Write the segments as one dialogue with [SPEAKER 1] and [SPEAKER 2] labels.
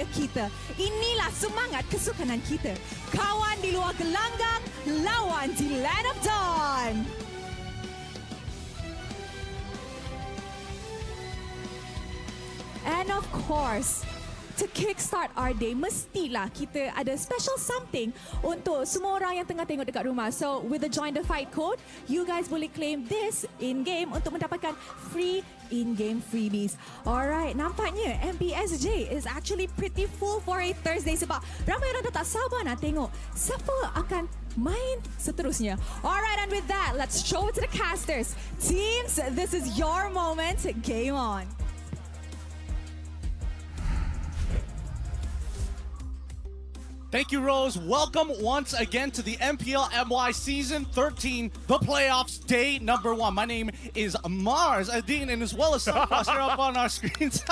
[SPEAKER 1] dia kita. Inilah semangat kesukanan kita. Kawan di luar gelanggang, lawan di Land of Dawn. And of course, to kickstart our day, mestilah kita ada special something untuk semua orang yang tengah tengok dekat rumah. So, with the Join the Fight code, you guys boleh claim this in-game untuk mendapatkan free in-game freebies. Alright, nampaknya MPSJ is actually pretty full for a Thursday sebab ramai orang dah tak sabar nak tengok siapa akan main seterusnya. Alright, and with that, let's show it to the casters. Teams, this is your moment. Game on.
[SPEAKER 2] Thank you, Rose. Welcome once again to the MPL MY Season 13, the playoffs, day number 1. My name is Mars Adine, and as well as Sunfrost here up on our screens.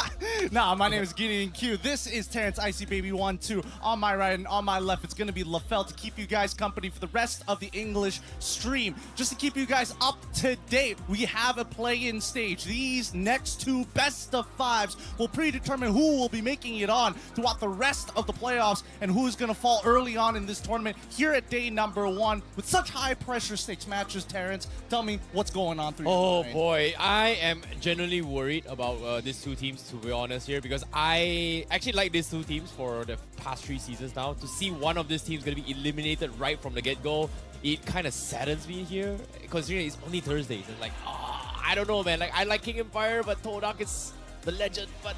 [SPEAKER 2] Nah, my name is Gideon Q. This is Terrence Icy Baby 1-2. On my right and on my left, it's going to be LaFell to keep you guys company for the rest of the English stream. Just to keep you guys up to date, we have a play-in stage. These next two best of fives will predetermine who will be making it on throughout the rest of the playoffs and who's going to fall early on in this tournament here at day number 1 with such high pressure stakes matches. Terrence, tell me what's going on through your mind.
[SPEAKER 3] Boy, I am genuinely worried about these two teams, to be honest here, because I actually like these two teams for the past 3 seasons now. To see one of these teams going to be eliminated right from the get-go, it kind of saddens me here, considering it's only Thursdays. It's like, I don't know, man. Like, I like King Empire, but Todak is the legend, but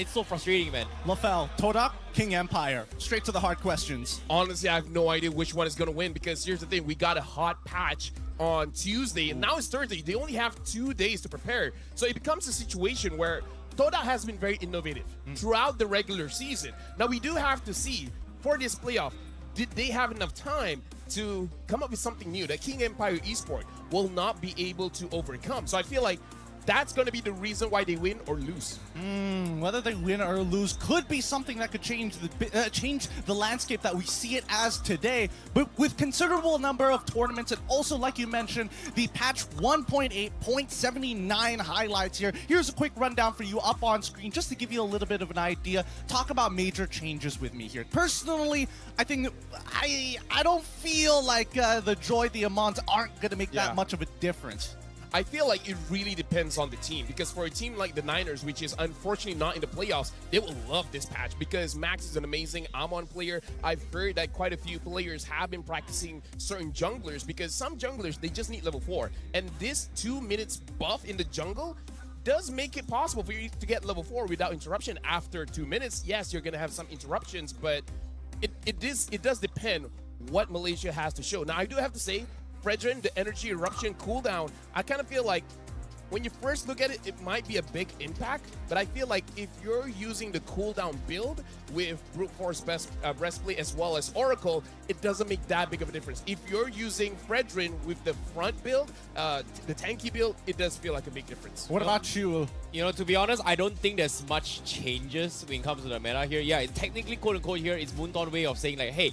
[SPEAKER 3] it's so frustrating, man.
[SPEAKER 2] LaFell, Todak, King Empire. Straight to the hard questions.
[SPEAKER 4] Honestly, I have no idea which one is going to win because here's the thing. We got a hot patch on Tuesday and now it's Thursday. They only have 2 days to prepare. So it becomes a situation where Todak has been very innovative throughout the regular season. Now we do have to see for this playoff, did they have enough time to come up with something new that King Empire Esport will not be able to overcome? So I feel like that's going to be the reason why they win or lose.
[SPEAKER 2] Whether they win or lose could be something that could change the landscape that we see it as today. But with considerable number of tournaments and also, like you mentioned, the patch 1.8.79 highlights here. Here's a quick rundown for you up on screen just to give you a little bit of an idea. Talk about major changes with me here. Personally, I think I don't feel like the Joy, the Amons aren't going to make that much of a difference.
[SPEAKER 4] I feel like it really depends on the team because for a team like the Niners, which is unfortunately not in the playoffs, they will love this patch because Max is an amazing Amon player. I've heard that quite a few players have been practicing certain junglers because some junglers, they just need level 4. And this 2 minutes buff in the jungle does make it possible for you to get level 4 without interruption after 2 minutes. Yes, you're going to have some interruptions, but it does depend what Malaysia has to show. Now, I do have to say, Fredrin, the energy eruption cooldown, I kind of feel like when you first look at it, it might be a big impact, but I feel like if you're using the cooldown build with Brute Force Breastplate as well as Oracle, it doesn't make that big of a difference. If you're using Fredrin with the front build, the tanky build, it does feel like a big difference.
[SPEAKER 2] What about you?
[SPEAKER 3] You know, to be honest, I don't think there's much changes when it comes to the meta here. Yeah, technically, quote-unquote here, it's Moonton way of saying like, hey,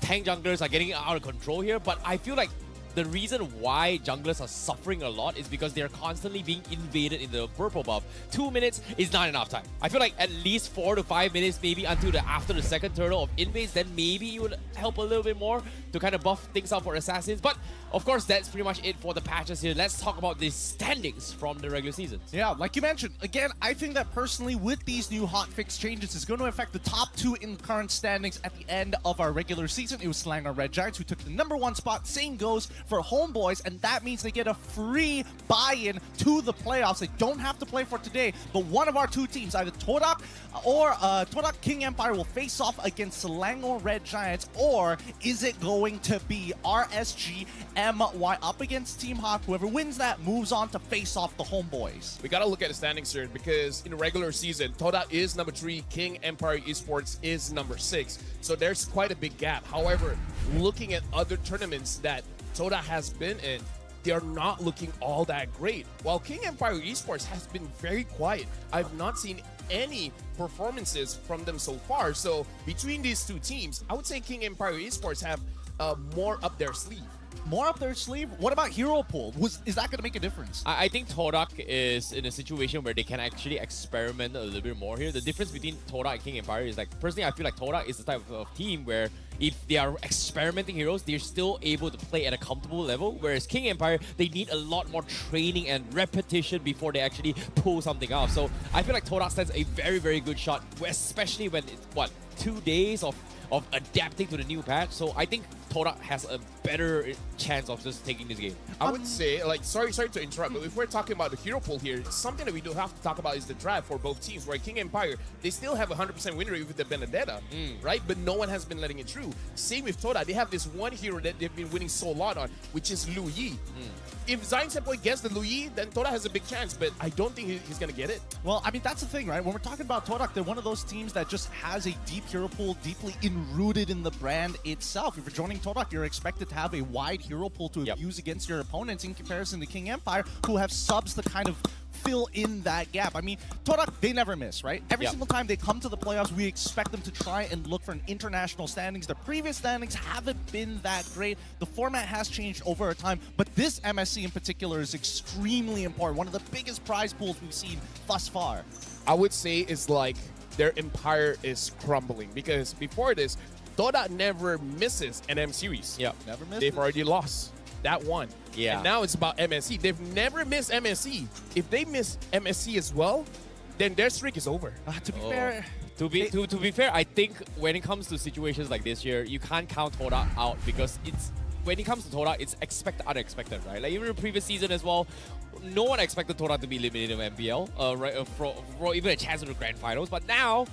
[SPEAKER 3] tank junglers are getting out of control here, but I feel like the reason why junglers are suffering a lot is because they're constantly being invaded in the purple buff. 2 minutes is not enough time. I feel like at least 4 to 5 minutes maybe until after the second turtle of invades, then maybe you would help a little bit more to kind of buff things out for assassins. But of course, that's pretty much it for the patches here. Let's talk about the standings from the regular seasons.
[SPEAKER 2] Yeah, like you mentioned, again, I think that personally with these new hotfix changes, it's going to affect the top 2 in the current standings at the end of our regular season. It was Selangor Red Giants who took the #1 spot. Same goes for Homeboys, and that means they get a free buy-in to the playoffs. They don't have to play for today, but one of our 2 teams, either Todak or Todak King Empire, will face off against Selangor Red Giants, or is it going to be RSG MY up against Team Hawk? Whoever wins that moves on to face off the Homeboys.
[SPEAKER 4] We got to look at the standings here because in the regular season, Todak is number 3, King Empire Esports is number 6. So there's quite a big gap. However, looking at other tournaments that Todak has been in, they are not looking all that great. While King Empire Esports has been very quiet, I've not seen any performances from them so far. So between these 2 teams, I would say King Empire Esports have more up their sleeve.
[SPEAKER 2] more up their sleeve? What about hero pool? Is that going to make a difference?
[SPEAKER 3] I think Todak is in a situation where they can actually experiment a little bit more here. The difference between Todak and King Empire is like, personally, I feel like Todak is the type of team where if they are experimenting heroes, they're still able to play at a comfortable level. Whereas King Empire, they need a lot more training and repetition before they actually pull something off. So I feel like Todak stands a very, very good shot, especially when it's, what, 2 days of adapting to the new patch. So I think Todak has a better chance of just taking this game.
[SPEAKER 4] I would say, like, sorry to interrupt, but if we're talking about the hero pool here, something that we do have to talk about is the draft for both teams, where King Empire, they still have a 100% win rate with the Benedetta, right? But no one has been letting it through. Same with Todak, they have this one hero that they've been winning so a lot on, which is Lu Yi. If Zion Senpai gets the Lu Yi, then Todak has a big chance, but I don't think he's going to get it.
[SPEAKER 2] Well, I mean, that's the thing, right? When we're talking about Todak, they're one of those teams that just has a deep hero pool, deeply enrooted in the brand itself. If you're joining Todak, you're expected to have a wide hero pool to use against your opponents in comparison to King Empire, who have subs to kind of fill in that gap. I mean, Todak, they never miss, right? Every single time they come to the playoffs, we expect them to try and look for an international standings. The previous standings haven't been that great. The format has changed over time, but this MSC in particular is extremely important. One of the biggest prize pools we've seen thus far.
[SPEAKER 4] I would say it's like their empire is crumbling, because before this, Todak never misses an M series.
[SPEAKER 2] Never missed.
[SPEAKER 4] They've already lost that one. And now it's about MSC. They've never missed MSC. If they miss MSC as well, then their streak is over.
[SPEAKER 2] To be fair,
[SPEAKER 3] To be fair, I think when it comes to situations like this year, you can't count Todak out, because it's when it comes to Todak, it's expected unexpected, right? Like even in the previous season as well, no one expected Todak to be eliminated in MPL, right? For even a chance in the grand finals. But now,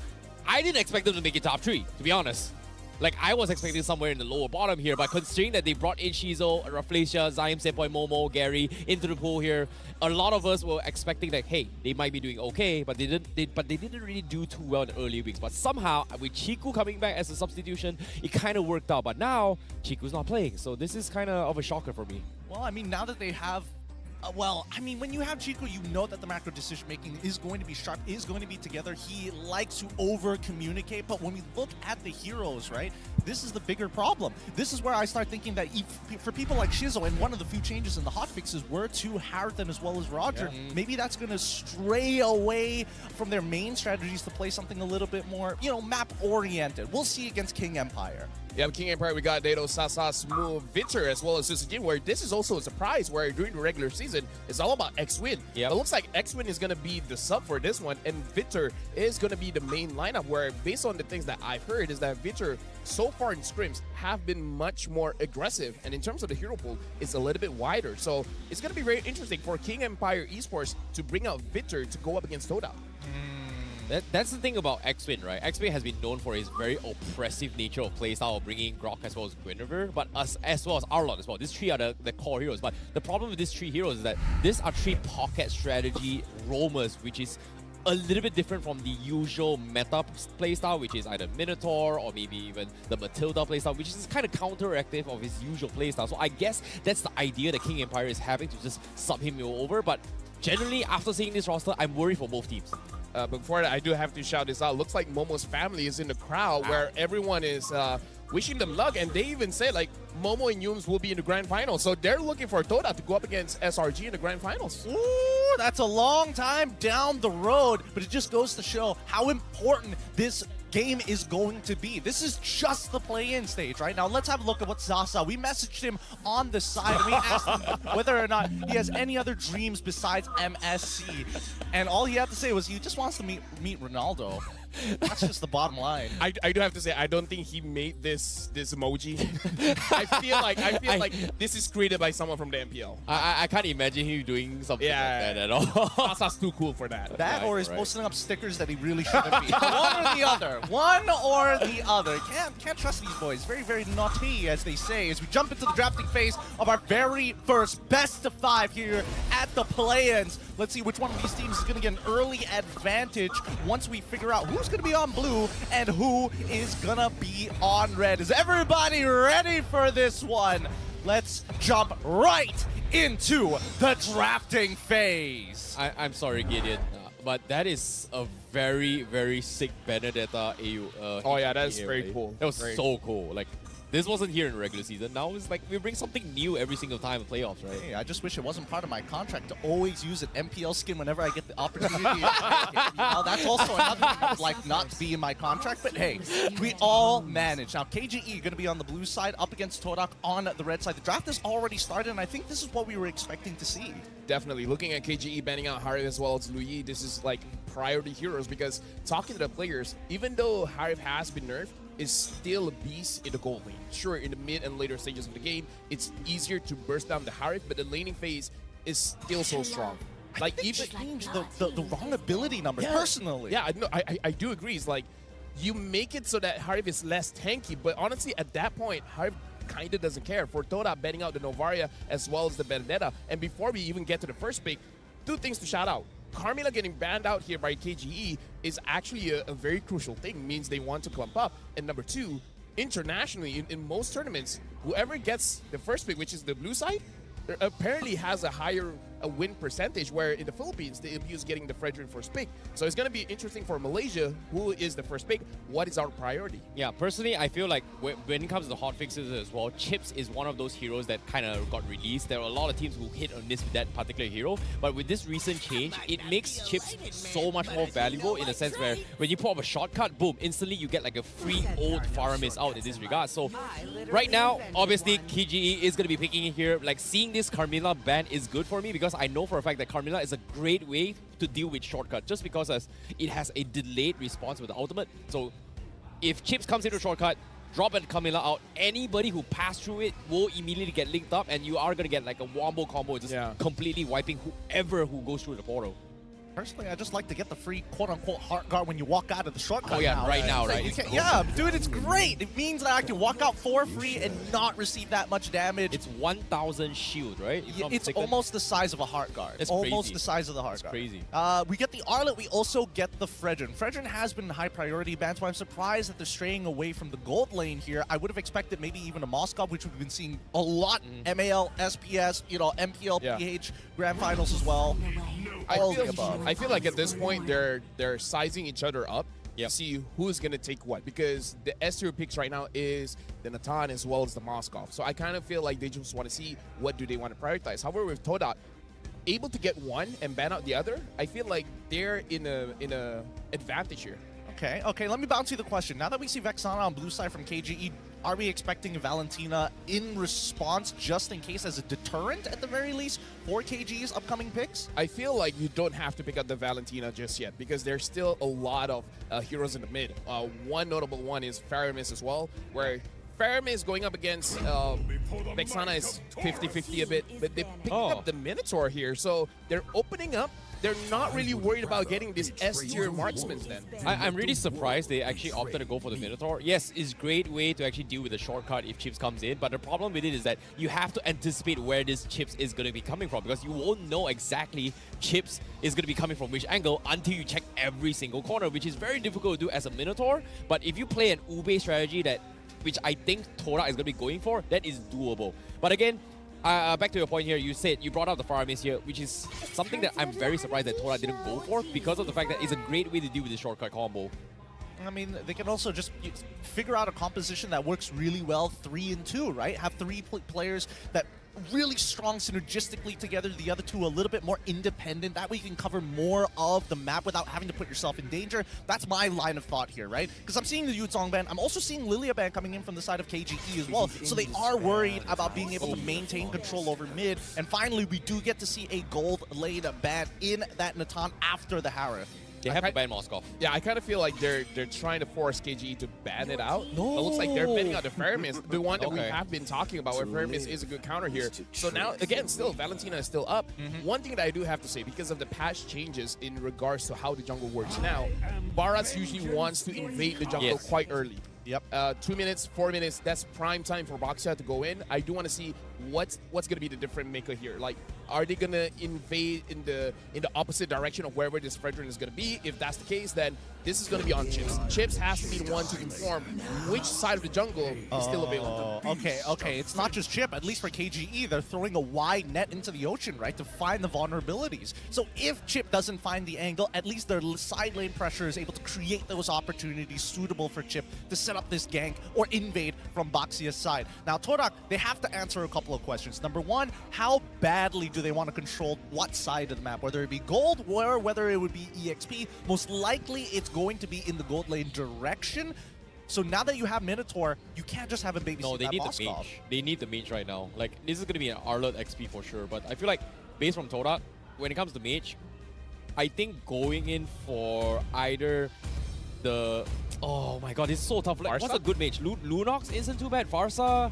[SPEAKER 3] I didn't expect them to make it top 3, to be honest. Like, I was expecting somewhere in the lower bottom here, but considering that they brought in Shizo, Raflesia, Zion Senpai, Momo, Gary into the pool here, a lot of us were expecting that, hey, they might be doing okay, but they didn't really do too well in the early weeks. But somehow, with Chiku coming back as a substitution, it kind of worked out. But now, Chiku's not playing, so this is kind of a shocker for me.
[SPEAKER 2] well, I mean, now that they have well, I mean, when you have Chico, you know that the macro decision-making is going to be sharp, is going to be together. He likes to over-communicate, but when we look at the heroes, right, this is the bigger problem. This is where I start thinking that for people like Shizo, and one of the few changes in the hotfixes were to Harathan as well as Roger, maybe that's going to stray away from their main strategies to play something a little bit more, you know, map-oriented. We'll see against King Empire.
[SPEAKER 4] Yeah, King Empire, we got Dato, Sasa, Smooth, Victor, as well as Susujin, where this is also a surprise, where during the regular season, it's all about X-Win. It looks like X-Win is going to be the sub for this one, and Victor is going to be the main lineup, where based on the things that I've heard is that Victor, so far in scrims, have been much more aggressive, and in terms of the hero pool, it's a little bit wider. So it's going to be very interesting for King Empire Esports to bring out Victor to go up against Todak.
[SPEAKER 3] That's the thing about X-Win, right? X-Win has been known for his very oppressive nature of playstyle of bringing Grok as well as Guinevere, but as well as Arlon as well. These three are the core heroes. But the problem with these three heroes is that these are three pocket strategy roamers, which is a little bit different from the usual meta playstyle, which is either Minotaur or maybe even the Matilda playstyle, which is kind of counteractive of his usual playstyle. So I guess that's the idea that King Empire is having, to just sub him over. But generally, after seeing this roster, I'm worried for both teams.
[SPEAKER 4] Before that, I do have to shout this out. Looks like Momo's family is in the crowd, where everyone is wishing them luck, and they even say like Momo and Yums will be in the grand finals. So they're looking for Todak to go up against SRG in the grand finals.
[SPEAKER 2] Ooh, that's a long time down the road, but it just goes to show how important this game is going to be. This is just the play-in stage, right? Now let's have a look at what Sasa. We messaged him on the side. We asked him whether or not he has any other dreams besides MSC, and all he had to say was he just wants to meet Ronaldo. That's just the bottom line.
[SPEAKER 4] I do have to say, I don't think he made this emoji. I feel like this is created by someone from the MPL.
[SPEAKER 3] I can't imagine him doing something like that at all.
[SPEAKER 4] Sasa's too cool for that.
[SPEAKER 2] That or he's posting up stickers that he really shouldn't be. One or the other. One or the other. Can't trust these boys. Very, very naughty, as they say, as we jump into the drafting phase of our very first best of 5 here at the play-ins. Let's see which one of these teams is going to get an early advantage once we figure out who's going to be on blue and who is going to be on red. Is everybody ready for this one? Let's jump right into the drafting phase.
[SPEAKER 3] I'm sorry, Gideon, but that is a very, very sick Benedetta AU.
[SPEAKER 4] Oh yeah, that is
[SPEAKER 3] here,
[SPEAKER 4] very
[SPEAKER 3] right?
[SPEAKER 4] cool.
[SPEAKER 3] That was so cool. Like, This wasn't here in regular season. Now it's like we bring something new every single time in playoffs, right?
[SPEAKER 2] Hey, I just wish it wasn't part of my contract to always use an MPL skin whenever I get the opportunity. That's also another thing I would like not to be in my contract, but hey, we all manage. Now, KGE going to be on the blue side, up against Torak on the red side. The draft has already started, and I think this is what we were expecting to see.
[SPEAKER 4] Definitely. Looking at KGE banning out Harif as well as Louis, this is like priority heroes because talking to the players, even though Harif has been nerfed, is still a beast in the gold lane. Sure, in the mid and later stages of the game, it's easier to burst down the Harif, but the laning phase is still so strong. Like even
[SPEAKER 2] Change the wrong ability number, personally.
[SPEAKER 4] Yeah, no, I do agree. It's like you make it so that Harif is less tanky, but honestly, at that point, Harif kind of doesn't care. For Toda betting out the Novaria as well as the Benedetta, and before we even get to the first pick, two things to shout out. Carmilla getting banned out here by KGE is actually a very crucial thing. Means they want to clump up. And number two, internationally, in most tournaments, whoever gets the first pick, which is the blue side, apparently has a higher win percentage, where in the Philippines, the LPU is getting the Fredrin first pick. So it's going to be interesting for Malaysia, who is the first pick. What is our priority?
[SPEAKER 3] Yeah, personally, I feel like when it comes to the hot fixes as well, Chips is one of those heroes that kind of got released. There are a lot of teams who hit or miss with that particular hero, but with this recent change, it makes Chips so much more valuable in a sense where when you pull up a shortcut, boom, instantly you get like a free old Faramis out in this regard. So right now, obviously, KGE is going to be picking it here. Like seeing this Carmilla ban is good for me because I know for a fact that Carmilla is a great way to deal with shortcut just because it has a delayed response with the ultimate. So if Chips comes into shortcut, drop and Carmilla out, anybody who passed through it will immediately get linked up and you are going to get like a wombo combo just completely wiping whoever who goes through the portal.
[SPEAKER 2] Personally, I just like to get the free quote-unquote heart guard when you walk out of the shortcut.
[SPEAKER 3] Oh yeah,
[SPEAKER 2] now,
[SPEAKER 3] right now,
[SPEAKER 2] It's
[SPEAKER 3] right?
[SPEAKER 2] like, yeah, dude, it's great. It means that I can walk out for free and not receive that much damage.
[SPEAKER 3] It's 1,000 shield, right? If I'm not
[SPEAKER 2] It's
[SPEAKER 3] mistaken.
[SPEAKER 2] almost the size of a heart guard.
[SPEAKER 3] It's
[SPEAKER 2] almost
[SPEAKER 3] crazy.
[SPEAKER 2] the size of the heart guard.
[SPEAKER 3] crazy.
[SPEAKER 2] We get the Arlet. We also get the Fredrin. Fredrin has been high priority bans, but I'm surprised that they're straying away from the gold lane here. I would have expected maybe even a Moskov, which we've been seeing a lot. MAL, SPS, MPL, PH, Grand Finals as well. All the above.
[SPEAKER 4] I feel like at this point they're sizing each other up to see who's gonna take what, because the S-tier picks right now is the Natan as well as the Moskov. So I kind of feel like they just want to see what do they want to prioritize. However, with Toda able to get one and ban out the other, I feel like they're in a advantage here.
[SPEAKER 2] Okay, let me bounce you the question. Now that we see Vexana on blue side from KGE, are we expecting Valentina in response just in case as a deterrent at the very least for KGE's upcoming picks?
[SPEAKER 4] I feel like you don't have to pick up the Valentina just yet because there's still a lot of heroes in the mid. One notable one is Faramis as well, where Faramis going up against Vexana is 50-50 a bit, but they picked up the Minotaur here, so they're opening up. They're not really worried about getting this S-tier marksman then.
[SPEAKER 3] I'm really surprised they actually opted to go for the Minotaur. Yes, it's a great way to actually deal with the shortcut if Chips comes in, but the problem with it is that you have to anticipate where this Chips is going to be coming from because you won't know exactly Chips is going to be coming from which angle until you check every single corner, which is very difficult to do as a Minotaur. But if you play an Ube strategy which I think Tora is going to be going for, that is doable. But again, back to your point here, you brought up the Faramis here, which is something that I'm very surprised that Tora didn't go for because of the fact that it's a great way to deal with the shortcut combo.
[SPEAKER 2] I mean, they can also just figure out a composition that works really well 3 and 2, right? Have 3 players that really strong synergistically together, the other 2 a little bit more independent. That way you can cover more of the map without having to put yourself in danger. That's my line of thought here, right? Because I'm seeing the Yuzong ban. I'm also seeing Lilia ban coming in from the side of KGE as well. So they are worried about being able to maintain control over mid. And finally, we do get to see a gold lane ban in that Natan after the Harif.
[SPEAKER 3] They have to ban Moskov.
[SPEAKER 4] Yeah, I kind of feel like they're trying to force KGE to ban it out. No. It looks like they're banning out the Faramis, the one that we have been talking about, where Faramis is a good counter here. So now, again, still, Valentina is still up. One thing that I do have to say, because of the patch changes in regards to how the jungle works now, Baras usually wants to invade the jungle quite early.
[SPEAKER 2] Yep.
[SPEAKER 4] 2 minutes, 4 minutes, that's prime time for Boxia to go in. I do want to see what's going to be the different maker here. Like, Are they gonna invade in the opposite direction of wherever this Fredrin is gonna be? If that's the case, then this is gonna be on Chips. Chips has to be the one to inform which side of the jungle is still available.
[SPEAKER 2] Okay. It's not just Chip. At least for KGE, they're throwing a wide net into the ocean, right, to find the vulnerabilities. So if Chip doesn't find the angle, at least their side lane pressure is able to create those opportunities suitable for Chip to set up this gank or invade from Baxia's side. Now, Torak, they have to answer a couple of questions. Number one, how badly do they want to control what side of the map? Whether it be gold or whether it would be EXP. Most likely, it's going to be in the gold lane direction. So now that you have Minotaur, you can't just have a babysit.
[SPEAKER 3] No, they
[SPEAKER 2] that
[SPEAKER 3] need
[SPEAKER 2] Moskov.
[SPEAKER 3] the mage. They need the mage right now. Like, this is going to be an Arlot XP for sure. But I feel like, based from Torak, when it comes to mage, I think going in for either the... Oh my god, this is so tough. Like, what's a good mage? Lunox isn't too bad. Farsa...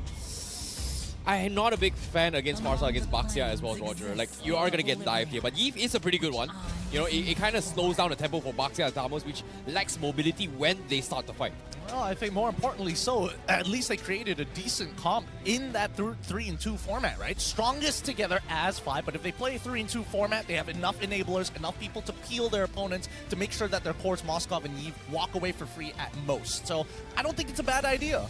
[SPEAKER 3] I am not a big fan against Farsa against Baxia as well as Roger. Like, you are going to get dived here. But Yves is a pretty good one. You know, it kind of slows down the tempo for Baxia and Damos, which lacks mobility when they start the fight.
[SPEAKER 2] Well, I think more importantly so, at least they created a decent comp in that 3-in-2 format, right? Strongest together as 5, but if they play a 3-in-2 format, they have enough enablers, enough people to peel their opponents to make sure that their cores, Moskov and Yves, walk away for free at most. So I don't think it's a bad idea.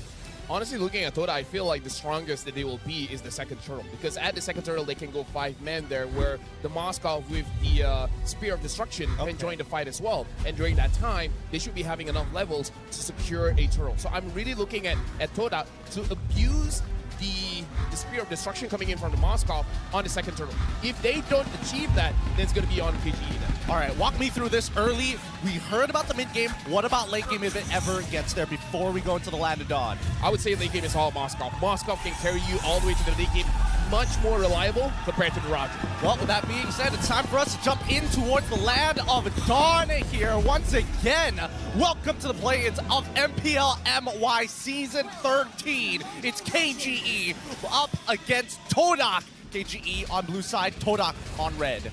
[SPEAKER 4] Honestly, looking at Toda, I feel like the strongest that they will be is the second turtle. Because at the second turtle, they can go 5 men there, where the Moskov with the Spear of Destruction can join the fight as well. And during that time, they should be having enough levels to secure a turtle. So I'm really looking at Toda to abuse the Spear of Destruction coming in from the Moskov on the second turtle. If they don't achieve that, then it's going to be on KGE then.
[SPEAKER 2] All right, walk me through this early. We heard about the mid game. What about late game if it ever gets there before we go into the Land of Dawn?
[SPEAKER 4] I would say late game is all Moskov. Moskov can carry you all the way to the late game. Much more reliable compared to the Roger.
[SPEAKER 2] Well, with that being said, it's time for us to jump in towards the Land of Dawn here once again. Welcome to the play-ins of MPL MY Season 13. It's KGE up against Todak. KGE on blue side, Todak on red.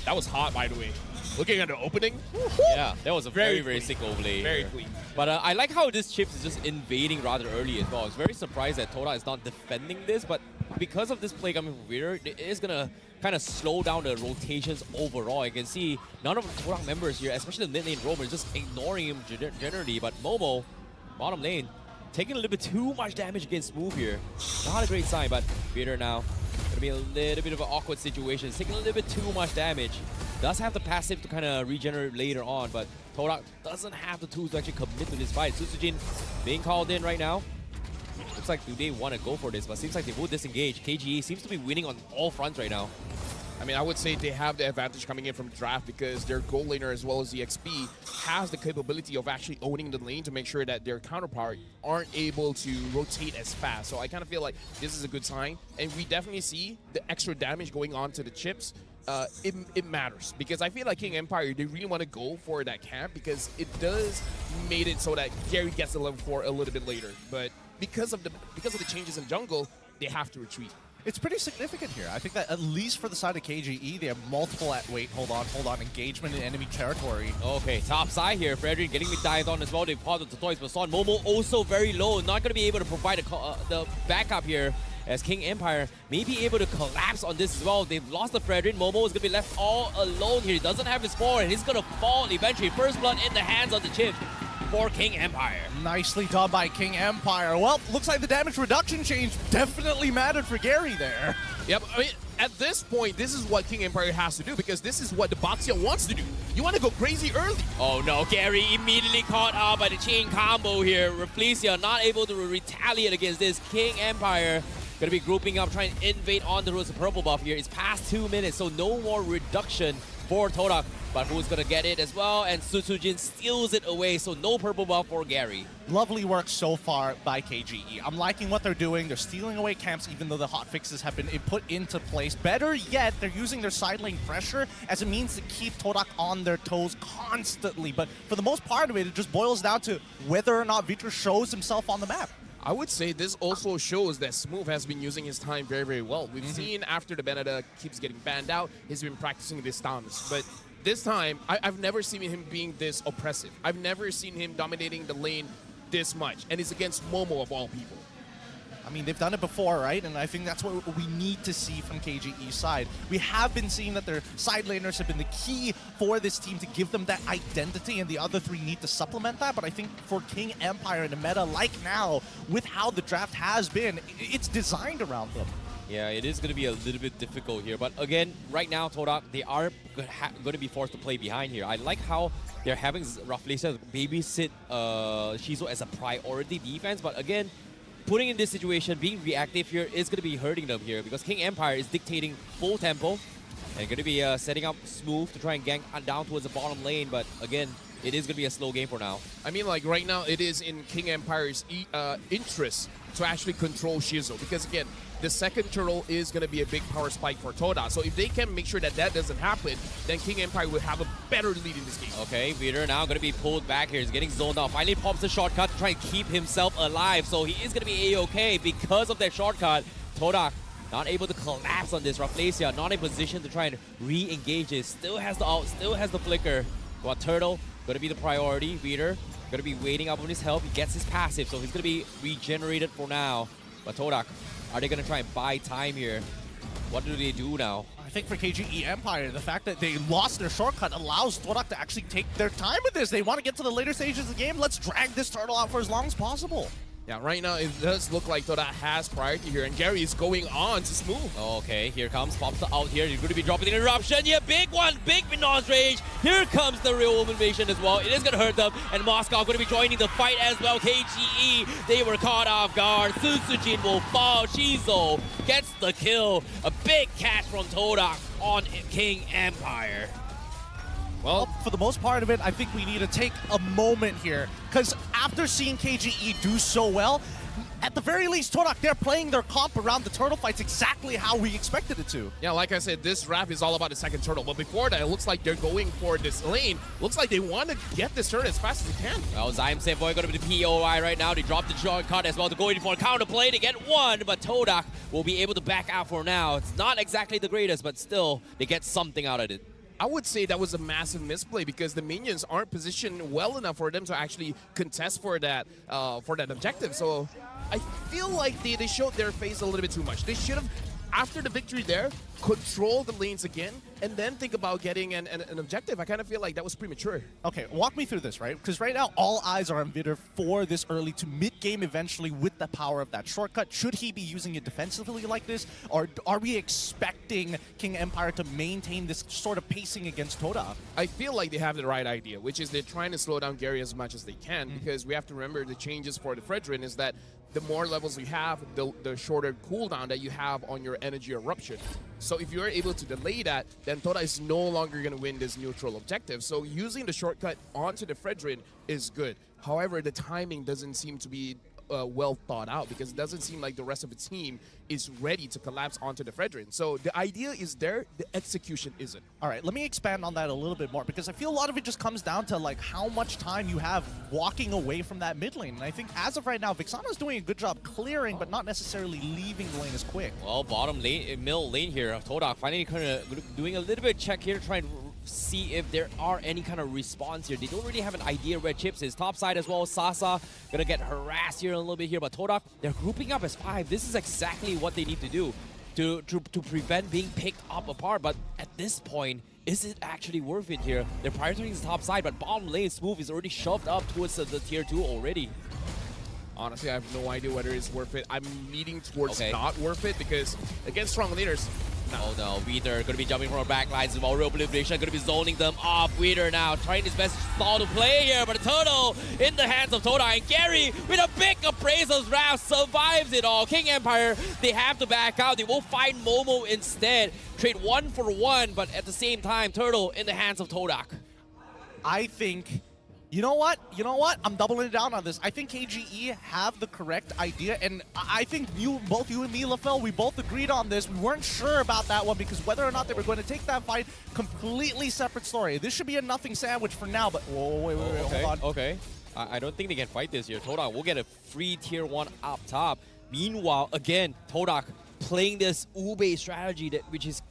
[SPEAKER 4] That was hot, by the way. Looking at the opening.
[SPEAKER 3] Yeah, that was a very sick overlay.
[SPEAKER 4] Very
[SPEAKER 3] here.
[SPEAKER 4] clean.
[SPEAKER 3] But I like how this Chips is just invading rather early as well. I was very surprised that Toda is not defending this, but because of this play coming from Vader, it is going to kind of slow down the rotations overall. You can see none of the Toda members here, especially the mid lane roamer, just ignoring him generally. But Momo, bottom lane, taking a little bit too much damage against Smooth here. Not a great sign, but Vader now going to be a little bit of an awkward situation. It's taking a little bit too much damage. Does have the passive to kind of regenerate later on, but Todak doesn't have the tools to actually commit to this fight. Susujin being called in right now. Looks like do they want to go for this, but seems like they will disengage. KGE seems to be winning on all fronts right now.
[SPEAKER 4] I mean, I would say they have the advantage coming in from the draft because their gold laner as well as the XP has the capability of actually owning the lane to make sure that their counterpart aren't able to rotate as fast. So I kind of feel like this is a good sign. And we definitely see the extra damage going on to the Chips. It matters because I feel like King Empire, they really want to go for that camp because it does made it so that Gary gets the level 4 a little bit later. But because of the changes in jungle, they have to retreat.
[SPEAKER 2] It's pretty significant here. I think that at least for the side of KGE, they have multiple hold on, engagement in enemy territory.
[SPEAKER 3] Okay, top side here. Frederick getting me dived on as well. They've paused the toys, but Son Momo also very low. Not going to be able to provide the backup here as King Empire may be able to collapse on this as well. They've lost the Frederick. Momo is going to be left all alone here. He doesn't have his four, and he's going to fall eventually. First blood in the hands of the Chip for King Empire.
[SPEAKER 2] Nicely done by King Empire. Well, looks like the damage reduction change definitely mattered for Gary there.
[SPEAKER 4] Yep, I mean, at this point, this is what King Empire has to do because this is what the Baxia wants to do. You want to go crazy early.
[SPEAKER 3] Oh no, Gary immediately caught out by the chain combo here. Reflecia not able to retaliate against this. King Empire gonna be grouping up, trying to invade on the Rose of Purple buff here. It's past 2 minutes, so no more reduction for Todak. But who's gonna get it as well? And Susujin steals it away, so no purple buff for Gary.
[SPEAKER 2] Lovely work so far by KGE. I'm liking what they're doing. They're stealing away camps even though the hotfixes have been put into place. Better yet, they're using their side lane pressure as a means to keep Todak on their toes constantly. But for the most part of it, it just boils down to whether or not Vitra shows himself on the map.
[SPEAKER 4] I would say this also shows that Smooth has been using his time very well. We've seen after the Beneda keeps getting banned out, he's been practicing this stance. But this time, I've never seen him being this oppressive. I've never seen him dominating the lane this much. And it's against Momo of all people.
[SPEAKER 2] I mean, they've done it before, right? And I think that's what we need to see from KGE's side. We have been seeing that their side laners have been the key for this team to give them that identity, and the other three need to supplement that. But I think for King Empire in a meta like now, with how the draft has been, it's designed around them.
[SPEAKER 3] Yeah, it is going to be a little bit difficult here. But again, right now, Todak, they are going to be forced to play behind here. I like how they're having roughly said babysit Shizo as a priority defense. But again, putting in this situation, being reactive here is going to be hurting them here because King Empire is dictating full tempo and going to be setting up smooth to try and gank down towards the bottom lane. But again, it is going to be a slow game for now.
[SPEAKER 4] I mean, like right now, it is in King Empire's interest to actually control Shizo because again, the second turtle is going to be a big power spike for Toda. So if they can make sure that that doesn't happen, then King Empire will have a better lead in this game.
[SPEAKER 3] Okay, Peter now going to be pulled back here. He's getting zoned out. Finally pops the shortcut to try and keep himself alive. So he is going to be A-okay because of that shortcut. Toda not able to collapse on this. Rafflesia not in position to try and re-engage this. Still has the ult, still has the flicker. But Turtle going to be the priority. Peter going to be waiting up on his health. He gets his passive, so he's going to be regenerated for now. But Todak, are they going to try and buy time here? What do they do now?
[SPEAKER 2] I think for KGE Empire, the fact that they lost their shortcut allows Todak to actually take their time with this. They want to get to the later stages of the game. Let's drag this turtle out for as long as possible.
[SPEAKER 4] Yeah, right now it does look like Toda has priority here, and Gary is going on to smooth.
[SPEAKER 3] Okay, here comes, pops the out here. He's going to be dropping the interruption. Yeah, big one, big Minon's rage. Here comes the real invasion as well. It is going to hurt them, and Moscow going to be joining the fight as well. KGE, they were caught off guard. Susujin will fall. Shizo gets the kill. A big catch from Todak on King Empire.
[SPEAKER 2] Well, for the most part of it, I think we need to take a moment here. Because after seeing KGE do so well, at the very least, Todak, they're playing their comp around the turtle fights exactly how we expected it to.
[SPEAKER 4] Yeah, like I said, this draft is all about the second turtle. But before that, it looks like they're going for this lane. Looks like they want to get this turtle as fast as they can.
[SPEAKER 3] Well, Zyme Boy going to be the POI right now. They dropped the shortcut as well to go in for a counter play to get one. But Todak will be able to back out for now. It's not exactly the greatest, but still, they get something out of it.
[SPEAKER 4] I would say that was a massive misplay because the minions aren't positioned well enough for them to actually contest for that objective. So I feel like they showed their face a little bit too much. They should have, after the victory there, control the lanes again and then think about getting an objective. I kind of feel like that was premature.
[SPEAKER 2] Okay, walk me through this, right? Because right now, all eyes are on Vitter for this early to mid-game eventually with the power of that shortcut. Should he be using it defensively like this? Or are we expecting King Empire to maintain this sort of pacing against Toda?
[SPEAKER 4] I feel like they have the right idea, which is they're trying to slow down Gary as much as they can because we have to remember the changes for the Fredrin is that the more levels you have, the shorter cooldown that you have on your energy eruption. So if you're able to delay that, then Toda is no longer going to win this neutral objective. So using the shortcut onto the Fredrin is good. However, the timing doesn't seem to be well thought out because it doesn't seem like the rest of the team is ready to collapse onto the Fredrin. So the idea is there, the execution isn't.
[SPEAKER 2] All right, let me expand on that a little bit more because I feel a lot of it just comes down to like how much time you have walking away from that mid lane. And I think as of right now, Vixana's doing a good job clearing, but not necessarily leaving the lane as quick.
[SPEAKER 3] Well, bottom lane, middle lane here, Todak finally kind of doing a little bit of check here, trying to see if there are any kind of response here. They don't really have an idea where Chips is. Top side as well, Sasa gonna get harassed here a little bit here, but Todak, they're grouping up as 5. This is exactly what they need to do to prevent being picked up apart. But at this point, is it actually worth it here? They're prioritizing the top side, but bottom lane Smooth is already shoved up towards the tier 2 already.
[SPEAKER 4] Honestly, I have no idea whether it's worth it. I'm leaning towards
[SPEAKER 3] Okay.
[SPEAKER 4] not worth it because against strong leaders,
[SPEAKER 3] Oh no, Weeder going to be jumping from our backlines as well. Real Obliteration going to be zoning them off. Weeder now trying his best to stall to play here, but a turtle in the hands of Toda, and Gary with a big appraisal's wrath survives it all. King Empire, they have to back out. They will find Momo instead. Trade 1 for 1, but at the same time, Turtle in the hands of Todak.
[SPEAKER 2] I think, you know what? I'm doubling down on this. I think KGE have the correct idea, and I think both you and me, LaFell, we both agreed on this. We weren't sure about that one because whether or not they were going to take that fight, completely separate story. This should be a nothing sandwich for now, but whoa, wait,
[SPEAKER 3] Okay,
[SPEAKER 2] hold on.
[SPEAKER 3] okay. I don't think they can fight this here. Todak will get a free tier 1 up top. Meanwhile, again, Todak playing this Ube strategy which is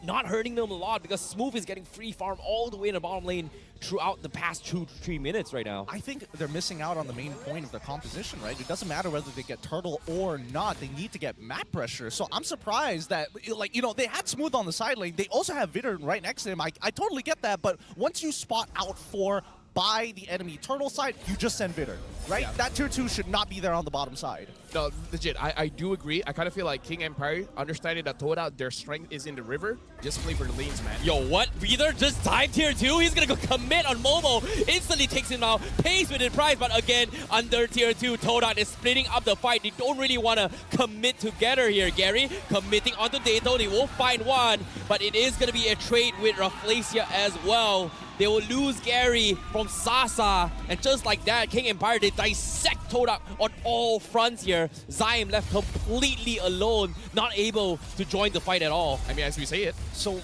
[SPEAKER 3] not hurting them a lot because Smooth is getting free farm all the way in the bottom lane throughout the past 2 to 3 minutes right now.
[SPEAKER 2] I think they're missing out on the main point of their composition, right? It doesn't matter whether they get Turtle or not. They need to get map pressure. So I'm surprised that, like, you know, they had Smooth on the side lane. They also have Vitter right next to him. I totally get that. But once you spot out 4 by the enemy Turtle side, you just send Vitter, right?
[SPEAKER 4] Yeah.
[SPEAKER 2] That tier 2 should not be there on the bottom side.
[SPEAKER 4] No, legit, I do agree. I kind of feel like King Empire, understanding that Toda, their strength is in the river, just play for the lanes, man.
[SPEAKER 3] Yo, what? Either just dive tier 2, he's gonna go commit on Momo, instantly takes him out, pays with the prize, but again, under tier 2, Todak is splitting up the fight. They don't really want to commit together here, Gary. Committing onto Dato, they will find one, but it is gonna be a trade with Rafflesia as well. They will lose Gary from Sasa, and just like that, King Empire, they dissect Todak on all fronts here. Zyme left completely alone, not able to join the fight at all.
[SPEAKER 4] I mean, as we say it.
[SPEAKER 2] So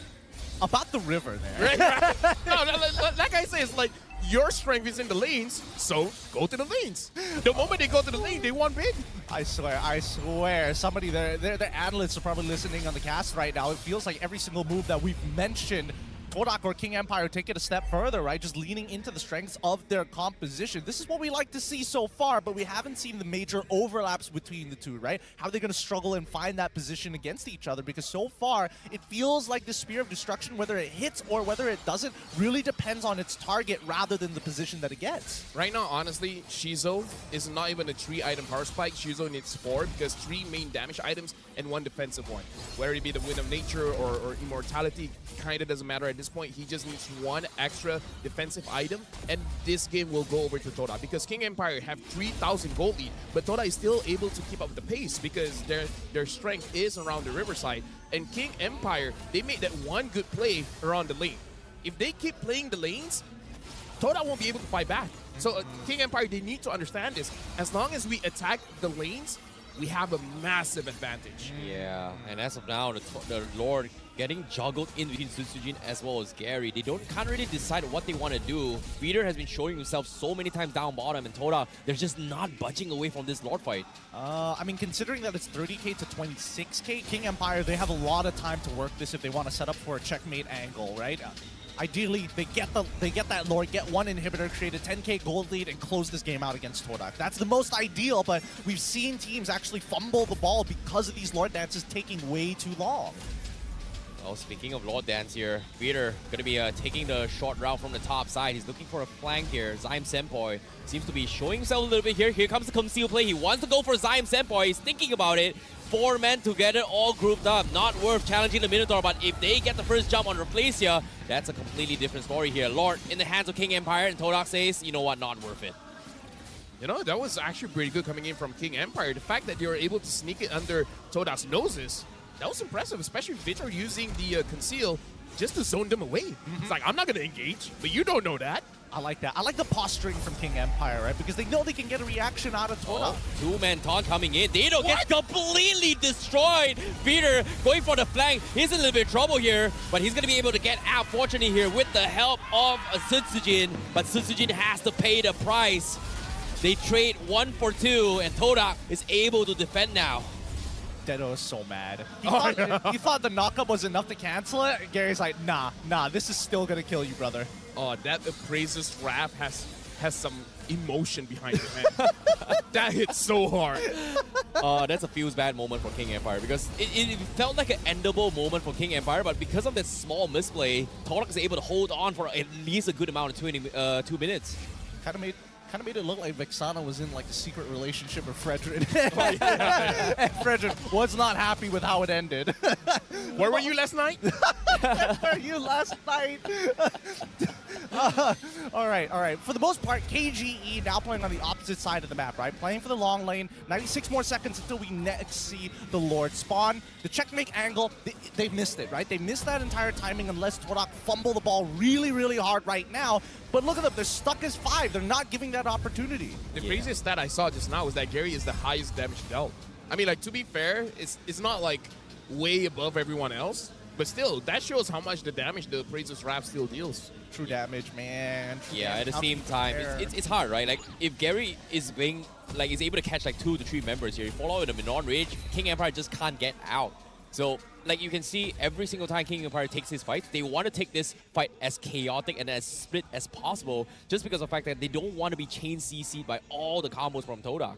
[SPEAKER 2] about the river there.
[SPEAKER 4] Right? No, like I say, it's like, your strength is in the lanes, so go to the lanes. The moment they go to the lane, they won big.
[SPEAKER 2] I swear, somebody, their analysts are probably listening on the cast right now. It feels like every single move that we've mentioned, Todak or King Empire take it a step further, right? Just leaning into the strengths of their composition. This is what we like to see so far, but we haven't seen the major overlaps between the two, right? How are they going to struggle and find that position against each other? Because so far, it feels like the Spear of Destruction, whether it hits or whether it doesn't, really depends on its target rather than the position that it gets.
[SPEAKER 4] Right now, honestly, Shizo is not even a 3-item power spike. Shizo needs 4 because 3 main damage items and 1 defensive one. Whether it be the Wind of Nature or Immortality, kind of doesn't matter at this point. He just needs 1 extra defensive item, and this game will go over to Toda because King Empire have 3,000 gold lead, but Toda is still able to keep up with the pace because their strength is around the riverside. And King Empire, they made that one good play around the lane. If they keep playing the lanes, Toda won't be able to fight back. So King Empire, they need to understand this. As long as we attack the lanes, we have a massive advantage.
[SPEAKER 3] Yeah, and as of now, the Lord getting juggled in between Sutsujin as well as Gary. They can't really decide what they want to do. Peter has been showing himself so many times down bottom, and Toda, they're just not budging away from this Lord fight.
[SPEAKER 2] I mean, considering that it's 30k to 26k, King Empire, they have a lot of time to work this if they want to set up for a checkmate angle, right? Ideally, they get that Lord, get 1 inhibitor, create a 10k gold lead, and close this game out against Todak. That's the most ideal, but we've seen teams actually fumble the ball because of these Lord dances taking way too long.
[SPEAKER 3] Well, speaking of Lord Dance here, Peter going to be taking the short route from the top side. He's looking for a flank here. Zyme Senpoi seems to be showing himself a little bit here. Here comes the conceal play. He wants to go for Zyme Senpoi. He's thinking about it. 4 men together, all grouped up. Not worth challenging the Minotaur, but if they get the first jump on Rafflesia, that's a completely different story here. Lord in the hands of King Empire, and Todak says, you know what, not worth it.
[SPEAKER 4] You know, that was actually pretty good coming in from King Empire. The fact that they were able to sneak it under Todak's noses, that was impressive, especially Vitor using the conceal just to zone them away. It's like, I'm not going to engage, but you don't know that.
[SPEAKER 2] I like that. I like the posturing from King Empire, right? Because they know they can get a reaction out of Toda.
[SPEAKER 3] 2-man taunt coming in. Dato gets completely destroyed. Peter going for the flank. He's in a little bit of trouble here, but he's going to be able to get out, fortunately, here with the help of Sutsujin. But Sutsujin has to pay the price. They trade 1 for 2, and Todak is able to defend now.
[SPEAKER 2] Dedo is so mad. He thought the knockup was enough to cancel it. Gary's like, nah, this is still gonna kill you, brother.
[SPEAKER 4] Oh, that Appraiser's wrath has some emotion behind it, man. That hit so hard.
[SPEAKER 3] That's a feels bad moment for King Empire because it felt like an endable moment for King Empire, but because of that small misplay, Todak is able to hold on for at least a good amount of 2 minutes.
[SPEAKER 2] Kind of made it look like Vexana was in like a secret relationship with Frederick. And Frederick was not happy with how it ended.
[SPEAKER 4] Where were you last night?
[SPEAKER 2] Where were you last night? All right. For the most part, KGE now playing on the opposite side of the map, right? Playing for the long lane. 96 more seconds until we next see the Lord spawn. The checkmate angle, they've missed it, right? They missed that entire timing unless Todak fumble the ball really, really hard right now. But look at them, they're stuck as 5. They're not giving that opportunity.
[SPEAKER 4] The craziest stat I saw just now was that Gary is the highest damage dealt. I mean, like, to be fair, it's not like way above everyone else, but still, that shows how much the damage the Appraiser's Wrath still deals.
[SPEAKER 2] True damage, man.
[SPEAKER 3] Yeah, at the same time, it's hard, right? Like, if Gary is able to catch like 2 to 3 members here, you follow with a Minon Rage, King Empire just can't get out. So, like you can see, every single time King Empire takes his fight, they want to take this fight as chaotic and as split as possible, just because of the fact that they don't want to be chain CC'd by all the combos from Todak.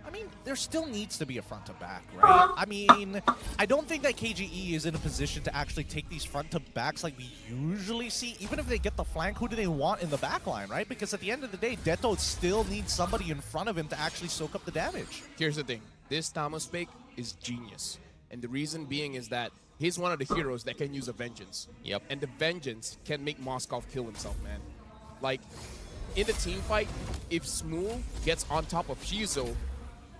[SPEAKER 2] I mean, there still needs to be a front to back, right? I mean, I don't think that KGE is in a position to actually take these front to backs like we usually see. Even if they get the flank, who do they want in the back line, right? Because at the end of the day, Deto still needs somebody in front of him to actually soak up the damage.
[SPEAKER 4] Here's the thing. This Tamos fake is genius. And the reason being is that he's one of the heroes that can use a vengeance.
[SPEAKER 3] Yep.
[SPEAKER 4] And the vengeance can make Moskov kill himself, man. Like, in the team fight, if Smooth gets on top of Shizo,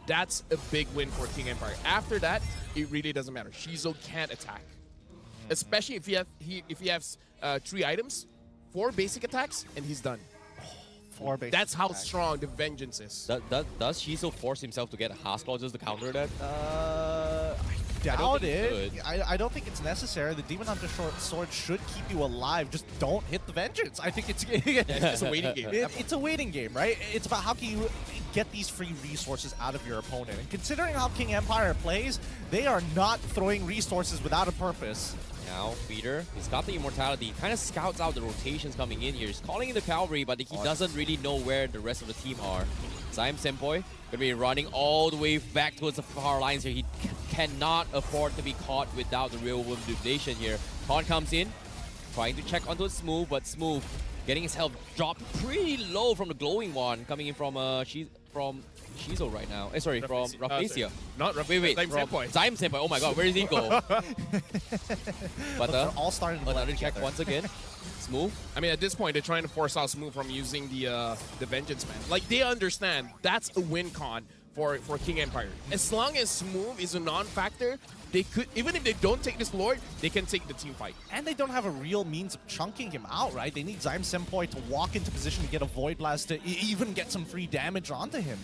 [SPEAKER 4] that's a big win for King Empire. After that, it really doesn't matter. Shizo can't attack. Especially if he has 3 items, 4 basic attacks, and he's done.
[SPEAKER 2] 4 basic
[SPEAKER 4] That's how
[SPEAKER 2] attacks.
[SPEAKER 4] strong the vengeance is.
[SPEAKER 3] Does Shizo force himself to get Haas clauses to counter that?
[SPEAKER 2] I doubt
[SPEAKER 3] think he
[SPEAKER 2] it.
[SPEAKER 3] could.
[SPEAKER 2] I don't think it's necessary. The Demon Hunter sword should keep you alive. Just don't hit the vengeance. I think it's
[SPEAKER 4] It's a waiting game.
[SPEAKER 2] It's a waiting game, right? It's about how can you get these free resources out of your opponent. And considering how King Empire plays, they are not throwing resources without a purpose.
[SPEAKER 3] Now, Peter, he's got the immortality, kind of scouts out the rotations coming in here. He's calling in the cavalry, but he doesn't really know where the rest of the team are. Zaim Senpoi gonna be running all the way back towards the far lines here. He cannot afford to be caught without the real world duplication here. Taunt comes in, trying to check onto Smooth, but Smooth getting his health dropped pretty low from the glowing one coming in from Shizo right now. Sorry, from Rafflesia.
[SPEAKER 4] Not
[SPEAKER 3] Wait,
[SPEAKER 4] Zaim
[SPEAKER 3] from
[SPEAKER 4] Senpai.
[SPEAKER 3] Zaim Senpai. Oh my god, where did he go? But
[SPEAKER 2] They're all starting to
[SPEAKER 3] another
[SPEAKER 2] blend
[SPEAKER 3] check
[SPEAKER 2] together.
[SPEAKER 3] once again. Smooth.
[SPEAKER 4] I mean, at this point, they're trying to force out Smooth from using the Vengeance Man. Like, they understand that's a win con for King Empire. As long as Smooth is a non-factor, they could, even if they don't take this Lord, they can take the team fight.
[SPEAKER 2] And they don't have a real means of chunking him out, right? They need Zaim Senpoi to walk into position to get a Void Blast to even get some free damage onto him.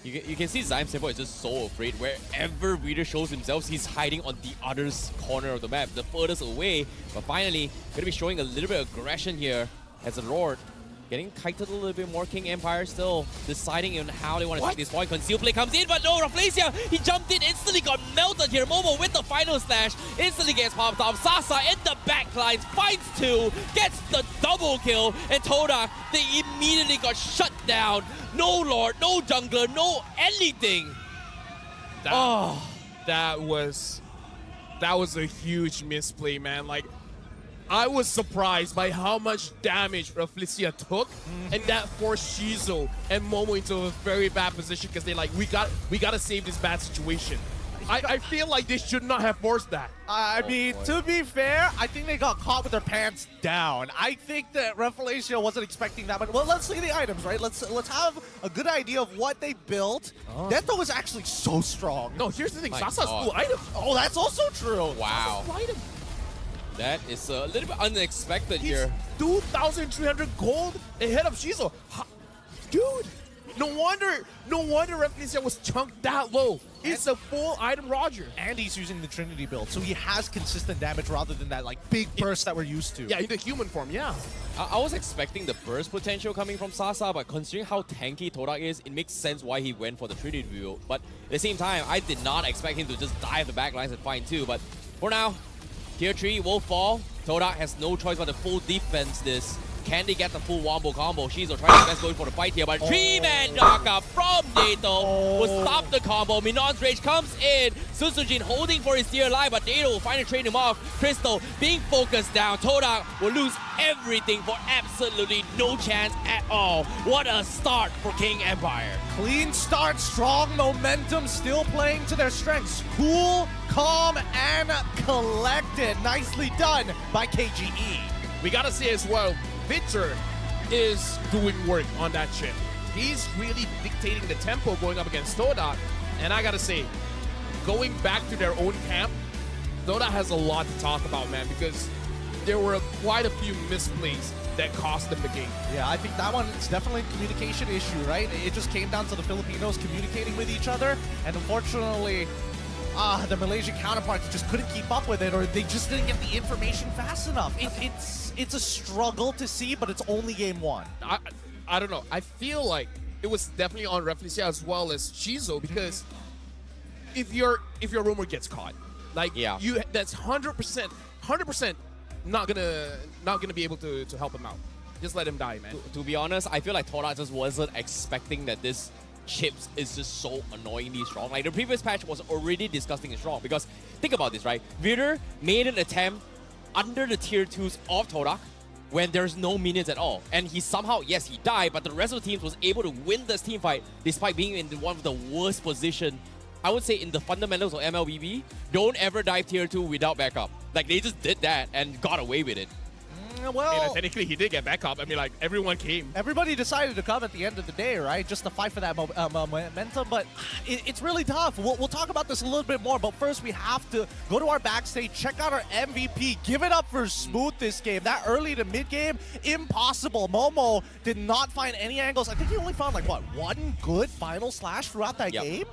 [SPEAKER 3] You can see Zaim Senpai is just so afraid. Wherever Reader shows himself, he's hiding on the other corner of the map, the furthest away. But finally, going to be showing a little bit of aggression here as the Lord. Getting kited a little bit more. King Empire still deciding on how they want to take this point. Conceal play comes in, but no, Rafflesia, he jumped in, instantly got melted here. Momo with the final slash, instantly gets popped off. Sasa in the backlines, finds 2, gets the double kill, and Todak, they immediately got shut down. No Lord, no jungler, no anything.
[SPEAKER 4] That was a huge misplay, man. Like, I was surprised by how much damage Rafflesia took, and that forced Shizo and Momo into a very bad position because they're like, we gotta save this bad situation. I feel like they should not have forced that.
[SPEAKER 2] I mean, to be fair, I think they got caught with their pants down. I think that Rafflesia wasn't expecting that much. Well, let's look at the items, right? Let's have a good idea of what they built. Deto was actually so strong.
[SPEAKER 4] No, here's the thing.
[SPEAKER 3] My
[SPEAKER 4] Sasa's
[SPEAKER 3] God.
[SPEAKER 4] full item.
[SPEAKER 2] Oh, that's also true.
[SPEAKER 3] Wow.
[SPEAKER 4] Sasa's full item.
[SPEAKER 3] That is a little bit unexpected
[SPEAKER 4] He's
[SPEAKER 3] here.
[SPEAKER 4] 2,300 gold ahead of Shizo. Dude, no wonder Rafflesia was chunked that low. It's a full item Roger.
[SPEAKER 2] And he's using the Trinity build, so he has consistent damage rather than that like big burst that we're used to.
[SPEAKER 4] Yeah, in the human form, yeah.
[SPEAKER 3] I was expecting the burst potential coming from Sasa, but considering how tanky Todak is, it makes sense why he went for the Trinity build. But at the same time, I did not expect him to just dive the backlines and find 2. But for now, Tier 3 will fall. Todak has no choice but to full defense this. Can they get the full wombo combo? Shizo trying his best going for the fight here, but 3-man knockup from Nato will stop the combo. Minon's Rage comes in. Susujin holding for his dear life, but Nato will finally trade him off. Crystal being focused down. Todak will lose everything for absolutely no chance at all. What a start for King Empire.
[SPEAKER 2] Clean start, strong momentum, still playing to their strengths. Cool, calm, and collected. Nicely done by KGE.
[SPEAKER 4] We gotta say as well, Victor is doing work on that chip. He's really dictating the tempo going up against Todak. And I gotta say, going back to their own camp, Todak has a lot to talk about, man, because there were quite a few misplays that cost them the game.
[SPEAKER 2] Yeah, I think that one is definitely a communication issue, right? It just came down to the Filipinos communicating with each other, and unfortunately, the Malaysian counterparts just couldn't keep up with it, or they just didn't get the information fast enough. It's a struggle to see, but it's only game 1.
[SPEAKER 4] I don't know. I feel like it was definitely on Rafflesia as well as Shizo, because if your rumor gets caught, Like
[SPEAKER 3] Yeah.
[SPEAKER 4] that's 100% not gonna be able to help him out. Just let him die, man.
[SPEAKER 3] To be honest, I feel like Tora just wasn't expecting that this chips is just so annoyingly strong. Like the previous patch was already disgustingly strong because think about this, right? Vitor made an attempt under the tier 2s of Torak when there's no minions at all. And he somehow, yes, he died, but the rest of the teams was able to win this team fight despite being in one of the worst position. I would say in the fundamentals of MLBB, don't ever dive tier 2 without backup. Like they just did that and got away with it.
[SPEAKER 2] Well,
[SPEAKER 4] Technically, he did get back up. I mean, like, everyone came.
[SPEAKER 2] everybody decided to come at the end of the day, right? Just to fight for that momentum, but it's really tough. We'll talk about this a little bit more, but first we have to go to our backstage, check out our MVP, give it up for Smooth this game. That early to mid game, impossible. Momo did not find any angles. I think he only found, like, what, one good final slash throughout that
[SPEAKER 3] Yep.
[SPEAKER 2] game?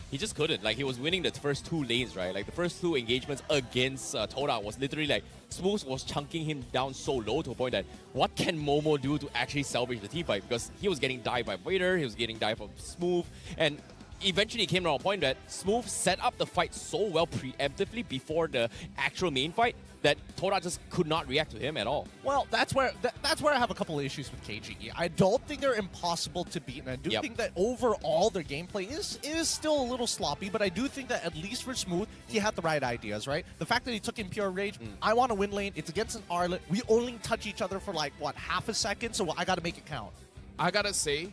[SPEAKER 3] He just couldn't. Like, he was winning the first 2 lanes, right? Like, the first 2 engagements against Toda was literally like, Smooth was chunking him down so low to a point that what can Momo do to actually salvage the team fight? Because he was getting dived by Vader, he was getting dived from Smooth, and eventually it came to a point that Smooth set up the fight so well preemptively before the actual main fight that Toda just could not react to him at all.
[SPEAKER 2] Well, that's where I have a couple of issues with KGE. I don't think they're impossible to beat, and I do
[SPEAKER 3] Yep.
[SPEAKER 2] think that overall their gameplay is still a little sloppy, but I do think that at least for Smooth, he had the right ideas, right? The fact that he took in Pure Rage, I want to win lane, it's against an Arlet, we only touch each other for like, what, half a second, so I got to make it count.
[SPEAKER 4] I gotta say,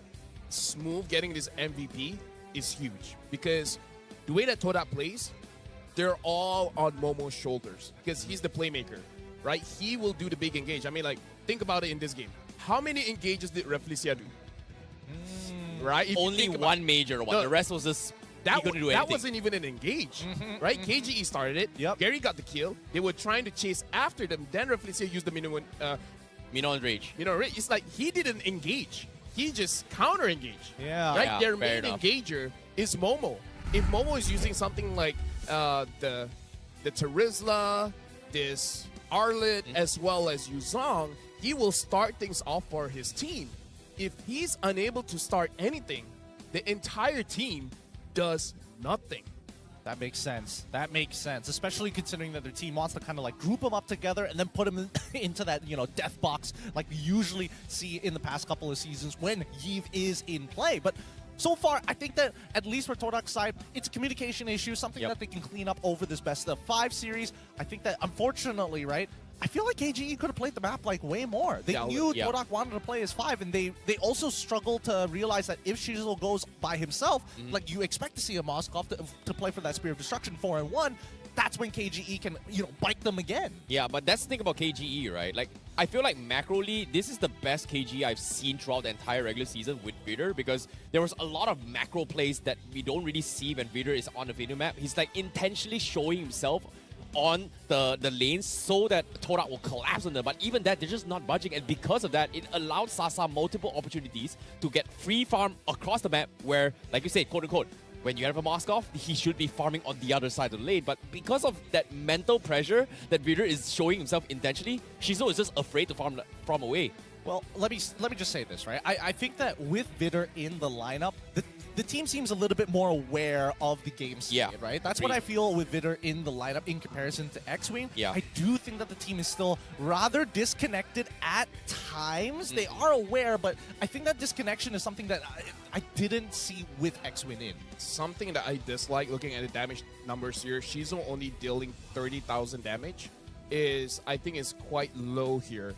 [SPEAKER 4] Smooth getting this MVP is huge because the way that Toda plays, they're all on Momo's shoulders because he's the playmaker, right? He will do the big engage. I mean, like, think about it in this game. How many engages did Reflecia do? Right? If you
[SPEAKER 3] Only
[SPEAKER 4] think about
[SPEAKER 3] one major one.
[SPEAKER 4] No,
[SPEAKER 3] The rest was just, he couldn't do anything.
[SPEAKER 4] that wasn't even an engage, right? KGE started it.
[SPEAKER 2] Yep.
[SPEAKER 4] Gary got the kill. They were trying to chase after them. Then Reflecia used the minimum.
[SPEAKER 3] Minon Rage.
[SPEAKER 4] It's like he didn't engage. He just counter engaged.
[SPEAKER 2] Yeah.
[SPEAKER 4] Right?
[SPEAKER 3] Yeah,
[SPEAKER 4] Their
[SPEAKER 3] fair
[SPEAKER 4] main
[SPEAKER 3] enough.
[SPEAKER 4] engager is Momo. If Momo is using something like the Terizla, this Arlet, as well as Yuzong, he will start things off for his team. If he's unable to start anything, the entire team does nothing.
[SPEAKER 2] That makes sense. That makes sense, especially considering that their team wants to kind of like group them up together and then put them into that, death box like we usually see in the past couple of seasons when Yves is in play. But so far, I think that at least for Todak's side, it's a communication issue, something
[SPEAKER 3] Yep.
[SPEAKER 2] that they can clean up over this best of 5 series. I think that unfortunately, right, I feel like KGE could have played the map like way more. They knew
[SPEAKER 3] yeah.
[SPEAKER 2] Todak wanted to play as 5, and they also struggle to realize that if Shizuo goes by himself, like you expect to see a Moskov to play for that Spear of Destruction 4-1, that's when KGE can, bite them again.
[SPEAKER 3] Yeah, but that's the thing about KGE, right? Like, I feel like macroly, this is the best KGE I've seen throughout the entire regular season with Vader because there was a lot of macro plays that we don't really see when Vader is on the video map. He's like intentionally showing himself on the lanes so that Torak will collapse on them. But even that, they're just not budging. And because of that, it allowed Sasa multiple opportunities to get free farm across the map where, like you said, quote unquote, when you have a Moskov, he should be farming on the other side of the lane. But because of that mental pressure that Vader is showing himself intentionally, Shizuo is just afraid to farm away.
[SPEAKER 2] Well, let me just say this, right? I think that with Vitter in the lineup, the team seems a little bit more aware of the game state,
[SPEAKER 3] Yeah.
[SPEAKER 2] right? That's what I feel with Vitter in the lineup in comparison to X-Wing.
[SPEAKER 3] Yeah.
[SPEAKER 2] I do think that the team is still rather disconnected at times. They are aware, but I think that disconnection is something that I didn't see with X-Wing in.
[SPEAKER 4] Something that I dislike looking at the damage numbers here, Shizuo only dealing 30,000 damage I think is quite low here,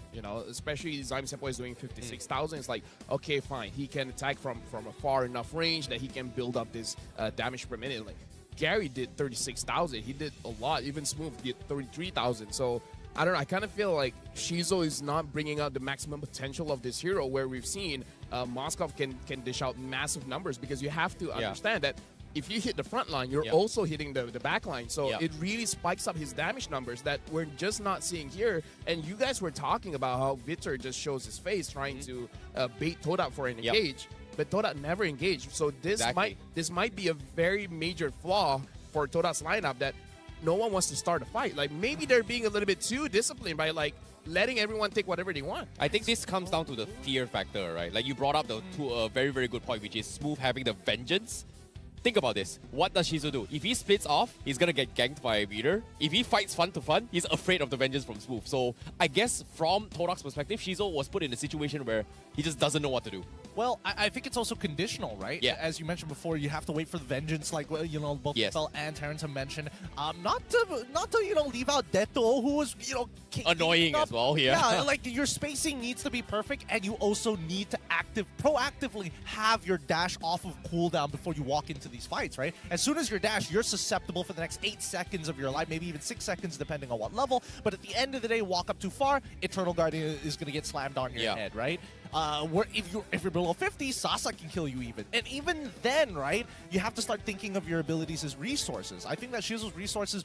[SPEAKER 4] especially Zyme Senpai is doing 56,000. It's like, okay, fine, he can attack from a far enough range that he can build up this damage per minute. Like Gary did 36,000, he did a lot. Even Smooth did 33,000. So I don't know, I kind of feel like Shizuo is not bringing out the maximum potential of this hero, where we've seen Moskov can dish out massive numbers, because you have to understand that if you hit the front line, you're also hitting the back line. So it really spikes up his damage numbers that we're just not seeing here. And you guys were talking about how Vitor just shows his face trying to bait Todak for an engage, but Todak never engaged. So this might be a very major flaw for Todak's lineup, that no one wants to start a fight. Like, maybe they're being a little bit too disciplined by like letting everyone take whatever they want.
[SPEAKER 3] I think this comes down to the fear factor, right? Like you brought up a very, very good point, which is Smooth having the vengeance. think about this. What does Shizu do? If he splits off, he's gonna get ganked by a beater. If he fights fun to fun, he's afraid of the vengeance from Smooth. So I guess from Todak's perspective, Shizu was put in a situation where he just doesn't know what to do.
[SPEAKER 2] Well, I think it's also conditional, right?
[SPEAKER 3] Yeah.
[SPEAKER 2] As you mentioned before, you have to wait for the vengeance, like well, both
[SPEAKER 3] Yes.
[SPEAKER 2] Phil and Terrence have mentioned. Not to leave out Deto, who was
[SPEAKER 3] Annoying
[SPEAKER 2] up.
[SPEAKER 3] as well, yeah.
[SPEAKER 2] Yeah, like your spacing needs to be perfect, and you also need to proactively have your dash off of cooldown before you walk into these fights, right? As soon as your dash, you're susceptible for the next 8 seconds of your life, maybe even 6 seconds, depending on what level. But at the end of the day, walk up too far, Eternal Guardian is going to get slammed on your head, right? If you're below 50, Sasa can kill you even. And even then, right, you have to start thinking of your abilities as resources. I think that Shizu's resources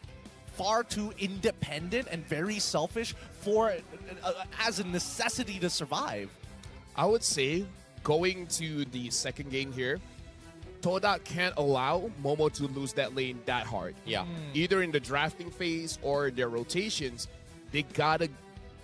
[SPEAKER 2] far too independent and very selfish for as a necessity to survive.
[SPEAKER 4] I would say going to the second game here, Todak can't allow Momo to lose that lane that hard.
[SPEAKER 3] Yeah.
[SPEAKER 4] Either in the drafting phase or their rotations, they gotta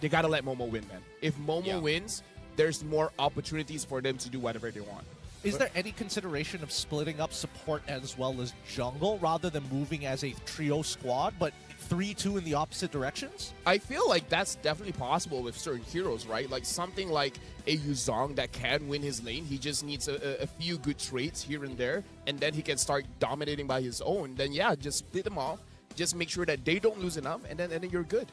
[SPEAKER 4] let Momo win, man. If Momo wins, there's more opportunities for them to do whatever they want.
[SPEAKER 2] Is there any consideration of splitting up support as well as jungle rather than moving as a trio squad, but 3-2 in the opposite directions?
[SPEAKER 4] I feel like that's definitely possible with certain heroes, right? Like something like a Yuzong that can win his lane. He just needs a few good traits here and there, and then he can start dominating by his own. Then yeah, just split them off. Just make sure that they don't lose enough, and then you're good.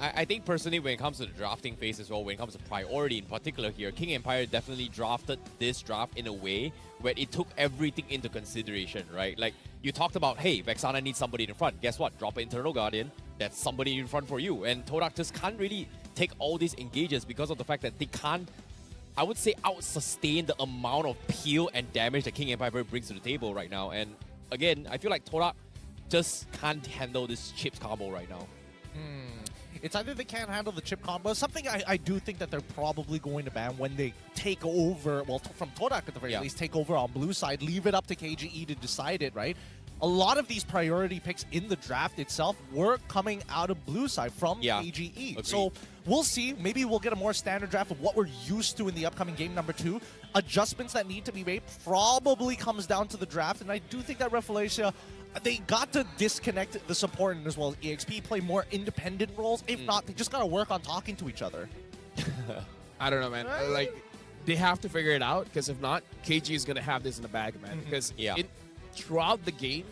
[SPEAKER 3] I think personally, when it comes to the drafting phase as well, when it comes to priority in particular here, King Empire definitely drafted this draft in a way where it took everything into consideration, right? Like, you talked about, hey, Vexana needs somebody in front. Guess what? Drop an Internal Guardian. That's somebody in front for you. And Todak just can't really take all these engages because of the fact that they can't, I would say, out-sustain the amount of peel and damage that King Empire brings to the table right now. And again, I feel like Todak just can't handle this chips combo right now.
[SPEAKER 2] It's either they can't handle the chip combo, something I do think that they're probably going to ban when they take over, well, from Todak at the very least, take over on blue side, leave it up to KGE to decide it, right? A lot of these priority picks in the draft itself were coming out of blue side from KGE.
[SPEAKER 3] Agreed.
[SPEAKER 2] So we'll see. Maybe we'll get a more standard draft of what we're used to in the upcoming game number 2. Adjustments that need to be made probably comes down to the draft, and I do think that Revelation, they got to disconnect the support and as well as EXP, play more independent roles. If not, they just got to work on talking to each other.
[SPEAKER 4] I don't know, man. Like, they have to figure it out, because if not, KG is going to have this in the bag, man. Because throughout the game,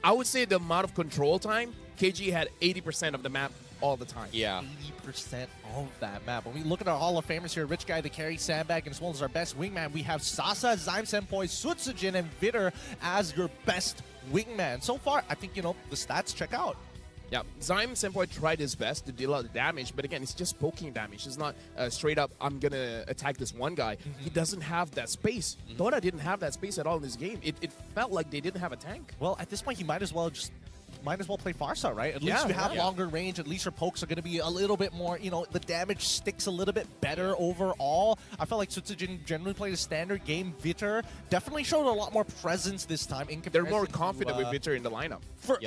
[SPEAKER 4] I would say the amount of control time, KG had 80% of the map all the time.
[SPEAKER 3] Yeah.
[SPEAKER 2] 80% of that map. When we look at our Hall of Famers here, Rich Guy, the carry, Sandbag, and as well as our best wingman, we have Sasa, Zyme Senpoi, Sutsujin, and Vitter as your best wingman. So far, I think, the stats check out.
[SPEAKER 4] Yeah, Zyme Senpoi tried his best to deal out the damage, but again, it's just poking damage. It's not straight up, I'm going to attack this one guy. He doesn't have that space. Dota didn't have that space at all in this game. It felt like they didn't have a tank.
[SPEAKER 2] Well, at this point, he might as well play Farsa, right? At least you have longer range. At least your pokes are going to be a little bit more, the damage sticks a little bit better overall. I felt like Sutsujin generally played a standard game. Vitter definitely showed a lot more presence this time in comparison.
[SPEAKER 4] They're more confident with Vitter in the lineup.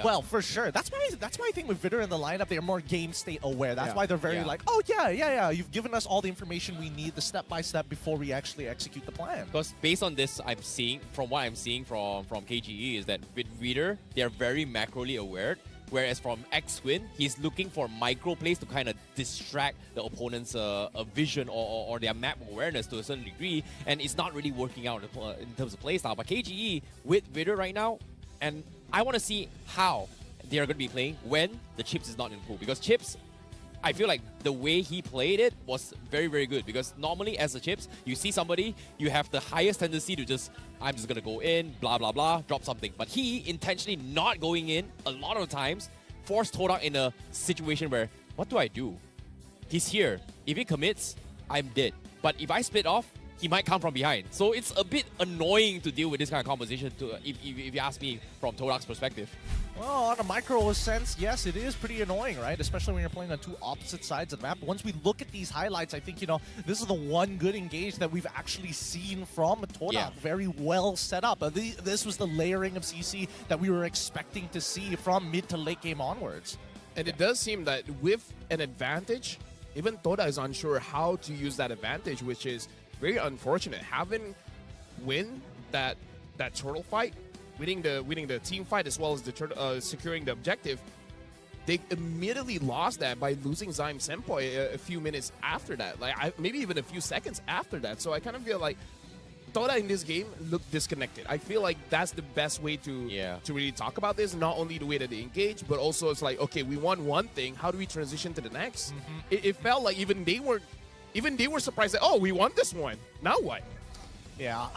[SPEAKER 2] Well, for sure. That's why I think with Vitter in the lineup, they're more game state aware. That's why they're very like, oh, yeah. You've given us all the information we need, the step-by-step before we actually execute the plan.
[SPEAKER 3] Because based on this, from what I'm seeing from KGE is that with Reader, they're very macroly aware. Whereas from X-Win, he's looking for micro plays to kind of distract the opponent's vision or their map awareness to a certain degree, and it's not really working out in terms of playstyle. But KGE with Vitter right now, and I want to see how they are going to be playing when the Chips is not in pool, because Chips, I feel like the way he played it was very, very good, because normally as the Chips, you see somebody, you have the highest tendency to I'm just going to go in, blah, blah, blah, drop something. But he intentionally not going in a lot of times forced Todak in a situation where, what do I do? He's here. If he commits, I'm dead. But if I split off, he might come from behind. So it's a bit annoying to deal with this kind of composition, if you ask me from Todak's perspective.
[SPEAKER 2] Well, on a micro sense, yes, it is pretty annoying, right? Especially when you're playing on two opposite sides of the map. But once we look at these highlights, I think, this is the one good engage that we've actually seen from Todak.
[SPEAKER 3] Yeah.
[SPEAKER 2] Very well set up. This was the layering of CC that we were expecting to see from mid to late game onwards.
[SPEAKER 4] And it does seem that with an advantage, even Toda is unsure how to use that advantage, which is very unfortunate. Having win that turtle fight winning the team fight as well as the securing the objective, they immediately lost that by losing Zyme Senpoi a few minutes after that. Like maybe even a few seconds after that. So I kind of feel like Toda in this game looked disconnected. I feel like that's the best way to really talk about this. Not only the way that they engage, but also it's like, okay, we won one thing. How do we transition to the next? It felt like even they were surprised that, oh, we won this one. Now what?
[SPEAKER 2] Yeah,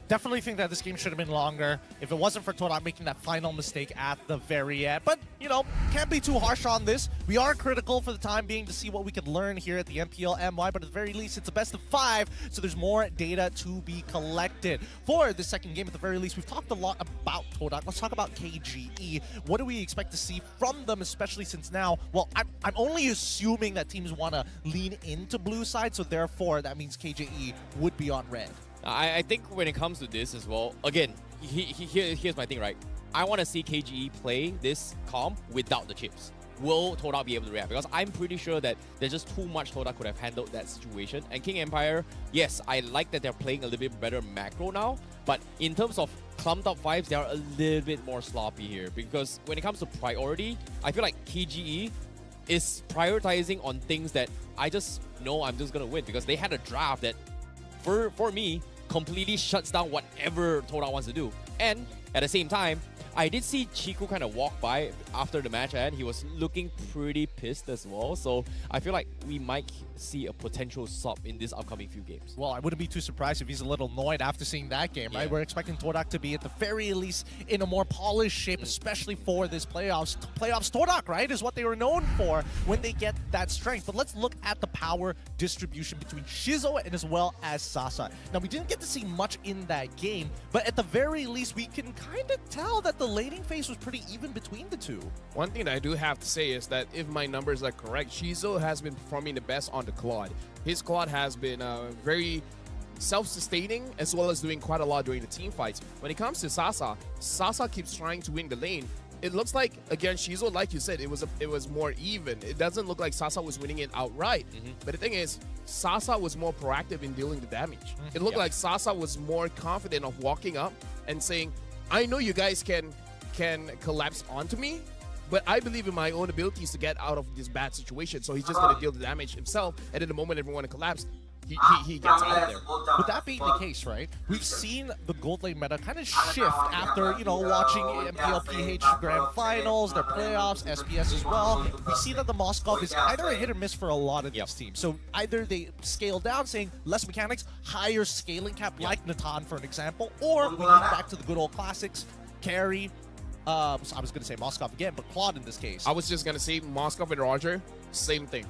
[SPEAKER 2] definitely think that this game should have been longer if it wasn't for Toda making that final mistake at the very end. But, you know, can't be too harsh on this. We are critical for the time being to see what we could learn here at the MPL MY, but at the very least, it's a best of 5, so there's more data to be collected. For the second game, at the very least, we've talked a lot about Toda. Let's talk about KGE. What do we expect to see from them, especially since now, well, I'm only assuming that teams want to lean into blue side, so therefore that means KGE would be on red.
[SPEAKER 3] I think when it comes to this as well, again, here's my thing, right? I want to see KGE play this comp without the chips. Will Toda be able to react? Because I'm pretty sure that there's just too much Toda could have handled that situation. And King Empire, yes, I like that they're playing a little bit better macro now, but in terms of clumped up vibes, they are a little bit more sloppy here. Because when it comes to priority, I feel like KGE is prioritizing on things that I just know I'm just going to win. Because they had a draft that, for me, completely shuts down whatever Toda wants to do. And at the same time, I did see Chiku kind of walk by after the match and he was looking pretty pissed as well. So I feel like we might see a potential sub in this upcoming few games.
[SPEAKER 2] Well, I wouldn't be too surprised if he's a little annoyed after seeing that game, right? We're expecting Todak to be at the very least in a more polished shape, especially for this playoffs. Playoffs Todak, right, is what they were known for when they get that strength. But let's look at the power distribution between Shizo and as well as Sasa. Now, we didn't get to see much in that game, but at the very least, we can kind of tell that the laning phase was pretty even between the two.
[SPEAKER 4] One thing that I do have to say is that if my numbers are correct, Shizo has been performing the best on the Claude. His Claude has been very self-sustaining as well as doing quite a lot during the team fights. When it comes to Sasa, Sasa keeps trying to win the lane. It looks like, again, Shizo, like you said, it was more even. It doesn't look like Sasa was winning it outright. But the thing is, Sasa was more proactive in dealing the damage. It looked like Sasa was more confident of walking up and saying, I know you guys can collapse onto me, but I believe in my own abilities to get out of this bad situation. So he's just going to deal the damage himself. And in the moment everyone collapses, he gets out of there.
[SPEAKER 2] With that being the case, right, we've seen the gold lane meta kind of shift after, you know, watching MPL PH Grand Finals, their playoffs, SPS as well. We see that the Moskov is either a hit or miss for a lot of these teams. So either they scale down, saying less mechanics, higher scaling cap, like Natan for an example, or we lean back to the good old classics, carry. I was going to say Moskov again, but Claude in this case.
[SPEAKER 4] I was just going to say Moskov and Roger, same thing.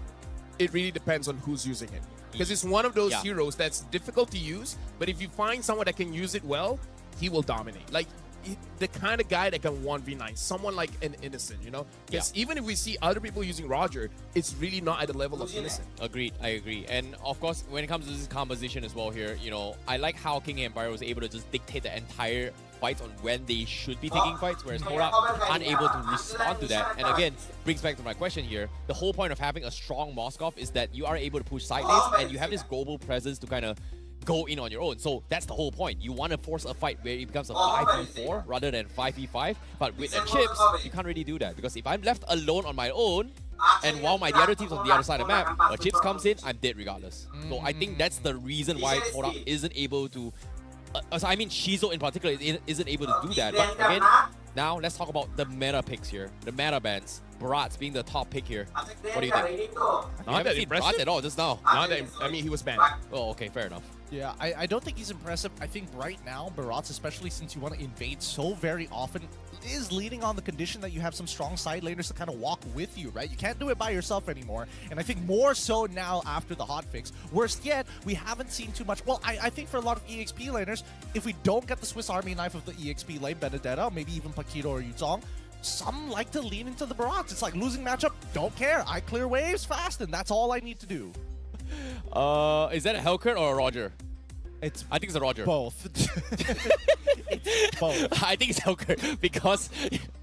[SPEAKER 4] It really depends on who's using it. Because it's one of those heroes that's difficult to use, but if you find someone that can use it well, he will dominate. Like, the kind of guy that can 1v9, someone like an Innocent, you know? Because even if we see other people using Roger, it's really not at the level of Innocent.
[SPEAKER 3] Agreed, I agree. And of course, when it comes to this composition as well here, you know, I like how King Empire was able to just dictate the entire fights on when they should be taking fights, whereas Toda unable to respond to that. And again, brings back to my question here, the whole point of having a strong Moskov is that you are able to push side lanes and you have this global presence to kind of go in on your own. So that's the whole point. You want to force a fight where it becomes a 5v4 rather than 5v5. But with the chips, you can't really do that. Because if I'm left alone on my own, and while the other team's on the other side of the map, a chips comes in, I'm dead regardless. So I think that's the reason why Toda isn't able to... I mean, Shizo in particular isn't able to do that. But again, now let's talk about the meta picks here. The meta bans. Baratz being the top pick here. What do you think? I haven't seen Baratz at all just now.
[SPEAKER 4] Not that, I mean, he was banned.
[SPEAKER 3] Oh, okay, fair enough.
[SPEAKER 2] Yeah, I don't think he's impressive. I think right now, Baratz, especially since you want to invade so very often, is leading on the condition that you have some strong side laners to kind of walk with you, right? You can't do it by yourself anymore. And I think more so now after the hotfix. Worst yet, we haven't seen too much. Well, I think for a lot of EXP laners, if we don't get the Swiss Army knife of the EXP lane, Benedetta, maybe even Paquito or Yuzong, some like to lean into the Baratz. It's like losing matchup, don't care. I clear waves fast, and that's all I need to do.
[SPEAKER 3] Is that a Hellcurt or a Roger? I think it's a Roger.
[SPEAKER 2] Both. It's both.
[SPEAKER 3] I think it's Hellcurt because...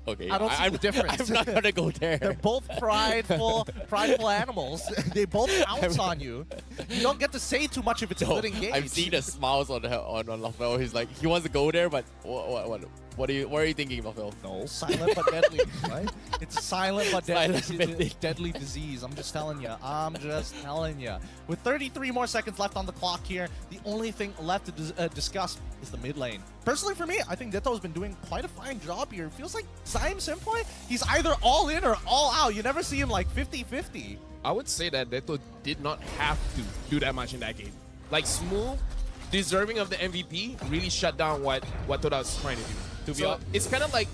[SPEAKER 3] Okay,
[SPEAKER 2] I don't see the difference.
[SPEAKER 3] I'm not going to go there.
[SPEAKER 2] They're both prideful animals. They both pounce on you. You don't get to say too much if it's a good engage.
[SPEAKER 3] I've seen the smiles on Lafayette. He's like, he wants to go there, but what? What are you thinking, Phil?
[SPEAKER 2] No, silent but deadly, right? It's silent but deadly.
[SPEAKER 3] Silent but deadly.
[SPEAKER 2] Deadly disease. I'm just telling you. I'm just telling you. With 33 more seconds left on the clock here, the only thing left to discuss is the mid lane. Personally, for me, I think Ditto has been doing quite a fine job here. It feels like Zyme Senpai, he's either all in or all out. You never see him like 50-50.
[SPEAKER 4] I would say that Neto did not have to do that much in that game. Like Smooth, deserving of the MVP, really shut down what Toda was trying to do. It's kind of like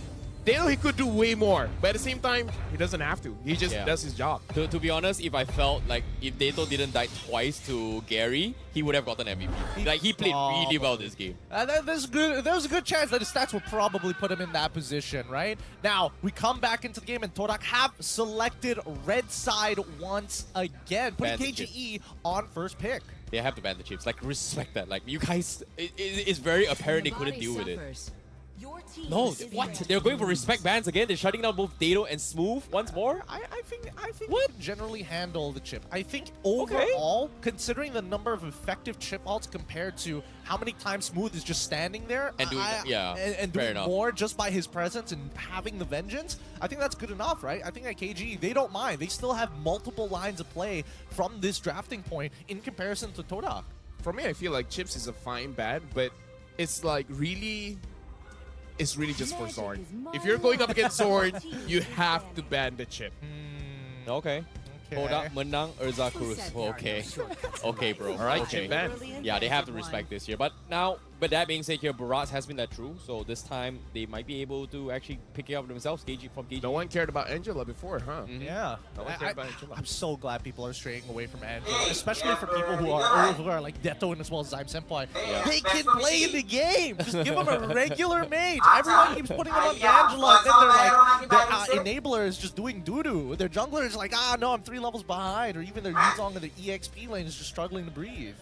[SPEAKER 4] they know he could do way more, but at the same time, he doesn't have to. He just does his job.
[SPEAKER 3] To be honest, if I felt like if Dato didn't die twice to Gary, he would have gotten MVP. Like he played really well this game.
[SPEAKER 2] There's a good chance that his stats will probably put him in that position, right? Now, we come back into the game and Todak have selected red side once again, putting
[SPEAKER 3] Ban the
[SPEAKER 2] KGE on first pick.
[SPEAKER 3] They have to ban the chips. Like respect that. Like you guys, it's very apparent they couldn't deal with it. No, what? They're going for respect bans again. They're shutting down both Dato and Smooth once more.
[SPEAKER 2] I think what? Can generally handle the chip. I think overall, considering the number of effective chip ults compared to how many times Smooth is just standing there
[SPEAKER 3] And doing
[SPEAKER 2] and doing more just by his presence and having the vengeance, I think that's good enough, right? I think at KGE, they don't mind. They still have multiple lines of play from this drafting point in comparison to Todak.
[SPEAKER 4] For me, I feel like chips is a fine ban, but it's like really... It's really just for Sword. If you're going up against Sword, you have to ban the chip.
[SPEAKER 3] Okay. Todak menang Urza Cruz. Okay. Okay, bro.
[SPEAKER 4] All right,
[SPEAKER 3] okay.
[SPEAKER 4] chip ban.
[SPEAKER 3] Yeah, they have to respect this here. But now, but that being said here, Barats has been that true. So this time, they might be able to actually pick it up themselves, KG from KG.
[SPEAKER 4] No one cared about Angela before, huh?
[SPEAKER 2] Yeah.
[SPEAKER 4] No one cared about Angela.
[SPEAKER 2] I'm so glad people are straying away from Angela, especially for people who are like Detto and as well as Zyme Senpai. They can play in the game. Just give them a regular mage. Everyone keeps putting them on Angela, and then they're like, their enabler is just doing doo-doo. Their jungler is like, no, I'm 3 levels behind, or even their Yuzong in the EXP lane is just struggling to breathe.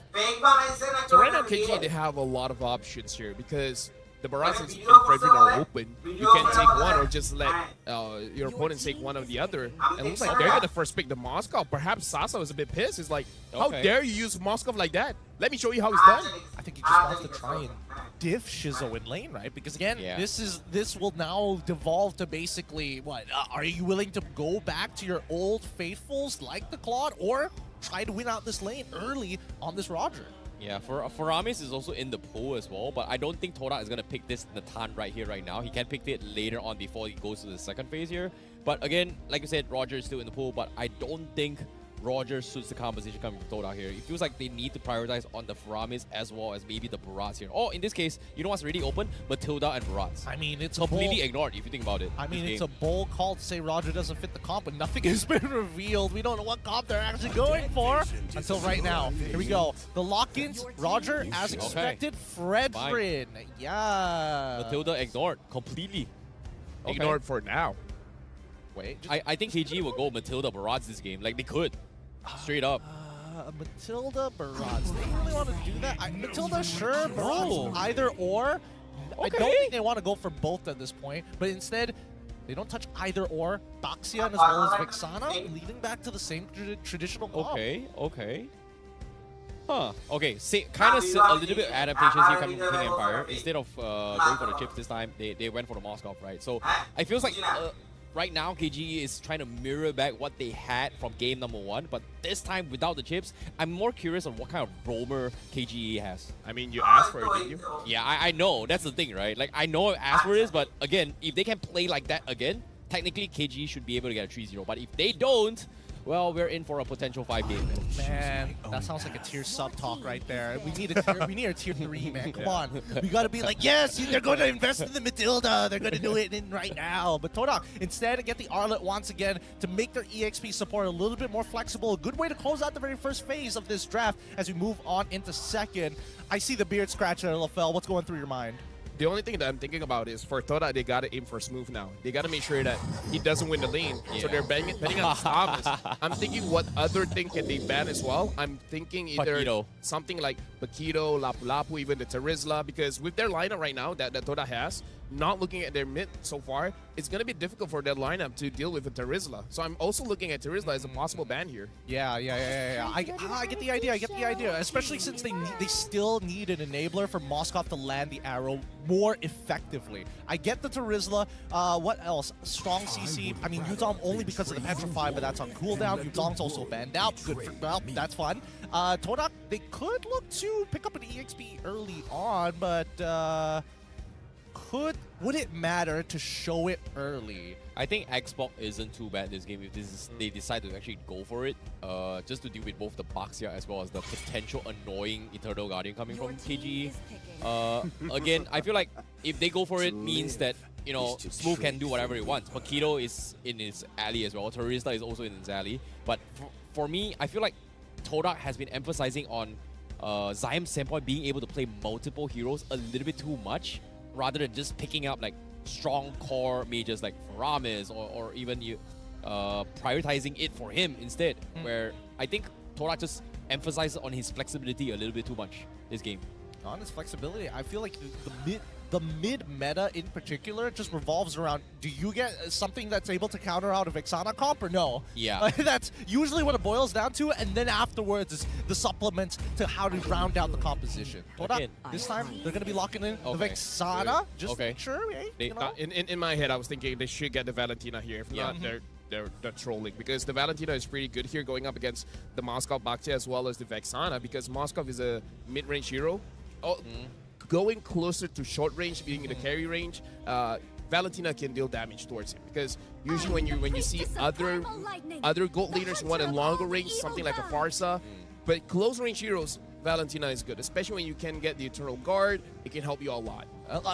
[SPEAKER 4] So right now, KG, they have a lot of options here because the Barats and Fredrin are open. You can take one or just let your opponent take one or the other. And it looks like they're going to first pick the Moskov. Perhaps Sasa was a bit pissed. He's like, how dare you use Moskov like that? Let me show you how it's done.
[SPEAKER 2] I think he just wants to try and diff Shizo in lane, right? Because again, this will now devolve to basically what? Are you willing to go back to your old faithfuls like the Claude, or try to win out this lane early on this Roger?
[SPEAKER 3] Yeah, Faramis is also in the pool as well, but I don't think Todak is going to pick this Natan right here, right now. He can pick it later on before he goes to the second phase here. But again, like you said, Roger is still in the pool, but I don't think Roger suits the composition coming from Todak here. It feels like they need to prioritize on the Faramis as well as maybe the Barats here. Oh, in this case, you know what's already open? Matilda and Barats.
[SPEAKER 2] I mean, it's
[SPEAKER 3] completely ignored if you think about it.
[SPEAKER 2] I mean, it's a bold call to say Roger doesn't fit the comp, but nothing has been revealed. We don't know what comp they're actually going for until right now. Here we go. The lock-ins, Roger, as expected, Fredrin. Yeah.
[SPEAKER 3] Matilda ignored completely.
[SPEAKER 4] Ignored for now.
[SPEAKER 2] Wait.
[SPEAKER 3] I think KG will go Matilda Barats this game. Like, they could. Straight up.
[SPEAKER 2] Matilda, Barats. They really want to do that? Matilda, sure. Barats, either or. I don't think they want to go for both at this point, but instead, they don't touch either or. Baxian as well as Vexana, leading back to the same traditional comp.
[SPEAKER 3] Okay. Huh. Okay, kind of a little bit of adaptations here coming from King Empire. Instead of going for the chips this time, they went for the Moskov, right? So, it feels like... right now, KGE is trying to mirror back what they had from game number 1, but this time without the chips, I'm more curious on what kind of roamer KGE has.
[SPEAKER 4] I mean, you asked for it, didn't you?
[SPEAKER 3] Yeah, I know. That's the thing, right? Like, I know I asked for this, but again, if they can play like that again, technically KGE should be able to get a 3-0. But if they don't, well, we're in for a potential 5-game.
[SPEAKER 2] Man, that sounds like a tier sub talk right there. We need a tier 3, man. Come on. We gotta be like, yes, they're going to invest in the Matilda. They're going to do it right now. But Todak, instead, get the Arlet once again to make their EXP support a little bit more flexible. A good way to close out the very first phase of this draft as we move on into second. I see the beard scratcher, LFL. What's going through your mind?
[SPEAKER 4] The only thing that I'm thinking about is for Toda, they gotta aim for Smooth now. They gotta make sure that he doesn't win the lane. So they're betting on Thomas. I'm thinking what other thing can they ban as well? I'm thinking either
[SPEAKER 3] Paquito.
[SPEAKER 4] Something like Paquito, Lapu Lapu, even the Terizla, because with their lineup right now that Toda has, not looking at their mid so far, it's going to be difficult for that lineup to deal with a Terizla. So I'm also looking at Terizla as a possible ban here.
[SPEAKER 2] Yeah. I get the idea. Especially since they still need an enabler for Moskov to land the arrow more effectively. I get the Terizla. What else? Strong CC. I mean, Yuzong only because of the Petrify, but that's on cooldown. Yuzong's also banned out. Good for, well, that's fun. Todak, they could look to pick up an EXP early on, but would it matter to show it early?
[SPEAKER 3] I think Xbox isn't too bad this game if they decide to actually go for it, just to deal with both the bugs here as well as the potential annoying Eternal Guardian coming from KGE. Again, I feel like if they go for it means that, you know, Smooth can do whatever he wants. Makito is in his alley as well. Terizla is also in his alley. But for me, I feel like Todak has been emphasizing on Zaim's standpoint being able to play multiple heroes a little bit too much, rather than just picking up like strong core mages like Ramis or even you prioritizing it for him instead, where I think Torak just emphasizes on his flexibility a little bit too much this game.
[SPEAKER 2] On his flexibility, I feel like the mid meta in particular just revolves around, do you get something that's able to counter out a Vexana comp or no?
[SPEAKER 3] Yeah.
[SPEAKER 2] That's usually what it boils down to, and then afterwards is the supplements to how to round out the composition. Todak, this time they're going to be locking in the Vexana. Just sure, hey, you know?
[SPEAKER 4] In my head, I was thinking they should get the Valentina here. If not, they're trolling, because the Valentina is pretty good here going up against the Moskov Bhakti as well as the Vexana, because Moskov is a mid-range hero. Going closer to short range, being in the carry range, Valentina can deal damage towards him, because usually when you see other gold laners who want a longer range, something like a Farsa, but close range heroes, Valentina is good, especially when you can get the Eternal Guard. It can help you a lot.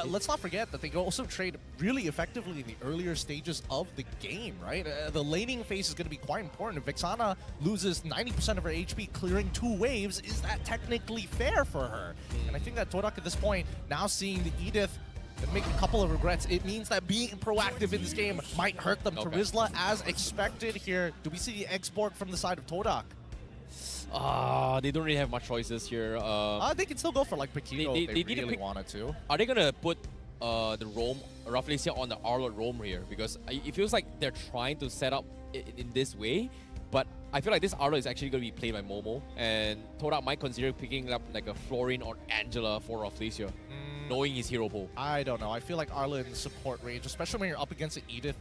[SPEAKER 2] Let's not forget that they also trade really effectively in the earlier stages of the game, right? The laning phase is going to be quite important. If Vexana loses 90% of her HP clearing 2 waves, is that technically fair for her? And I think that Todak at this point, now seeing the Edith make a couple of regrets, it means that being proactive in this game might hurt them. Terizla, as expected here. Do we see the export from the side of Todak?
[SPEAKER 3] They don't really have much choices here.
[SPEAKER 2] They can still go for like Paquito if they really wanted to.
[SPEAKER 3] Are they gonna put the roam roughly on the Arlott roam here? Because it feels like they're trying to set up in this way, but I feel like this Arlott is actually gonna be played by Momo, and Todak might consider picking up like a Florin or Angela for Rafflesia, knowing his hero pool.
[SPEAKER 2] I don't know. I feel like Arlott in support range, especially when you're up against an Edith,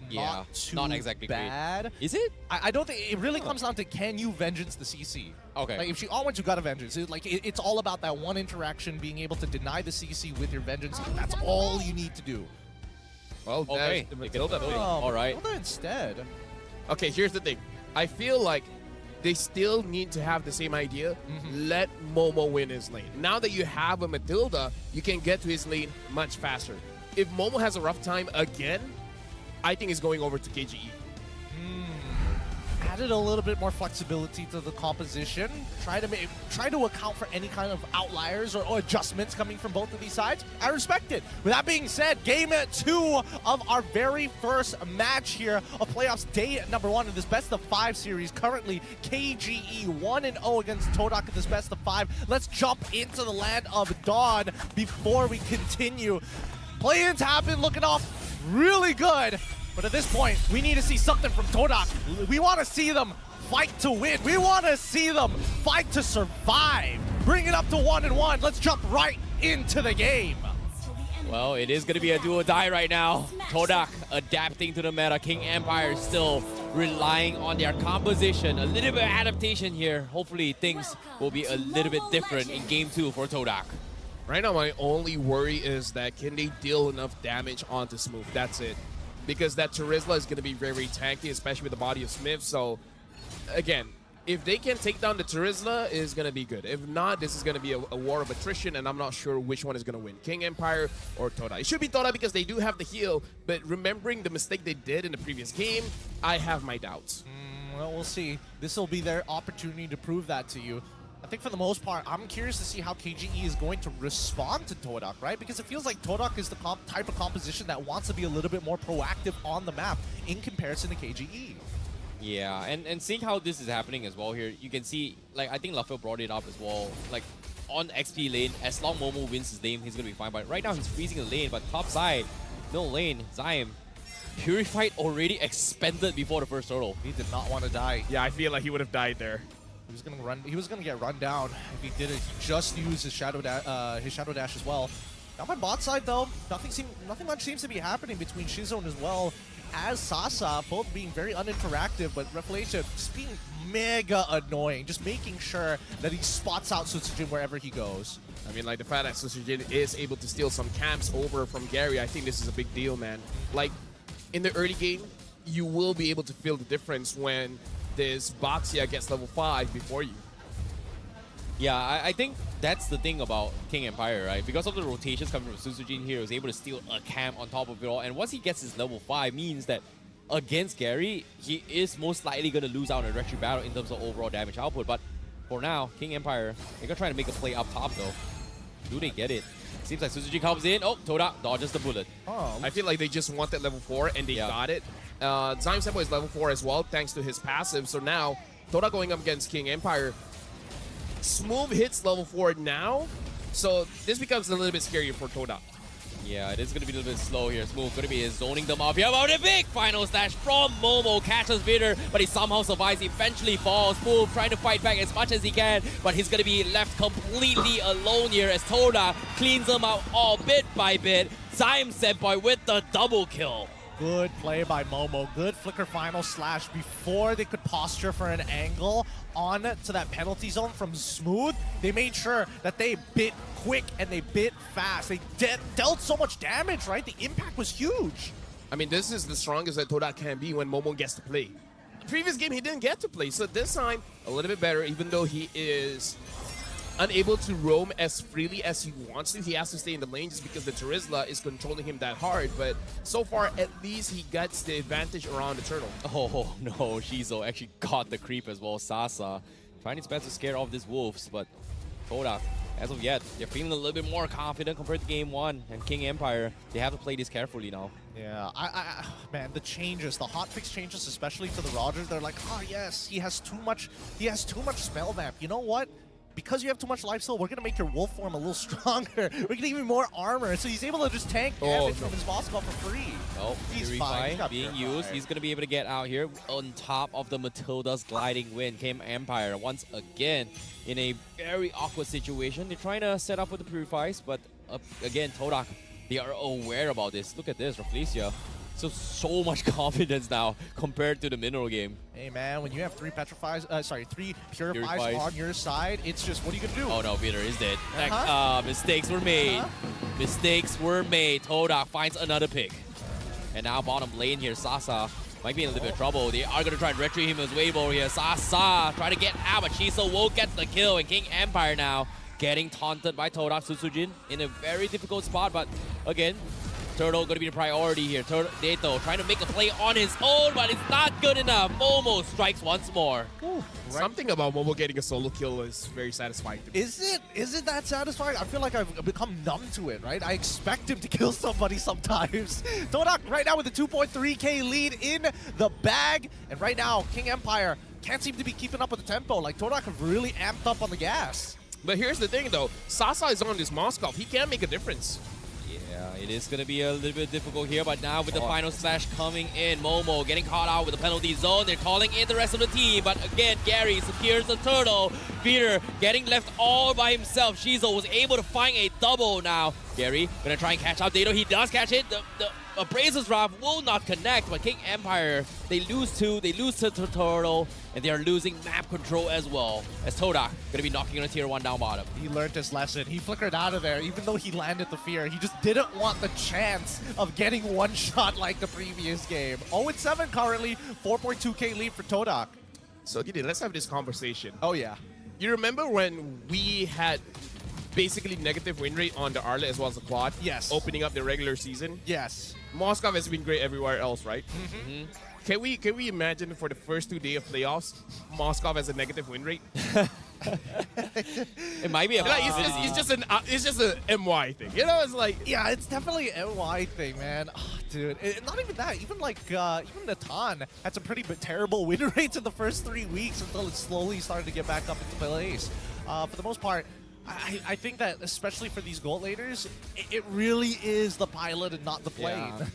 [SPEAKER 3] not exactly
[SPEAKER 2] bad.
[SPEAKER 3] Great. Is it?
[SPEAKER 2] I don't think it really comes down to, can you Vengeance the CC?
[SPEAKER 3] Okay.
[SPEAKER 2] Like if she you got a Vengeance. It's all about that one interaction, being able to deny the CC with your Vengeance. That's all you need to do.
[SPEAKER 4] Well,
[SPEAKER 3] okay. All right.
[SPEAKER 2] Matilda instead.
[SPEAKER 4] Okay, here's the thing. I feel like they still need to have the same idea. Let Momo win his lane. Now that you have a Matilda, you can get to his lane much faster. If Momo has a rough time again, I think he's going over to KGE.
[SPEAKER 2] Added a little bit more flexibility to the composition. Try to account for any kind of outliers or adjustments coming from both of these sides. I respect it. With that being said, game 2 of our very first match here of playoffs, day number 1 of this best of 5 series. Currently, KGE 1-0 against Todak in this best of 5. Let's jump into the land of Dawn before we continue. Play-ins have been looking off really good. But at this point, we need to see something from Todak. We want to see them fight to win. We want to see them fight to survive. Bring it up to 1-1. Let's jump right into the game.
[SPEAKER 3] Well, it is going to be a do or die right now. Todak adapting to the meta. King Empire still relying on their composition. A little bit of adaptation here. Hopefully things will be a little bit different in game 2 for Todak.
[SPEAKER 4] Right now, my only worry is that can they deal enough damage onto Smooth? That's it. Because that Terizla is going to be very tanky, especially with the body of Smith. So, again, if they can take down the Terizla, it's going to be good. If not, this is going to be a war of attrition, and I'm not sure which one is going to win, King Empire or Todak. It should be Todak because they do have the heal, but remembering the mistake they did in the previous game, I have my doubts.
[SPEAKER 2] Well, we'll see. This will be their opportunity to prove that to you. I think for the most part, I'm curious to see how KGE is going to respond to Todak, right? Because it feels like Todak is the type of composition that wants to be a little bit more proactive on the map in comparison to KGE.
[SPEAKER 3] Yeah, and seeing how this is happening as well here, you can see, like, I think Lafayette brought it up as well, like, on XP lane, as long Momo wins his lane, he's going to be fine. But right now, he's freezing the lane, but top side, Middle lane, Zaim. Purified already expended before the first turtle.
[SPEAKER 2] He did not want to die.
[SPEAKER 4] Yeah, I feel like he would have died there.
[SPEAKER 2] He was gonna run. He was gonna get run down if he didn't. He just used his shadow dash as well. Now on bot side though, nothing much seems to be happening between Shizone as well as Sasa, both being very uninteractive, but Revelation just being mega annoying, just making sure that he spots out Sutsujin wherever he goes.
[SPEAKER 4] I mean, like the fact that Sutsujin is able to steal some camps over from Gary, I think this is a big deal, man. Like in the early game, you will be able to feel the difference when this Boxia gets level 5 before you.
[SPEAKER 3] Yeah, I think that's the thing about King Empire, right? Because of the rotations coming from Sutsujin here, he was able to steal a camp on top of it all. And once he gets his level 5, means that against Gary, he is most likely going to lose out in a retreat battle in terms of overall damage output. But for now, King Empire, they're going to try to make a play up top, though. Do they get it? Seems like Sutsujin comes in. Oh, Toda dodges the bullet.
[SPEAKER 2] Oh,
[SPEAKER 4] I feel like they just wanted level 4 and they got it. Zaim Seppo is level 4 as well, thanks to his passive. So now, Toda going up against King Empire. Smooth hits level 4 now, so this becomes a little bit scarier for Toda.
[SPEAKER 3] Yeah, it is going to be a little bit slow here. Smooth going to be zoning them off here. About a big final slash from Momo. Catches Vitter, but he somehow survives. He eventually falls. Smooth trying to fight back as much as he can, but he's going to be left completely alone here as Toda cleans him out all bit by bit. Zaim Senpai with the double kill.
[SPEAKER 2] good play by Momo. Good flicker final slash before they could posture for an angle on to that penalty zone from Smooth. They made sure that they bit quick and they bit fast. They dealt so much damage, right? The impact was huge.
[SPEAKER 4] I mean, this is the strongest that Toda can be when Momo gets to play. The previous game, he didn't get to play, so this time, a little bit better, even though he is unable to roam as freely as he wants to. He has to stay in the lane just because the Terizla is controlling him that hard, but so far, at least he gets the advantage around the turtle.
[SPEAKER 3] Oh no, Shizo actually got the creep as well. Sasa trying his best to scare off these wolves, but Toda, as of yet, they're feeling a little bit more confident compared to game one, and King Empire, they have to play this carefully now.
[SPEAKER 2] Yeah, man, the changes, the hotfix changes, especially to the Rogers, they're like, oh yes, he has too much spell vamp. You know what? Because you have too much life steal, we're gonna make your wolf form a little stronger. We're gonna give you more armor, so he's able to just tank damage from his boss for free.
[SPEAKER 3] Oh,
[SPEAKER 2] he's fine. He's
[SPEAKER 3] being used. He's gonna be able to get out here on top of the Matilda's gliding wind. King Empire once again in a very awkward situation. They're trying to set up with the Purifies, but again, Todak, they are aware about this. Look at this, Rafflesia. So much confidence now compared to the mineral game.
[SPEAKER 2] Hey man, when you have three Purifies on your side, it's just, what are you gonna do?
[SPEAKER 3] Oh no, Peter is dead. Mistakes were made. Mistakes were made. Todak finds another pick. And now bottom lane here, Sasa might be in a little bit of trouble. They are gonna try and retrieve him as wave over here. Sasa trying to get out, but Shiso will get the kill. And King Empire now getting taunted by Todak Sutsujin in a very difficult spot, but again, Turtle going to be the priority here. Dato trying to make a play on his own, but it's not good enough. Momo strikes once more.
[SPEAKER 4] Ooh, something about Momo getting a solo kill is very satisfying to me.
[SPEAKER 2] Is it that satisfying? I feel like I've become numb to it, right? I expect him to kill somebody sometimes. Todak right now with a 2.3k lead in the bag. And right now, King Empire can't seem to be keeping up with the tempo. Like, Todak have really amped up on the gas.
[SPEAKER 4] But here's the thing, though. Sasa is on this Moskov. He can make a difference.
[SPEAKER 3] Yeah, it is going to be a little bit difficult here, but now with the final slash coming in, Momo getting caught out with the penalty zone. They're calling in the rest of the team, but again, Gary secures the turtle. Peter getting left all by himself. Shizo was able to find a double now. Gary gonna try and catch out Dato. He does catch it. The Abraser's Wrath will not connect, but King Empire, they lose to the turtle, and they are losing map control as well. As Todak gonna be knocking on a tier 1 down bottom.
[SPEAKER 2] He learned his lesson. He flickered out of there, even though he landed the fear. He just didn't want the chance of getting one shot like the previous game. 0-7 currently, 4.2k lead for Todak.
[SPEAKER 4] So Gideon, let's have this conversation.
[SPEAKER 2] Oh yeah.
[SPEAKER 4] You remember when we had basically negative win rate on the Arla as well as the quad?
[SPEAKER 2] Yes.
[SPEAKER 4] Opening up the regular season?
[SPEAKER 2] Yes.
[SPEAKER 4] Moskov has been great everywhere else, right? Can we imagine for the first 2 days of playoffs, Moskov has a negative win rate?
[SPEAKER 3] It might be a
[SPEAKER 4] like, it's just an MY thing. You know, it's like,
[SPEAKER 2] yeah, it's definitely an NY thing, man. Oh, dude, not even that. Even like even Natan had some pretty terrible win rates in the first 3 weeks until it slowly started to get back up into place. For the most part, I think that especially for these gold laders, it really is the pilot and not the plane.
[SPEAKER 3] Yeah.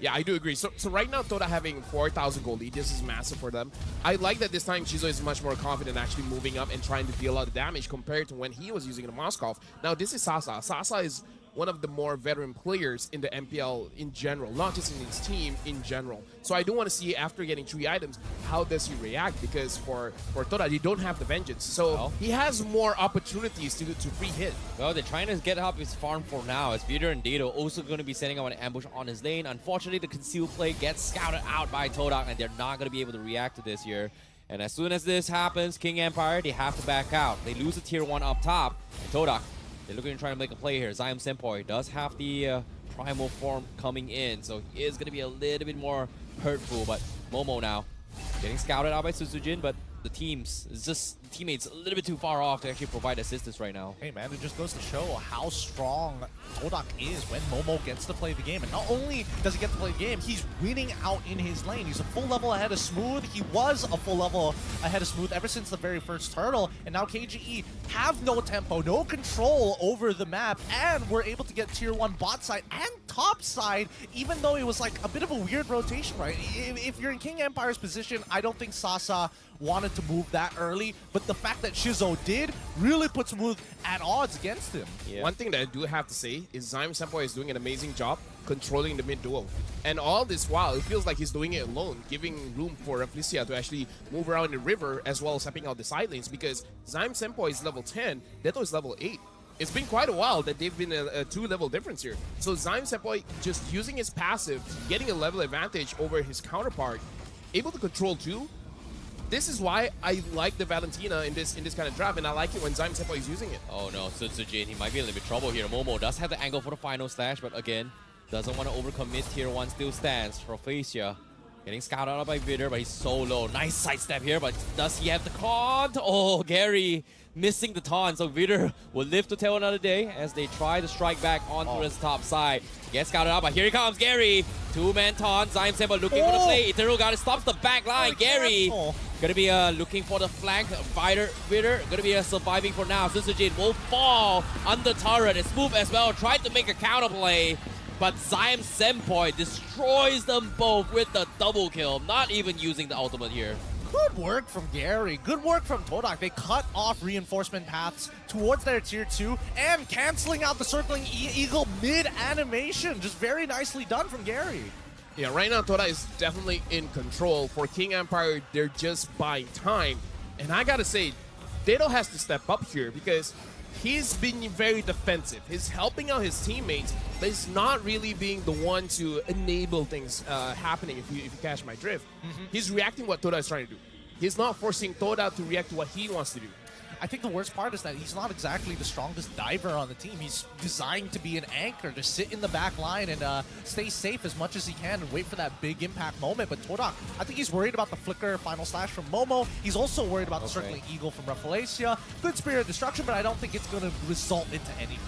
[SPEAKER 4] Yeah, I do agree. So right now, Toda having 4,000 gold lead, this is massive for them. I like that this time Shizo is much more confident actually moving up and trying to deal a lot of damage compared to when he was using the Moskov. Now, this is Sasa. Sasa is one of the more veteran players in the MPL in general, not just in his team, in general. So I do want to see, after getting 3 items, how does he react? Because for Toda, they don't have the Vengeance. So he has more opportunities to free hit.
[SPEAKER 3] Well, they're trying to get up his farm for now, as Peter and Dado also going to be setting up an ambush on his lane. Unfortunately, the concealed play gets scouted out by Todak, and they're not going to be able to react to this here. And as soon as this happens, King Empire, they have to back out. They lose a tier 1 up top, and Todak, they're looking to try to make a play here. Zion Senpoi does have the primal form coming in, so he is going to be a little bit more hurtful. But Momo now getting scouted out by Susujin, but the teammates a little bit too far off to actually provide assistance right now.
[SPEAKER 2] Hey man, it just goes to show how strong Todak is when Momo gets to play the game. And not only does he get to play the game, he's winning out in his lane. He's a full level ahead of Smooth. He was a full level ahead of Smooth ever since the very first turtle. And now KGE have no tempo, no control over the map, and we're able to get tier 1 bot side and top side, even though it was like a bit of a weird rotation, right? If you're in King Empire's position, I don't think Sasa wanted to move that early, but the fact that Shizo did really put Smooth at odds against him.
[SPEAKER 3] Yeah.
[SPEAKER 4] One thing that I do have to say is Zion Senpai is doing an amazing job controlling the mid duo. And all this while, it feels like he's doing it alone, giving room for Felicia to actually move around the river as well as stepping out the side lanes, because Zion Senpai is level 10, Deto is level 8. It's been quite a while that they've been a 2-level difference here. So Zion Senpai just using his passive, getting a level advantage over his counterpart, able to control 2. This is why I like the Valentina in this kind of draft, and I like it when Zion Senpai is using it.
[SPEAKER 3] Oh no, Sutsujin, he might be in a little bit of trouble here. Momo does have the angle for the final slash, but again, doesn't want to overcommit. Tier 1 still stands. Prophecia getting scouted out by Vitter, but he's so low. Nice sidestep here, but does he have the taunt? Oh, Gary missing the taunt, so Vitter will live to tell another day as they try to strike back onto his top side. Gets scouted out, but here he comes, Gary. 2-man taunt, Zion Senpai looking for the play. Ethereal God stops the back line. Gary gonna be looking for the flank. Vitter gonna be surviving for now. Susujin will fall under turret. It's Smooth as well, tried to make a counterplay, but Zion Senpai destroys them both with the double kill, not even using the ultimate here.
[SPEAKER 2] Good work from Gary. Good work from Todak. They cut off reinforcement paths towards their tier 2 and canceling out the circling eagle mid-animation. Just very nicely done from Gary.
[SPEAKER 4] Yeah, right now Toda is definitely in control. For King Empire, they're just buying time. And I gotta say, Dedo has to step up here because he's been very defensive. He's helping out his teammates, but he's not really being the one to enable things happening, if you catch my drift. He's reacting what Toda is trying to do. He's not forcing Toda to react to what he wants to do.
[SPEAKER 2] I think the worst part is that he's not exactly the strongest diver on the team. He's designed to be an anchor, to sit in the back line and stay safe as much as he can and wait for that big impact moment. But Todak, I think he's worried about the flicker final slash from Momo. He's also worried about the circling eagle from Raffalacia. Good spirit of destruction, but I don't think it's going to result into anything.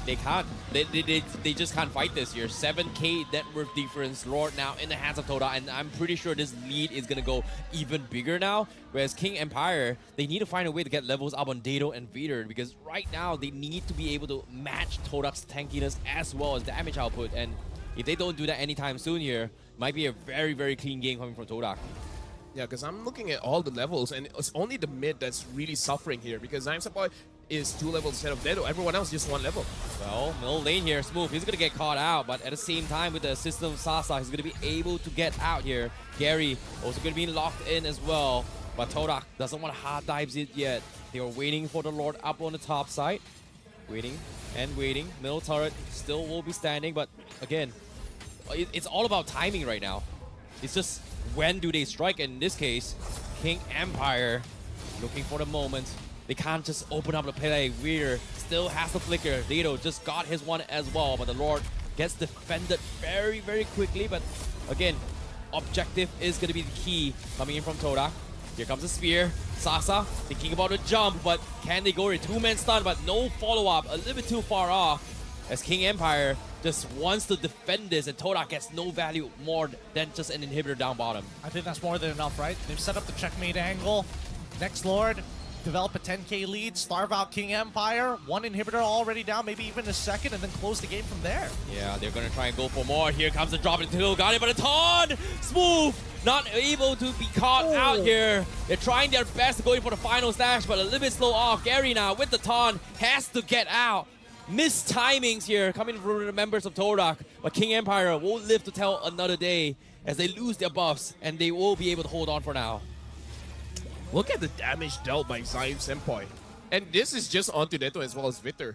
[SPEAKER 3] They can't. They just can't fight this year. 7k net worth difference, Lord now in the hands of Toda, and I'm pretty sure this lead is gonna go even bigger now. Whereas King Empire, they need to find a way to get levels up on Dado and Vader, because right now they need to be able to match Todak's tankiness as well as damage output. And if they don't do that anytime soon here, might be a very, very clean game coming from Todak.
[SPEAKER 4] Yeah, because I'm looking at all the levels, and it's only the mid that's really suffering here, because Zion Senpai is 2 levels instead of Dedo. Everyone else just 1 level.
[SPEAKER 3] Well, middle lane here, Smooth. He's going to get caught out, but at the same time, with the assist of Sasa, he's going to be able to get out here. Gary also going to be locked in as well, but Todak doesn't want to hard dive it yet. They are waiting for the Lord up on the top side. Waiting and waiting. Middle turret still will be standing, but again, it's all about timing right now. It's just when do they strike, and in this case, King Empire looking for the moment. They can't just open up the play. Weir still has the flicker. Dado just got his one as well, but the Lord gets defended very, very quickly. But again, objective is going to be the key coming in from Todak. Here comes the spear. Sasa thinking about a jump, but can they go with 2-man stun? But no follow-up, a little bit too far off, as King Empire just wants to defend this, and Todak gets no value more than just an inhibitor down bottom.
[SPEAKER 2] I think that's more than enough, right? They've set up the checkmate angle. Next Lord, develop a 10k lead, starve out King Empire, one inhibitor already down, maybe even a second, and then close the game from there.
[SPEAKER 3] Yeah, they're gonna try and go for more. Here comes the drop into got it, but a taunt! Smooth! Not able to be caught out here. They're trying their best to go in for the final stash, but a little bit slow off. Gary now with the taunt has to get out. Missed timings here coming from the members of Todak, but King Empire won't live to tell another day as they lose their buffs, and they will be able to hold on for now.
[SPEAKER 4] Look at the damage dealt by Zaim Senpai. And this is just onto Neto as well as Vitter.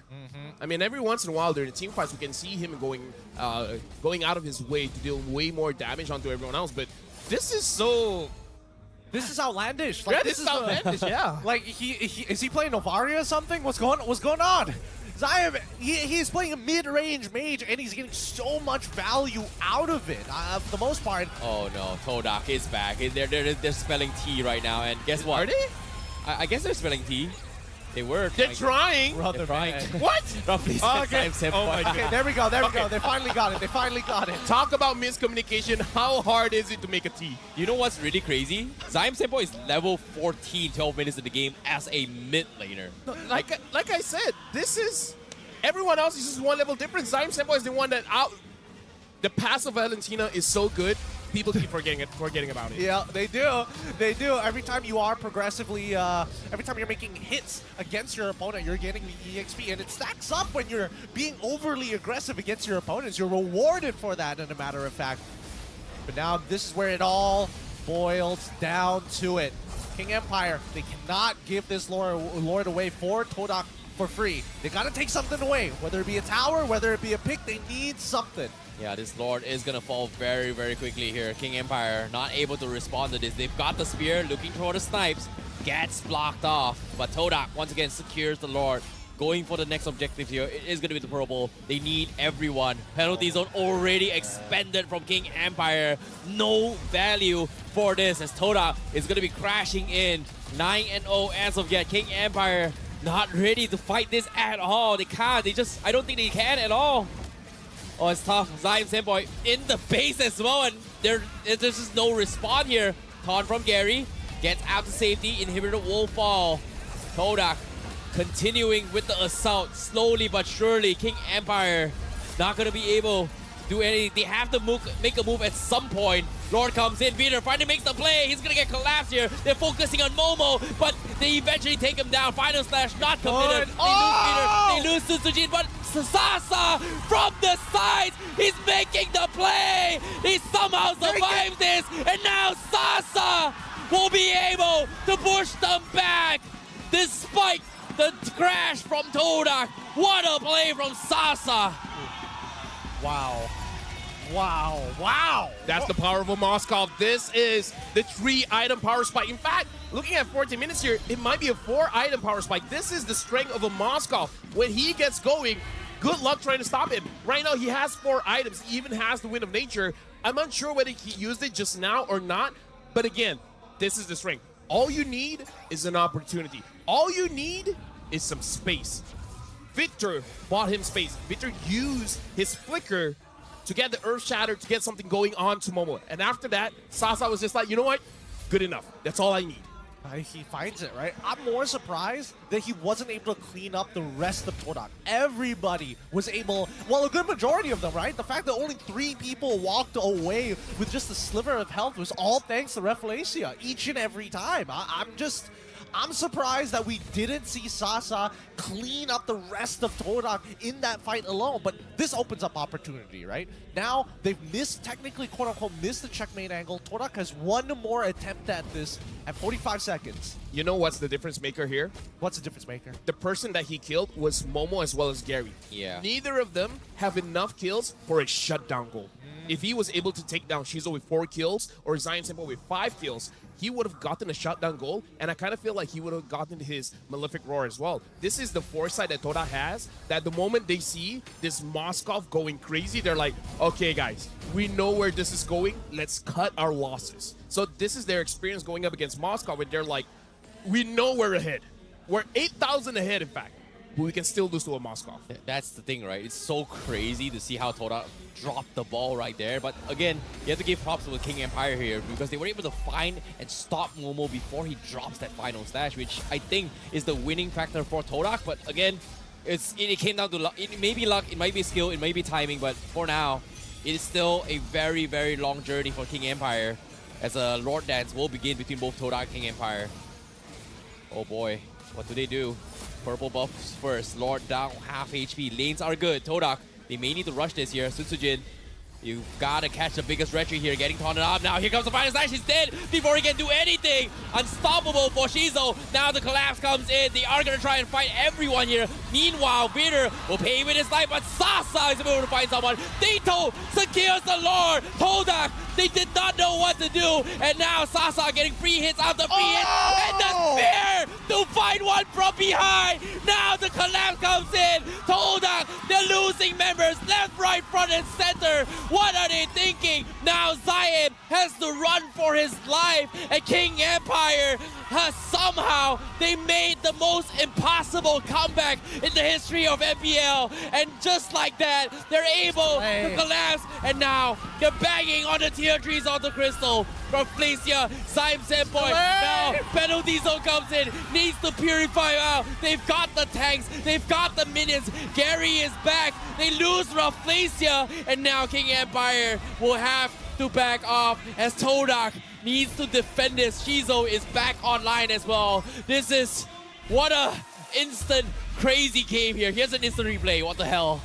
[SPEAKER 4] I mean, every once in a while during the team fights, we can see him going out of his way to deal way more damage onto everyone else. But this is so...
[SPEAKER 2] This is outlandish. Like,
[SPEAKER 4] Yeah,
[SPEAKER 2] this
[SPEAKER 4] this is outlandish, yeah.
[SPEAKER 2] Like, is he playing Novaria or something? What's going on? Zion, he's playing a mid-range mage, and he's getting so much value out of it, for the most part.
[SPEAKER 3] Oh no, Todak is back. They're spelling T right now, and guess what?
[SPEAKER 4] Are they?
[SPEAKER 3] I guess they're spelling T. They were.
[SPEAKER 4] They're trying.
[SPEAKER 3] They're trying.
[SPEAKER 4] What?
[SPEAKER 3] Roughly
[SPEAKER 2] Okay.
[SPEAKER 3] Oh my God.
[SPEAKER 2] Okay, there we go. They finally got it.
[SPEAKER 4] Talk about miscommunication. How hard is it to make a T?
[SPEAKER 3] You know what's really crazy? Zaim Senpai is level 14, 12 minutes in the game as a mid laner.
[SPEAKER 4] Like I said, this is... Everyone else is just one level different. Zaim Senpai is the one that the pass of Valentina is so good, people keep forgetting about it.
[SPEAKER 2] Yeah, they do. Every time you are progressively, every time you're making hits against your opponent, you're getting the EXP, and it stacks up when you're being overly aggressive against your opponents. You're rewarded for that, in a matter of fact. But now this is where it all boils down to it. King Empire, they cannot give this Lord away for Todak for free. They gotta take something away, whether it be a tower, whether it be a pick, they need something.
[SPEAKER 3] Yeah, this Lord is gonna fall very, very quickly here. King Empire not able to respond to this. They've got the spear, looking for the snipes, gets blocked off. But Todak once again secures the Lord. Going for the next objective here. It is gonna be the purple. They need everyone. Penalty zone already expended from King Empire. No value for this as Todak is gonna be crashing in. 9-0 as of yet. King Empire not ready to fight this at all. They can't. I don't think they can at all. Oh, it's tough. Zaim Senpai in the base as well, and there's just no respawn here. Taunt from Gary. Gets out to safety. Inhibitor will fall. Todak continuing with the assault. Slowly but surely. King Empire not going to be able to do anything. They have to make a move at some point. Lord comes in. Peter finally makes the play. He's going to get collapsed here. They're focusing on Momo, but they eventually take him down. Final slash not committed. They lose Peter. They lose to Sujin, but Sasa from the sides. He's making the play. He somehow survived this, and now Sasa will be able to push them back despite the crash from Todak. What a play from Sasa.
[SPEAKER 2] Wow.
[SPEAKER 4] That's the power of a Moskov. This is the 3-item power spike. In fact, looking at 14 minutes here, it might be a 4-item power spike. This is the strength of a Moskov. When he gets going, good luck trying to stop him. Right now, he has 4 items. He even has the Wind of Nature. I'm unsure whether he used it just now or not. But again, this is the strength. All you need is an opportunity. All you need is some space. Victor bought him space. Victor used his flicker to get the Earth Shatter to get something going on to Momo. And after that, Sasa was just like, you know what? Good enough. That's all I need.
[SPEAKER 2] He finds it, right? I'm more surprised that he wasn't able to clean up the rest of Todak. Everybody was able, well, a good majority of them, right? The fact that only 3 people walked away with just a sliver of health was all thanks to Reflecia each and every time. I'm surprised that we didn't see Sasa clean up the rest of Todak in that fight alone, but this opens up opportunity, right? Now, they've technically, quote-unquote, missed the checkmate angle. Todak has one more attempt at this at 45 seconds.
[SPEAKER 4] You know what's the difference maker here?
[SPEAKER 2] What's the difference maker?
[SPEAKER 4] The person that he killed was Momo as well as Gary.
[SPEAKER 3] Yeah.
[SPEAKER 4] Neither of them have enough kills for a shutdown goal. If he was able to take down Shizo with 4 kills or Zaim Senpai with 5 kills, he would have gotten a shutdown goal, and I kind of feel like he would have gotten his Malefic Roar as well. This is the foresight that Todak has, that the moment they see this Moskov going crazy, they're like, okay guys, we know where this is going, let's cut our losses. So this is their experience going up against Moskov, and they're like, we know we're ahead. We're 8,000 ahead, in fact. but we can still lose to a Moskov.
[SPEAKER 3] That's the thing, right? It's so crazy to see how Toda dropped the ball right there. But again, you have to give props to the King Empire here because they were able to find and stop Momo before he drops that final stash, which I think is the winning factor for Todak. But again, it came down to luck. It may be luck, it might be skill, it might be timing, but for now, it is still a very, very long journey for King Empire as a Lord Dance will begin between both Todak and King Empire. Oh boy, what do they do? Purple buffs first, Lord down half HP, lanes are good. Todak, they may need to rush this here. Sutsujin, you've got to catch the biggest retreat here, getting taunted up. Now here comes the final slash, he's dead before he can do anything. Unstoppable for Shizo. Now the collapse comes in. They are going to try and fight everyone here. Meanwhile, Vader will pay with his life, but Sasa is able to find someone. Dito secures the Lord. Todak, they did not know what to do. And now Sasa getting free hits after free hits. And the spear to find one from behind. Now the collapse comes in. Todak, they're losing members left, right, front, and center. What are they thinking? Now Zion has to run for his life. And King Empire has somehow, they made the most impossible comeback in the history of MPL. And just like that, they're able to collapse. And now they're banging on the tier 3s on the crystal. From Flesia, Syme Senpoi. Now penalty zone comes in, needs to purify out. They've got the tanks, they've got the minions. Gary is back. They lose Rafflesia, and now King Empire will have to back off as Todak needs to defend this. Shizo is back online as well. This is what a instant crazy game here. Here's an instant replay. What the hell?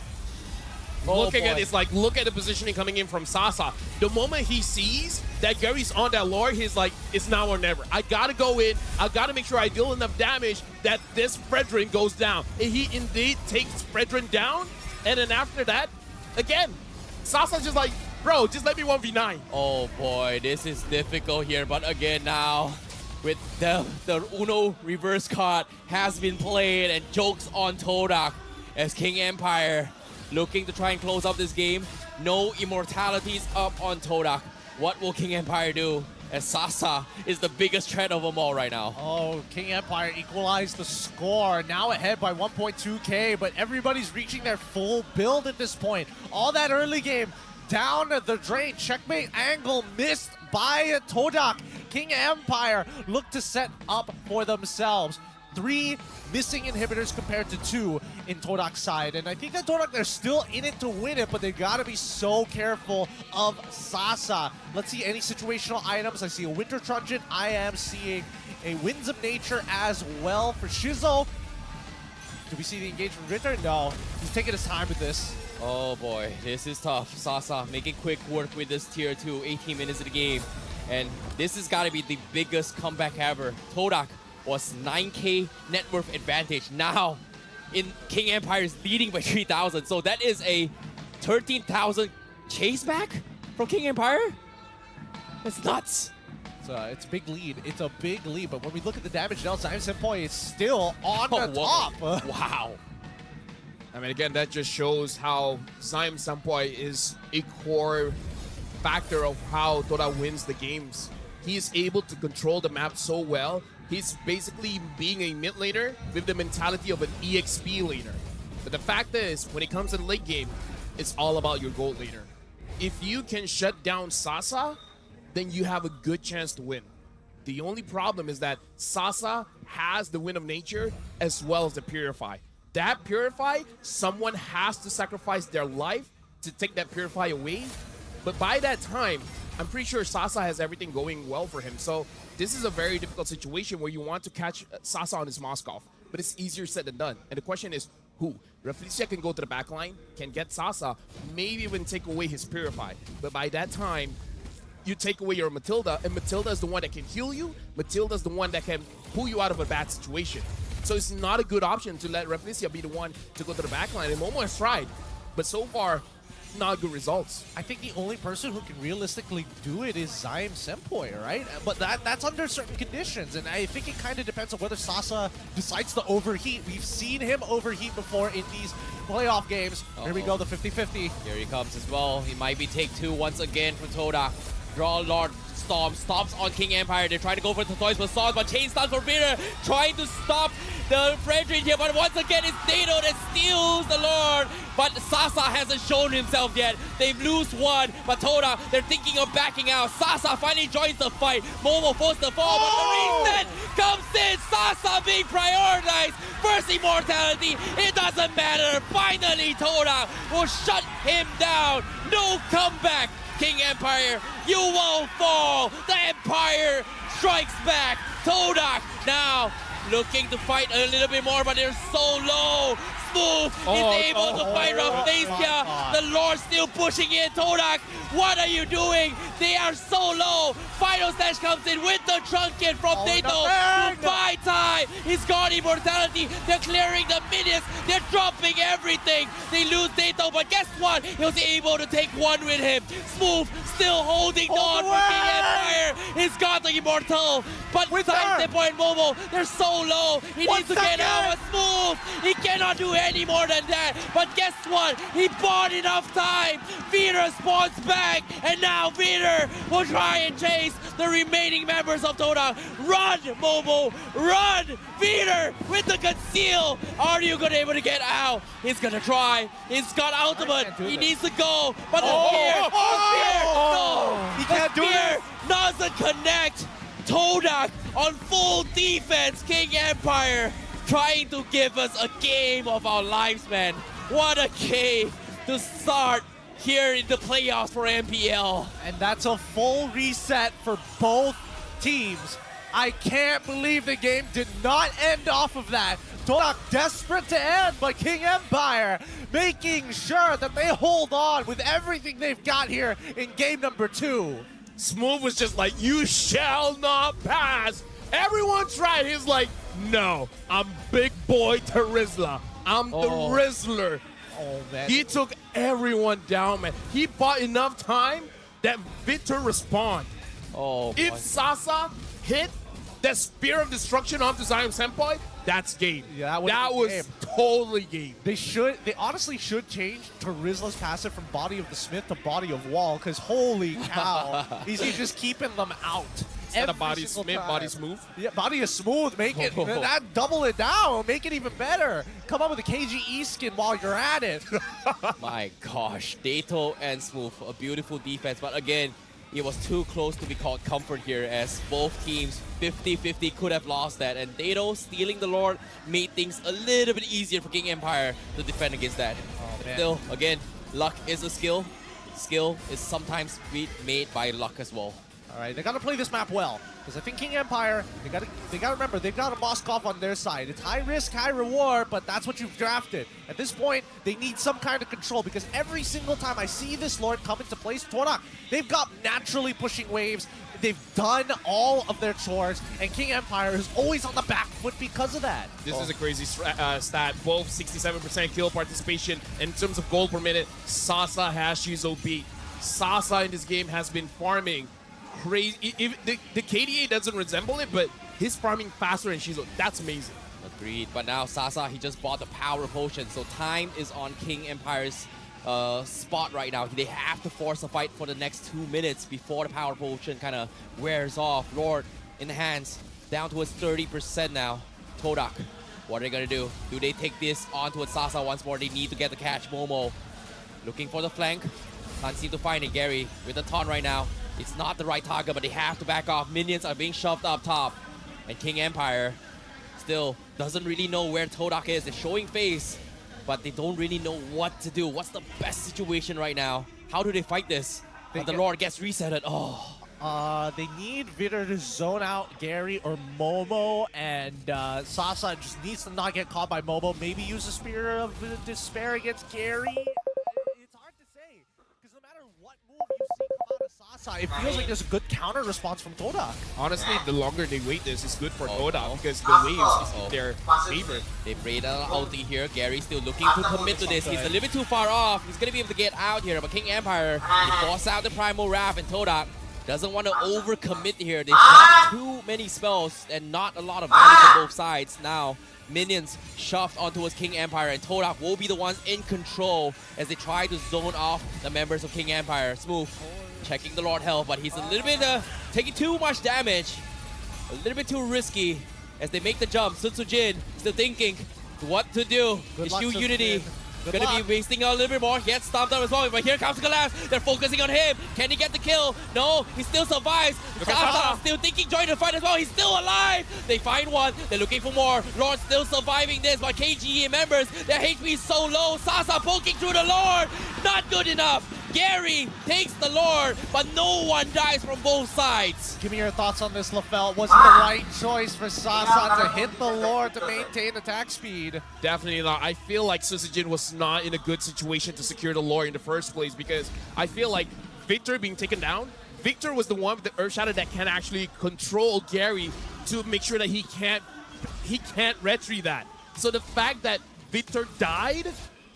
[SPEAKER 4] Looking at this, like, look at the positioning coming in from Sasa. The moment he sees that Gary's on that Lord, he's like, it's now or never. I gotta go in. I gotta make sure I deal enough damage that this Fredrin goes down. And he indeed takes Fredrin down. And then after that, again, Sasa's just like, bro, just let me 1v9.
[SPEAKER 3] Oh boy, this is difficult here. But again now, with the Uno reverse card has been played and jokes on Todak as King Empire looking to try and close up this game. No immortalities up on Todak. What will King Empire do? As Sasa is the biggest threat of them all right now.
[SPEAKER 2] Oh, King Empire equalized the score. Now ahead by 1.2k, but everybody's reaching their full build at this point. All that early game down the drain. Checkmate angle missed by Todak. King Empire look to set up for themselves. 3 missing inhibitors compared to 2 in Todak's side. And I think that Todak, they're still in it to win it, but they gotta be so careful of Sasa. Let's see any situational items. I see a Winter Truncheon. I am seeing a Winds of Nature as well for Shizo. Do we see the engagement Winter? No. He's taking his time with this.
[SPEAKER 3] Oh boy, this is tough. Sasa making quick work with this tier 2, 18 minutes of the game. And this has got to be the biggest comeback ever. Todak was 9k net worth advantage. Now, in King Empire is leading by 3,000. So that is a 13,000 chase back from King Empire? That's nuts.
[SPEAKER 2] It's a big lead. It's a big lead. But when we look at the damage now, Syme Senpoi is still on the top.
[SPEAKER 3] Wow.
[SPEAKER 4] I mean, again, that just shows how Syme Senpoi is a core factor of how Toda wins the games. He is able to control the map so well. He's basically being a mid laner with the mentality of an EXP laner. But the fact is, when it comes to the late game, it's all about your gold laner. If you can shut down Sasa, then you have a good chance to win. The only problem is that Sasa has the Wind of Nature as well as the Purify. That Purify, someone has to sacrifice their life to take that Purify away. But by that time, I'm pretty sure Sasa has everything going well for him. So this is a very difficult situation where you want to catch Sasa on his Moskov. But it's easier said than done. And the question is, who? Rafflesia can go to the backline, can get Sasa, maybe even take away his Purify. But by that time, you take away your Matilda, and Matilda is the one that can heal you. Matilda is the one that can pull you out of a bad situation. So it's not a good option to let Rafflesia be the one to go to the backline. And Momo has tried, but so far, not good results.
[SPEAKER 2] I think the only person who can realistically do it is Syme Senpoi, right? But that's under certain conditions, and I think it kind of depends on whether Sasa decides to overheat. We've seen him overheat before in these playoff games. Here we go, the 50-50.
[SPEAKER 3] Here he comes as well. He might be take 2 once again from Todak. Draw Lord Storm stops on King Empire. They're trying to go for the toys for Sauce, but chain stun for Vader, trying to stop the Frederick here. But once again, it's Dato that steals the Lord. But Sasa hasn't shown himself yet. They've lose one, but Toda, they're thinking of backing out. Sasa finally joins the fight. Momo forced the fall, but the reset comes in. Sasa being prioritized. First immortality, it doesn't matter. Finally, Toda will shut him down. No comeback. King Empire, you won't fall. The Empire strikes back. Todak now looking to fight a little bit more, but they're so low. Smooth is able to fight Rafflesia. The Lord still pushing in. Todak, what are you doing? They are so low. Final Slash comes in with the trunket from Dato to buy time. He's got immortality. They're clearing the minions. They're dropping everything. They lose Dato, but guess what? He was able to take one with him. Smooth still holding on for King Empire. He's got the immortal, but Sidestep and Momo, they're so low. He needs to get out of Smooth. He cannot do any more than that. But guess what? He bought enough time. Vader spawns back, and now Vader will try and chase the remaining members of Toda. Run, Momo! Run! Vader with the conceal! Are you gonna be able to get out? He's gonna try. He's got ultimate. He needs to go. But the spear! No!
[SPEAKER 2] He can't do
[SPEAKER 3] spear
[SPEAKER 2] this!
[SPEAKER 3] doesn't connect. Todak on full defense. King Empire trying to give us a game of our lives, man. What a game to start here in the playoffs for MPL.
[SPEAKER 2] And that's a full reset for both teams. I can't believe the game did not end off of that. Todak desperate to end, but King Empire making sure that they hold on with everything they've got here in game number 2.
[SPEAKER 4] Smooth was just like, you shall not pass. Everyone tried. He's like, no, I'm big boy Terizla. I'm the Rizzler.
[SPEAKER 2] Oh, man.
[SPEAKER 4] He took everyone down, man. He bought enough time that Victor respond. If Sasa hit that Spear of Destruction onto Zion Senpai, that's game.
[SPEAKER 2] Yeah,
[SPEAKER 4] that was totally game.
[SPEAKER 2] They honestly should change Terizla's passive from Body of the Smith to Body of Wall, because holy cow, he's just keeping them out.
[SPEAKER 4] Instead of Body Smith, Body Smooth.
[SPEAKER 2] Yeah, Body is smooth. Make it that double it down. Make it even better. Come up with a KGE skin while you're at it.
[SPEAKER 3] My gosh, Dato and Smooth, a beautiful defense, but again, it was too close to be called comfort here, as both teams 50-50 could have lost that, and Dato stealing the Lord made things a little bit easier for King Empire to defend against that. Still, again, luck is a skill. Skill is sometimes made by luck as well.
[SPEAKER 2] All right, they got to play this map well, because I think King Empire, they got to remember, they've got a Moskov on their side. It's high risk, high reward, but that's what you've drafted. At this point, they need some kind of control, because every single time I see this Lord come into place, Torak, they've got naturally pushing waves. They've done all of their chores, and King Empire is always on the back foot because of that.
[SPEAKER 4] This is a crazy stat. Both 67% kill participation. In terms of gold per minute, Sasa has Shizo beat. Sasa in this game has been farming crazy. The KDA doesn't resemble it, but he's farming faster than Shizo. That's amazing.
[SPEAKER 3] Agreed, but now Sasa, he just bought the power potion, so time is on King Empire's spot right now. They have to force a fight for the next 2 minutes before the power potion kind of wears off. Lord in the hands, down towards 30% now. Todak, what are they gonna do? Do they take this on towards Sasa once more? They need to get the catch. Momo looking for the flank. Can't seem to find it. Gary with the taunt right now. It's not the right target, but they have to back off. Minions are being shoved up top. And King Empire still doesn't really know where Todak is. They're showing face, but they don't really know what to do. What's the best situation right now? How do they fight this? The Lord gets resetted.
[SPEAKER 2] They need Vitter to zone out Gary or Momo, and Sasa just needs to not get caught by Momo. Maybe use a Spear of Despair against Gary. It's hard to say, because no matter what move you see come out of Sasa, it feels like there's a good counter response from Todak.
[SPEAKER 4] Honestly, the longer they wait this, is good for Todak, because the waves is in their favor.
[SPEAKER 3] They played an ulti here. Gary still looking to commit to this. He's a little bit too far off. He's going to be able to get out here, but King Empire, he forced out the Primal Wrath, and Todak Doesn't want to overcommit here. They've got too many spells and not a lot of damage on both sides. Now, minions shoved on towards King Empire, and Todak will be the ones in control as they try to zone off the members of King Empire. Smooth checking the Lord health, but he's a little bit taking too much damage. A little bit too risky as they make the jump. Sun Sujin still thinking what to do. His Shield Unity gonna be wasting a little bit more. Gets stomped up as well, but here comes the collapse. They're focusing on him. Can he get the kill? No, he still survives. Sasa still thinking, join the fight as well. He's still alive. They find one. They're looking for more. Lord still surviving this, but KGE members, their HP is so low. Sasa poking through the Lord. Not good enough. Gary takes the Lord, but no one dies from both sides.
[SPEAKER 2] Give me your thoughts on this, LaFell. Was it the right choice for Sasa to hit the Lord to maintain attack speed?
[SPEAKER 4] Definitely not. I feel like Susujin was not in a good situation to secure the lore in the first place, because I feel like Victor being taken down, Victor was the one with the Earth Shadow that can actually control Gary to make sure that he can't retry that. So the fact that Victor died,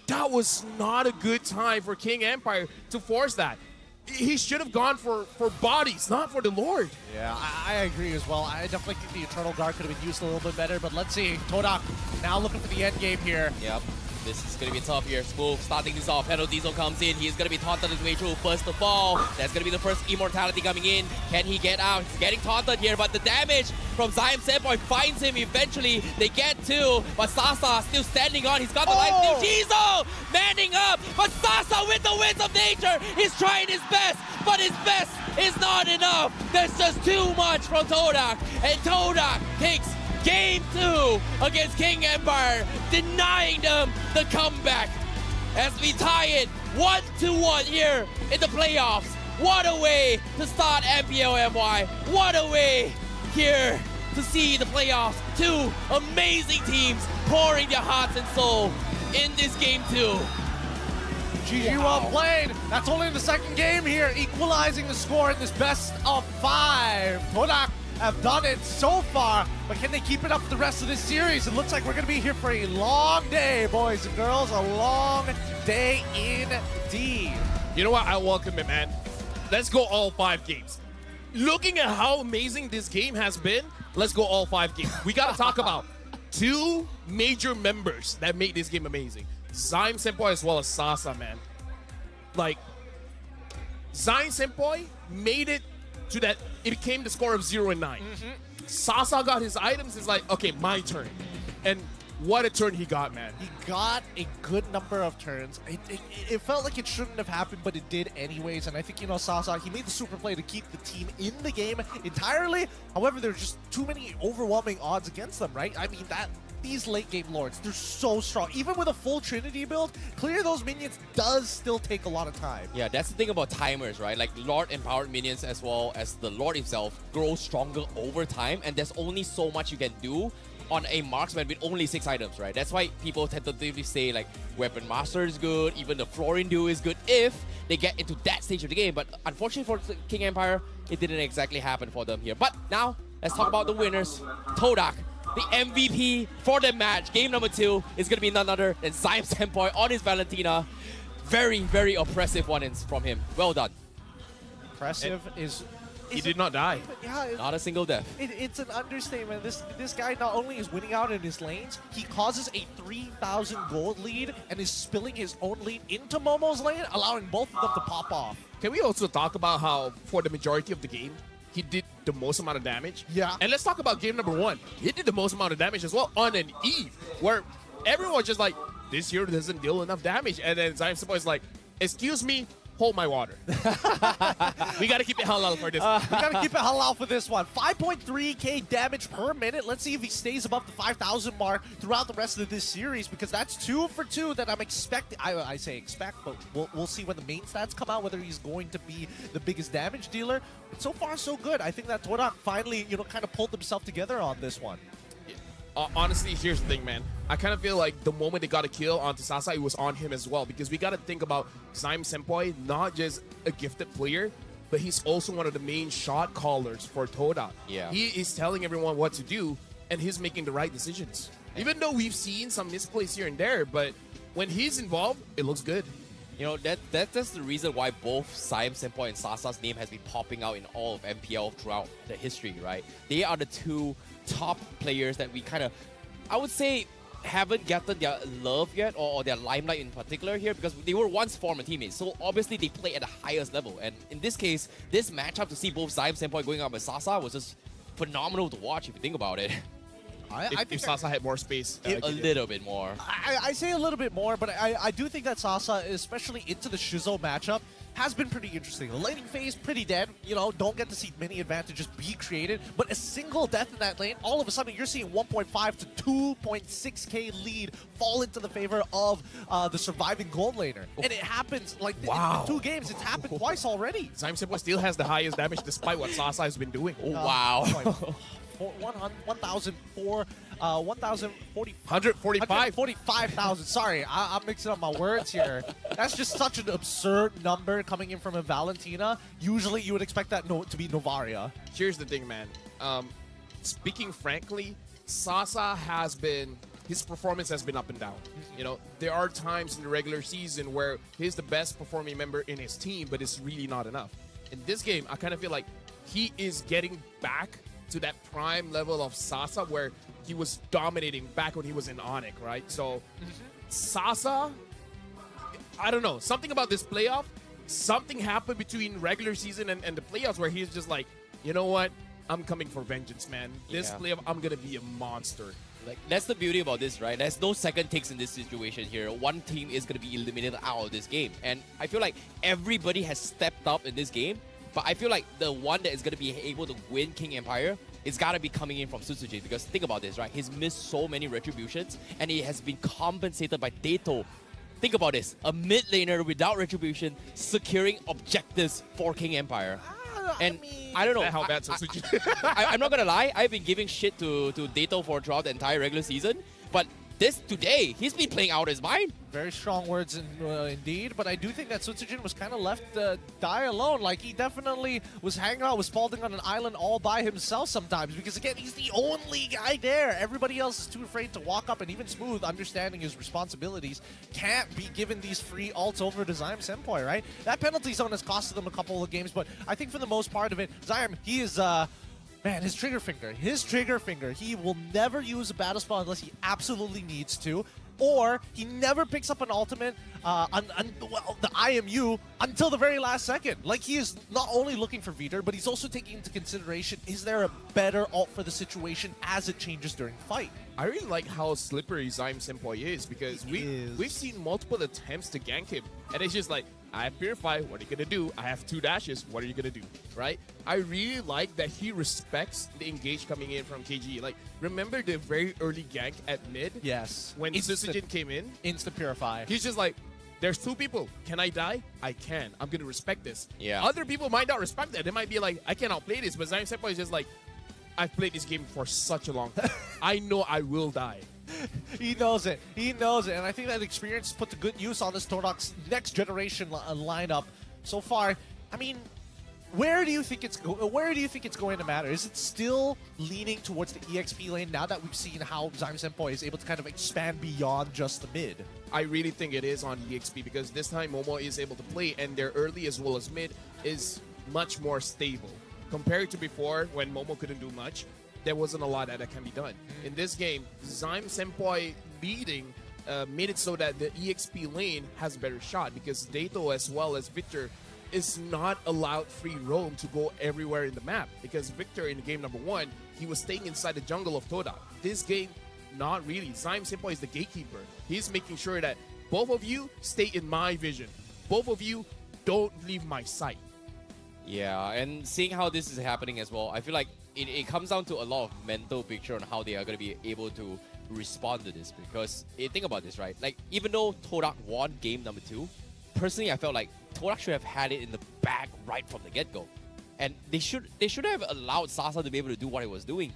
[SPEAKER 4] that was not a good time for King Empire to force that. He should have gone for bodies, not for the Lord.
[SPEAKER 2] Yeah, I agree as well. I definitely think the Eternal Guard could have been used a little bit better, but let's see. Todak now looking for the end game here.
[SPEAKER 3] Yep. This is going to be tough here. Smooth starting this off. Pedal Diesel comes in. He's going to be taunted his way through. First of all, that's going to be the first immortality coming in. Can he get out? He's getting taunted here, but the damage from Zion Senpai finds him eventually. They get two, but Sasa still standing on. He's got the life steal. Jizo manning up, but Sasa with the winds of nature. He's trying his best, but his best is not enough. There's just too much from Todak, and Todak takes Game 2 against King Empire, denying them the comeback as we tie it 1-1 here in the playoffs. What a way to start MPL MY. What a way here to see the playoffs. Two amazing teams pouring their hearts and soul in this Game 2.
[SPEAKER 2] GG, well played. That's only the second game here, equalizing the score in this best of 5. Todak have done it so far, but can they keep it up the rest of this series? It looks like we're going to be here for a long day, boys and girls. A long day indeed.
[SPEAKER 4] You know what? I welcome it, man. Let's go all 5 games. Looking at how amazing this game has been, let's go all 5 games. We got to talk about 2 major members that made this game amazing. Zion Senpai as well as Sasa, man. Like, Zion Senpai made it to that, it became the score of 0-9. Sasa got his items, it's like, okay, my turn. And what a turn he got, man.
[SPEAKER 2] He got a good number of turns. It felt like it shouldn't have happened, but it did anyways. And I think, you know, Sasa, he made the super play to keep the team in the game entirely. However, there's just too many overwhelming odds against them, right? I mean, these late game lords, they're so strong. Even with a full Trinity build, clear those minions does still take a lot of time.
[SPEAKER 3] Yeah, that's the thing about timers, right? Like Lord empowered minions as well as the Lord himself grow stronger over time, and there's only so much you can do on a marksman with only 6 items, right? That's why people tentatively say like Weapon Master is good, even the Florin Duo is good if they get into that stage of the game. But unfortunately for King Empire, it didn't exactly happen for them here. But now, let's talk about the winners. Todak, the MVP for the match. Game number 2 is going to be none other than Zion Senpai on his Valentina. Very, very oppressive one from him. Well done.
[SPEAKER 2] Impressive is...
[SPEAKER 4] He did not die.
[SPEAKER 2] Yeah,
[SPEAKER 3] Not a single death.
[SPEAKER 2] It's an understatement. This guy not only is winning out in his lanes, he causes a 3,000 gold lead and is spilling his own lead into Momo's lane, allowing both of them to pop off.
[SPEAKER 4] Can we also talk about how, for the majority of the game, he did the most amount of damage?
[SPEAKER 2] Yeah.
[SPEAKER 4] And let's talk about game number 1. He did the most amount of damage as well on an Eve, where everyone was just like, this hero doesn't deal enough damage. And then Zion Senpai is like, excuse me, hold my water. We got to keep it halal for this.
[SPEAKER 2] We got to keep it halal for this one. 5.3k damage per minute. Let's see if he stays above the 5,000 mark throughout the rest of this series, because that's 2 for 2 that I'm expecting. I say expect, but we'll see when the main stats come out whether he's going to be the biggest damage dealer. But so far, so good. I think that Todak finally, you know, kind of pulled himself together on this one.
[SPEAKER 4] Honestly, here's the thing, man. I kind of feel like the moment they got a kill onto Sasa, it was on him as well, because we got to think about Zion Senpai, not just a gifted player, but he's also one of the main shot callers for Todak.
[SPEAKER 3] Yeah.
[SPEAKER 4] He is telling everyone what to do, and he's making the right decisions. Even though we've seen some misplays here and there, but when he's involved, it looks good.
[SPEAKER 3] You know, that's the reason why both Siam Senpai and Sasa's name has been popping out in all of MPL throughout the history, right? They are the two top players that we kind of, I would say, haven't gotten their love yet, or their limelight in particular here, because they were once former teammates. So obviously they play at the highest level. And in this case, this matchup to see both Siam Senpai going up with Sasa was just phenomenal to watch if you think about it.
[SPEAKER 2] I
[SPEAKER 4] If Sasa had more space,
[SPEAKER 3] A little bit more.
[SPEAKER 2] I say a little bit more, but I do think that Sasa, especially into the Shizo matchup, has been pretty interesting. The laning phase, pretty dead. You know, don't get to see many advantages be created. But a single death in that lane, all of a sudden you're seeing 1.5 to 2.6k lead fall into the favor of the surviving gold laner. And it happens like in 2 games. It's happened twice already.
[SPEAKER 4] Siam Senpai still has the highest damage despite what Sasa has been doing.
[SPEAKER 3] Oh, wow.
[SPEAKER 2] 145,000. Sorry, I'm mixing up my words here. That's just such an absurd number coming in from a Valentina. Usually you would expect that to be Novaria.
[SPEAKER 4] Here's the thing, man. Speaking frankly, Sasa has been, his performance has been up and down. You know, there are times in the regular season where he's the best performing member in his team, but it's really not enough. In this game, I kind of feel like he is getting back to that prime level of Sasa where he was dominating back when he was in Onyx, right? So Sasa, I don't know, something about this playoff, something happened between regular season and the playoffs where he's just like, you know what? I'm coming for vengeance, man. This playoff, I'm going to be a monster.
[SPEAKER 3] Like, that's the beauty about this, right? There's no second takes in this situation here. One team is going to be eliminated out of this game. And I feel like everybody has stepped up in this game. But I feel like the one that is going to be able to win King Empire is got to be coming in from Sutsujin. Because think about this, right? He's missed so many retributions. And he has been compensated by Dato. Think about this. A mid laner without retribution securing objectives for King Empire. And I don't know.
[SPEAKER 4] How bad Sutsujin.
[SPEAKER 3] I'm not gonna lie, I've been giving shit to Dato for throughout the entire regular season, but today, he's been playing out his mind.
[SPEAKER 2] Very strong words indeed, but I do think that Sutsujin was kind of left to die alone. Like, he definitely was hanging out with Spalding on an island all by himself sometimes, because again, he's the only guy there. Everybody else is too afraid to walk up, and even Smooth, understanding his responsibilities, can't be given these free ults over to Siam Senpai, right? That penalty zone has costed them a couple of games, but I think for the most part of it, Siam, he is... Man, his trigger finger, he will never use a battle spell unless he absolutely needs to, or he never picks up an ultimate, the IMU, until the very last second. Like, he is not only looking for Veter, but he's also taking into consideration, is there a better ult for the situation as it changes during the fight?
[SPEAKER 4] I really like how slippery Siam Senpai is, because we've seen multiple attempts to gank him, and it's just like, I have Purify, what are you gonna do? I have 2 dashes, what are you gonna do? Right? I really like that he respects the engage coming in from KGE. Like, remember the very early gank at mid?
[SPEAKER 2] Yes.
[SPEAKER 4] When Sutsujin came in?
[SPEAKER 2] Instant Purify.
[SPEAKER 4] He's just like, there's 2 people. Can I die? I can. I'm gonna respect this.
[SPEAKER 3] Yeah.
[SPEAKER 4] Other people might not respect that. They might be like, I cannot play this. But Siam Senpai is just like, I've played this game for such a long time. I know I will die.
[SPEAKER 2] He knows it. He knows it. And I think that experience put to good use on this Todok's next generation lineup. So far, I mean, where do you think it's going to matter? Is it still leaning towards the EXP lane now that we've seen how Siam Senpai is able to kind of expand beyond just the mid?
[SPEAKER 4] I really think it is on EXP, because this time Momo is able to play, and their early as well as mid is much more stable. Compared to before, when Momo couldn't do much, there wasn't a lot that can be done. In this game, Siam Senpai leading made it so that the EXP lane has a better shot, because Dato as well as Victor is not allowed free roam to go everywhere in the map, because Victor in game number 1, he was staying inside the jungle of Todak. This game, not really. Siam Senpai is the gatekeeper. He's making sure that both of you stay in my vision. Both of you don't leave my sight.
[SPEAKER 3] Yeah, and seeing how this is happening as well, I feel like it comes down to a lot of mental picture on how they are going to be able to respond to this. Because think about this, right? Like, even though Todak won game number 2, personally I felt like Todak should have had it in the bag right from the get-go. And they should have allowed Sasa to be able to do what he was doing.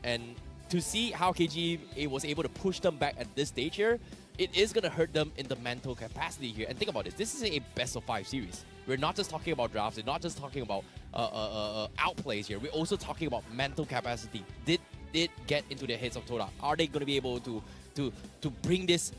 [SPEAKER 3] And to see how KGE was able to push them back at this stage here, it is going to hurt them in the mental capacity here. And think about this. This is a best-of-5 series. We're not just talking about drafts. We're not just talking about outplays here. We're also talking about mental capacity. Did it get into the heads of Todak? Are they going to be able to bring this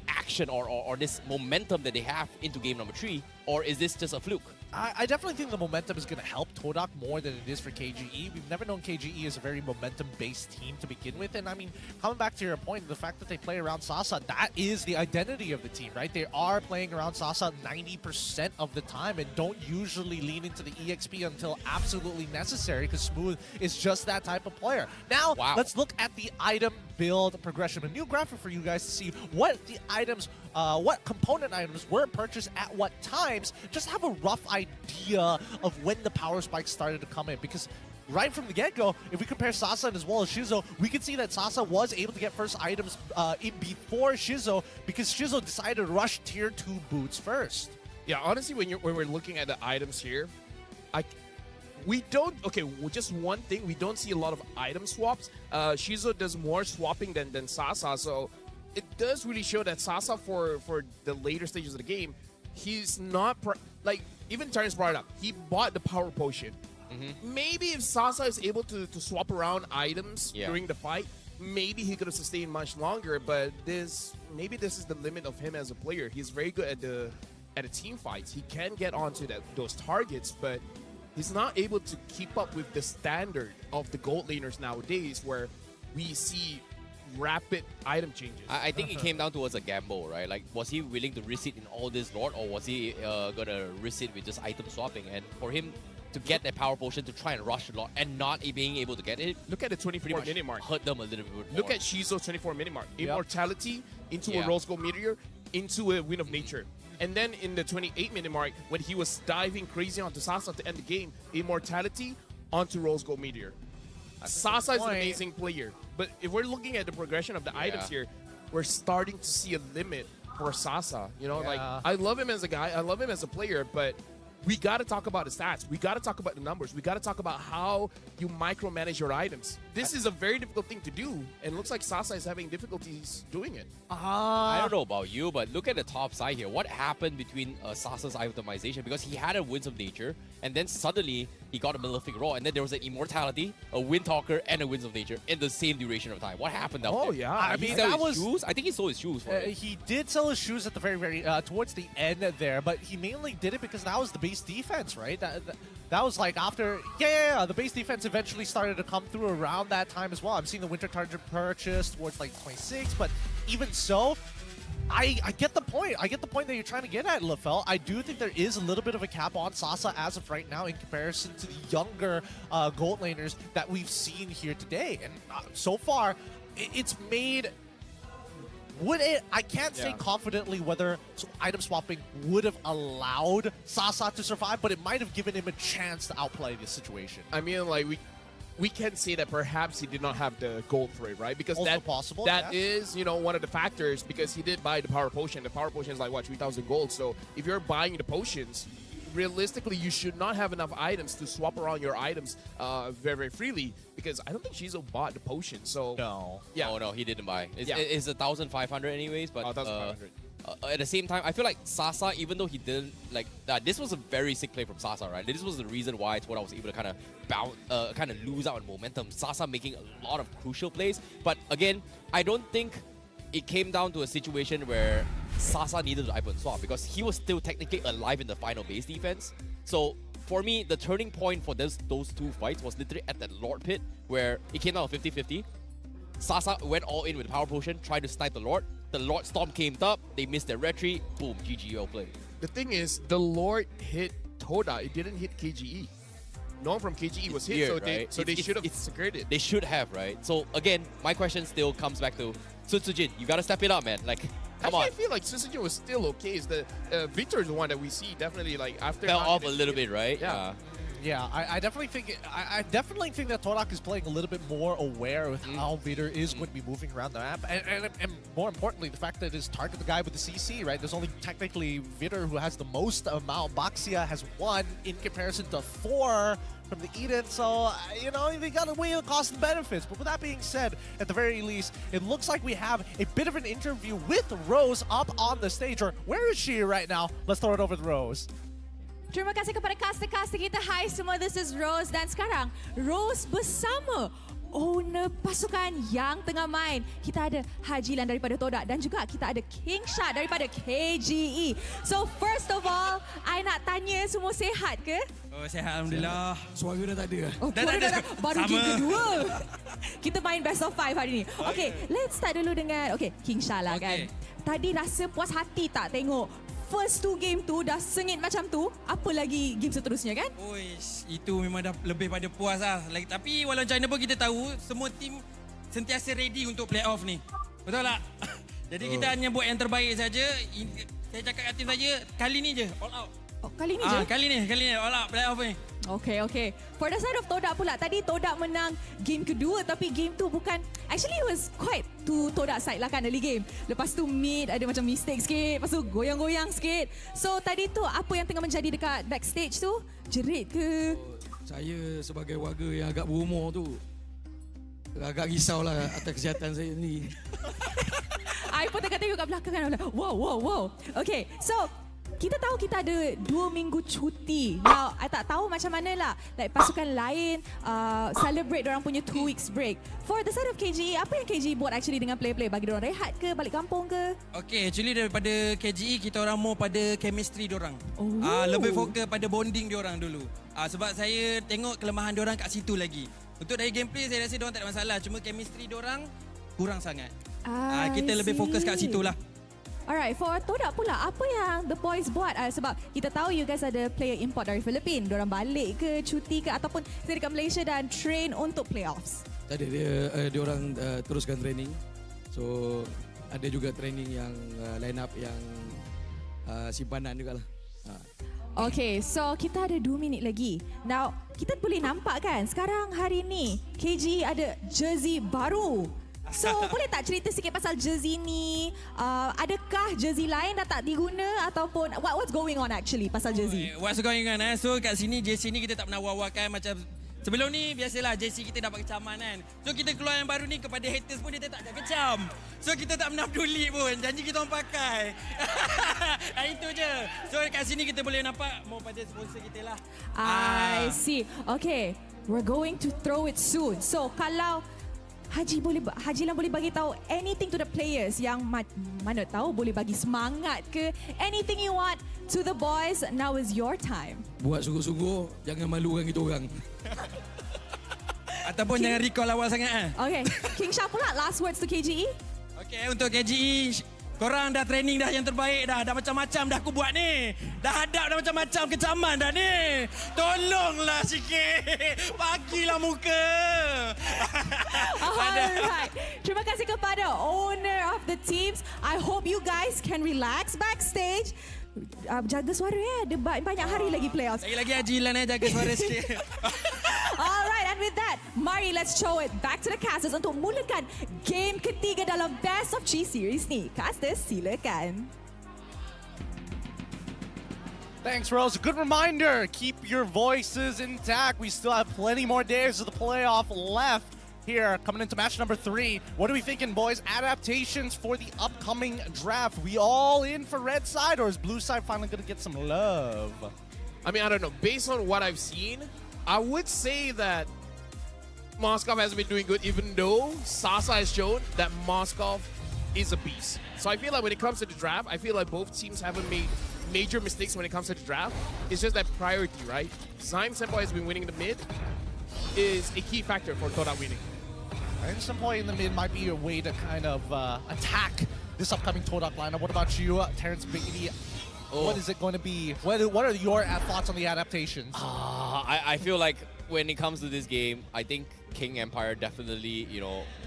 [SPEAKER 3] action or this momentum that they have into game number 3, or is this just a fluke?
[SPEAKER 2] I definitely think the momentum is going to help Todak more than it is for KGE. We've never known KGE as a very momentum-based team to begin with. And I mean, coming back to your point, the fact that they play around Sasa, that is the identity of the team, right? They are playing around Sasa 90% of the time and don't usually lean into the EXP until absolutely necessary because Smooth is just that type of player. Now, let's look at the item build progression. A new graphic for you guys to see what the items, what component items were purchased at what times. Just have a rough idea of when the power spikes started to come in, because right from the get-go, if we compare Sasa as well as Shizo, we can see that Sasa was able to get first items in before Shizo because Shizo decided to rush tier 2 boots first.
[SPEAKER 4] Yeah, honestly, when we're looking at the items here, we don't, just one thing, we don't see a lot of item swaps. Shizo does more swapping than Sasa, so it does really show that Sasa for the later stages of the game, he's not, like, even Terrence brought it up, he bought the power potion. Maybe if Sasa is able to swap around items during the fight, maybe he could have sustained much longer, but maybe this is the limit of him as a player. He's very good at the team fights. He can get onto those targets, but he's not able to keep up with the standard of the gold laners nowadays, where we see rapid item changes.
[SPEAKER 3] I think it came down towards a gamble, right? Like, was he willing to risk it in all this Lord, or was he gonna risk it with just item swapping? And for him to get that power potion to try and rush the Lord and not being able to get it,
[SPEAKER 4] look at the 24-minute mark.
[SPEAKER 3] Hurt them a little bit more.
[SPEAKER 4] Look at Shizo's 24-minute mark. Immortality into a Rose Gold Meteor into a Wind of Nature. And then in the 28-minute mark, when he was diving crazy onto Sasa to end the game, Immortality onto Rose Gold Meteor. Sasa is an amazing player, but if we're looking at the progression of the items here, we're starting to see a limit for Sasa. You know, like, I love him as a guy, I love him as a player, but we got to talk about the stats. We got to talk about the numbers. We got to talk about how you micromanage your items. This is a very difficult thing to do, and it looks like Sasa is having difficulties doing it.
[SPEAKER 3] I don't know about you, but look at the top side here. What happened between Sasa's itemization? Because he had a Winds of Nature, and then suddenly he got a Malefic Roar, and then there was an Immortality, a Windtalker, and a Winds of Nature in the same duration of time. What happened out there?
[SPEAKER 4] Oh, yeah.
[SPEAKER 2] I mean, that was...
[SPEAKER 3] shoes? I think he sold his shoes for it.
[SPEAKER 2] He did sell his shoes at the very, towards the end there, but he mainly did it because that was the base defense, right? That was like after, the base defense eventually started to come through around that time as well. I'm seeing the Winter Target purchase towards like 26, but even so, I get the point. I get the point that you're trying to get at, LaFell. I do think there is a little bit of a cap on Sasa as of right now in comparison to the younger gold laners that we've seen here today. And so far, it's made... Would it? I can't say confidently whether item swapping would have allowed Sasa to survive, but it might have given him a chance to outplay the situation.
[SPEAKER 4] I mean, like, we can say that perhaps he did not have the gold for it, right? Because
[SPEAKER 2] also possible.
[SPEAKER 4] That is, you know, one of the factors, because he did buy the power potion. The power potion is like, what, 3,000 gold? So if you're buying the potions, realistically, you should not have enough items to swap around your items very, very freely, because I don't think Shizo bought the potion. So
[SPEAKER 2] no.
[SPEAKER 3] Yeah. Oh, no, he didn't buy. It's 1,500 anyways, but
[SPEAKER 4] 1,500.
[SPEAKER 3] At the same time, I feel like Sasa, even though he didn't, like, this was a very sick play from Sasa, right? This was the reason why I was able to kind of lose out on momentum. Sasa making a lot of crucial plays, but again, I don't think it came down to a situation where Sasa needed to item swap, because he was still technically alive in the final base defense. So for me, the turning point for those two fights was literally at that Lord pit, where it came down to 50-50. Sasa went all in with the power potion, tried to snipe the Lord. The Lord Storm came up, they missed their retreat, boom, GG, well played.
[SPEAKER 4] The thing is, the Lord hit Toda, it didn't hit KGE. No one from KGE was hit,
[SPEAKER 3] weird,
[SPEAKER 4] so they should have secured it.
[SPEAKER 3] They should have, right? So again, my question still comes back to Sutsujin, you gotta step it up, man. Like, come on.
[SPEAKER 4] I feel like Sutsujin was still okay. It's the Victor is the one that we see definitely, like, after
[SPEAKER 3] fell off a little bit, right?
[SPEAKER 4] Yeah.
[SPEAKER 2] Yeah, I definitely think I definitely think that Todak is playing a little bit more aware with how Vader is going to be moving around the map, and more importantly, the fact that his target the guy with the CC, right? There's only technically Vader who has the most amount. Baxia has 1 in comparison to 4 from the Eden, so you know, they got to weigh the cost and benefits. But with that being said, at the very least, it looks like we have a bit of an interview with Rose up on the stage. Or where is she right now? Let's throw it over to Rose.
[SPEAKER 1] Terima kasih kepada caster-caster kita. Hai semua, this is Rose. Dan sekarang, Rose bersama owner pasukan yang tengah main. Kita ada Hajilan daripada Todak dan juga kita ada King Shah daripada KGE. So first of all, I nak tanya semua sihat ke?
[SPEAKER 5] Oh, sihat Alhamdulillah.
[SPEAKER 6] Suara dah tak ada.
[SPEAKER 1] Oh,
[SPEAKER 5] Dah ada.
[SPEAKER 1] baru
[SPEAKER 5] Sama.
[SPEAKER 1] game kedua. Kita main best of 5 hari ni. Okay, let's start dulu dengan King Shah lah kan.
[SPEAKER 5] Okay.
[SPEAKER 1] Tadi rasa puas hati tak tengok first 2 game tu dah sengit macam tu, apa lagi game seterusnya kan?
[SPEAKER 5] Oish, itu memang dah lebih pada puas lah. Tapi walau China pun kita tahu semua tim sentiasa ready untuk playoff ni. Betul tak? Jadi kita hanya buat yang terbaik saja. Saya cakap kat tim saja, kali ni je all out.
[SPEAKER 1] Oh, kali ni je?
[SPEAKER 5] Kali ni all out playoff ni.
[SPEAKER 1] Okay. For the side of Todak pula, tadi Todak menang game kedua tapi game tu bukan, actually it was quite to Todak side lah kan early game. Lepas tu mid ada macam mistake sikit, lepas tu goyang-goyang sikit. So tadi tu apa yang tengah menjadi dekat backstage tu? Jerit ke?
[SPEAKER 6] Saya sebagai warga yang agak berumur tu agak risaulah atas kesihatan saya ni.
[SPEAKER 1] I pun tengah tengok kat belakang kan. Wow. Okay, so kita tahu kita ada 2 minggu cuti. Now, I tak tahu macam mana lah. Like pasukan lain celebrate orang punya 2 weeks break. For the side of KGE, apa yang KGE buat actually dengan player-player? Bagi diorang rehat ke? Balik kampung ke?
[SPEAKER 5] Okay, actually daripada KGE kita orang mau pada chemistry diorang.
[SPEAKER 1] Oh.
[SPEAKER 5] Lebih fokus pada bonding diorang dulu. Sebab saya tengok kelemahan diorang kat situ lagi. Untuk dari gameplay saya rasa diorang tak ada masalah. Cuma chemistry diorang kurang sangat. Kita lebih fokus kat situ lah.
[SPEAKER 1] Alright, for Todak pula, apa yang the boys buat? Sebab kita tahu you guys ada player import dari Filipina. Diorang balik ke, cuti ke, ataupun stay dekat Malaysia dan train untuk playoffs?
[SPEAKER 6] Tak ada, dia orang teruskan training. So ada juga training yang line up yang simpanan juga lah.
[SPEAKER 1] Okay, so kita ada 2 minit lagi. Now, kita boleh nampak kan sekarang hari ni KGE ada jersey baru. So, boleh tak cerita sikit pasal jersey ni? Adakah jersey lain dah tak diguna ataupun what's going on actually pasal jersey?
[SPEAKER 5] What's going on? So kat sini jersey ni kita tak pernah wawakan macam sebelum ni biasalah jersey kita dapat kecaman kan. So kita keluar yang baru ni kepada haters pun dia tak ada kecam. So kita tak pernah peduli pun. Janji kita orang pakai. Itu je. So kat sini kita boleh nampak mau pada sponsor kita lah.
[SPEAKER 1] I see. Okay, we're going to throw it soon. So, kalau Hajilan boleh bagi tahu anything to the players yang mana tahu boleh bagi semangat ke, anything you want to the boys, now is your time.
[SPEAKER 6] Buat sungguh-sungguh, jangan malukan kita orang.
[SPEAKER 5] Ataupun jangan recall awal sangat.
[SPEAKER 1] Okay, King Shah pula, last words to KGE.
[SPEAKER 5] Okay, untuk KGE, korang dah training dah yang terbaik dah. Dah macam-macam dah aku buat ni. Dah hadap dah macam-macam kecaman dah ni. Tolonglah sikit. Bagilah muka.
[SPEAKER 1] Alright. Terima kasih kepada owner of the teams. I hope you guys can relax backstage. Jaga suara ada banyak hari lagi playoffs.
[SPEAKER 5] Lagi Hajilan jaga suara sikit.
[SPEAKER 1] Alright, and with that, mari let's show it back to the casters untuk mulakan game ketiga dalam Best of 3 series ni. Casters, silakan.
[SPEAKER 2] Thanks, Rose. A good reminder. Keep your voices intact. We still have plenty more days of the playoff left here coming into match number 3. What are we thinking, boys? Adaptations for the upcoming draft. We all in for red side, or is blue side finally going to get some love?
[SPEAKER 4] I mean, I don't know. Based on what I've seen, I would say that Moskov hasn't been doing good, even though Sasa has shown that Moskov is a beast. So I feel like when it comes to the draft, I feel like both teams haven't made major mistakes when it comes to the draft. It's just that priority, right? Zyme Senpai has been winning the mid is a key factor for Todak winning.
[SPEAKER 2] And some point in the mid might be a way to kind of attack this upcoming Todak lineup. What about you, Terrence Beatty? What is it going to be? What are your thoughts on the adaptations?
[SPEAKER 3] I feel like when it comes to this game, I think King Empire definitely,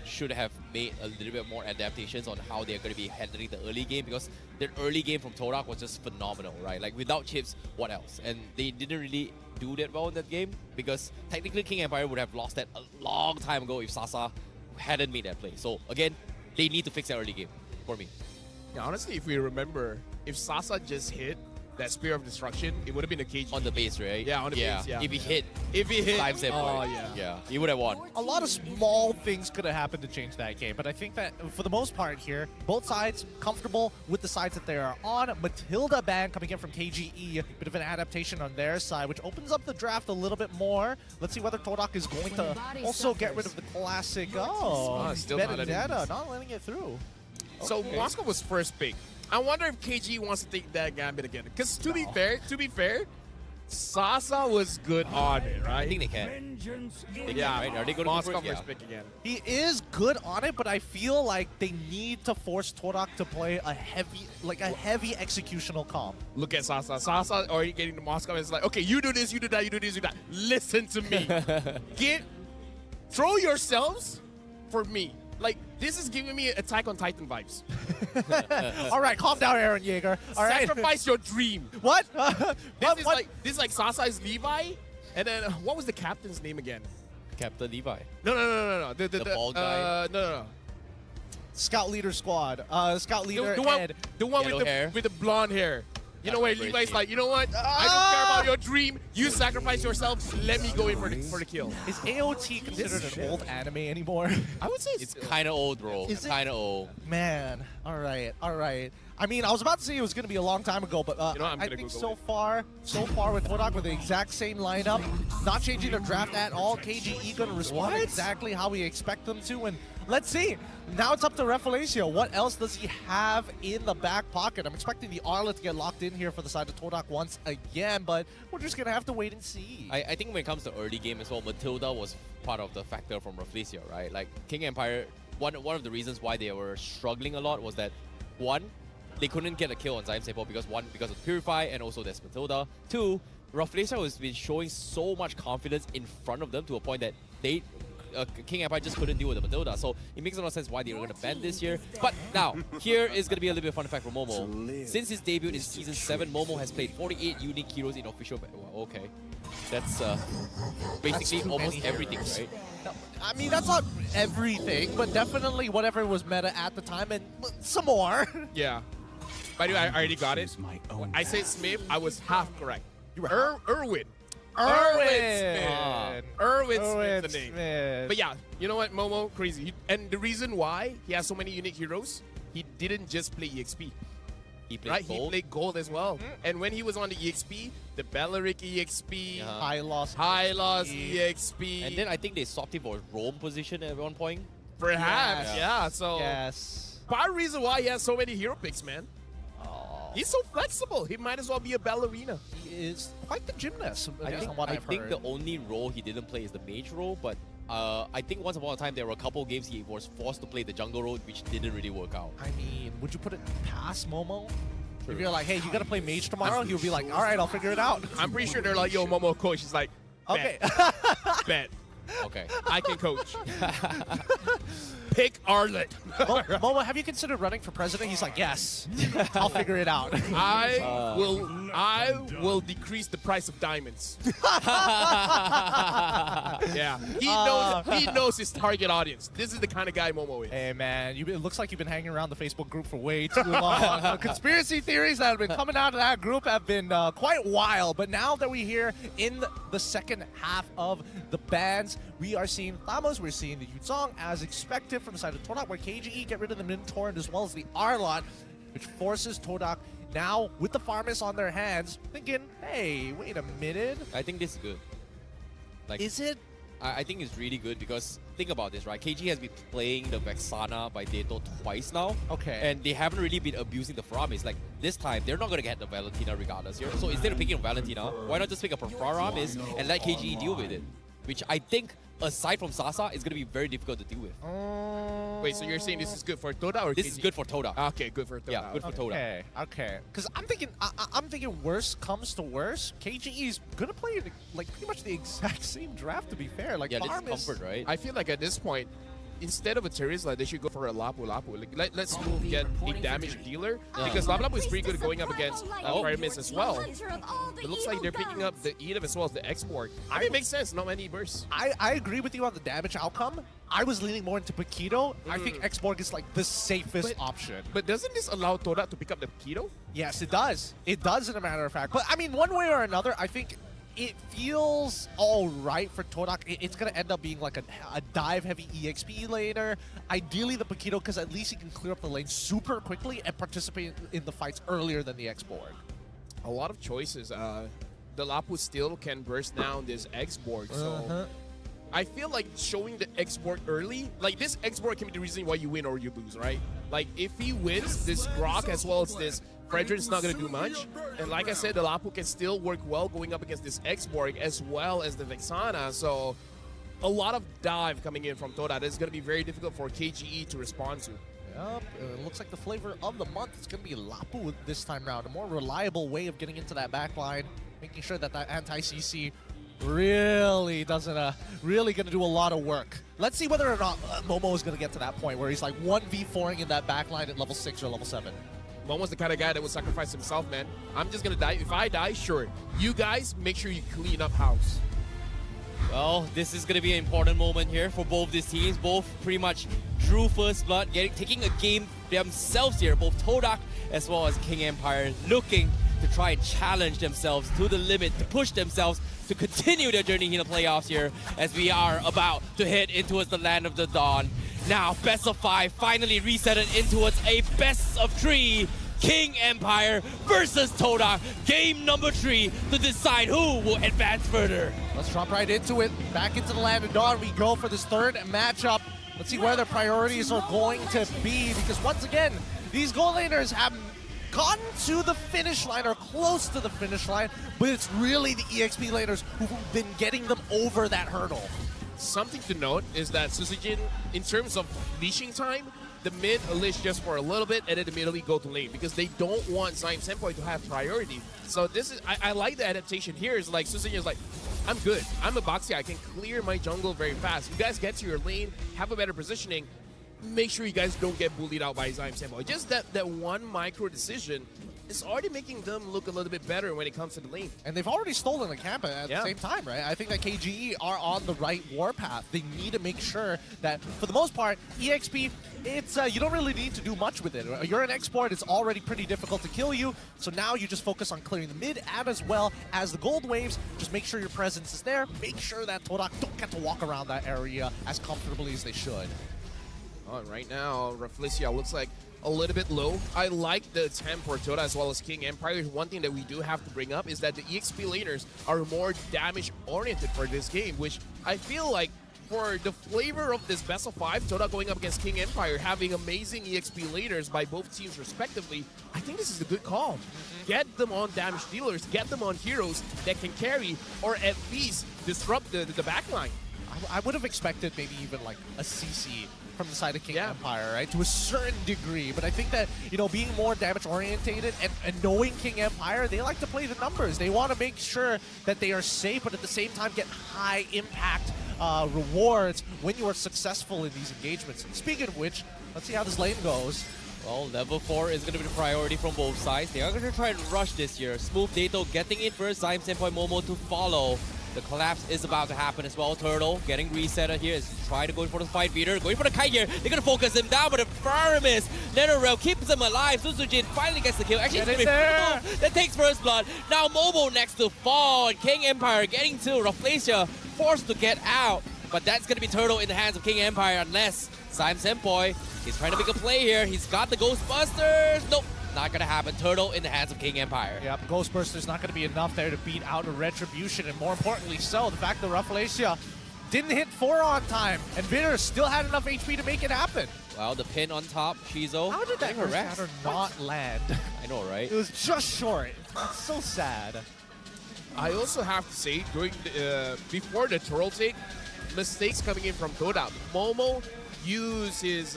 [SPEAKER 3] should have made a little bit more adaptations on how they're going to be handling the early game, because their early game from Todak was just phenomenal, right? Like without chips, what else? And they didn't really do that well in that game, because technically King Empire would have lost that a long time ago if Sasa hadn't made that play. So again, they need to fix their early game for me.
[SPEAKER 4] Yeah, honestly, if we remember, if Sasa just hit that Spear of Destruction, it would have been a KGE.
[SPEAKER 3] On the base, right?
[SPEAKER 4] Yeah, on the base, yeah.
[SPEAKER 3] If he hit
[SPEAKER 4] If he hit,
[SPEAKER 3] 5 set
[SPEAKER 4] oh,
[SPEAKER 3] point,
[SPEAKER 4] yeah.
[SPEAKER 3] he would have won.
[SPEAKER 2] A lot of small things could have happened to change that game, but I think that for the most part here, both sides comfortable with the sides that they are on. Matilda ban coming in from KGE, bit of an adaptation on their side, which opens up the draft a little bit more. Let's see whether Todak is going to also get rid of the classic,
[SPEAKER 4] still not letting
[SPEAKER 2] Vendetta, not letting it through.
[SPEAKER 4] So Moscow was first pick. I wonder if KG wants to take that gambit again. Because to be fair, Sasa was good on it, right?
[SPEAKER 3] I think they can. They
[SPEAKER 4] Yeah,
[SPEAKER 3] can, right? Are they going to
[SPEAKER 4] Moscow
[SPEAKER 3] go first?
[SPEAKER 4] first pick again.
[SPEAKER 2] He is good on it, but I feel like they need to force Todak to play a heavy executional comp.
[SPEAKER 4] Look at Sasa. Sasa already getting to Moscow. It's like, okay, you do this, you do that, you do this, you do that. Listen to me. Throw yourselves for me. Like, this is giving me Attack on Titan vibes.
[SPEAKER 2] All right, calm down, Aaron Yeager. All right.
[SPEAKER 4] Sacrifice your dream.
[SPEAKER 2] What?
[SPEAKER 4] This is like Sasa is Levi, and then what was the captain's name again?
[SPEAKER 3] Captain Levi.
[SPEAKER 4] No. The
[SPEAKER 3] bald guy?
[SPEAKER 4] No.
[SPEAKER 2] Scout Leader Squad. Scout Leader
[SPEAKER 4] The one,
[SPEAKER 2] Ed.
[SPEAKER 4] the one
[SPEAKER 3] Yellow
[SPEAKER 4] with
[SPEAKER 3] hair.
[SPEAKER 4] the blonde hair. You know where
[SPEAKER 3] That's
[SPEAKER 4] Levi's
[SPEAKER 3] crazy.
[SPEAKER 4] like, you know what? I don't care about your dream. You sacrifice yourself. Let me go in for the kill.
[SPEAKER 2] Is AOT considered an old anime anymore?
[SPEAKER 4] I would say
[SPEAKER 3] It's kind of old, bro.
[SPEAKER 2] Is it?
[SPEAKER 3] Kind of old.
[SPEAKER 2] Man, all right. I mean, I was about to say it was going to be a long time ago, but
[SPEAKER 4] You know what, I'm
[SPEAKER 2] I
[SPEAKER 4] gonna
[SPEAKER 2] think
[SPEAKER 4] Google
[SPEAKER 2] so far with Todak with the exact same lineup, not changing their draft at all. KGE going to respond exactly how we expect them to, and let's see. Now it's up to Refalacio. What else does he have in the back pocket? I'm expecting the Arla to get locked in here for the side of Todak once again, but we're just going to have to wait and see.
[SPEAKER 3] I think when it comes to early game as well, Matilda was part of the factor from Reflecio, right? Like King Empire, one of the reasons why they were struggling a lot was that, one, they couldn't get a kill on Zion Seppo because of Purify and also there's Matilda. Two, Reflecio has been showing so much confidence in front of them to a point that they King Empire just couldn't deal with the Matilda. So it makes a lot of sense why they were going to ban this year. But now, here is going to be a little bit of fun fact for Momo. Since his debut in Season 7, Momo has played 48 unique heroes in official... Well, okay. That's basically almost everything, right?
[SPEAKER 2] I mean, that's not everything, but definitely whatever was meta at the time and some more.
[SPEAKER 4] Yeah. By the way, I already got it. When I said Smith, I was half correct. You were Irwin.
[SPEAKER 2] Irwin.
[SPEAKER 4] Irwin
[SPEAKER 2] Irwin
[SPEAKER 4] Smith, the name.
[SPEAKER 2] Smith.
[SPEAKER 4] But yeah, you know what, Momo, crazy. And the reason why he has so many unique heroes, he didn't just play EXP.
[SPEAKER 3] He played
[SPEAKER 4] Right,
[SPEAKER 3] gold.
[SPEAKER 4] he played gold as well. And when he was on the EXP, the Belleric EXP,
[SPEAKER 2] High loss.
[SPEAKER 4] High Loss EXP,
[SPEAKER 3] And then I think they swapped him for a roam position at one point.
[SPEAKER 4] perhaps,
[SPEAKER 2] Yes.
[SPEAKER 4] yeah. So
[SPEAKER 2] Yes.
[SPEAKER 4] part of the reason why he has so many hero picks, man. He's so flexible. He might as well be a ballerina.
[SPEAKER 2] He is quite the gymnast.
[SPEAKER 3] I
[SPEAKER 2] based
[SPEAKER 3] think,
[SPEAKER 2] on what I've heard.
[SPEAKER 3] the only role he didn't play is the mage role, but I think once upon a time there were a couple of games he was forced to play the jungle role, which didn't really work out.
[SPEAKER 2] I mean, would you put it past Momo?
[SPEAKER 3] True.
[SPEAKER 2] If you're like, hey, you gotta play mage tomorrow, he'll be like, all right, I'll figure it out.
[SPEAKER 4] I'm pretty sure they're like, yo, Momo, coach. He's like,
[SPEAKER 2] Okay.
[SPEAKER 4] bet.
[SPEAKER 3] Okay.
[SPEAKER 4] I can coach. Pick Arlet.
[SPEAKER 2] Momo, have you considered running for president? He's like, yes. I'll figure it out.
[SPEAKER 4] I will decrease the price of diamonds. Yeah. He knows his target audience. This is the kind of guy Momo is.
[SPEAKER 2] Hey, man, it looks like you've been hanging around the Facebook group for way too long. The conspiracy theories that have been coming out of that group have been quite wild. But now that we're here in the second half of the bans, we are seeing Thamos, we're seeing the Yuzong as expected from the side of Todak, where KGE get rid of the Min-Torrent as well as the Arlot, which forces Todak now with the Farmers on their hands, thinking, hey, wait a minute.
[SPEAKER 3] I think this is good. Like,
[SPEAKER 2] Is it?
[SPEAKER 3] I think it's really good because think about this, right? KG has been playing the Vexana by Dato twice now.
[SPEAKER 2] Okay.
[SPEAKER 3] And they haven't really been abusing the Faramis. Like, this time, they're not going to get the Valentina regardless here. So instead of picking Valentina, why not just pick a Faramis and let KGE deal with it? Which I think, aside from Sasa, is going to be very difficult to deal with.
[SPEAKER 4] Wait, so you're saying this is good for Toda or
[SPEAKER 3] This
[SPEAKER 4] KG?
[SPEAKER 3] is good for Toda.
[SPEAKER 4] Okay, good for Toda.
[SPEAKER 3] Yeah, good for Toda.
[SPEAKER 2] Okay. Because I'm thinking worst comes to worst, KGE is gonna play like pretty much the exact same draft. To be fair, like
[SPEAKER 3] Yeah, this is
[SPEAKER 2] Farm
[SPEAKER 3] comfort, right?
[SPEAKER 4] I feel like at this point, instead of a Terizla, they should go for a Lapu Lapu. Like, let's move get a damage dealer because Lapu Lapu is pretty good going up against Pyraminx as well. It looks like they're picking up the Edom as well as the export. I mean, it makes sense. Not many bursts.
[SPEAKER 2] I agree with you on the damage outcome. I was leaning more into Paquito. I think Xborg is like the safest option.
[SPEAKER 4] But doesn't this allow Toda to pick up the Paquito?
[SPEAKER 2] Yes, it does. It does, as a matter of fact. But I mean, one way or another, I think it feels all right for Todak. It's going to end up being like a dive-heavy EXP laner. Ideally, the Paquito, because at least he can clear up the lane super quickly and participate in the fights earlier than the Xborg.
[SPEAKER 4] A lot of choices. The Lapu still can burst down this Xborg, so I feel like showing the Xborg early, like this Xborg can be the reason why you win or you lose, right? Like if he wins, this Grok as well as this Frederick's not going to do much. And like I said, the Lapu can still work well going up against this Xborg as well as the Vexana. So a lot of dive coming in from Toda. That's going to be very difficult for KGE to respond to.
[SPEAKER 2] Yep, it looks like the flavor of the month is going to be Lapu this time around. A more reliable way of getting into that back line, making sure that that anti-CC really doesn't, really going to do a lot of work. Let's see whether or not Momo is going to get to that point where he's like 1v4ing in that back line at level 6 or level 7.
[SPEAKER 4] Momo's the kind of guy that would sacrifice himself, man. I'm just going to die. If I die, sure. You guys, make sure you clean up house.
[SPEAKER 3] Well, this is going to be an important moment here for both these teams. Both pretty much drew first blood, taking a game themselves here. Both Todak as well as King Empire looking to try and challenge themselves to the limit, to push themselves to continue their journey in the playoffs here as we are about to head into the land of the dawn. Now, best of 5 finally resetted into a best of 3. King Empire versus Todak. Game number 3 to decide who will advance further.
[SPEAKER 2] Let's jump right into it. Back into the land of dawn we go for this third matchup. Let's see where their priorities are going to be, because once again, these gold laners have gotten to the finish line or close to the finish line, but it's really the EXP laners who've been getting them over that hurdle.
[SPEAKER 4] Something to note is that Susujin, in terms of leashing time, the mid leash just for a little bit and then immediately go to lane because they don't want Zyme Senpai to have priority. So this is, I like the adaptation here. Is like Susujin is like, I'm good. I'm a Boxy. I can clear my jungle very fast. You guys get to your lane, have a better positioning. Make sure you guys don't get bullied out by Zyme Senpai. Just that one micro decision is already making them look a little bit better when it comes to the lane.
[SPEAKER 2] And they've already stolen a camp at the same time, right? I think that KGE are on the right warpath. They need to make sure that, for the most part, EXP, it's you don't really need to do much with it. You're an export, it's already pretty difficult to kill you, so now you just focus on clearing the mid and as well as the gold waves. Just make sure your presence is there. Make sure that Todak don't get to walk around that area as comfortably as they should.
[SPEAKER 4] Right now, Rafflesia looks like a little bit low. I like the attempt for Toda as well as King Empire. One thing that we do have to bring up is that the EXP laners are more damage-oriented for this game, which I feel like for the flavor of this best of 5, Toda going up against King Empire, having amazing EXP laners by both teams respectively, I think this is a good call. Get them on damage dealers, get them on heroes that can carry or at least disrupt the backline.
[SPEAKER 2] I would have expected maybe even like a CC from the side of King Empire, right? To a certain degree. But I think that, you know, being more damage orientated and knowing King Empire, they like to play the numbers. They want to make sure that they are safe, but at the same time get high impact rewards when you are successful in these engagements. Speaking of which, let's see how this lane goes.
[SPEAKER 3] Well, level 4 is going to be the priority from both sides. They are going to try and rush this here. Smooth Dato getting in first, Zyme Senpai Momo to follow. The collapse is about to happen as well. Turtle getting resetted here is trying to go for the fight beater. Going for the kite here. They're going to focus him down, but the Pyraminx Netherrealm keeps him alive. Susujin finally gets the kill. Actually, it's that takes first blood. Now Momo next to fall. And King Empire getting to Rafflesia, forced to get out. But that's going to be Turtle in the hands of King Empire unless Zyme Senpai is trying to make a play here. He's got the Ghostbusters. Nope. Not gonna happen. Turtle in the hands of King Empire.
[SPEAKER 2] Yep, Ghostbuster's not gonna be enough there to beat out a Retribution, and more importantly so, the fact that Rafflesia didn't hit 4 on time, and Bitter still had enough HP to make it happen.
[SPEAKER 3] Well, the pin on top, Shizo.
[SPEAKER 2] How did that
[SPEAKER 3] her rest
[SPEAKER 2] shatter not land?
[SPEAKER 3] I know, right?
[SPEAKER 2] It was just short. That's so sad.
[SPEAKER 4] I also have to say, during the, before the Turtle take, mistakes coming in from Toda. Momo used his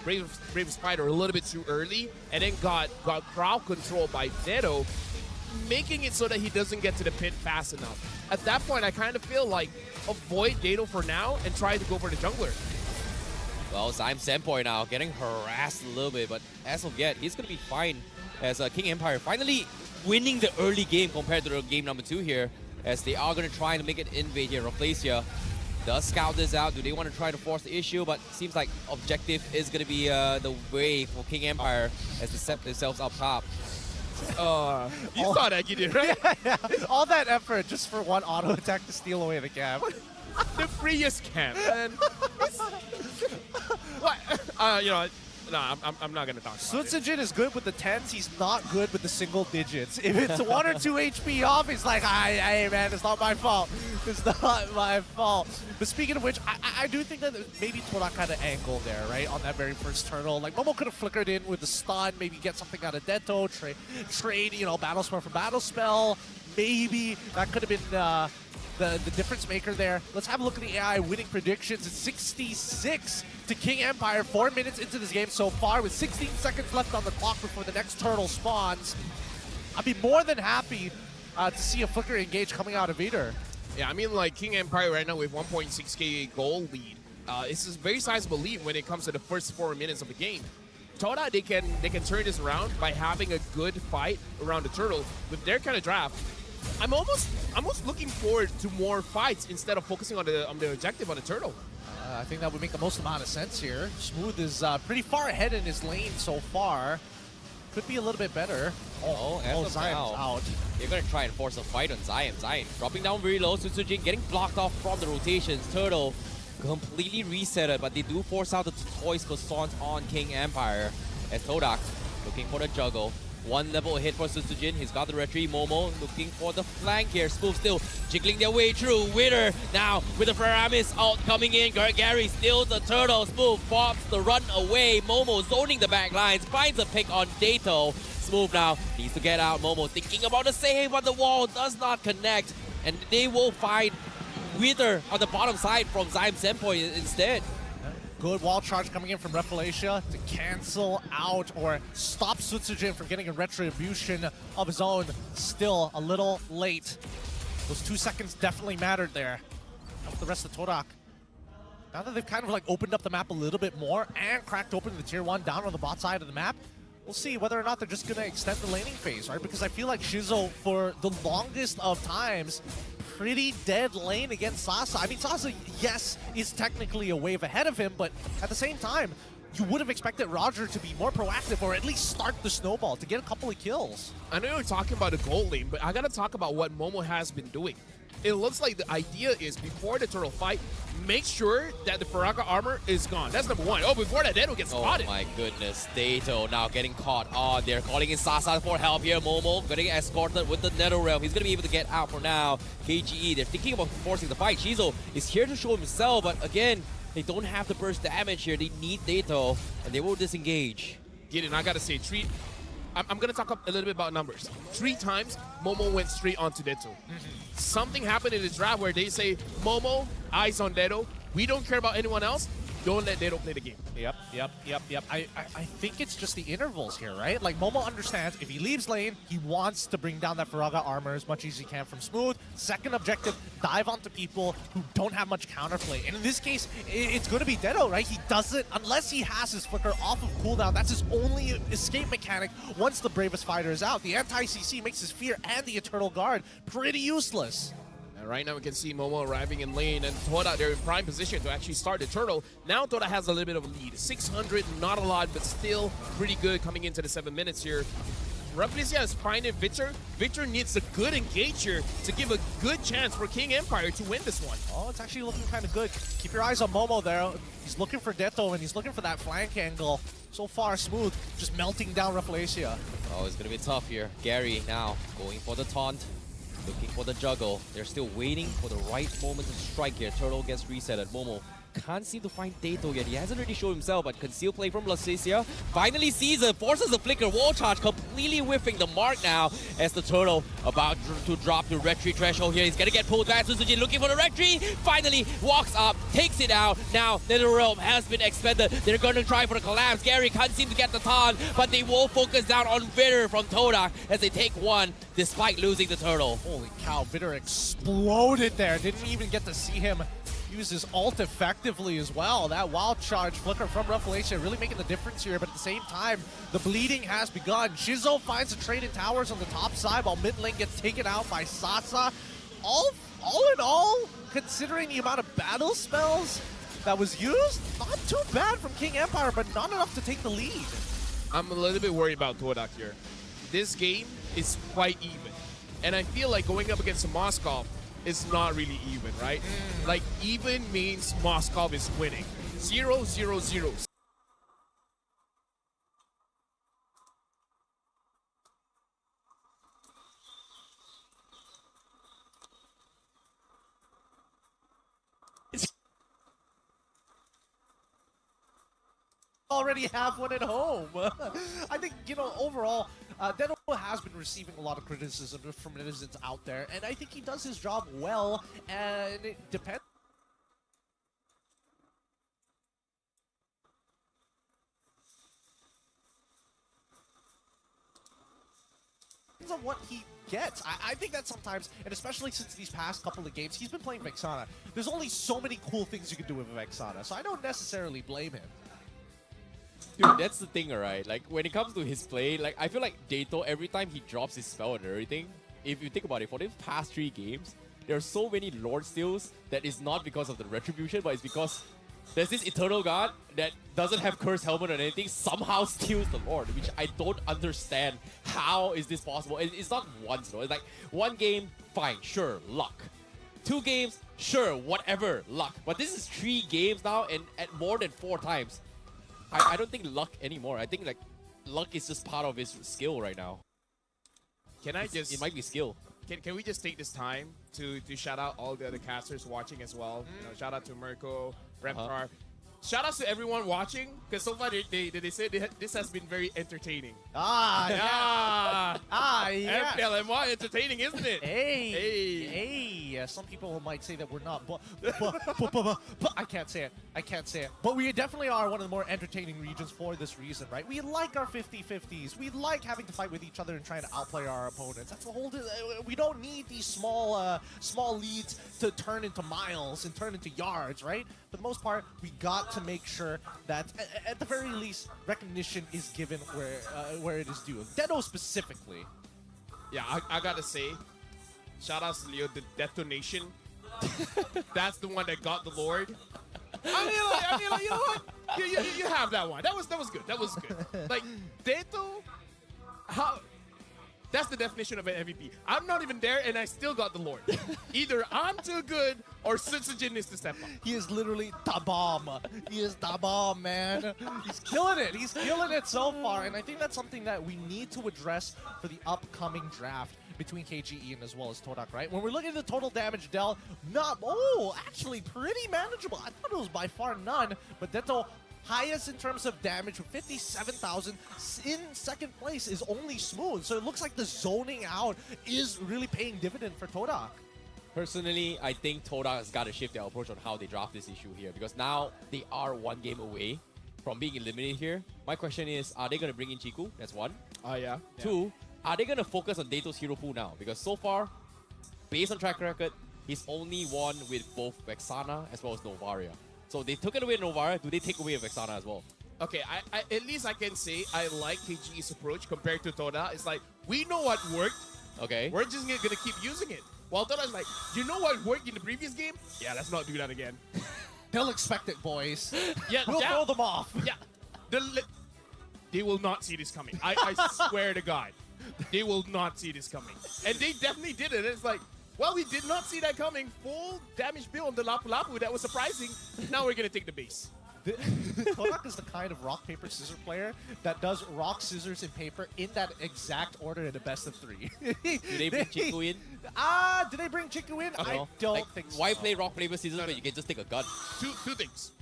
[SPEAKER 4] Brave Spider a little bit too early and then got crowd control by Neto, making it so that he doesn't get to the pit fast enough. At that point, I kind of feel like avoid Dato for now and try to go for the jungler.
[SPEAKER 3] Well, Zyme Senpoi now getting harassed a little bit, but as of yet, he's going to be fine as King Empire finally winning the early game compared to the game number 2 here, as they are going to try to make it invade here. Rafflesia does scout this out. Do they want to try to force the issue? But seems like objective is going to be the way for King Empire as they set themselves up top.
[SPEAKER 4] You saw that, you did, right?
[SPEAKER 2] Yeah. All that effort just for one auto attack to steal away the camp.
[SPEAKER 4] The freest camp. And what? You know, no, I'm not gonna talk about it.
[SPEAKER 2] Sutsujin is good with the 10s, he's not good with the single digits. If it's 1 or 2 HP off, it's like, hey man, it's not my fault. It's not my fault. But speaking of which, I do think that maybe Torak had an angle there, right? On that very first turtle. Like, Momo could have flickered in with the stun, maybe get something out of Deto, trade, you know, Battle Spell for Battle Spell. Maybe that could have been the difference maker there. Let's have a look at the AI winning predictions. It's 66 to King Empire, 4 minutes into this game so far, with 16 seconds left on the clock before the next turtle spawns. I'd be more than happy to see a flicker engage coming out of Vader.
[SPEAKER 4] Yeah, I mean, like, King Empire right now with 1.6k goal lead. It's a very sizable lead when it comes to the first 4 minutes of the game. Toda, they can turn this around by having a good fight around the turtle. With their kind of draft, I'm almost looking forward to more fights instead of focusing on the objective on the turtle.
[SPEAKER 2] I think that would make the most amount of sense here. Smooth is pretty far ahead in his lane so far. Could be a little bit better.
[SPEAKER 3] As of
[SPEAKER 2] Zion's
[SPEAKER 3] now,
[SPEAKER 2] out.
[SPEAKER 3] They're going to try and force a fight on Zion. Zion dropping down very low. Sutsujin getting blocked off from the rotations. Turtle completely resetted, but they do force out the Toys Croissant on King Empire. As Todak looking for the juggle. 1 level ahead for Sutsujin. He's got the retreat. Momo looking for the flank here. Smooth still jiggling their way through. Witter now with the Feramis out coming in. Gary steals the turtle. Smooth pops the run away. Momo zoning the back lines. Finds a pick on Dato. Smooth now needs to get out. Momo thinking about the save, but the wall does not connect. And they will find Wither on the bottom side from Zyme Senpoi instead.
[SPEAKER 2] Good wall charge coming in from Revelation to cancel out or stop Sutsujin from getting a retribution of his own. Still a little late. Those 2 seconds definitely mattered there. How about the rest of Torak? Now that they've kind of like opened up the map a little bit more and cracked open the tier 1 down on the bot side of the map, we'll see whether or not they're just going to extend the laning phase, right? Because I feel like Shizo, for the longest of times, pretty dead lane against Sasa. I mean, Sasa, yes, is technically a wave ahead of him, but at the same time, you would have expected Roger to be more proactive or at least start the snowball to get a couple of kills.
[SPEAKER 4] I know you're talking about the gold lane, but I gotta talk about what Momo has been doing. It looks like the idea is before the turtle fight, make sure that the Faraga armor is gone. That's number 1. Oh, before that, Dato gets spotted.
[SPEAKER 3] Oh my goodness, Dato now getting caught. Oh, they're calling in Sasa for help here. Momo getting escorted with the Nether Realm. He's going to be able to get out for now. KGE, they're thinking about forcing the fight. Shizo is here to show himself, but again, they don't have the burst damage here. They need Dato, and they will disengage.
[SPEAKER 4] Gideon, I gotta say, I'm gonna talk a little bit about numbers. 3 times, Momo went straight onto Dato. Something happened in the draft where they say, Momo, eyes on Dato. We don't care about anyone else. Don't let Dato play the game.
[SPEAKER 2] Yep. I think it's just the intervals here, right? Like, Momo understands if he leaves lane, he wants to bring down that Faraga armor as much as he can from Smooth. Second objective, dive onto people who don't have much counterplay. And in this case, it's going to be Dedo, right? He doesn't, unless he has his flicker off of cooldown, that's his only escape mechanic once the Bravest Fighter is out. The anti-CC makes his Fear and the Eternal Guard pretty useless.
[SPEAKER 4] And right now we can see Momo arriving in lane, and Toda, they're in prime position to actually start the turtle. Now Toda has a little bit of a lead. 600, not a lot, but still pretty good coming into the 7 minutes here. Replicia is finding Victor. Victor needs a good engager to give a good chance for King Empire to win this one.
[SPEAKER 2] Oh, it's actually looking kind of good. Keep your eyes on Momo there. He's looking for Deto, and he's looking for that flank angle. So far, Smooth, just melting down Replicia.
[SPEAKER 3] Oh, it's going to be tough here. Gary now going for the taunt. Looking for the juggle. They're still waiting for the right moment to strike here. Turtle gets resetted. Momo can't seem to find Dato yet. He hasn't really shown himself, but conceal play from Lacesia. Finally sees it, forces the flicker. Wall charge completely whiffing the mark now as the turtle about to drop the retreat threshold here. He's gonna get pulled back. Sutsujin looking for the retreat. Finally walks up, takes it out. Now Nether Realm has been expended. They're gonna try for the collapse. Gary can't seem to get the taunt, but they will focus down on Vitter from Todak as they take one despite losing the turtle.
[SPEAKER 2] Holy cow, Vitter exploded there. Didn't even get to see him use his ult effectively as well. That wild charge flicker from Revelation really making the difference here, but at the same time, the bleeding has begun. Shizo finds a trade in towers on the top side while mid lane gets taken out by Sasa. All in all, considering the amount of battle spells that was used, not too bad from King Empire, but not enough to take the lead.
[SPEAKER 4] I'm a little bit worried about Todak here. This game is quite even. And I feel like going up against Moskov is not really even, right? Like, even means Moskov is winning. 0-0-0.
[SPEAKER 2] Already have one at home. I think, you know, overall, Deno has been receiving a lot of criticism from netizens out there, and I think he does his job well, and it depends on what he gets. I think that sometimes, and especially since these past couple of games, he's been playing Vexana. There's only so many cool things you can do with Vexana, so I don't necessarily blame him.
[SPEAKER 3] Dude, that's the thing, alright? Like, when it comes to his play, like, I feel like Dato, every time he drops his spell and everything, if you think about it, for the past 3 games, there are so many Lord steals that is not because of the Retribution, but it's because there's this Eternal Guard that doesn't have Curse Helmet or anything, somehow steals the Lord, which I don't understand. How is this possible? It's not once, though. It's like, 1 game, fine, sure, luck. 2 games, sure, whatever, luck. But this is 3 games now, and at more than 4 times. I don't think luck anymore. I think like luck is just part of his skill right now.
[SPEAKER 4] Can I just...
[SPEAKER 3] It might be skill.
[SPEAKER 4] Can we just take this time to shout out all the other casters watching as well? You know, shout out to Mirko, Reptar. Shout out to everyone watching, because so far they said this has been very entertaining.
[SPEAKER 2] Yeah. Yeah.
[SPEAKER 4] MPL entertaining, isn't it?
[SPEAKER 2] Hey. Some people might say that we're not, but I can't say it. I can't say it. But we definitely are one of the more entertaining regions for this reason, right? We like our 50-50s. We like having to fight with each other and trying to outplay our opponents. That's the whole. We don't need these small leads to turn into miles and turn into yards, right? For the most part, we got to make sure that, at the very least, recognition is given where it is due. Deno specifically.
[SPEAKER 4] Yeah, I gotta say, shout out to Leo, the detonation. That's the one that got the Lord. I mean, like, you know what? You have that one. That was good. That was good. Like, Deto, how? That's the definition of an MVP. I'm not even there, and I still got the Lord. Either I'm too good, or Sutsujin needs to step up.
[SPEAKER 2] He is literally the bomb. He is the bomb, man. He's killing it. He's killing it so far, and I think that's something that we need to address for the upcoming draft between KGE and as well as Todak, right? When we're looking at the total damage del, actually pretty manageable. I thought it was by far none, but Deto highest in terms of damage with 57,000. In second place is only Smooth, so it looks like the zoning out is really paying dividend for Todak.
[SPEAKER 3] Personally, I think Todak has got to shift their approach on how they draft this issue here, because now they are 1 game away from being eliminated here. My question is, are they going to bring in Chiku? That's 1.
[SPEAKER 4] Yeah.
[SPEAKER 3] 2, are they going to focus on Dato's hero pool now? Because so far, based on track record, he's only won with both Vexana as well as Novaria. So they took it away Novaria. Do they take away Vexana as well?
[SPEAKER 4] Okay, I at least I can say I like KGE's approach compared to Toda. It's like, we know what worked.
[SPEAKER 3] Okay.
[SPEAKER 4] We're just gonna keep using it. While Toda's like, you know what worked in the previous game? Yeah, let's not do that again.
[SPEAKER 2] They'll expect it, boys.
[SPEAKER 4] Yeah,
[SPEAKER 2] we'll throw them off.
[SPEAKER 4] Yeah. They will not see this coming. I swear to God. They will not see this coming. And they definitely did it. It's like, well, we did not see that coming. Full damage bill on the Lapu Lapu. That was surprising. Now we're going to take the base.
[SPEAKER 2] Todak is the kind of rock, paper, scissors player that does rock, scissors, and paper in that exact order in a best of 3.
[SPEAKER 3] Do they bring Chiku in?
[SPEAKER 2] Did they bring Chiku in? I don't think so.
[SPEAKER 3] Why play rock, paper, scissors when you can just take a gun?
[SPEAKER 4] Two things.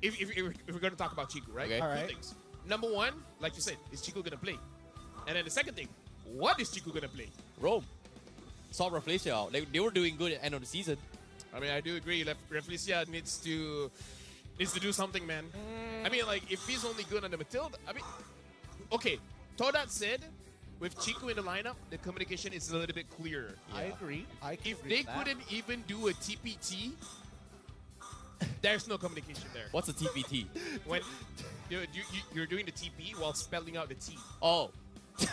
[SPEAKER 4] If we're going to talk about Chiku, right?
[SPEAKER 3] Okay.
[SPEAKER 2] All right.
[SPEAKER 4] Two things. Number 1, like you said, is Chiku going to play? And then the second thing, what is Chiku going to play?
[SPEAKER 3] Rome. Sort Rafflesia out. They were doing good at the end of the season.
[SPEAKER 4] I mean, I do agree. Rafflesia needs to do something, man. I mean, like, if he's only good on the Matilda, I mean, okay. Todat said, with Chiku in the lineup, the communication is a little bit clearer.
[SPEAKER 2] I agree.
[SPEAKER 4] If they couldn't even do a TPT, There's no communication there.
[SPEAKER 3] What's a TPT?
[SPEAKER 4] When you're doing the TP while spelling out the T.
[SPEAKER 3] Oh.
[SPEAKER 4] They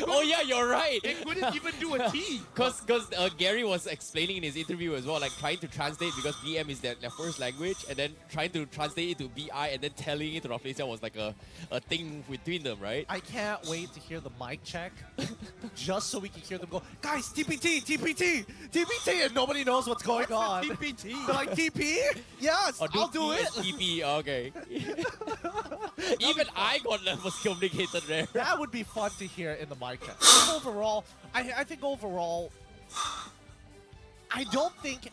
[SPEAKER 3] Oh yeah, you're right.
[SPEAKER 4] They couldn't even do a T.
[SPEAKER 3] Because Gary was explaining in his interview as well, like trying to translate because BM is their first language, and then trying to translate it to BI, and then telling it to Rafflesia was like a thing between them, right?
[SPEAKER 2] I can't wait to hear the mic check, just so we can hear them go, guys, TPT, TPT, TPT, and nobody knows what's going on.
[SPEAKER 4] TPT.
[SPEAKER 2] They're like, TP? Yes,
[SPEAKER 3] Or
[SPEAKER 2] I'll do it.
[SPEAKER 3] TP, okay. Even I got levels communicated there.
[SPEAKER 2] That would be fun to hear in the mic check. Overall, I think overall, I don't think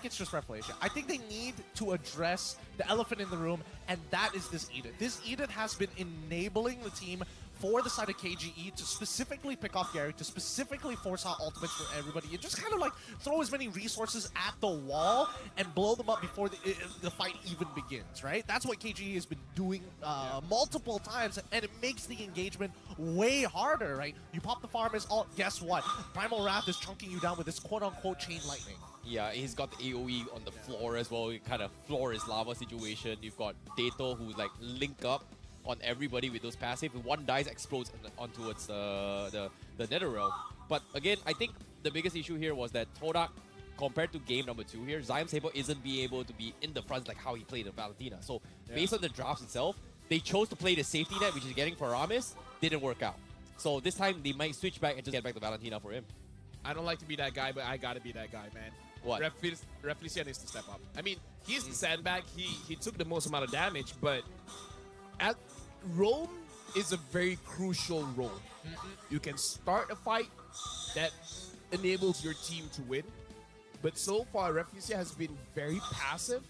[SPEAKER 2] it's just Revelation. I think they need to address the elephant in the room, and that is this Edith. This Edith has been enabling the team for the side of KGE to specifically pick off Gary, to specifically force out ultimates for everybody, and just kind of like throw as many resources at the wall and blow them up before the fight even begins, right? That's what KGE has been doing multiple times, and it makes the engagement way harder, right? You pop the farm as all, guess what? Primal Wrath is chunking you down with this quote-unquote chain lightning.
[SPEAKER 3] Yeah, he's got the AoE on the floor as well. Kind of floor is lava situation. You've got Dato who like link up on everybody with those passive. If one dies, explodes on towards the Netherrealm. But again, I think the biggest issue here was that Todak, compared to game number 2 here, Zion Sable isn't being able to be in the front like how he played in Valentina. So based on the drafts itself, they chose to play the safety net, which is getting Paramis, didn't work out. So this time they might switch back and just get back to Valentina for him.
[SPEAKER 4] I don't like to be that guy, but I gotta be that guy, man.
[SPEAKER 3] What?
[SPEAKER 4] Reflexion needs to step up. I mean, he's the sandbag. He took the most amount of damage, but at Rome is a very crucial role. You can start a fight that enables your team to win, but so far Reflexion has been very passive.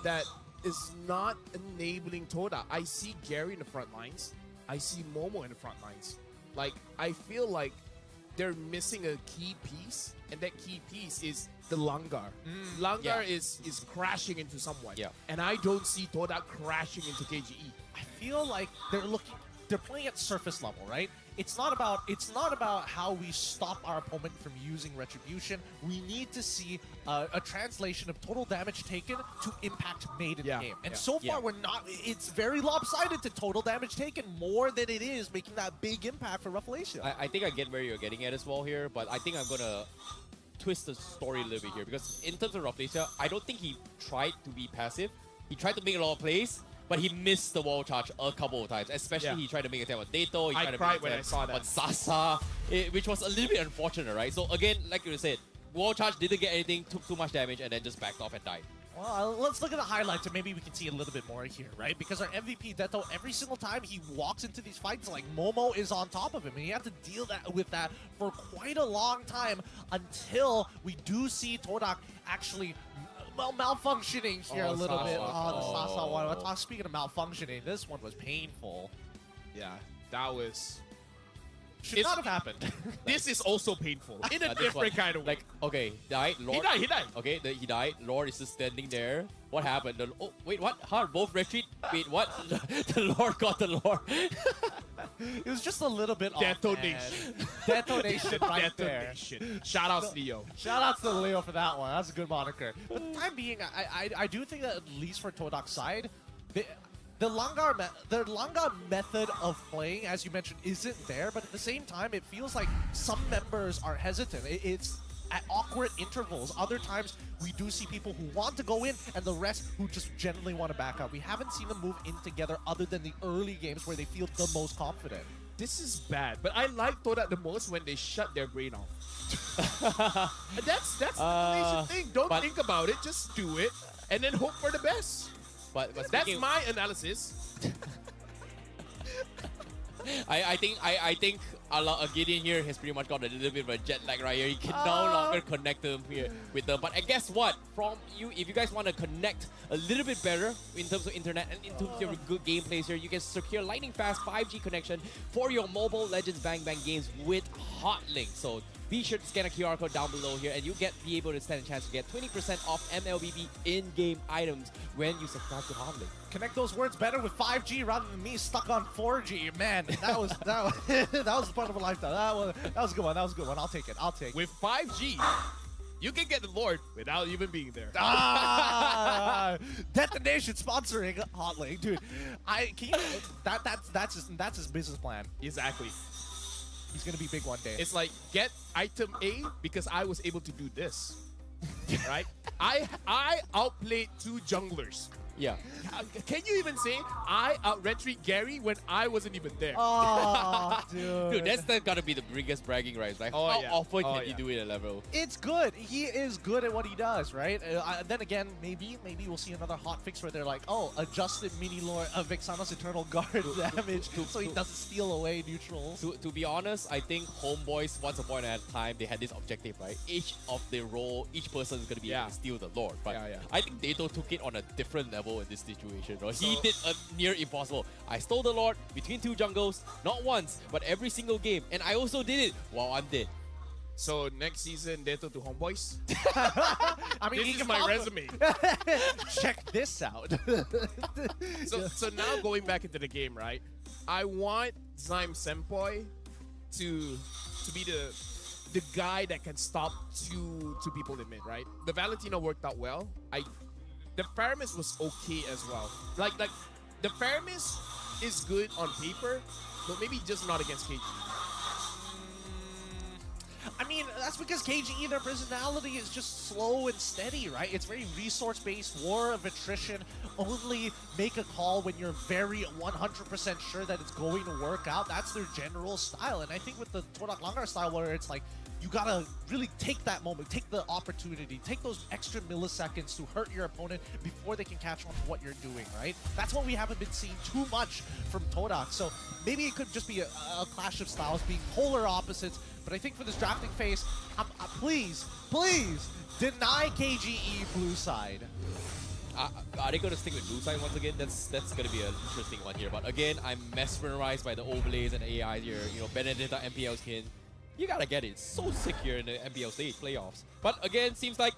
[SPEAKER 4] That is not enabling Toda. I see Gary in the front lines. I see Momo in the front lines. Like, I feel like they're missing a key piece, and that key piece is the Langar. Langar is crashing into someone.
[SPEAKER 3] Yeah.
[SPEAKER 4] And I don't see Toda crashing into KGE.
[SPEAKER 2] I feel like they're playing at surface level, right? It's not about how we stop our opponent from using Retribution. We need to see a translation of total damage taken to impact made in the game. And so far, we're not. It's very lopsided to total damage taken more than it is making that big impact for Revelation.
[SPEAKER 3] I think I get where you're getting at as well here, but I think I'm gonna twist the story a little bit here, because in terms of Rafflesia, I don't think he tried to be passive. He tried to make a lot of plays, but he missed the wall charge a couple of times. Especially he tried to make a attempt on Dato. He tried to
[SPEAKER 4] cried
[SPEAKER 3] make
[SPEAKER 4] when
[SPEAKER 3] a
[SPEAKER 4] I saw that.
[SPEAKER 3] on Sasa, which was a little bit unfortunate, right? So again, like you said, wall charge didn't get anything, took too much damage, and then just backed off and died.
[SPEAKER 2] Well, let's look at the highlights and maybe we can see a little bit more here, right? Because our MVP, Deto, every single time he walks into these fights, like, Momo is on top of him. And he had to deal with that for quite a long time until we do see Todak actually malfunctioning here a little bit on the Sasa one. Speaking of malfunctioning, this one was painful.
[SPEAKER 4] Yeah, that was...
[SPEAKER 2] Should not have happened.
[SPEAKER 4] This is also painful in a different kind of way.
[SPEAKER 3] Like, okay, died. Lord,
[SPEAKER 4] he died.
[SPEAKER 3] Okay, he died. Lord is just standing there. What happened? Oh, wait, what? How? Both retreat? Wait, what? The Lord got the Lord.
[SPEAKER 2] It was just a little bit
[SPEAKER 4] Detonation.
[SPEAKER 2] off. Detonation right there.
[SPEAKER 4] Shout out to Leo.
[SPEAKER 2] Shout out to Leo for that one. That's a good moniker. But the time being, I do think that at least for Todak's side, the Langar method of playing, as you mentioned, isn't there. But at the same time, it feels like some members are hesitant. It's at awkward intervals. Other times, we do see people who want to go in and the rest who just generally want to back out. We haven't seen them move in together other than the early games where they feel the most confident.
[SPEAKER 4] This is bad, but I like Todak the most when they shut their brain off. That's the nation thing. Don't think about it, just do it, and then hope for the best.
[SPEAKER 3] But
[SPEAKER 4] That's my analysis.
[SPEAKER 3] I think Gideon here has pretty much got a little bit of a jet lag right here. He can no longer connect them here with them. But guess what? If you guys want to connect a little bit better in terms of internet and in terms of your good gameplays here, you can secure lightning fast 5G connection for your mobile Legends Bang Bang games with Hotlink. So be sure to scan a QR code down below here, and you'll be able to stand a chance to get 20% off MLBB in-game items when you subscribe to Hotlink.
[SPEAKER 2] Connect those words better with 5G rather than me stuck on 4G. Man, that was that was the part of a lifetime. That was a good one. That was a good one. I'll take it. I'll take it.
[SPEAKER 4] With 5G, you can get the Lord without even being there.
[SPEAKER 2] Detonation sponsoring Hot Link, dude. That's his business plan.
[SPEAKER 4] Exactly.
[SPEAKER 2] He's gonna be big one day.
[SPEAKER 4] It's like get item A because I was able to do this. Right? I outplayed 2 junglers.
[SPEAKER 3] Yeah.
[SPEAKER 4] Can you even say I out-retreat Gary when I wasn't even there?
[SPEAKER 2] Oh, dude.
[SPEAKER 3] Dude, that's gotta be the biggest bragging rights, right?
[SPEAKER 4] Oh,
[SPEAKER 3] How
[SPEAKER 4] yeah.
[SPEAKER 3] often
[SPEAKER 4] Oh,
[SPEAKER 3] can you
[SPEAKER 4] yeah.
[SPEAKER 3] do it at level?
[SPEAKER 2] It's good. He is good at what he does, right? Then again, maybe we'll see another hot fix where they're like, oh, adjusted mini lore of Vexana's Eternal Guard damage so he doesn't steal away neutrals.
[SPEAKER 3] To be honest, I think Homeboys, once upon a time, they had this objective, right? Each person is gonna be able to steal the Lord. But
[SPEAKER 4] Yeah, yeah.
[SPEAKER 3] I think Dato took it on a different level in this situation. Right? He did a near impossible. I stole the Lord between 2 jungles, not once, but every single game. And I also did it while I'm dead.
[SPEAKER 4] So next season, Deto to Homeboys.
[SPEAKER 2] I mean, he
[SPEAKER 4] This is
[SPEAKER 2] can
[SPEAKER 4] my
[SPEAKER 2] pop-
[SPEAKER 4] resume.
[SPEAKER 2] Check this out.
[SPEAKER 4] So now going back into the game, right? I want Zyme Senpai to be the guy that can stop two people in mid, right? The Valentino worked out well. The Faramis was okay as well. Like the Faramis is good on paper, but maybe just not against KGE.
[SPEAKER 2] I mean, that's because KGE, their personality is just slow and steady, right? It's very resource-based, war of attrition. Only make a call when you're very 100% sure that it's going to work out. That's their general style. And I think with the Torak Langar style, where it's like, you gotta really take that moment, take the opportunity, take those extra milliseconds to hurt your opponent before they can catch on to what you're doing, right? That's what we haven't been seeing too much from Torak. So maybe it could just be a clash of styles, being polar opposites. But I think for this drafting phase, please deny KGE blue side.
[SPEAKER 3] Are they going to stick with blue side once again? That's going to be an interesting one here. But again, I'm mesmerized by the overlays and AI here. You know, Benedetta MPL skin. You gotta get it. It's so sick here in the MPL stage playoffs. But again, seems like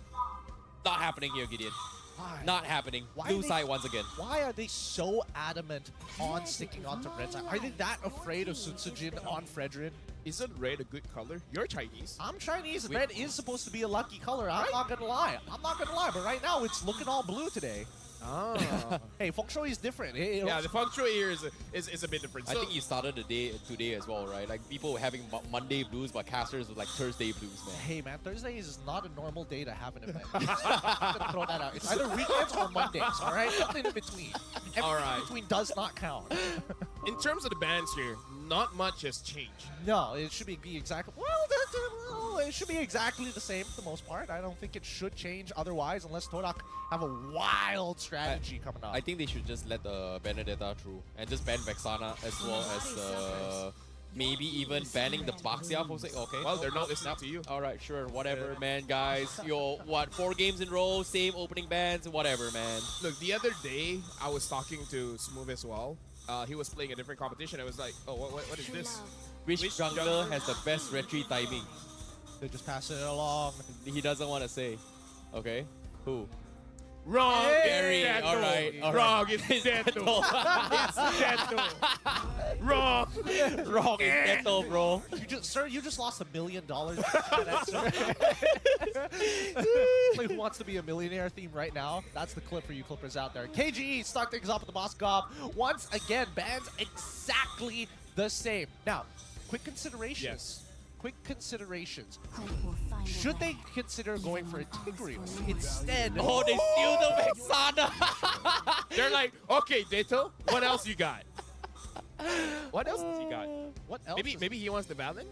[SPEAKER 3] not happening here, Gideon.
[SPEAKER 2] Why?
[SPEAKER 3] Not happening.
[SPEAKER 2] Why
[SPEAKER 3] Blue
[SPEAKER 2] they-
[SPEAKER 3] side once again.
[SPEAKER 2] Why are they so adamant on sticking onto red side? Are they that afraid of Sutsujin on Fredrin?
[SPEAKER 4] Isn't red a good color? You're Chinese.
[SPEAKER 2] I'm Chinese. Red is supposed to be a lucky color. I'm not gonna lie. But right now, it's looking all blue today.
[SPEAKER 4] Ah.
[SPEAKER 2] Hey, feng shui is different.
[SPEAKER 4] Yeah, the feng shui here is a bit different.
[SPEAKER 3] I
[SPEAKER 4] So,
[SPEAKER 3] think you started the day today as well, right? Like people were having Monday blues, but casters with like Thursday blues, man.
[SPEAKER 2] Hey man, Thursday is not a normal day to have an event. I'm gonna throw that out. It's either weekends or Mondays, all right? Nothing in between. Everything
[SPEAKER 4] All right.
[SPEAKER 2] in between does not count.
[SPEAKER 4] in terms of the bans here, not much has changed.
[SPEAKER 2] No, it should be exactly. Well, it should be exactly the same for the most part. I don't think it should change otherwise, unless Torak have a wild strategy coming up.
[SPEAKER 3] I think they should just let the Benedetta through and just ban Vexana as well as maybe even banning the Baxia for say, okay.
[SPEAKER 4] Well, they're not listening to you.
[SPEAKER 3] All right, sure, whatever, man, guys. Yo, what, 4 games in a row, same opening bans, whatever, man.
[SPEAKER 4] Look, the other day I was talking to Smooth as well. He was playing a different competition. I was like, oh, what is this?
[SPEAKER 3] Which
[SPEAKER 4] Which
[SPEAKER 3] jungler
[SPEAKER 4] jungler?
[SPEAKER 3] has the best retreat timing?
[SPEAKER 2] They just pass it along.
[SPEAKER 3] He doesn't want to say. Okay, who?
[SPEAKER 4] Wrong,
[SPEAKER 3] Gary,
[SPEAKER 4] Deto.
[SPEAKER 3] all right.
[SPEAKER 4] Wrong, it's Deto. It's Deto. Wrong.
[SPEAKER 3] Wrong, it's Neto, bro.
[SPEAKER 2] You just lost $1 million. Like, who wants to be a millionaire theme right now? That's the clip for you clippers out there. KGE start things off with the boss gob. Once again, bans exactly the same. Now, quick considerations.
[SPEAKER 4] Yes.
[SPEAKER 2] Quick considerations. Should they consider going for a Tigreal instead?
[SPEAKER 3] Oh, they steal the Vexana.
[SPEAKER 4] They're like, okay, Deto, what else you got? What else does he got?
[SPEAKER 2] What else?
[SPEAKER 4] Maybe he wants the Valen?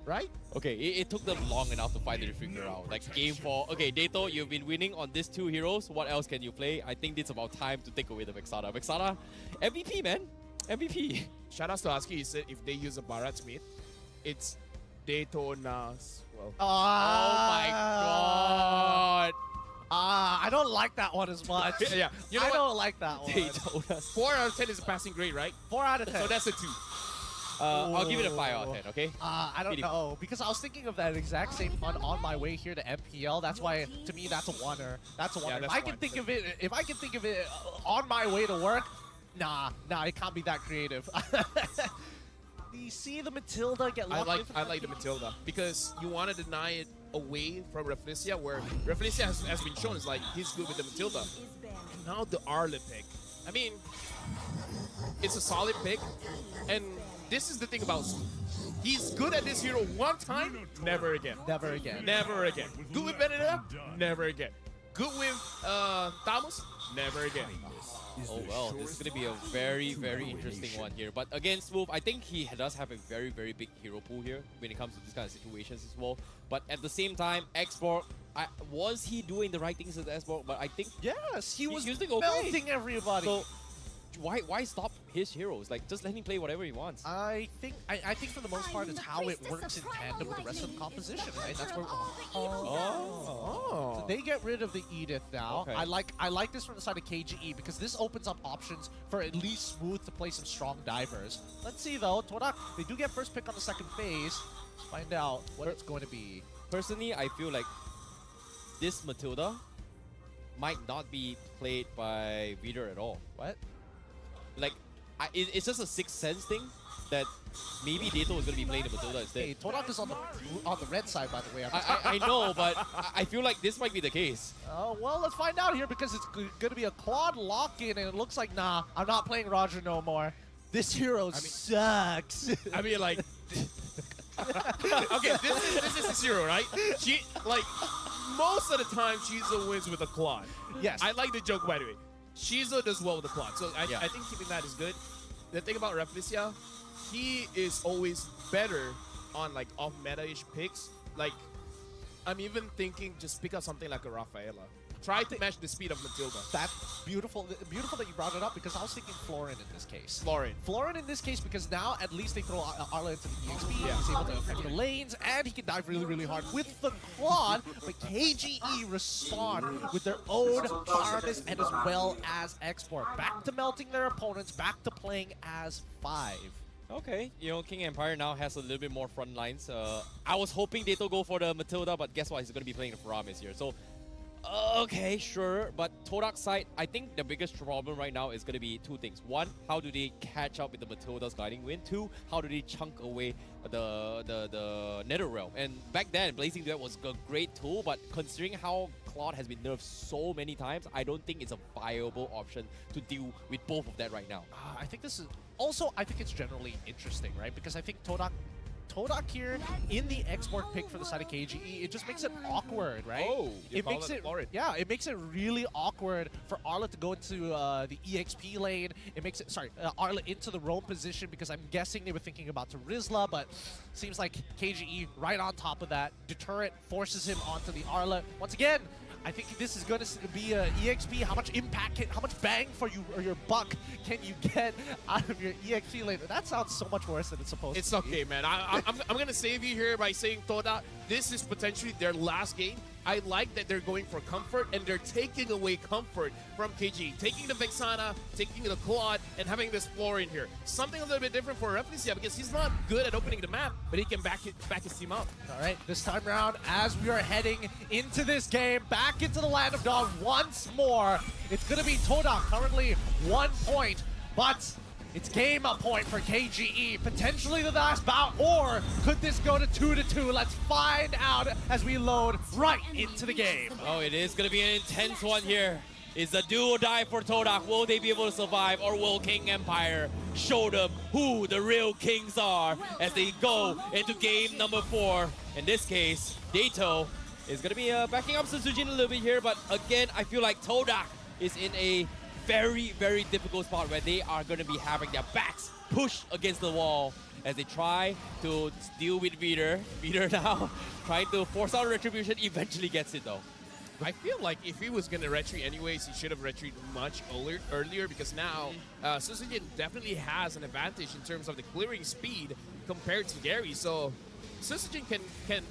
[SPEAKER 2] Right?
[SPEAKER 3] Okay, it took them long enough to finally figure out. Like game 4. Okay, Dato, you've been winning on these 2 heroes. What else can you play? I think it's about time to take away the Vexana. Vexana, MVP, man. MVP.
[SPEAKER 4] Shout out to Aski. He said if they use a Barat mid, it's Dato Nas. Well,
[SPEAKER 3] Oh my god.
[SPEAKER 2] I don't like that one as much.
[SPEAKER 4] yeah. You know
[SPEAKER 2] I
[SPEAKER 4] what?
[SPEAKER 2] don't like that one.
[SPEAKER 3] Dato Nas.
[SPEAKER 4] 4 out of 10 is a passing grade, right?
[SPEAKER 2] 4 out of 10.
[SPEAKER 4] So that's a 2.
[SPEAKER 3] I'll give it a 5 out of 10, okay?
[SPEAKER 2] I don't know, because I was thinking of that exact same fun on my way here to MPL. That's why, to me, that's a oneer. That's a oneer.
[SPEAKER 4] that's
[SPEAKER 2] If I can
[SPEAKER 4] one.
[SPEAKER 2] think of it, on my way to work, nah, it can't be that creative. Do you see the Matilda get
[SPEAKER 4] I
[SPEAKER 2] locked
[SPEAKER 4] like the Matilda because you want to deny it away from Rafflesia, where Rafflesia has been shown is like he's good with the Matilda. now the Arla pick. I mean, it's a solid pick, and this is the thing about Smooth. He's good at this hero one time, never again.
[SPEAKER 2] Never again.
[SPEAKER 4] Never again. Good with Benedetta, never again. Good with Tamos, never again.
[SPEAKER 3] Oh well, this is going to be a very, very interesting one here. But again, Smooth, I think he does have a very, very big hero pool here when it comes to these kind of situations as well. But at the same time, Xborg, was he doing the right things as Xborg? But I think
[SPEAKER 2] Yes, he was
[SPEAKER 3] using okay.
[SPEAKER 2] melting everybody.
[SPEAKER 3] So why stop his heroes? Like, just let him play whatever he wants.
[SPEAKER 2] I think for the most part, it's how it works in tandem with the rest of the composition, right? That's where. So they get rid of the Edith now.
[SPEAKER 3] Okay.
[SPEAKER 2] I like this from the side of KGE because this opens up options for at least Smooth to play some strong divers. Let's see though, Torak, they do get first pick on the second phase. Let's find out what it's going to be.
[SPEAKER 3] Personally, I feel like this Matilda might not be played by Vader at all.
[SPEAKER 2] What?
[SPEAKER 3] Like, it's just a sixth sense thing that maybe Dato is going to be playing the Matilda instead.
[SPEAKER 2] Hey, Torak is on the red side, by the way.
[SPEAKER 3] I know, but I feel like this might be the case.
[SPEAKER 2] Oh, well, let's find out here because it's going to be a Claude lock-in, and it looks like, nah, I'm not playing Roger no more. This hero sucks.
[SPEAKER 4] I mean, like, okay, this is his hero, right? She, like, most of the time, Shizu wins with a Claude.
[SPEAKER 2] Yes.
[SPEAKER 4] I like the joke, by the way. Shizu does well with the Claude, so
[SPEAKER 3] Yeah.
[SPEAKER 4] I think keeping that is good. The thing about Reflecia, he is always better on, like, off-meta-ish picks. Like, I'm even thinking just pick up something like a Rafaela. Try to match the speed of Matilda.
[SPEAKER 2] That's beautiful. Beautiful that you brought it up because I was thinking Florin in this case.
[SPEAKER 4] Florin
[SPEAKER 2] In this case because now at least they throw Arla into the EXP.
[SPEAKER 4] Yeah.
[SPEAKER 2] He's able to affect the lanes and he can dive really, really hard with the Claude. But KGE respond with their own Armis and as well as Export. Back to melting their opponents, back to playing as 5.
[SPEAKER 3] Okay, you know, King Empire now has a little bit more front lines. I was hoping Dato go for the Matilda, but guess what? He's going to be playing the Faramis here. So, okay, sure. But Torak's side, I think the biggest problem right now is going to be two things. One, how do they catch up with the Matilda's guiding wind? Two, how do they chunk away the Nether Realm? And back then, Blazing Duet was a great tool, but considering how Claude has been nerfed so many times, I don't think it's a viable option to deal with both of that right now.
[SPEAKER 2] I think this is also, I think it's generally interesting, right? Because I think Todak here in the export pick for the side of KGE, it just makes it awkward, right?
[SPEAKER 4] Oh,
[SPEAKER 2] it makes it it makes it really awkward for Arla to go into the EXP lane. It makes it Arla into the roam position because I'm guessing they were thinking about to Rizla, but seems like KGE right on top of that. Deterrent forces him onto the Arla once again. I think this is going to be a EXP. How much impact, how much bang for you or your buck can you get out of your EXP lane? That sounds so much worse than it's supposed to be.
[SPEAKER 4] It's okay, man. I'm going to save you here by saying, Toda, this is potentially their last game. I like that they're going for comfort, and they're taking away comfort from KG. Taking the Vexana, taking the Claude, and having this floor in here. Something a little bit different for Reflecia because he's not good at opening the map, but he can back his team up.
[SPEAKER 2] All right, this time around, as we are heading into this game, back into the Land of Dawn once more, it's going to be Toda, currently 1 point, but it's game point for KGE, potentially the last bout, or could this go to 2-2? Let's find out as we load right into the game.
[SPEAKER 3] Oh, it is going to be an intense one here. Is the do or die for Todak? Will they be able to survive, or will King Empire show them who the real kings are as they go into game number 4? In this case, Dato is going to be backing up Sujin a little bit here, but again, I feel like Todak is in a very, very difficult spot where they are going to be having their backs pushed against the wall as they try to deal with Vader. Vader now trying to force out a retribution, eventually gets it though.
[SPEAKER 4] I feel like if he was going to retreat anyways, he should have retreated much earlier because now Sujin definitely has an advantage in terms of the clearing speed compared to Gary. So Sujin can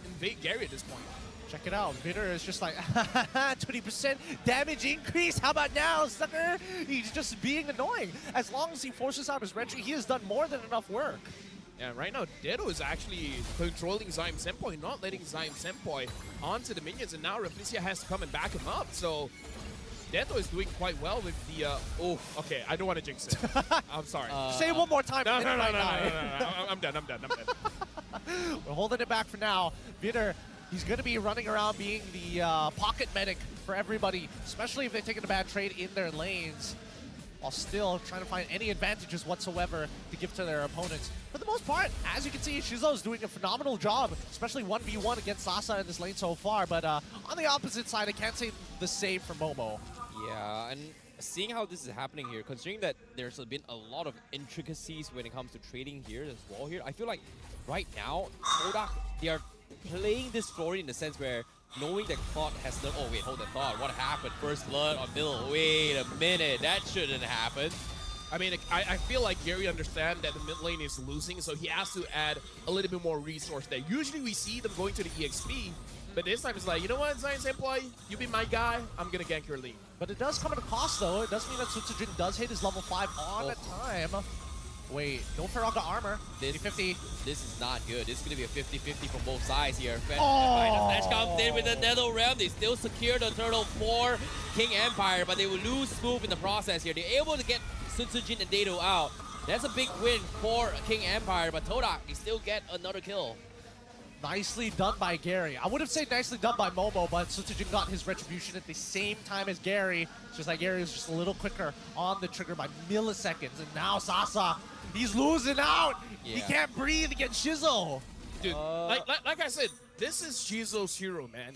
[SPEAKER 4] invade Gary at this point.
[SPEAKER 2] Check it out. Vader is just like, 20% damage increase. How about now, sucker? He's just being annoying. As long as he forces out his retreat, he has done more than enough work.
[SPEAKER 4] Yeah, right now, Dedo is actually controlling Zyme Senpoi, not letting Zyme Senpoi onto the minions, and now Reflecia has to come and back him up. So Dedo is doing quite well with the... oh, okay, I don't want to jinx it. I'm sorry.
[SPEAKER 2] Say it one more time.
[SPEAKER 4] No.
[SPEAKER 2] I'm
[SPEAKER 4] done.
[SPEAKER 2] We're holding it back for now. Vader, he's going to be running around being the pocket medic for everybody, especially if they take a bad trade in their lanes, while still trying to find any advantages whatsoever to give to their opponents. For the most part, as you can see, Shizo is doing a phenomenal job, especially 1v1 against Sasa in this lane so far, but on the opposite side, I can't say the same for Momo.
[SPEAKER 3] Yeah, and seeing how this is happening here, considering that there's been a lot of intricacies when it comes to trading here as well here, I feel like right now, Kodak, they are playing this story in the sense where knowing that Claude has the... Oh wait, hold the thought. What happened? First blood on middle. Wait a minute, that shouldn't happen.
[SPEAKER 4] I mean, I feel like Gary understands that the mid lane is losing, so he has to add a little bit more resource there. Usually we see them going to the EXP, but this time it's like, you know what, Zion Senpai, you be my guy, I'm gonna gank your lane.
[SPEAKER 2] But it does come at a cost, though. It does mean that Sutsujin does hit his level 5 on time. Wait, no Ferraga armor. 50-50.
[SPEAKER 3] This is not good. This is going to be a 50-50 from both sides here.
[SPEAKER 2] Oh!
[SPEAKER 3] Flash comes in with the Nether Realm. They still secure the turtle for King Empire, but they will lose Smooth in the process here. They're able to get Sutsujin and Dato out. That's a big win for King Empire, but Todak, they still get another kill.
[SPEAKER 2] Nicely done by Gary. I would have said nicely done by Momo, but Sutsujin got his retribution at the same time as Gary. It's just like Gary was just a little quicker on the trigger by milliseconds. And now Sasa, he's losing out. He
[SPEAKER 3] Yeah.
[SPEAKER 2] can't breathe against Shizo.
[SPEAKER 4] Dude, like I said, this is Shizo's hero, man.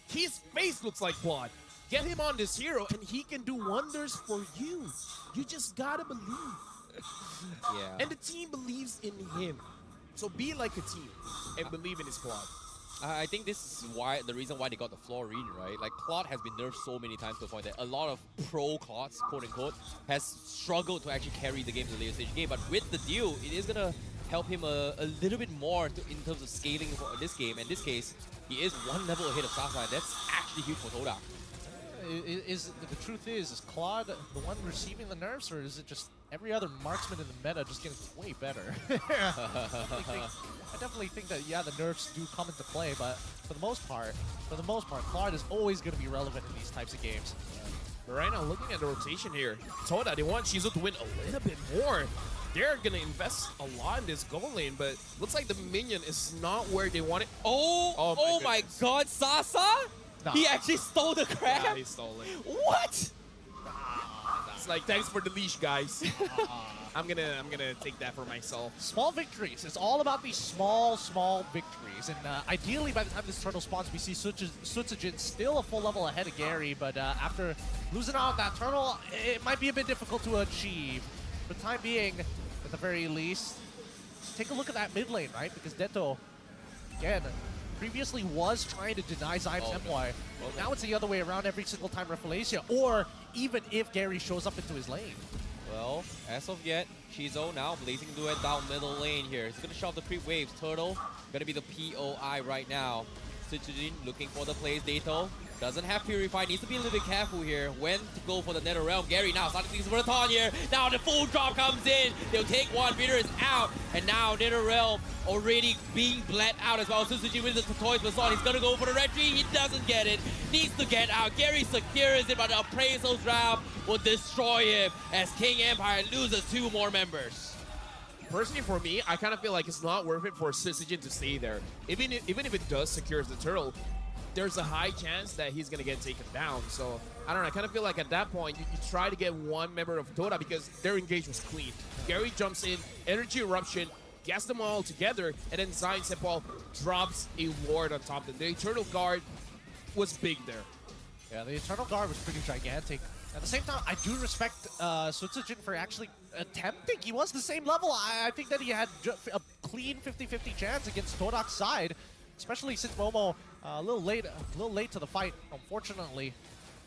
[SPEAKER 4] His face looks like Claude. Get him on this hero, and he can do wonders for you. You just gotta believe.
[SPEAKER 3] Yeah.
[SPEAKER 4] And the team believes in him. So be like a team and believe in his Claude.
[SPEAKER 3] I think this is why the reason why they got the floor read, right? Like Claude has been nerfed so many times to the point that a lot of pro Claudes, quote unquote, has struggled to actually carry the game to the later stage game. But with the deal, it is gonna help him a little bit more in terms of scaling for this game. In this case, he is one level ahead of Sasa, and that's actually huge for Todak.
[SPEAKER 2] The truth is Claude the one receiving the nerfs, or is it just every other marksman in the meta just getting way better? I definitely think that, yeah, the nerfs do come into play, but for the most part, Claude is always going to be relevant in these types of games.
[SPEAKER 4] But right now, looking at the rotation here, Toda, they want Shizo to win a little bit more. They're going to invest a lot in this gold lane, but looks like the minion is not where they want it.
[SPEAKER 3] Oh my god, Sasa?
[SPEAKER 2] Nah.
[SPEAKER 3] He actually stole the crab?
[SPEAKER 4] Yeah, he stole it.
[SPEAKER 3] What?
[SPEAKER 4] It's like, thanks for the leash, guys. I'm gonna take that for myself.
[SPEAKER 2] Small victories. It's all about these small victories. And ideally, by the time this turtle spawns, we see Sutsujin still a full level ahead of Gary. But after losing out on that turtle, it might be a bit difficult to achieve. For the time being, at the very least, take a look at that mid lane, right? Because Deto, again, previously was trying to deny Zyme's Empire.
[SPEAKER 3] Well,
[SPEAKER 2] Now it's the other way around every single time Rafflesia, or even if Gary shows up into his lane.
[SPEAKER 3] Well, as of yet, Shizo now blazing duet down middle lane here. He's gonna shove the creep waves. Turtle gonna be the POI right now. Sutsujin looking for the plays. Dato doesn't have Purify. Needs to be a little bit careful here when to go for the Nether Realm. Gary now starting things for the taunt here. Now the full drop comes in. They'll take one. Vader is out. And now Nether Realm already being bled out as well. Sutsujin with the Toys Bazaar. He's gonna go for the retreat. He doesn't get it. Needs to get out. Gary secures it, but the Appraisal Draft will destroy him as King Empire loses 2 more members.
[SPEAKER 4] Personally, for me, I kind of feel like it's not worth it for Sutsujin to stay there. Even if it does secure the turtle, there's a high chance that he's going to get taken down. So, I don't know. I kind of feel like at that point, you try to get one member of Toda because their engage was clean. Gary jumps in, Energy Eruption, gets them all together, and then Zion Sepal drops a ward on top of them. The Eternal Guard was big there.
[SPEAKER 2] Yeah, the Eternal Guard was pretty gigantic. At the same time, I do respect Sutsujin for actually attempting. He was the same level. I think that he had a clean 50-50 chance against Todak's side, especially since Momo a little late to the fight. Unfortunately,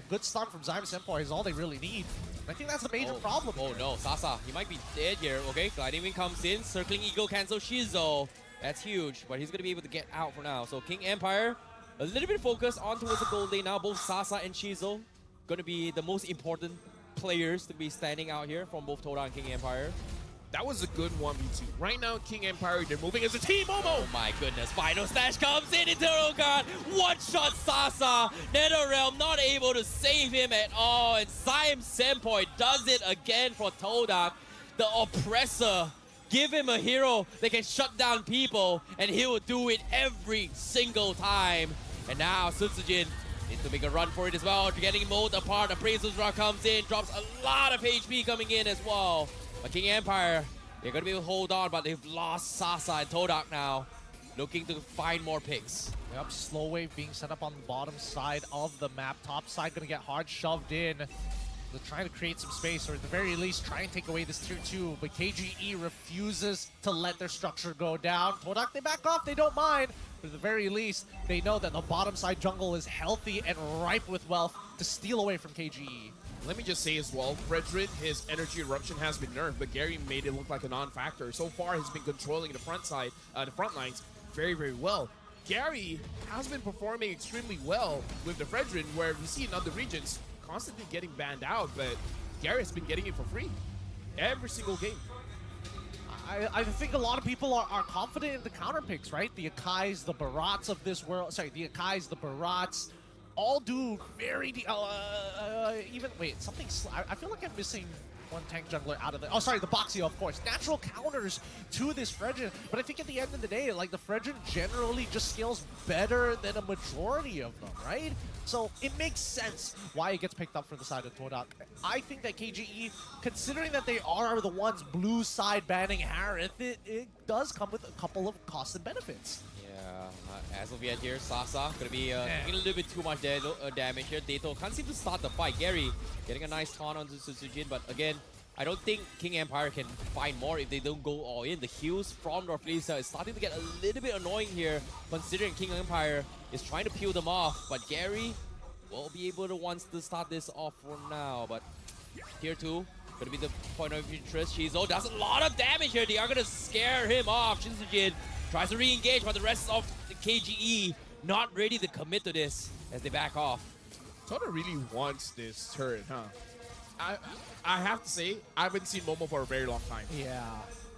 [SPEAKER 2] a good stun from Zyme Senpai is all they really need. And I think that's the major problem.
[SPEAKER 3] Oh no, Sasa, he might be dead here. Okay, Gliding Wing comes in, circling Eagle cancel Shizo. That's huge, but he's gonna be able to get out for now. So King Empire, a little bit focused on towards the gold lane now. Both Sasa and Shizo gonna be the most important players to be standing out here from both Toda and King Empire.
[SPEAKER 4] That was a good 1v2. Right now, King Empire, they're moving as a team, Momo!
[SPEAKER 3] Oh my goodness, Final Stash comes in into Rogan. One-shot Sasa. NetherRealm not able to save him at all. And Zyme Senpai does it again for Todak. The oppressor. Give him a hero that can shut down people, and he will do it every single time. And now Sutsujin Need to make a run for it as well. Getting mowed apart. Appraisal's Rock comes in, drops a lot of HP coming in as well. But King Empire, they're going to be able to hold on, but they've lost Sasa and Todak now. Looking to find more picks.
[SPEAKER 2] Yep, slow wave being set up on the bottom side of the map. Top side gonna get hard shoved in. They're trying to create some space, or at the very least try and take away this tier 2, but KGE refuses to let their structure go down. Todak, they back off, they don't mind, but at the very least, they know that the bottom side jungle is healthy and ripe with wealth to steal away from KGE.
[SPEAKER 4] Let me just say as well, Fredrin, his energy eruption has been nerfed, but Gary made it look like a non-factor. So far, he's been controlling the front side, the front lines very, very well. Gary has been performing extremely well with the Fredrin, where we see in other regions constantly getting banned out, but Gary has been getting it for free every single game.
[SPEAKER 2] I think a lot of people are confident in the counter picks, right? The Akais, the Barats of this world, sorry, the Akais, the Barats, all do very, even, wait, something, I feel like I'm missing one tank jungler out of the, oh sorry, the Boxio, of course. Natural counters to this Fredrin, but I think at the end of the day, like the Fredrin generally just scales better than a majority of them, right? So it makes sense why it gets picked up for the side of Todak. I think that KGE, considering that they are the ones blue side banning Harith, it does come with a couple of costs and benefits.
[SPEAKER 3] Yeah, as of yet here, Sasa gonna be taking a little bit too much damage here. Dato can't seem to start the fight. Gary getting a nice taunt onto Sujin, but again, I don't think King Empire can find more if they don't go all in. The heals from North Lisa is starting to get a little bit annoying here, considering King Empire is trying to peel them off, but Gary will be able to once to start this off for now. But tier 2 gonna be the point of interest. Shizo does a lot of damage here. They are gonna scare him off. Shinzujin tries to re-engage, but the rest of the KGE not ready to commit to this as they back off.
[SPEAKER 4] Toda really wants this turret, huh? I have to say, I haven't seen Momo for a very long time.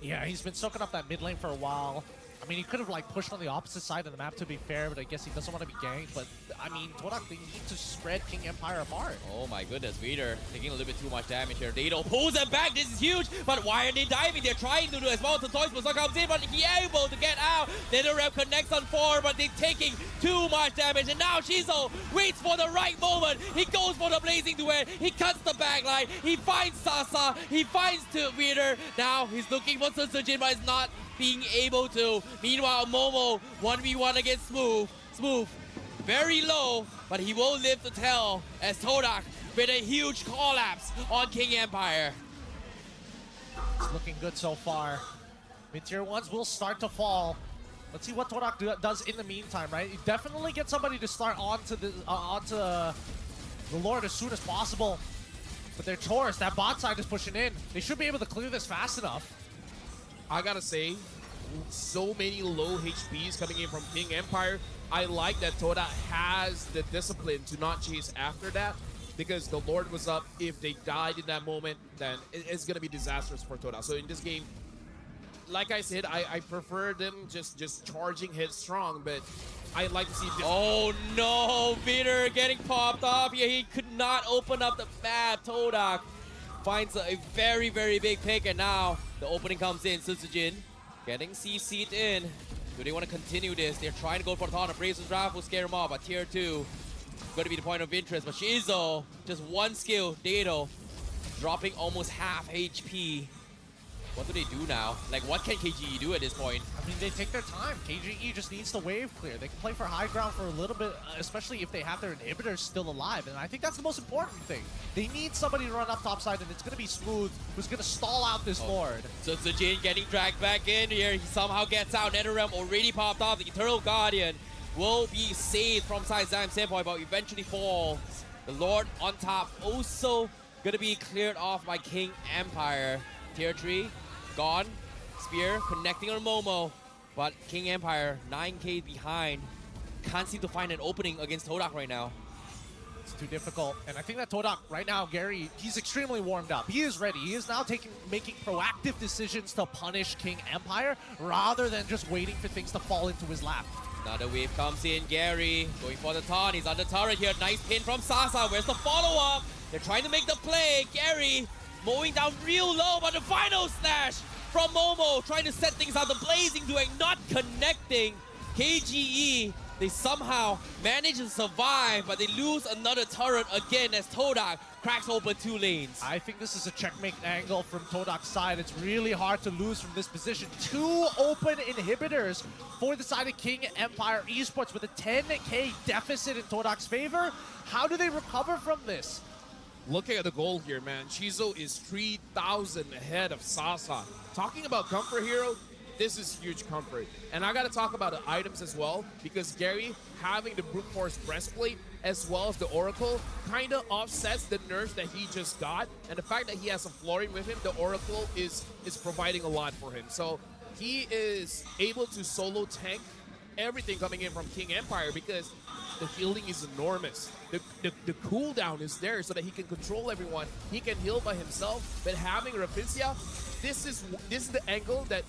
[SPEAKER 2] Yeah, he's been soaking up that mid lane for a while. I mean, he could have like pushed on the opposite side of the map to be fair, but I guess he doesn't want to be ganked. But I mean, Todak, they need to spread King Empire apart.
[SPEAKER 3] Oh my goodness, Vader taking a little bit too much damage here. Dado pulls them back, this is huge, but why are they diving? They're trying to do as well. The Toys Berserker comes in, but he able to get out. NetherRealm connects on 4, but they're taking too much damage. And now Shizo waits for the right moment. He goes for the Blazing Duet. He cuts the backline. He finds Sasa. He finds Vader. Now he's looking for Sujin, but it's not being able to. Meanwhile, Momo 1v1 against Smooth. Smooth very low, but he will live to tell as Todak with a huge collapse on King Empire.
[SPEAKER 2] It's looking good so far. Mid-tier 1s will start to fall. Let's see what Todak does in the meantime, right? You definitely get somebody to start onto the Lord as soon as possible. But their Taurus, that bot side is pushing in. They should be able to clear this fast enough.
[SPEAKER 4] I gotta say, so many low HPs coming in from King Empire. I like that Toda has the discipline to not chase after that, because the Lord was up. If they died in that moment, then it's gonna be disastrous for Toda. So in this game, like I said, I prefer them just charging headstrong, but I'd like to see this.
[SPEAKER 3] Oh no, Vader getting popped off. Yeah, he could not open up the map. Todak finds a very, very big pick, and now the opening comes in. Sujin getting CC'd in. Do they want to continue this? They're trying to go for the taunt. Brazen's Draft will scare him off, but tier 2 going to be the point of interest. But Shizo, just one skill, Dado, dropping almost half HP. What do they do now? Like, what can KGE do at this point?
[SPEAKER 2] I mean, they take their time. KGE just needs the wave clear. They can play for high ground for a little bit, especially if they have their inhibitors still alive. And I think that's the most important thing. They need somebody to run up top side, and it's going to be Smooth who's going to stall out this Lord.
[SPEAKER 3] So Sujin getting dragged back in here. He somehow gets out. NetherRealm already popped off. The Eternal Guardian will be saved from Saizam's standpoint, but eventually falls. The Lord on top also going to be cleared off by King Empire. Tier 3. Gone. Spear connecting on Momo. But King Empire, 9k behind. Can't seem to find an opening against Todak right now.
[SPEAKER 2] It's too difficult. And I think that Todak, right now, Gary, he's extremely warmed up. He is ready. He is now making proactive decisions to punish King Empire rather than just waiting for things to fall into his lap.
[SPEAKER 3] Another wave comes in. Gary going for the taunt. He's on the turret here. Nice pin from Sasa. Where's the follow-up? They're trying to make the play. Gary mowing down real low, but the final slash from Momo, trying to set things out. The Blazing Duet not connecting. KGE they somehow manage to survive, but they lose another turret again as Todak cracks open 2 lanes.
[SPEAKER 2] I think this is a checkmate angle from Todak's side. It's really hard to lose from this position. 2 open inhibitors for the side of King Empire Esports with a 10k deficit in Todak's favor. How do they recover from this?
[SPEAKER 4] Looking at the goal here, man, Shizo is 3,000 ahead of Sasa. Talking about comfort hero, this is huge comfort. And I gotta talk about the items as well, because Gary having the Brute Force breastplate as well as the Oracle kind of offsets the nerfs that he just got. And the fact that he has a Florian with him, the Oracle is providing a lot for him. So he is able to solo tank everything coming in from King Empire because the healing is enormous. The cooldown is there so that he can control everyone. He can heal by himself, but having Rafflesia, this is the angle that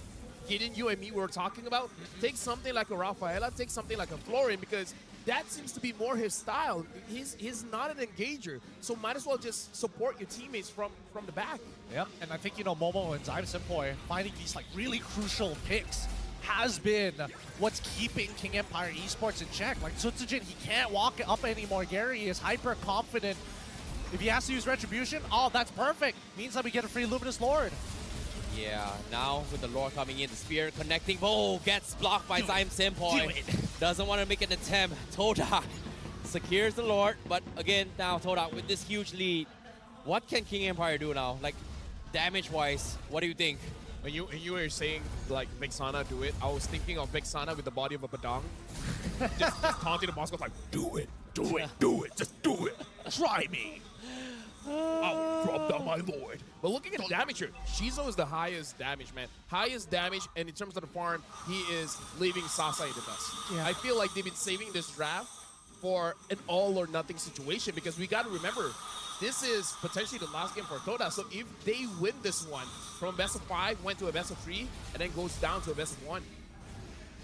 [SPEAKER 4] Gideon, you and me were talking about. Take something like a Rafaela, take something like a Florian, because that seems to be more his style. He's not an engager, so might as well just support your teammates from the back.
[SPEAKER 2] Yep, and I think, you know, Momo and Zyme Simpoi finding these like really crucial picks has been what's keeping King Empire Esports in check. Like Tsutsujin, he can't walk up anymore. Gary is hyper confident. If he has to use Retribution, oh, that's perfect. Means that we get a free Luminous Lord.
[SPEAKER 3] Yeah, now with the Lord coming in, the spear connecting. Oh, gets blocked by Zyme Simpoi. Doesn't want to make an attempt. Todak secures the Lord, but again, now Todak with this huge lead. What can King Empire do now? Like, damage-wise, what do you think?
[SPEAKER 4] When you were saying like Vexana do it, I was thinking of Vexana with the body of a badang. just taunting the Moscow like, do it, just do it. Try me. I'll drop down my lord. But looking at the damage here, Shizo is the highest damage, man. Highest damage, and in terms of the farm, he is leaving Sasa in the dust.
[SPEAKER 2] Yeah.
[SPEAKER 4] I feel like they've been saving this draft for an all-or-nothing situation because we got to remember, this is potentially the last game for Toda. So if they win this one from a best of 5, went to a best of 3, and then goes down to a best of 1.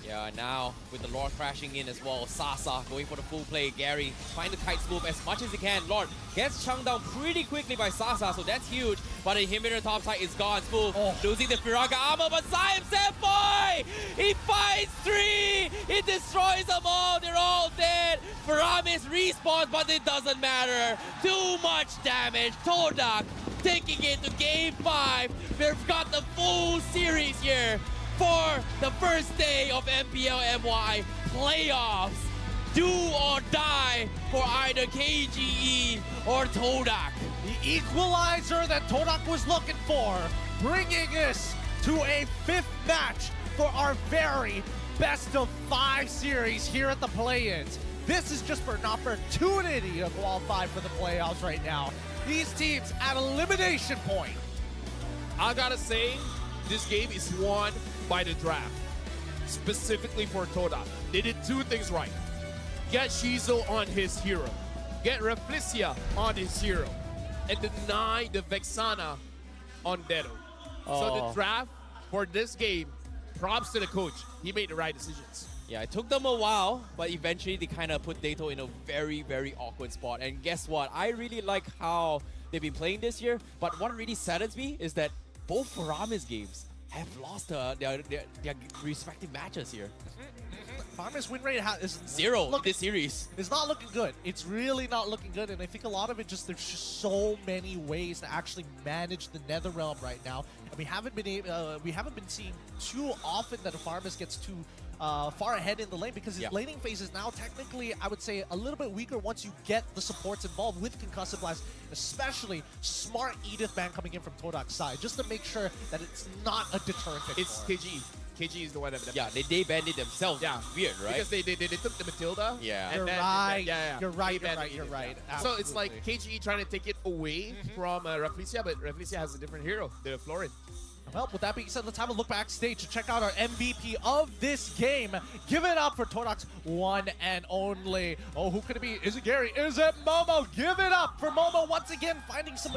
[SPEAKER 3] Yeah, now with the Lord crashing in as well, Sasa going for the full play. Gary trying to kite swoop as much as he can. Lord gets chunked down pretty quickly by Sasa, so that's huge. But the inhibitor top side is gone. Swoop losing the Piraka armor, but Zyme Simpoi! He fights 3! He destroys them all! They're all dead! Paramis respawns, but it doesn't matter. Too much damage. Todak taking it to game 5. We've got the full series here for the first day of MPL MY playoffs. Do or die for either KGE or Todak.
[SPEAKER 2] The equalizer that Todak was looking for, bringing us to a 5th match for our very best of 5 series here at the play-ins. This is just for an opportunity to qualify for the playoffs right now. These teams at elimination point.
[SPEAKER 4] I gotta say, this game is won by the draft, specifically for Todak. They did 2 things right. Get Shizo on his hero, get Rafflesia on his hero, and deny the Vexana on Dedo. So the draft for this game, props to the coach. He made the right decisions.
[SPEAKER 3] Yeah, it took them a while, but eventually they kind of put Dato in a very, very awkward spot. And guess what? I really like how they've been playing this year, but what really saddens me is that both Paramis games have lost their respective matches here.
[SPEAKER 2] Farmers win rate is
[SPEAKER 3] 0 this series.
[SPEAKER 2] It's not looking good. It's really not looking good, and I think a lot of it just there's just so many ways to actually manage the Netherrealm right now, and we haven't been seeing too often that a Farmers gets too far ahead in the lane because his laning phase is now technically, I would say, a little bit weaker once you get the supports involved with Concussive Blast, especially smart Edith ban coming in from Todak's side, just to make sure that it's not a deterrent anymore.
[SPEAKER 4] It's KGE. KGE is the one that...
[SPEAKER 3] Yeah, they banned it themselves.
[SPEAKER 4] Yeah.
[SPEAKER 3] Weird, right?
[SPEAKER 4] Because they took the Matilda.
[SPEAKER 3] Yeah.
[SPEAKER 4] And
[SPEAKER 2] You're
[SPEAKER 4] then,
[SPEAKER 2] right.
[SPEAKER 4] Yeah.
[SPEAKER 2] You're right.
[SPEAKER 4] They
[SPEAKER 2] You're
[SPEAKER 4] banned
[SPEAKER 2] right.
[SPEAKER 4] the
[SPEAKER 2] You're
[SPEAKER 4] Edith,
[SPEAKER 2] right.
[SPEAKER 4] yeah. So it's like
[SPEAKER 2] Absolutely.
[SPEAKER 4] KGE trying to take it away from Rafflesia, but Rafflesia has a different hero, the Florin.
[SPEAKER 2] Well, with that being said, let's have a look backstage to check out our MVP of this game. Give it up for Todak's one and only. Oh, who could it be? Is it Gary? Is it Momo? Give it up for Momo once again, finding some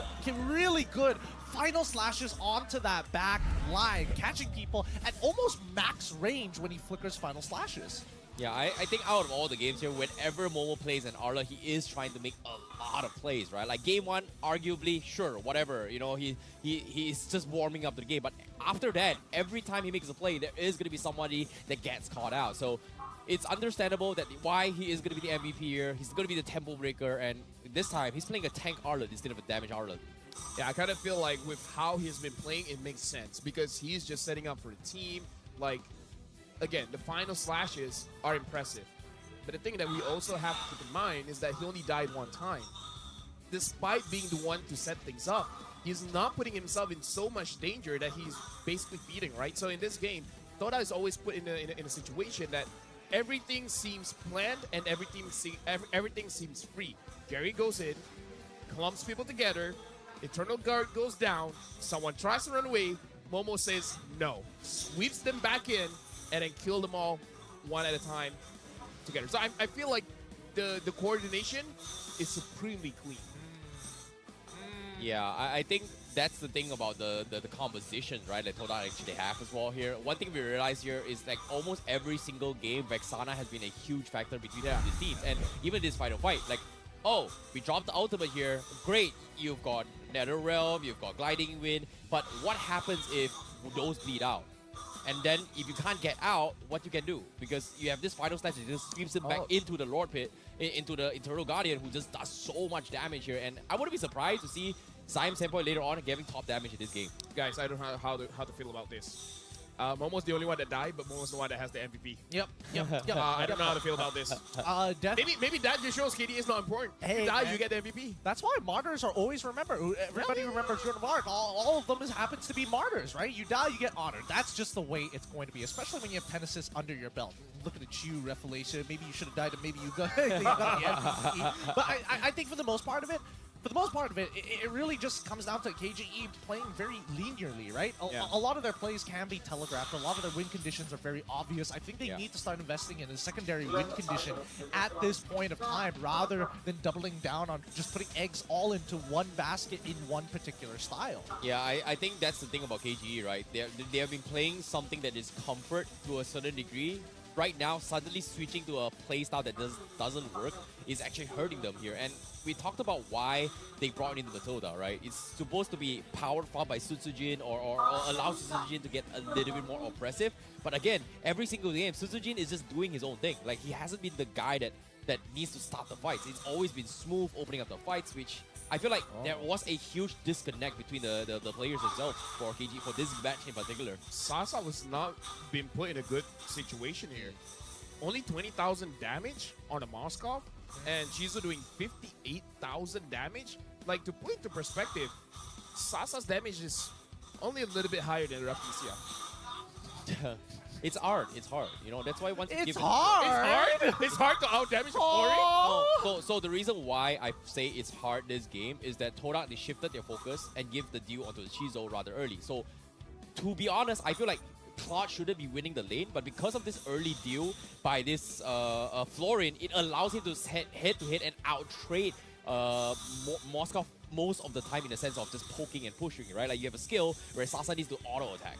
[SPEAKER 2] really good final slashes onto that back line, catching people at almost max range when he flickers final slashes.
[SPEAKER 3] Yeah, I think out of all the games here, whenever Momo plays an Arla, he is trying to make a lot of plays, right? Like game 1, arguably, sure, whatever. You know, he's just warming up the game. But after that, every time he makes a play, there is going to be somebody that gets caught out. So it's understandable that why he is going to be the MVP here. He's going to be the tempo breaker, and this time he's playing a tank Arlet instead of a damage Arlet.
[SPEAKER 4] Yeah, I kind of feel like with how he's been playing, it makes sense because he's just setting up for the team. Like, again, the final slashes are impressive. But the thing that we also have to keep in mind is that he only died one time. Despite being the one to set things up, he's not putting himself in so much danger that he's basically feeding, right? So in this game, Toda is always put in a situation that everything seems planned and everything seems free. Gary goes in, clumps people together, Eternal Guard goes down, someone tries to run away, Momo says no, sweeps them back in, and then kill them all one at a time together. So I feel like the coordination is supremely clean.
[SPEAKER 3] Yeah, I think that's the thing about the composition, right, that Toda actually have as well here. One thing we realize here is like almost every single game, Vexana has been a huge factor between these teams. And even this final fight, like, oh, we dropped the ultimate here. Great, you've got Nether Realm, you've got Gliding Wind. But what happens if those bleed out? And then if you can't get out, what you can do? Because you have this final slash that just sweeps him back into the Lord Pit, into the Eternal Guardian, who just does so much damage here. And I wouldn't be surprised to see Syme Senpoi later on getting top damage in this game.
[SPEAKER 4] Guys, I don't know how to feel about this. Momo's the only one that died, but Momo's the one that has the MVP.
[SPEAKER 2] Yep.
[SPEAKER 4] I don't know how to feel about this. Maybe that just shows KDE is not important. If you die, you get the MVP.
[SPEAKER 2] That's why martyrs are always remembered. Everybody remembers Joan of Arc. All of them happens to be martyrs, right? You die, you get honored. That's just the way it's going to be, especially when you have 10 assists under your belt. Looking at you, Revelation. Maybe you should have died, and maybe you got the MVP. But I think for the most part of it, it really just comes down to KGE playing very linearly, right? A lot of their plays can be telegraphed. A lot of their win conditions are very obvious. I think they need to start investing in a secondary win condition at this point of time rather than doubling down on just putting eggs all into one basket in one particular style.
[SPEAKER 3] Yeah, I think that's the thing about KGE, right? They have been playing something that is comfort to a certain degree. Right now, suddenly switching to a playstyle that doesn't work is actually hurting them here. And we talked about why they brought in the Toda, right? It's supposed to be powered farm by Sutsujin or allow Sutsujin to get a little bit more oppressive. But again, every single game, Sutsujin is just doing his own thing. Like, he hasn't been the guy that needs to start the fights. It's always been smooth opening up the fights, which I feel like there was a huge disconnect between the players themselves for KG for this match in particular.
[SPEAKER 4] Sasa was not being put in a good situation here. Only 20,000 damage on a Moskov, and Shizu doing 58,000 damage. Like, to put into perspective, Sasa's damage is only a little bit higher than Rafflesia.
[SPEAKER 3] It's hard. It's hard. You know, that's why once you give
[SPEAKER 4] It's hard to out damage Ori.
[SPEAKER 3] So the reason why I say it's hard this game is that Toda, they shifted their focus and give the deal onto the Shizo rather early. So to be honest, I feel like Claude shouldn't be winning the lane, but because of this early deal by this Florin, it allows him to head to head and out-trade Moskov most of the time in the sense of just poking and pushing, right? Like, you have a skill where Sasa needs to auto-attack.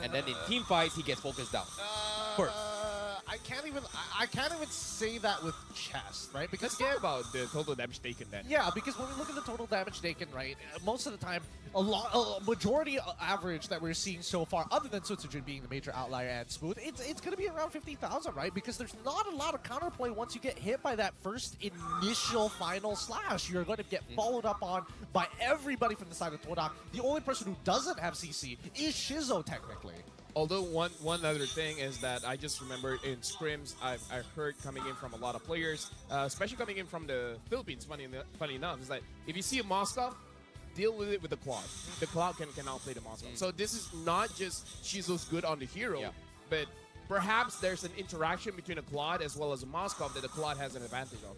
[SPEAKER 3] And then in team fights, he gets focused down. First.
[SPEAKER 2] I can't even say that with chess, right? Because
[SPEAKER 4] Let's talk about the total damage taken then.
[SPEAKER 2] yeah, because when we look at the total damage taken, right, most of the time, a majority average that we're seeing so far, other than Sutsujin being the major outlier and Smooth, it's going to be around 50,000, right? Because there's not a lot of counterplay once you get hit by that first initial final slash. You're going to get followed up on by everybody from the side of Todak. The only person who doesn't have CC is Shizo, technically.
[SPEAKER 4] Although one other thing is that I just remember in scrims I've heard coming in from a lot of players, especially coming in from the Philippines. Funny enough, is that if you see a Moskov, deal with it with the Claude. The Claude can outplay the Moskov. So this is not just Shizo's good on the hero, but perhaps there's an interaction between a Claude as well as a Moskov that the Claude has an advantage of.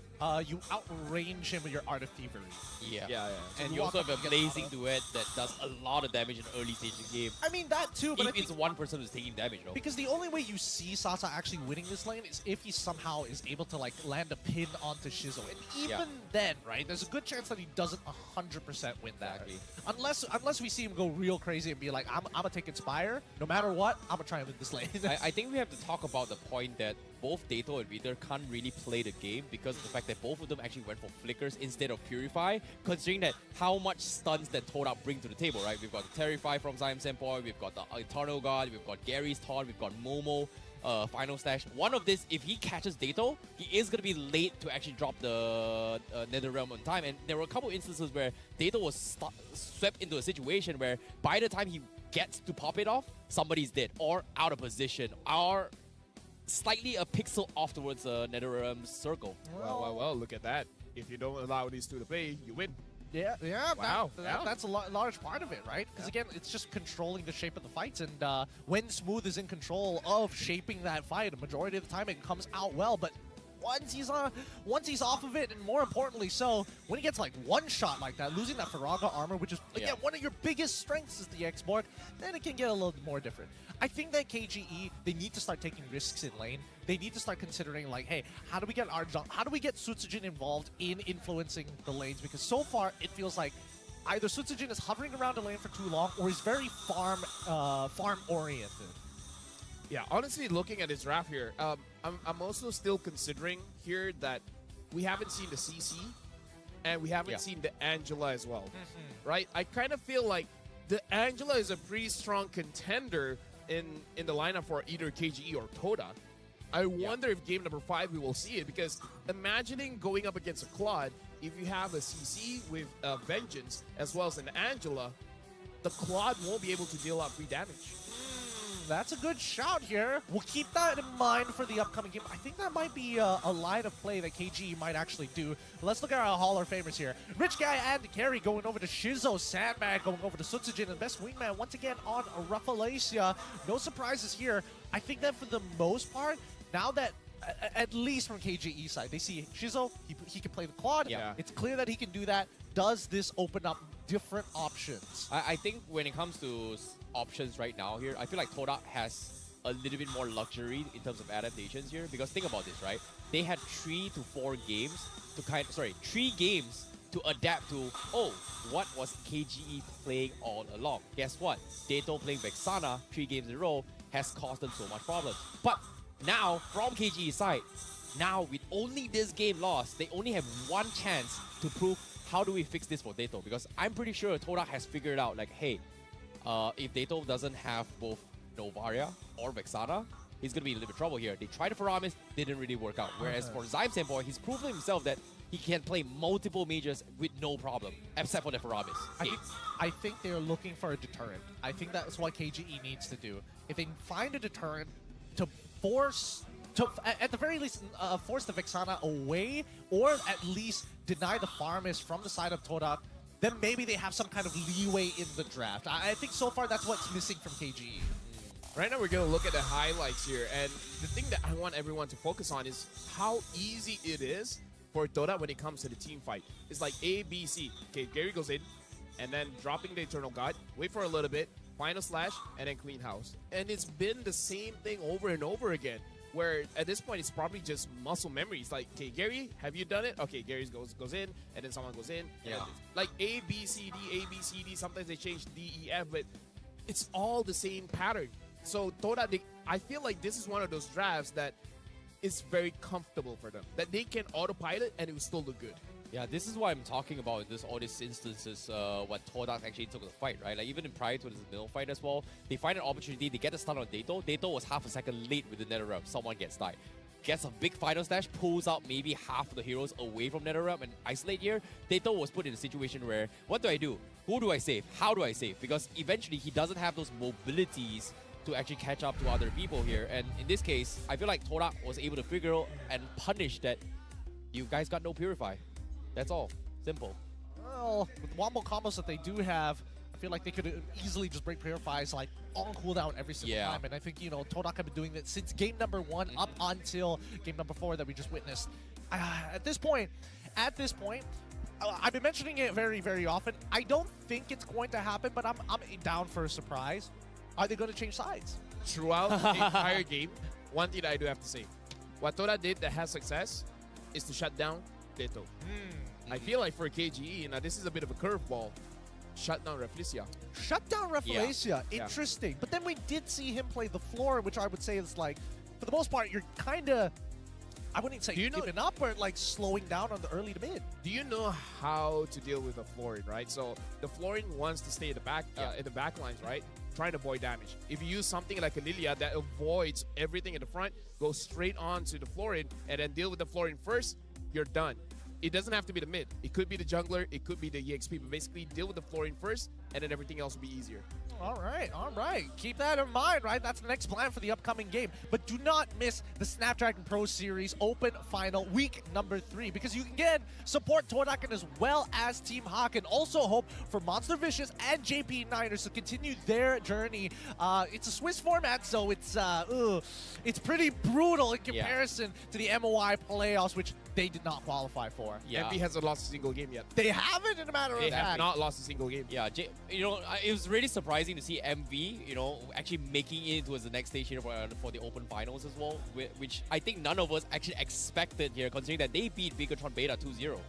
[SPEAKER 2] You outrange him with your Art of Thievery.
[SPEAKER 3] Yeah. And you also have a blazing duet that does a lot of damage in early stage of the game.
[SPEAKER 2] I mean, that too, but
[SPEAKER 3] If it's one person who's taking damage, though.
[SPEAKER 2] because the only way you see Sasa actually winning this lane is if he somehow is able to, like, land a pin onto Shizo. And even then, right, there's a good chance that he doesn't 100% win that.
[SPEAKER 3] Exactly.
[SPEAKER 2] Unless we see him go real crazy and be like, I'm going to take Inspire. No matter what, I'm going to try and win this lane.
[SPEAKER 3] I think we have to talk about the point that both Dato and Vitor can't really play the game because of the fact that both of them actually went for flickers instead of Purify, considering that how much stuns that Todak bring to the table, right? We've got the Terrify from Zyme Senpai, we've got the Eternal Guard, we've got Gary's Taunt, we've got Momo, Final Stash. One of this, if he catches Dato, he is going to be late to actually drop the NetherRealm on time. And there were a couple instances where Dato was swept into a situation where by the time he gets to pop it off, somebody's dead or out of position or slightly a pixel off towards the NetherRealm circle.
[SPEAKER 4] Well, look at that. If you don't allow these two to play, you win.
[SPEAKER 2] Yeah,
[SPEAKER 4] Wow.
[SPEAKER 2] that's a large part of it, right? Because again, it's just controlling the shape of the fights, and when Smooth is in control of shaping that fight, a majority of the time it comes out well. But once he's off of it, and more importantly, so when he gets like one shot like that, losing that Faraga armor, which is again one of your biggest strengths is the X-Borg, then it can get a little more different. I think that KGE, they need to start taking risks in lane. They need to start considering like, hey, how do we get Sutsujin involved in influencing the lanes? Because so far it feels like either Sutsujin is hovering around the lane for too long or is very farm oriented.
[SPEAKER 4] Yeah, honestly, looking at his draft here, I'm also still considering here that we haven't seen the CC and we haven't seen the Angela as well, right? I kind of feel like the Angela is a pretty strong contender in the lineup for either KGE or Toda. I wonder if game number 5 we will see it, because imagining going up against a Claude, if you have a CC with Vengeance as well as an Angela, the Claude won't be able to deal out free damage.
[SPEAKER 2] That's a good shout here. We'll keep that in mind for the upcoming game. I think that might be a line of play that KGE might actually do. Let's look at our Hall of Famers here. Rich Guy and Carry going over to Shizo. Sandbag going over to Sutsujin. And Best Wingman once again on Raffalacia. No surprises here. I think that for the most part, now that at least from KGE side, they see Shizo, he can play the quad.
[SPEAKER 3] Yeah.
[SPEAKER 2] It's clear that he can do that. Does this open up different options?
[SPEAKER 3] I think when it comes to options right now here, I feel like Todak has a little bit more luxury in terms of adaptations here, because think about this, right? They had 3 to 4 games to 3 games to adapt to, oh, what was KGE playing all along? Guess what? Dato playing Vexana 3 games in a row has caused them so much problems. But now, from KGE's side, now with only this game lost, they only have one chance to prove how do we fix this for Dato, because I'm pretty sure Todak has figured out like, hey, if Dato doesn't have both Novaria or Vexana, he's going to be in a little bit of trouble here. They tried to Faramis, didn't really work out. Whereas for Zyme Senpai, he's proven himself that he can play multiple majors with no problem, except for the Faramis.
[SPEAKER 2] I think they're looking for a deterrent. I think that's what KGE needs to do. If they can find a deterrent to force, at the very least, force the Vexana away, or at least deny the Farmist from the side of Todak, then maybe they have some kind of leeway in the draft. I think so far that's what's missing from KGE.
[SPEAKER 4] Right now we're going to look at the highlights here, and the thing that I want everyone to focus on is how easy it is for Toda when it comes to the team fight. It's like A, B, C. Okay, Gary goes in, and then dropping the Eternal God, wait for a little bit, Final Slash, and then Clean House. And it's been the same thing over and over again, where at this point it's probably just muscle memory. It's like, okay, Gary, have you done it? Okay, Gary goes in, and then someone goes in.
[SPEAKER 3] Yeah.
[SPEAKER 4] Like A, B, C, D, A, B, C, D. Sometimes they change D, E, F, but it's all the same pattern. So Toda, I feel like this is one of those drafts that is very comfortable for them, that they can autopilot and it will still look good.
[SPEAKER 3] Yeah, this is why I'm talking about all these instances what Todak actually took the fight, right? Like even prior to this middle fight as well, they find an opportunity, they get a stun on Dato. Dato was half a second late with the NetherRealm. Someone gets died. Gets a big Final Stash, pulls out maybe half of the heroes away from NetherRealm and isolate here. Dato was put in a situation where, what do I do? Who do I save? How do I save? Because eventually he doesn't have those mobilities to actually catch up to other people here. And in this case, I feel like Todak was able to figure out and punish that you guys got no Purify. That's all. Simple.
[SPEAKER 2] Well, with the wombo combos that they do have, I feel like they could easily just break Purifies like on cooldown every single time. And I think, you know, Todak have been doing that since game number 1 up until game number 4 that we just witnessed. At this point, I've been mentioning it very, very often. I don't think it's going to happen, but I'm down for a surprise. Are they going to change sides?
[SPEAKER 4] Throughout the entire game, one thing that I do have to say, what Toda did that has success is to shut down Dato. I feel like for KGE, now this is a bit of a curveball. shut down Reflecia.
[SPEAKER 2] Shut down Reflecia.
[SPEAKER 4] Yeah.
[SPEAKER 2] Interesting. But then we did see him play the floor, which I would say is like, for the most part, you're kind of, I wouldn't say giving up, but like slowing down on the early to mid.
[SPEAKER 4] Do you know how to deal with the Florin, right? So the Florin wants to stay at the back, in the back lines, right? Trying to avoid damage. If you use something like a Lilia that avoids everything in the front, go straight on to the Florin and then deal with the Florin first, you're done. It doesn't have to be the mid. It could be the jungler, it could be the EXP, but basically deal with the Florin first and then everything else will be easier.
[SPEAKER 2] All right. Keep that in mind, right? That's the next plan for the upcoming game. But do not miss the Snapdragon Pro Series Open Final week number 3 because you can get support Todakan as well as Team Hawk and also hope for Monster Vicious and JP Niners to continue their journey. It's a Swiss format, so it's pretty brutal in comparison to the MOI playoffs, which they did not qualify for.
[SPEAKER 3] Yeah.
[SPEAKER 4] MP hasn't lost a single game yet.
[SPEAKER 2] They haven't, in a matter of
[SPEAKER 4] They
[SPEAKER 2] fact.
[SPEAKER 4] have not lost a single game.
[SPEAKER 3] Yeah, it was really surprising to see MV, actually making it towards the next stage here for the Open Finals as well, which I think none of us actually expected here, considering that they beat Bigatron Beta 2-0.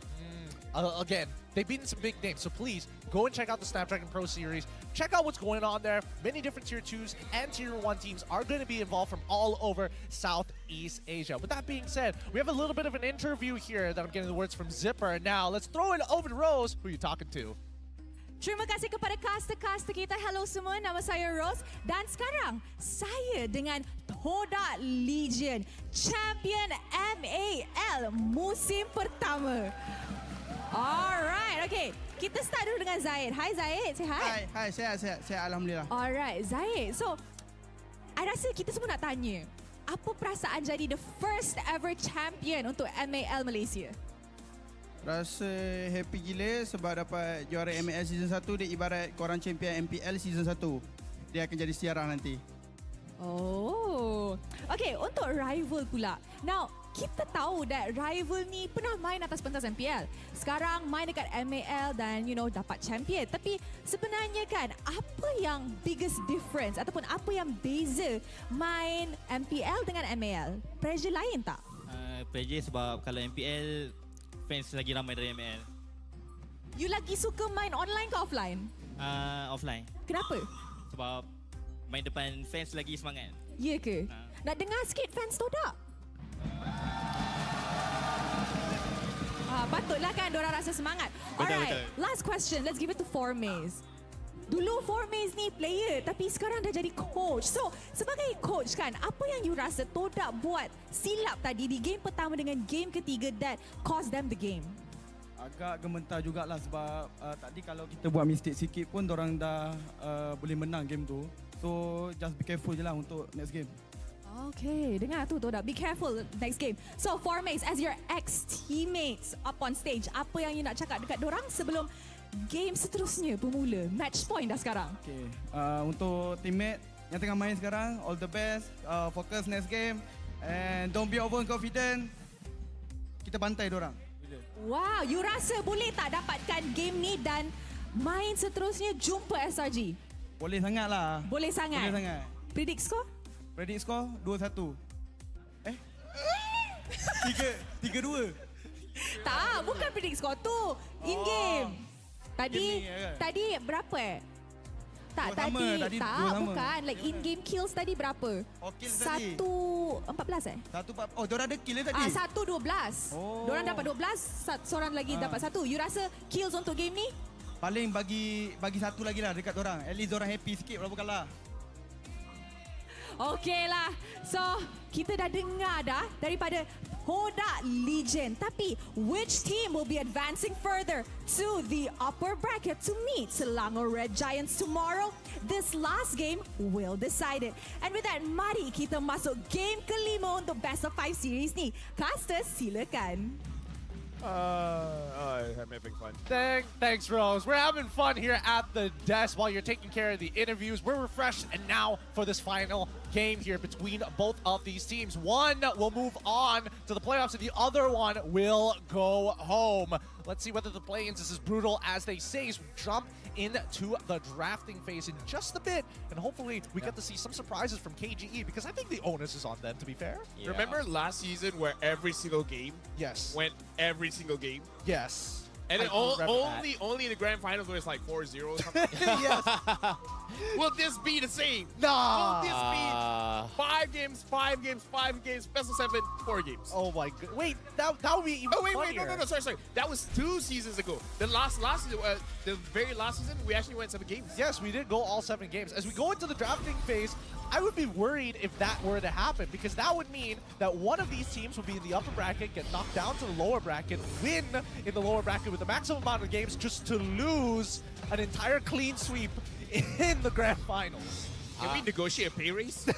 [SPEAKER 2] Again, they've beaten some big names, so please go and check out the Snapdragon Pro Series. Check out what's going on there. Many different Tier 2s and Tier 1 teams are going to be involved from all over Southeast Asia. With that being said, we have a little bit of an interview here that I'm getting the words from Zipper. Now, let's throw it over to Rose. Who are you talking to?
[SPEAKER 1] Terima kasih kepada caster-caster kita. Hello semua, nama saya Rose. Dan sekarang, saya dengan Toda Legion, Champion MAL musim pertama. Alright, okay. Kita start dulu dengan Zaid. Hai Zaid, sihat?
[SPEAKER 7] Hai, sihat, alhamdulillah.
[SPEAKER 1] Alright, Zaid. So, I rasa kita semua nak tanya, apa perasaan jadi the first ever champion untuk MAL Malaysia?
[SPEAKER 7] Rasa happy gila sebab dapat juara ML season 1. Dia ibarat korang champion MPL season 1. Dia akan jadi sejarah nanti.
[SPEAKER 1] Oh. Okay, untuk rival pula. Now, kita tahu that rival ni pernah main atas pentas MPL. Sekarang main dekat MAL dan dapat champion. Tapi sebenarnya kan, apa yang biggest difference ataupun apa yang beza main MPL dengan MAL? Pressure lain tak?
[SPEAKER 8] Pressure sebab kalau MPL fans lagi ramai dari ML.
[SPEAKER 1] You lagi suka main online ke offline?
[SPEAKER 8] Offline.
[SPEAKER 1] Kenapa?
[SPEAKER 8] Sebab main depan fans lagi semangat.
[SPEAKER 1] Ya ke? Nak dengar sikit fans Toda? Patutlah kan diorang rasa semangat. Alright, last question. Let's give it to Formaze. Dulu Formaze ni player tapi sekarang dah jadi coach. So, sebagai coach kan, apa yang you rasa Toda buat silap tadi di game pertama dengan game ketiga that cost them the game?
[SPEAKER 7] Agak gementar jugalah sebab tadi kalau kita buat mistake sikit pun dorang dah boleh menang game tu. So, just be careful je lah untuk next game.
[SPEAKER 1] Okay, dengar tu Toda. Be careful next game. So, Formaze, as your ex-teammates up on stage, apa yang you nak cakap dekat dorang sebelum game seterusnya bermula? Match point dah sekarang.
[SPEAKER 7] Okay, untuk teammate yang tengah main sekarang, all the best. Focus next game and don't be overconfident. Kita bantai dorang.
[SPEAKER 1] Wow, you rasa boleh tak dapatkan game ni dan main seterusnya jumpa SRG?
[SPEAKER 7] Boleh sangat lah.
[SPEAKER 1] Boleh sangat?
[SPEAKER 7] Boleh sangat.
[SPEAKER 1] Predict score?
[SPEAKER 7] Predict score 2-1. 3-2.
[SPEAKER 1] Tak, bukan predict score tu. In game. Tadi berapa Tak,
[SPEAKER 7] dua sama, tadi
[SPEAKER 1] tak,
[SPEAKER 7] dua sama.
[SPEAKER 1] bukan. Like in game kills tadi berapa?
[SPEAKER 7] Oh, kills tadi.
[SPEAKER 1] 1-14
[SPEAKER 7] Oh, diorang ada kill tadi?
[SPEAKER 1] 1-12.
[SPEAKER 7] Oh.
[SPEAKER 1] Diorang dapat 12, seorang lagi dapat 1. You rasa kills untuk game ni?
[SPEAKER 7] Paling bagi satu lagi lah dekat diorang. At least diorang happy sikit walaupun kalah.
[SPEAKER 1] Okey lah. So, kita dah dengar dah daripada Toda Legion. Tapi, which team will be advancing further to the upper bracket to meet Selangor Red Giants tomorrow? This last game will decide it. And with that, mari kita masuk game kelima untuk Best of 5 series ni. Casters, silakan.
[SPEAKER 4] I'm having fun.
[SPEAKER 2] Thanks, Rose. We're having fun here at the desk while you're taking care of the interviews. We're refreshed, and now for this final game here between both of these teams. One will move on to the playoffs, and the other one will go home. Let's see whether the play-ins is as brutal as they say as we jump into the drafting phase in just a bit, and hopefully we get to see some surprises from KGE, because I think the onus is on them, to be fair.
[SPEAKER 4] Remember last season where every single game
[SPEAKER 2] Yes.
[SPEAKER 4] went every single game?
[SPEAKER 2] Yes.
[SPEAKER 4] And then
[SPEAKER 2] I do remember that.
[SPEAKER 4] only in the grand finals where it's like 4-0 or something.
[SPEAKER 2] Yes.
[SPEAKER 4] Will this be the same?
[SPEAKER 2] Nah.
[SPEAKER 4] Will this be 5 games, 5 games, 5 games, best of 7, 4 games?
[SPEAKER 2] Oh my god. Wait, that would be even
[SPEAKER 4] Oh wait,
[SPEAKER 2] funnier.
[SPEAKER 4] no, sorry. That was 2 seasons ago. The last season, the very last season, we actually went 7 games.
[SPEAKER 2] Yes, we did go all 7 games. As we go into the drafting phase, I would be worried if that were to happen, because that would mean that one of these teams would be in the upper bracket, get knocked down to the lower bracket, win in the lower bracket with the maximum amount of games, just to lose an entire clean sweep in the grand finals.
[SPEAKER 4] Can we negotiate a pay raise? Okay,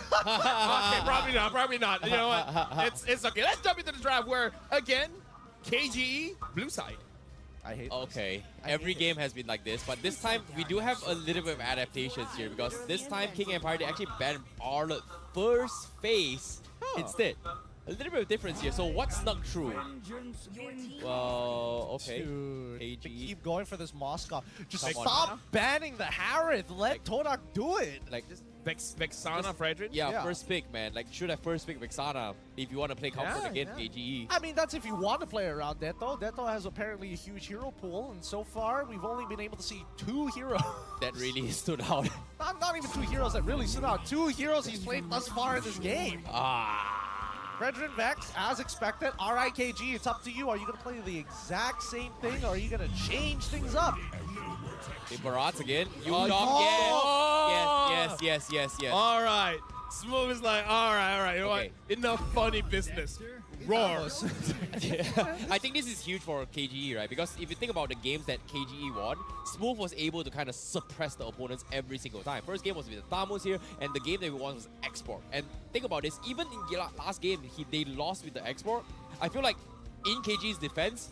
[SPEAKER 4] probably not. You know what? It's okay. Let's jump into the draft where, again, KGE, blue side.
[SPEAKER 2] I hate
[SPEAKER 3] Okay,
[SPEAKER 2] I
[SPEAKER 3] every
[SPEAKER 2] hate
[SPEAKER 3] game has been like this, but this time we do have a little bit of adaptations here because this time King Empire, they actually banned Arlott first phase instead. A little bit of difference here. So what snuck through? Well, okay.
[SPEAKER 2] Dude, they
[SPEAKER 3] KGE.
[SPEAKER 2] keep going for this Moskov. Just
[SPEAKER 3] Come on.
[SPEAKER 2] stop banning the Harith. Let Todak do it.
[SPEAKER 3] Like,
[SPEAKER 4] Vexana, Fredrin?
[SPEAKER 3] yeah, first pick, man. Like, should have first pick Vexana if you want to play comfort
[SPEAKER 2] Yeah,
[SPEAKER 3] against KGE.
[SPEAKER 2] I mean, that's if you want to play around Deto. Deto has apparently a huge hero pool, and so far we've only been able to see 2 heroes.
[SPEAKER 3] That really stood out.
[SPEAKER 2] not even 2 heroes that really stood out. 2 heroes he's played thus far in this game. Fredrin Vex, as expected. Alright, KG, it's up to you. Are you going to play the exact same thing, or are you going to change things up?
[SPEAKER 3] Hey, Barats again. You
[SPEAKER 2] Oh,
[SPEAKER 3] dog, yes.
[SPEAKER 4] All right. Smooth is like, all right. You know
[SPEAKER 3] Okay.
[SPEAKER 4] what? Enough funny business. Roar.
[SPEAKER 3] I think this is huge for KGE, right? Because if you think about the games that KGE won, Smooth was able to kind of suppress the opponents every single time. First game was with the Tamos here, and the game that we won was Export. And think about this, even in the last game, they lost with the Export. I feel like in KGE's defense,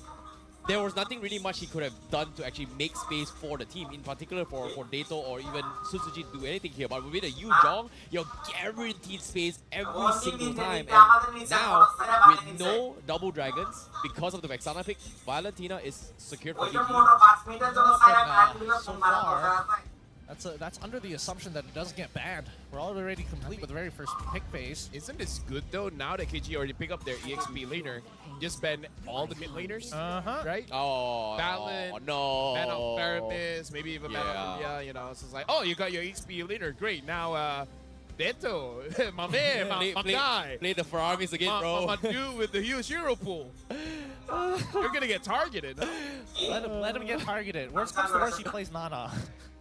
[SPEAKER 3] there was nothing really much he could have done to actually make space for the team, in particular for Dato or even Suzuki to do anything here. But with a Yu Jong, you're guaranteed space every single time. And now, with no double dragons, because of the Vexana pick, Valentina is secured for KGE.
[SPEAKER 2] So far, that's under the assumption that it doesn't get banned. We're already complete with the very first pick phase.
[SPEAKER 4] Isn't this good though? Now that KG already pick up their EXP laner, just ban all the mid laners, right?
[SPEAKER 3] Oh,
[SPEAKER 4] Balin,
[SPEAKER 3] no.
[SPEAKER 4] ban out Paramis, maybe even ban out
[SPEAKER 3] Yeah.
[SPEAKER 4] Lulia, you know. So it's like, oh, you got your EXP laner, great. Now, Deto, my man, my guy.
[SPEAKER 3] Play the Ferraris again, bro.
[SPEAKER 4] My dude with the huge hero pool. You're gonna get targeted.
[SPEAKER 2] Let him get targeted. Worst comes to worst, he plays Nana.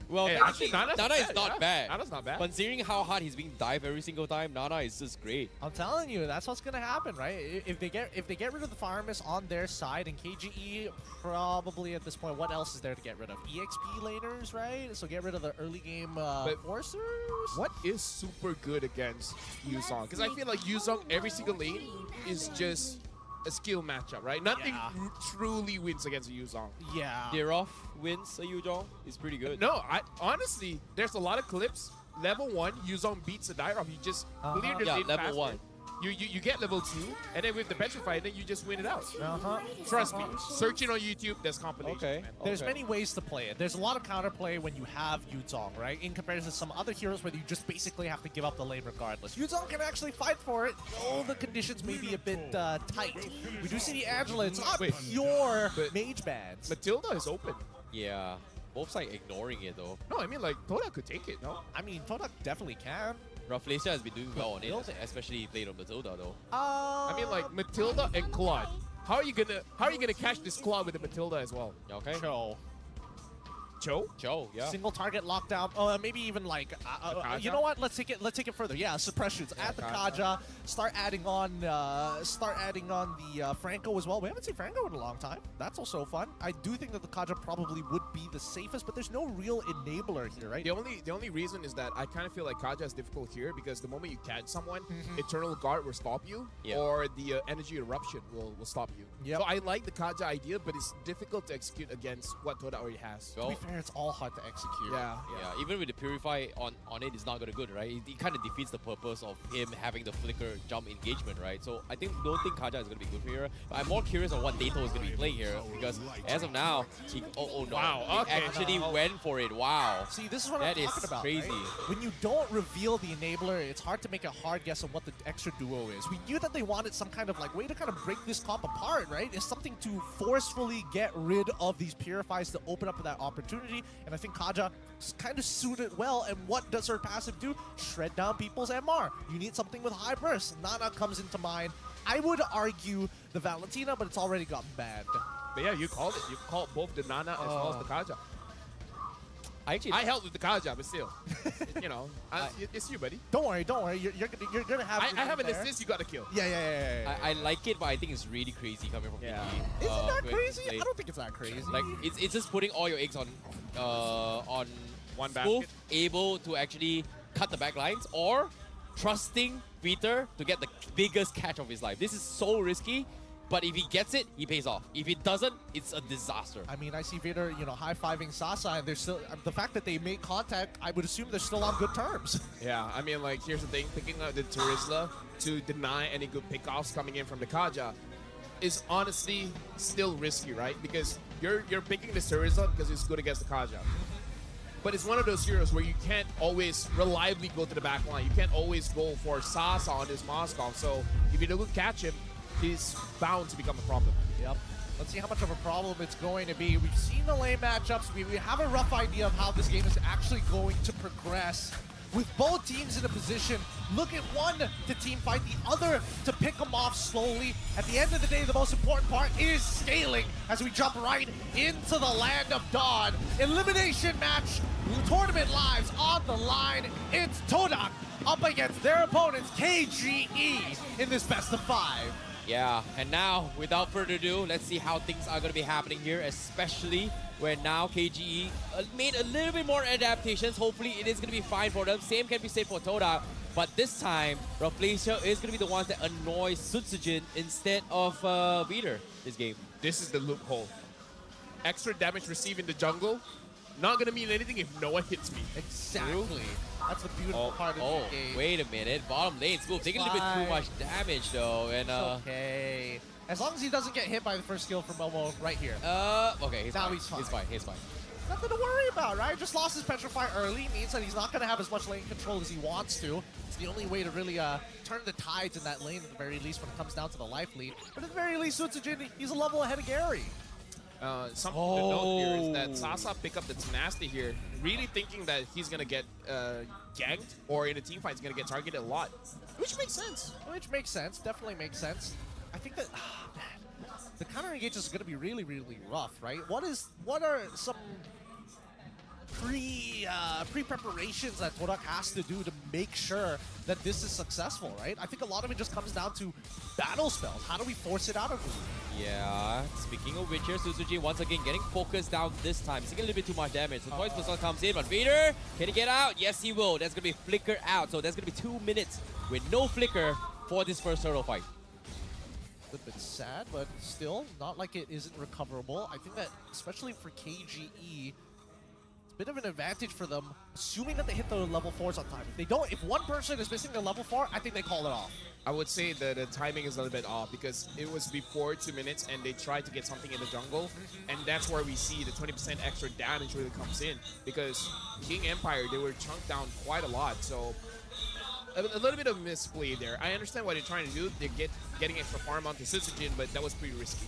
[SPEAKER 3] Well,
[SPEAKER 4] Hey,
[SPEAKER 3] actually,
[SPEAKER 4] Nana's
[SPEAKER 3] Nana is
[SPEAKER 4] bad,
[SPEAKER 3] not
[SPEAKER 4] yeah.
[SPEAKER 3] bad.
[SPEAKER 4] Nana's not bad.
[SPEAKER 3] Considering how hard he's being dived every single time, Nana is just great.
[SPEAKER 2] I'm telling you, that's what's gonna happen, right? If they get rid of the Farmis on their side, and KGE probably at this point, what else is there to get rid of? EXP laners, right? So get rid of the early game forcers.
[SPEAKER 4] What is super good against Yuzong? Because I feel like Yuzong every single lane is just a skill matchup, right? Nothing truly wins against Yuzong.
[SPEAKER 2] Yeah.
[SPEAKER 3] Dirov wins a Yujong. It's pretty good.
[SPEAKER 4] No, honestly, there's a lot of clips. Level 1, Yuzong beats the Dirov. You just clear the
[SPEAKER 3] Yeah,
[SPEAKER 4] lane
[SPEAKER 3] level
[SPEAKER 4] faster.
[SPEAKER 3] 1.
[SPEAKER 4] You get level 2, and then with the Petrify, then you just win it out.
[SPEAKER 2] Uh-huh.
[SPEAKER 4] Trust me, searching on YouTube, there's compilations,
[SPEAKER 3] Okay.
[SPEAKER 4] man.
[SPEAKER 2] There's many ways to play it. There's a lot of counterplay when you have Yuzong, right? In comparison to some other heroes where you just basically have to give up the lane regardless. Yuzong can actually fight for it, though the conditions may be a bit tight. We do see the Angela. It's not pure mage bans.
[SPEAKER 4] Matilda is open.
[SPEAKER 3] Yeah. Both sides ignoring it though.
[SPEAKER 4] No, I mean, like, Toda could take it, no?
[SPEAKER 2] I mean, Todak definitely can.
[SPEAKER 3] Rafflesia has been doing well on it,
[SPEAKER 2] Build it.
[SPEAKER 3] especially played on Matilda though.
[SPEAKER 4] I mean, like, Matilda and Claude. How are you gonna catch this Claude with the Matilda as well?
[SPEAKER 3] Okay.
[SPEAKER 2] Cho.
[SPEAKER 3] Joe, yeah.
[SPEAKER 2] Single target lockdown. Maybe even like, you know what? Let's take it further. Yeah, suppressions at the Kaja. Start adding on the Franco as well. We haven't seen Franco in a long time. That's also fun. I do think that the Kaja probably would be the safest, but there's no real enabler here, right?
[SPEAKER 4] The only reason is that I kind of feel like Kaja is difficult here because the moment you catch someone, Eternal Guard will stop you, or the Energy Eruption will stop you.
[SPEAKER 2] Yep.
[SPEAKER 4] So I like the Kaja idea, but it's difficult to execute against what Toda already has.
[SPEAKER 3] Well,
[SPEAKER 2] Empire, it's all hard to execute.
[SPEAKER 4] Yeah.
[SPEAKER 3] Yeah, even with the Purify on it, it's not gonna good, right? It kind of defeats the purpose of him having the flicker jump engagement, right? So I don't think Kaja is gonna be good for here. But I'm more curious on what Dato is gonna be playing here because as of now, oh no,
[SPEAKER 4] Wow,
[SPEAKER 3] he
[SPEAKER 4] okay.
[SPEAKER 3] actually went for it. Wow.
[SPEAKER 2] See, this is what
[SPEAKER 3] That
[SPEAKER 2] I'm
[SPEAKER 3] is
[SPEAKER 2] talking about.
[SPEAKER 3] crazy.
[SPEAKER 2] Right? When you don't reveal the enabler, it's hard to make a hard guess on what the extra duo is. We knew that they wanted some kind of like way to kind of break this comp apart, right? It's something to forcefully get rid of these Purifies to open up that opportunity. And I think Kaja kind of suited well. And what does her passive do? Shred down people's MR. You need something with high burst. Nana comes into mind. I would argue the Valentina, but it's already gotten banned.
[SPEAKER 4] But yeah, you called it. You called both the Nana as well as the Kaja.
[SPEAKER 3] I
[SPEAKER 4] I helped with the Kaja, but still, you know, it's you, buddy.
[SPEAKER 2] Don't worry, don't worry. You're gonna have.
[SPEAKER 4] I have an
[SPEAKER 2] there.
[SPEAKER 4] assist. You got to kill.
[SPEAKER 2] Yeah.
[SPEAKER 3] I like it, but I think it's really crazy coming from
[SPEAKER 4] Yeah.
[SPEAKER 3] KGE.
[SPEAKER 2] Isn't that
[SPEAKER 3] when
[SPEAKER 2] crazy?
[SPEAKER 3] played.
[SPEAKER 2] I don't think it's that crazy.
[SPEAKER 3] Like it's just putting all your eggs on
[SPEAKER 4] One
[SPEAKER 3] Smooth,
[SPEAKER 4] basket.
[SPEAKER 3] able to actually cut the back lines or trusting Peter to get the biggest catch of his life. This is so risky, but if he gets it, he pays off. If he doesn't, it's a disaster.
[SPEAKER 2] I mean, I see Vader, high-fiving Sasa, and they're still the fact that they make contact. I would assume they're still on good terms.
[SPEAKER 4] Yeah, I mean, like, here's the thing. Picking up the Terizla to deny any good pickoffs coming in from the Kaja is honestly still risky, right? Because you're picking the Terizla because it's good against the Kaja. But it's one of those heroes where you can't always reliably go to the back line. You can't always go for Sasa on this Moskov. So if you don't catch him, he's bound to become a problem.
[SPEAKER 2] Yep. Let's see how much of a problem it's going to be. We've seen the lane matchups. We have a rough idea of how this game is actually going to progress. With both teams in a position, look at one to team fight, the other to pick them off slowly. At the end of the day, the most important part is scaling as we jump right into the land of Dawn. Elimination match, tournament lives on the line. It's Todak up against their opponents, KGE, in this best of 5.
[SPEAKER 3] Yeah, and now, without further ado, let's see how things are going to be happening here, especially where now KGE made a little bit more adaptations. Hopefully, it is going to be fine for them. Same can be said for Toda, but this time, Rafflesia is going to be the ones that annoy Sutsujin instead of Vader this game.
[SPEAKER 4] This is the loophole. Extra damage received in the jungle, not going to mean anything if no one hits me.
[SPEAKER 2] Exactly. That's the beautiful part of the game.
[SPEAKER 3] Wait a minute. Bottom lane, Smooth taking a little bit too much damage though. And
[SPEAKER 2] It's okay. As long as he doesn't get hit by the first skill from Momo right here.
[SPEAKER 3] okay, he's
[SPEAKER 2] Now
[SPEAKER 3] fine.
[SPEAKER 2] he's fine.
[SPEAKER 3] He's fine. He's fine.
[SPEAKER 2] Nothing to worry about, right? Just lost his Petrify early. Means that he's not going to have as much lane control as he wants to. It's the only way to really turn the tides in that lane at the very least when it comes down to the life lead. But at the very least, Sutsujin, he's a level ahead of Gary.
[SPEAKER 4] Something to note here is that Sasa pick up the tenacity here, really thinking that he's going to get ganked or in a team fight he's going to get targeted a lot, which makes sense.
[SPEAKER 2] Which makes sense. Definitely makes sense. I think that, man, the counter engage is going to be really, really rough, right? What are some pre-preparations that Todak has to do to make sure that this is successful, right? I think a lot of it just comes down to battle spells. How do we force it out of him?
[SPEAKER 3] Yeah, speaking of which here, Suzuki once again getting focused down this time. He's taking a little bit too much damage. So Toys Persona comes in, but Vader, can he get out? Yes, he will. That's going to be Flicker out. So that's going to be 2 minutes with no Flicker for this first turtle fight.
[SPEAKER 2] A bit sad, but still, not like it isn't recoverable. I think that, especially for KGE, it's a bit of an advantage for them, assuming that they hit the level 4s on time. If they don't, if one person is missing their level 4, I think they call it off.
[SPEAKER 4] I would say that the timing is a little bit off because it was before 2 minutes and they tried to get something in the jungle, and that's where we see the 20% extra damage really comes in because King Empire, they were chunked down quite a lot, so a little bit of misplay there. I understand what they're trying to do. They're getting extra farm onto Sutsujin, but that was pretty risky.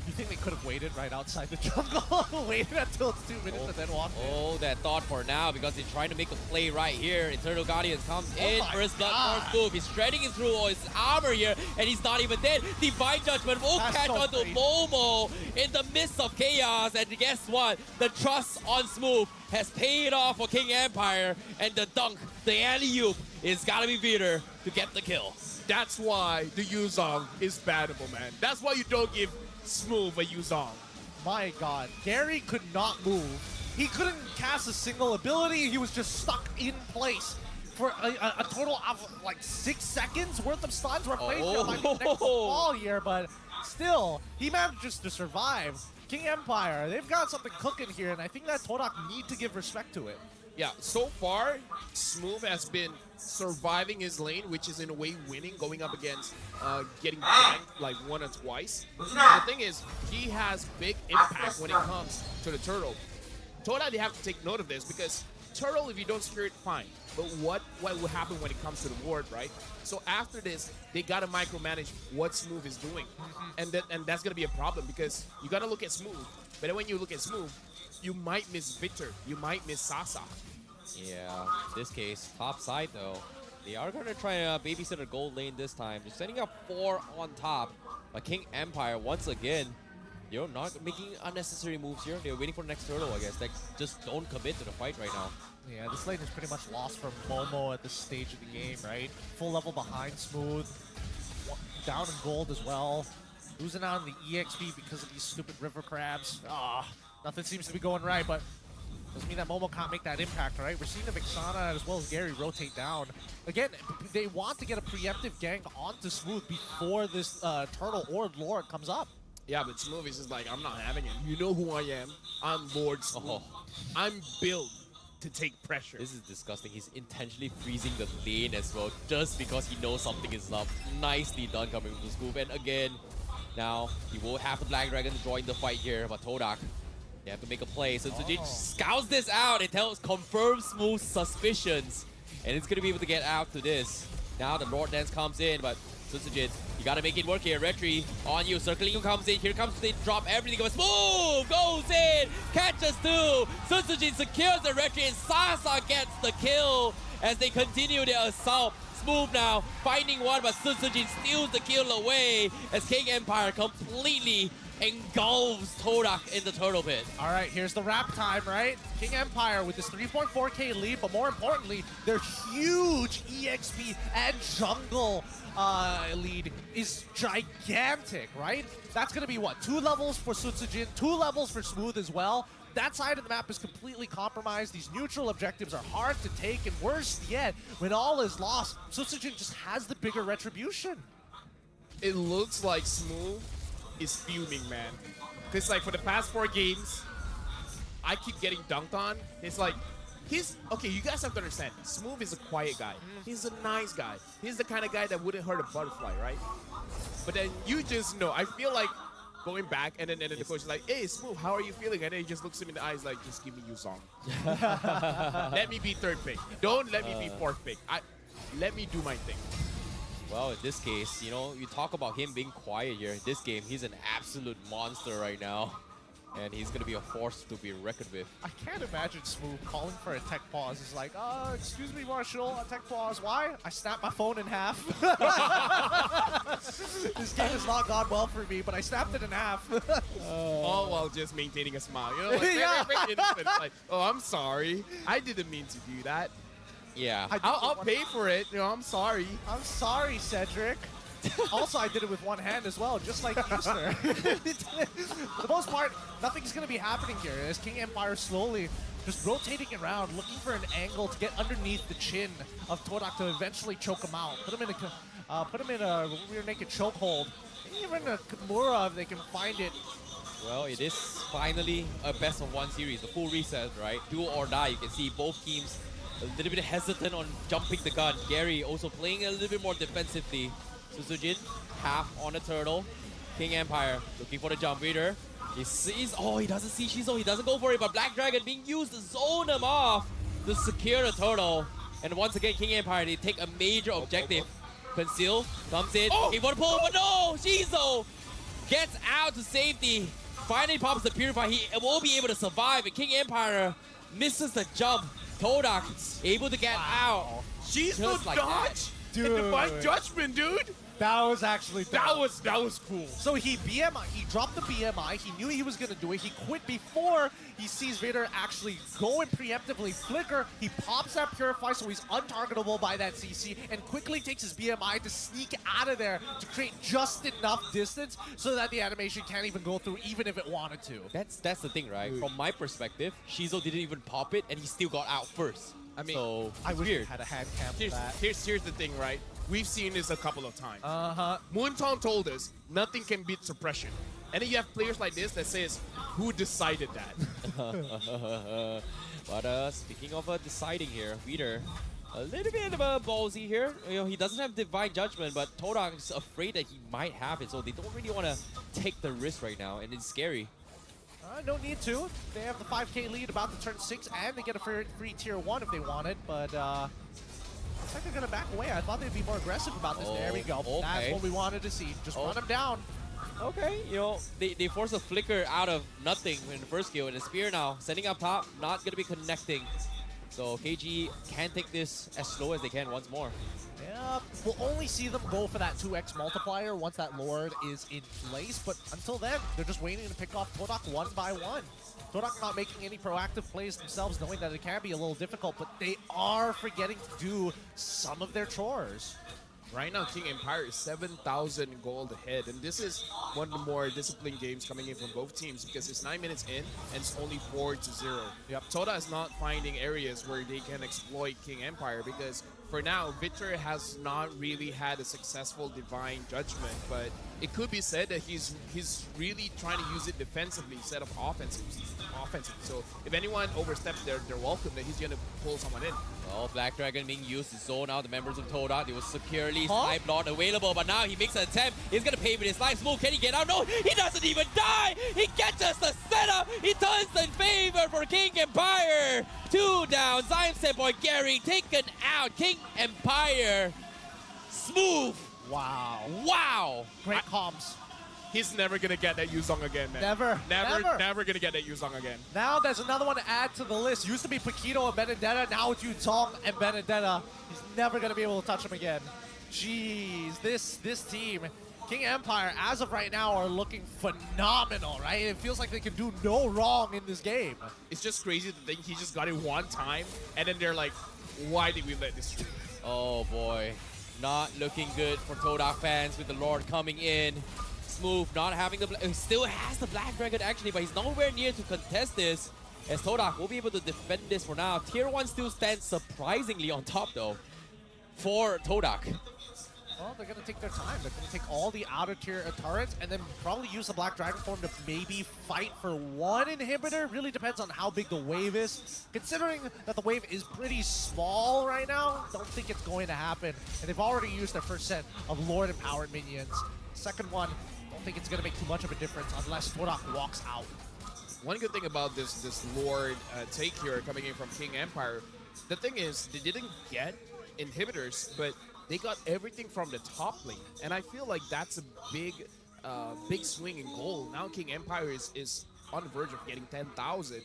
[SPEAKER 2] You think they could have waited right outside the jungle? Waited until it's 2 minutes and then walked in?
[SPEAKER 3] Oh, that thought for now because they're trying to make a play right here. Eternal Guardians comes in,
[SPEAKER 2] my
[SPEAKER 3] first blood,
[SPEAKER 2] God.
[SPEAKER 3] first move. He's shredding it through all his armor here, and he's not even dead. Divine Judgment will
[SPEAKER 2] That's
[SPEAKER 3] catch
[SPEAKER 2] so
[SPEAKER 3] onto
[SPEAKER 2] crazy.
[SPEAKER 3] Momo in the midst of chaos. And guess what? The trust on Smooth has paid off for King Empire, and the dunk, the alley-oop, is gotta be Vader to get the kill.
[SPEAKER 4] That's why the Yuzong is bannable, man. That's why you don't give Smooth a Yuzong.
[SPEAKER 2] My God, Gary could not move. He couldn't cast a single ability. He was just stuck in place for a total of like 6 seconds worth of stuns. Where might be next to fall here, but still, he managed just to survive. King Empire, they've got something cooking here, and I think that Todak need to give respect to it.
[SPEAKER 4] Yeah, so far, Smooth has been surviving his lane, which is in a way winning, going up against getting ganked like 1 or twice. The thing is, he has big impact when it comes to the turtle. Todak, they have to take note of this because turtle, if you don't secure it, fine. But what will happen when it comes to the ward, right? So after this, they gotta micromanage what Smooth is doing, and that's gonna be a problem because you gotta look at Smooth. But then when you look at Smooth, you might miss Victor, you might miss Sasa.
[SPEAKER 3] Yeah, in this case, top side though. They are going to try to babysit a gold lane this time. They're sending up 4 on top. But King Empire, once again, not making unnecessary moves here. They're waiting for the next turtle, I guess. They just don't commit to the fight right now.
[SPEAKER 2] Yeah, this lane is pretty much lost from Momo at this stage of the game, right? Full level behind Smooth, down in gold as well. Losing out on the EXP because of these stupid river crabs. Nothing seems to be going right, but doesn't mean that Momo can't make that impact, right? We're seeing the Vixana as well as Gary rotate down. Again, they want to get a preemptive gank onto Smooth before this Turtle or Lord comes up.
[SPEAKER 4] Yeah, but Smooth is just like, I'm not having it. You know who I am. I'm Lord Smooth. I'm built to take pressure.
[SPEAKER 3] This is disgusting. He's intentionally freezing the lane as well, just because he knows something is up. Nicely done coming from Smooth. And again, now he will have the Black Dragon join the fight here, but Todak, they have to make a play. So Sujin scouts this out. It confirms Smooth's suspicions. And it's going to be able to get out to this. Now the Lord Dance comes in, but Sujin, you got to make it work here. Retri on you. Circling comes in. Here comes they drop everything. Goes Smooth goes in. Catches 2. Sujin secures the Retri and Sasa gets the kill as they continue their assault. Smooth now finding one, but Sujin steals the kill away as King Empire completely engulfs Todak in the turtle pit.
[SPEAKER 2] All right, here's the wrap time, right? King Empire with this 3.4k lead, but more importantly, their huge EXP and jungle lead is gigantic, right? That's going to be what? 2 levels for Sutsujin, 2 levels for Smooth as well. That side of the map is completely compromised. These neutral objectives are hard to take, and worse yet, when all is lost, Sutsujin just has the bigger retribution.
[SPEAKER 4] It looks like Smooth is fuming, man. Because like for the past 4 games, I keep getting dunked on. It's like, okay, you guys have to understand, Smooth is a quiet guy. He's a nice guy. He's the kind of guy that wouldn't hurt a butterfly, right? But then you just know, I feel like going back and then the coach is like, hey, Smooth, how are you feeling? And then he just looks him in the eyes like, just give me you song. Let me be 3rd pick. Don't let me be 4th pick. Let me do my thing.
[SPEAKER 3] Well, in this case, you talk about him being quiet here. In this game, he's an absolute monster right now. And he's going to be a force to be reckoned with.
[SPEAKER 2] I can't imagine Smooth calling for a tech pause. He's like, excuse me, Marshall, a tech pause. Why? I snapped my phone in half. This game has not gone well for me, but I snapped it in half.
[SPEAKER 4] All while just maintaining a smile. You know, like,
[SPEAKER 2] Yeah.
[SPEAKER 4] very innocent. Like, oh, I'm sorry. I didn't mean to do that.
[SPEAKER 3] Yeah.
[SPEAKER 4] I'll pay for it. You know, I'm sorry.
[SPEAKER 2] I'm sorry, Cedric. Also, I did it with one hand as well, just like Easter. For the most part, nothing's going to be happening here as King Empire slowly just rotating around, looking for an angle to get underneath the chin of Todak to eventually choke him out. Put him in a rear naked chokehold. Even a Kimura, if they can find it.
[SPEAKER 3] Well, it is finally a best of 1 series, a full reset, right? Do or die. You can see both teams a little bit hesitant on jumping the gun. Gary also playing a little bit more defensively. Sujin, half on the turtle. King Empire looking for the jump reader. He sees, he doesn't see Shizo, he doesn't go for it, but Black Dragon being used to zone him off to secure the turtle. And once again, King Empire, they take a major objective. Conceal, comes in, he want to pull, but no! Shizo gets out to safety. Finally pops the Purify, he won't be able to survive, and King Empire misses the jump. Todak able to get out.
[SPEAKER 4] Shizo
[SPEAKER 3] like
[SPEAKER 4] dodge?
[SPEAKER 2] Dude.
[SPEAKER 4] And Divine Judgment, dude!
[SPEAKER 2] That was actually
[SPEAKER 4] That was cool.
[SPEAKER 2] So he dropped the BMI, he knew he was going to do it, he quit before he sees Vader actually go and preemptively flicker, he pops that Purify so he's untargetable by that CC, and quickly takes his BMI to sneak out of there to create just enough distance so that the animation can't even go through even if it wanted to.
[SPEAKER 3] That's the thing, right? From my perspective, Shizo didn't even pop it, and he still got out first.
[SPEAKER 4] I mean,
[SPEAKER 3] so
[SPEAKER 2] I wish
[SPEAKER 3] weird.
[SPEAKER 2] we had a hand cam for that.
[SPEAKER 4] Here's the thing, right? We've seen this a couple of times. Moonton told us nothing can beat suppression. And then you have players like this that says, who decided that?
[SPEAKER 3] But speaking of deciding here, Peter, a little bit of a ballsy here. You know, he doesn't have divine judgment, but Todak is afraid that he might have it, so they don't really want to take the risk right now, and it's scary.
[SPEAKER 2] No need to. They have the 5K lead about to turn 6, and they get a free tier 1 if they want it, but looks like they're going to back away. I thought they'd be more aggressive about this. There we go.
[SPEAKER 3] Okay.
[SPEAKER 2] That's what we wanted to see. Just run them down.
[SPEAKER 3] Okay, you know, they force a flicker out of nothing in the first kill, and a spear now, sending up top, not going to be connecting. So KGE can take this as slow as they can once more.
[SPEAKER 2] Yeah, we'll only see them go for that 2x multiplier once that Lord is in place, but until then, they're just waiting to pick off Todak one by one. Todak not making any proactive plays themselves, knowing that it can be a little difficult, but they are forgetting to do some of their chores.
[SPEAKER 4] Right now, King Empire is 7,000 gold ahead, and this is one of the more disciplined games coming in from both teams because it's 9 minutes in and it's only 4-0.
[SPEAKER 2] Yep.
[SPEAKER 4] Toda is not finding areas where they can exploit King Empire because for now, Victor has not really had a successful divine judgment, but it could be said that he's really trying to use it defensively instead of offensively. So if anyone oversteps their welcome, then he's going to pull someone in.
[SPEAKER 3] Well, Black Dragon being used to zone out the members of Todak. They were securely snipe not available, but now he makes an attempt. He's going to pay with his life. Smooth, can he get out? No, he doesn't even die. He catches the setup. He turns in favor for King Empire. 2 down. Zion Boy Gary taken out. King Empire. Smooth.
[SPEAKER 2] Wow.
[SPEAKER 3] Wow.
[SPEAKER 2] Great comms.
[SPEAKER 4] He's never going to get that Yuzong again, man.
[SPEAKER 2] Never.
[SPEAKER 4] Never going to get that Yuzong again.
[SPEAKER 2] Now there's another one to add to the list. Used to be Paquito and Benedetta. Now it's Yutong and Benedetta. He's never going to be able to touch him again. Jeez, this team, King Empire, as of right now, are looking phenomenal, right? It feels like they can do no wrong in this game.
[SPEAKER 4] It's just crazy to think he just got it one time, and then they're like, why did we let this through?
[SPEAKER 3] Oh boy. Not looking good for Todak fans with the Lord coming in. Smooth not having the he still has the Black Dragon actually, but he's nowhere near to contest this. As Todak will be able to defend this for now. Tier 1 still stands surprisingly on top though for Todak.
[SPEAKER 2] Well, they're going to take their time. They're going to take all the outer tier turrets and then probably use the Black Dragon form to maybe fight for one inhibitor. Really depends on how big the wave is. Considering that the wave is pretty small right now, don't think it's going to happen. And they've already used their first set of Lord Empowered minions. Second one, don't think it's going to make too much of a difference unless Todak walks out.
[SPEAKER 4] One good thing about this Lord take here coming in from King Empire, the thing is they didn't get inhibitors, but they got everything from the top lane, and I feel like that's a big swing in gold. Now King Empire is on the verge of getting 10,000.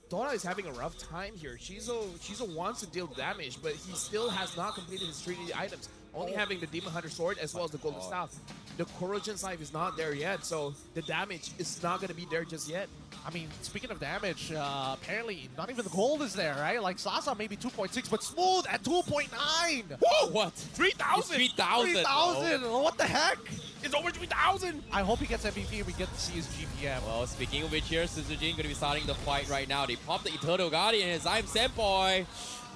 [SPEAKER 4] Dora is having a rough time here. Shizo wants to deal damage, but he still has not completed his Trinity items. Only having the Demon Hunter Sword as well as the Golden Staff. The Corrosion Scythe is not there yet, so the damage is not going to be there just yet.
[SPEAKER 2] I mean, speaking of damage, apparently not even the gold is there, right? Like Sasa maybe 2.6, but Smooth at 2.9.
[SPEAKER 3] Whoa! What?
[SPEAKER 4] 3,000!
[SPEAKER 3] 3,000!
[SPEAKER 2] 3,000! What the heck?
[SPEAKER 4] It's over 3,000!
[SPEAKER 2] I hope he gets MVP and we get to see his GPM.
[SPEAKER 3] Well, speaking of which here, Suzujin going to be starting the fight right now. They pop the Eternal Guardian and Zyme Senpai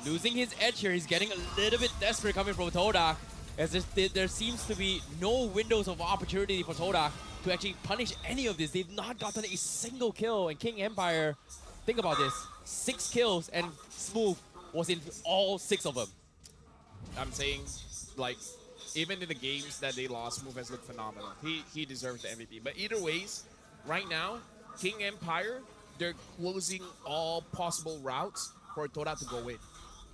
[SPEAKER 3] losing his edge here. He's getting a little bit desperate coming from Todak. As there seems to be no windows of opportunity for Todak to actually punish any of this. They've not gotten a single kill. And King Empire, think about this, 6 kills and Smooth was in all 6 of them.
[SPEAKER 4] I'm saying, like, even in the games that they lost, Smooth has looked phenomenal. He deserves the MVP. But either ways, right now, King Empire, they're closing all possible routes for Todak to go in.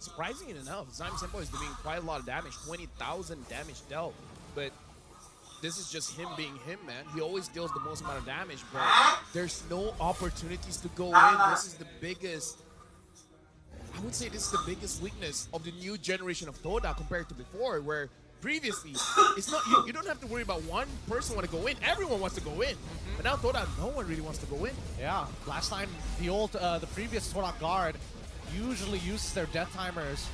[SPEAKER 4] Surprisingly enough, Zyme Senpai is doing quite a lot of damage, 20,000 damage dealt. But this is just him being him, man. He always deals the most amount of damage, but there's no opportunities to go in. This is the biggest, I would say this is the biggest weakness of the new generation of Toda compared to before, where previously, it's not you don't have to worry about one person want to go in. Everyone wants to go in. But now Toda, no one really wants to go in.
[SPEAKER 2] Yeah, last time the previous Todak guard usually uses their death timers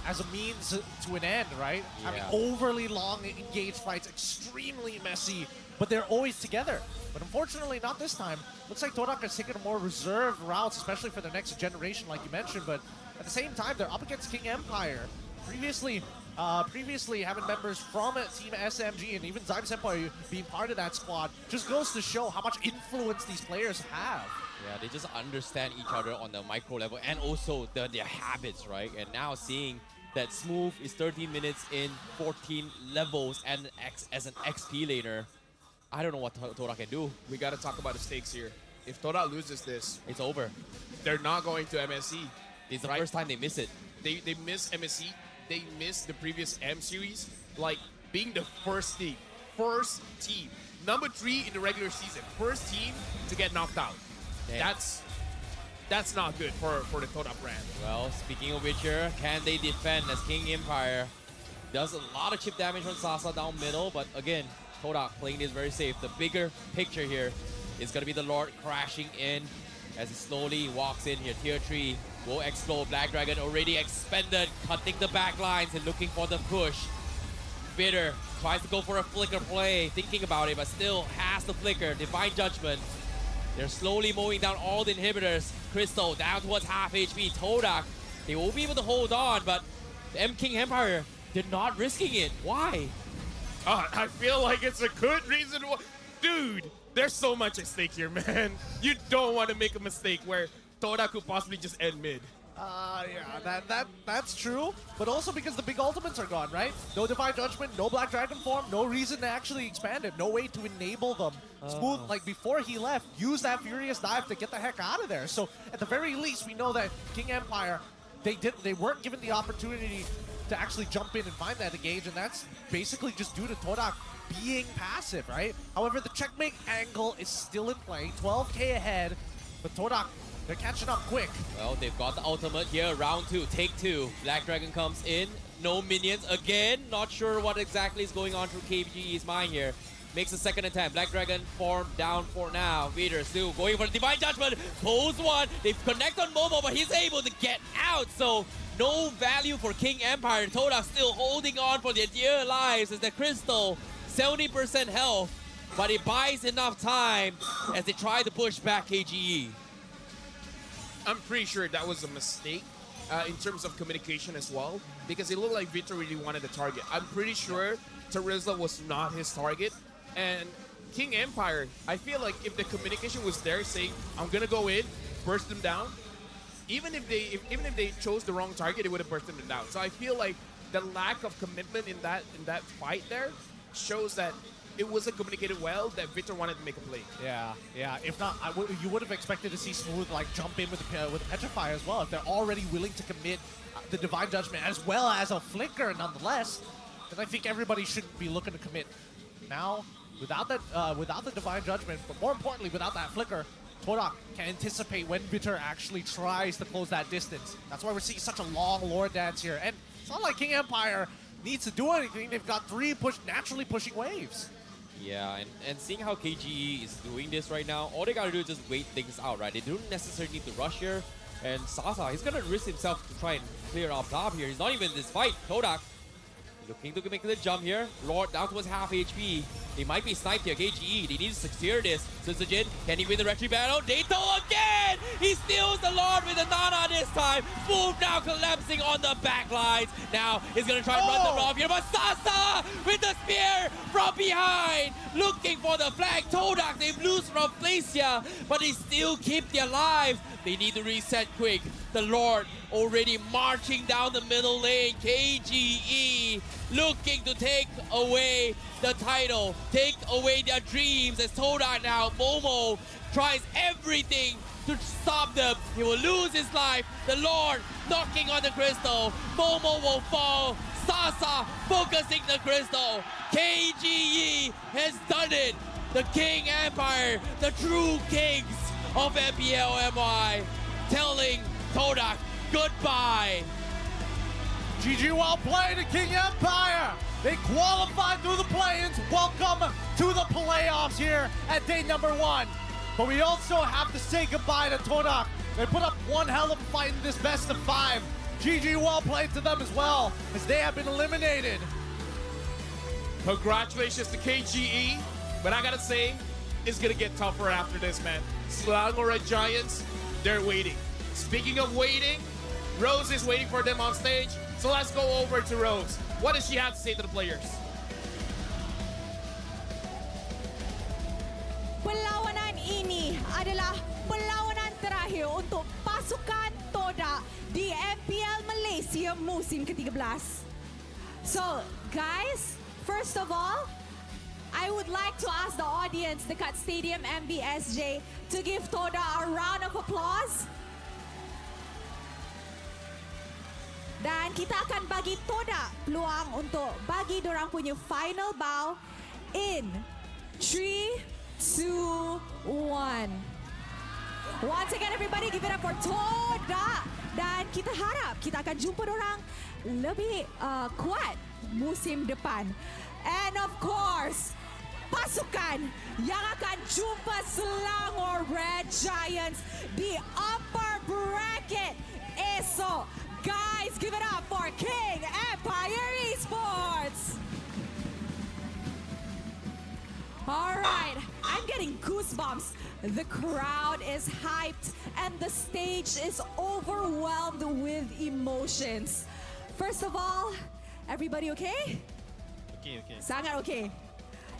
[SPEAKER 2] as a means to an end, right?
[SPEAKER 3] Yeah.
[SPEAKER 2] Having overly long engaged fights, extremely messy, but they're always together. But unfortunately, not this time. Looks like Todak has taken a more reserved routes, especially for the next generation, like you mentioned. But at the same time, they're up against King Empire. Previously, previously having members from Team SMG and even Zyme Senpai being part of that squad just goes to show how much influence these players have.
[SPEAKER 3] Yeah, they just understand each other on the micro level and also their habits, right? And now seeing that Smooth is 13 minutes in, 14 levels and as an XP laner, I don't know what Toda can do.
[SPEAKER 4] We got to talk about the stakes here. If Toda loses this,
[SPEAKER 3] It's over.
[SPEAKER 4] they're not going to MSC.
[SPEAKER 3] It's the
[SPEAKER 4] Right.
[SPEAKER 3] first time they miss it.
[SPEAKER 4] They miss MSC. They miss the previous M series, like being the first team, number 3 in the regular season, first team to get knocked out.
[SPEAKER 3] Damn.
[SPEAKER 4] That's not good for the Toda brand.
[SPEAKER 3] Well, speaking of which here, can they defend as King Empire does a lot of chip damage on Sasa down middle, but again, Toda playing this very safe. The bigger picture here is going to be the Lord crashing in as he slowly walks in here. Tier 3 will explode. Black Dragon already expended, cutting the back lines and looking for the push. Bitter tries to go for a flicker play, thinking about it, but still has the flicker. Divine Judgment. They're slowly mowing down all the inhibitors. Crystal down towards half HP. Todak, they will be able to hold on, but the M King Empire, they're not risking it. Why?
[SPEAKER 4] I feel like it's a good reason why. Dude, there's so much at stake here, man. You don't want to make a mistake where Toda could possibly just end mid.
[SPEAKER 2] Yeah, that's true, but also because the big ultimates are gone, right? No Divine Judgment, no Black Dragon form, no reason to actually expand it, no way to enable them. Smooth, like before he left, used that Furious Dive to get the heck out of there. So at the very least, we know that King Empire, they weren't given the opportunity to actually jump in and find that engage, and that's basically just due to Todak being passive, right? However, the checkmate angle is still in play, 12k ahead, but Todak, they're catching up quick.
[SPEAKER 3] Well, they've got the ultimate here. Round 2, take 2. Black Dragon comes in. No minions again. Not sure what exactly is going on through KGE's mind here. Makes a second attempt. Black Dragon form down for now. Vader still going for the Divine Judgment. Pulls one. They connect on Momo, but he's able to get out. So no value for King Empire. Toda still holding on for their dear lives as the Crystal 70% health, but it buys enough time as they try to push back KGE.
[SPEAKER 4] I'm pretty sure that was a mistake in terms of communication as well, because it looked like Victor really wanted the target. I'm pretty sure Terizla was not his target, and King Empire, I feel like if the communication was there saying, I'm gonna go in, burst them down, even if they chose the wrong target, it would have bursted them down. So I feel like the lack of commitment in that fight there shows that it wasn't communicated well that Victor wanted to make a play.
[SPEAKER 2] Yeah. If not, you would have expected to see Smooth like jump in with the Petrify as well. If they're already willing to commit the Divine Judgment as well as a Flicker, nonetheless, then I think everybody shouldn't be looking to commit. Now, without the Divine Judgment, but more importantly, without that Flicker, Todak can anticipate when Bitter actually tries to close that distance. That's why we're seeing such a long Lord Dance here. And it's not like King Empire needs to do anything. They've got 3 naturally pushing waves.
[SPEAKER 3] Yeah, and seeing how KGE is doing this right now, all they gotta do is just wait things out, right? They don't necessarily need to rush here. And Sasa, he's gonna risk himself to try and clear off top here. He's not even in this fight. Todak looking to make the jump here. Lord down towards half HP. They might be sniped here. KGE, they need to secure this. Sunsujin, can he win the retreat battle? Dato again! He steals the Lord with the Nana this time. Smooth now collapsing on the back lines. Now he's gonna try and run them off here, but Sasa with the spear from behind. Looking for the flag. Todak, they lose from Flacia, but they still keep their lives. They need to reset quick. The Lord already marching down the middle lane. KGE looking to take away the title, take away their dreams as Todak now, Momo tries everything to stop them. He will lose his life. The Lord knocking on the crystal. Momo will fall. Sasa focusing the crystal. KGE has done it. The King Empire, the true kings of MPL MY, telling Todak goodbye.
[SPEAKER 2] GG, well played to King Empire. They qualified through the play-ins. Welcome to the playoffs here at day number 1. But we also have to say goodbye to Todak. They put up one hell of a fight in this best of 5. GG, well played to them as well, as they have been eliminated.
[SPEAKER 4] Congratulations to KGE, but I gotta say, it's gonna get tougher after this, man. Slangora Giants, they're waiting. Speaking of waiting, Rose is waiting for them on stage. So let's go over to Rose. What does she have to say to the players?
[SPEAKER 1] Perlawanan ini adalah perlawanan terakhir untuk pasukan Toda di MPL Malaysia musim ke-13. So, guys, first of all, I would like to ask the audience dekat Stadium MBSJ to give Toda a round of applause. Dan kita akan bagi Toda peluang untuk bagi dorang punya final bow in 3, 2, 1. Once again, everybody, give it up for Toda. Dan kita harap kita akan jumpa dorang lebih kuat musim depan. And of course, pasukan yang akan jumpa Selangor Red Giants di upper bracket esok. Guys, give it up for King Empire Esports. All right, I'm getting goosebumps. The crowd is hyped and the stage is overwhelmed with emotions. First of all, everybody okay?
[SPEAKER 8] Okay.
[SPEAKER 1] Sangat okay.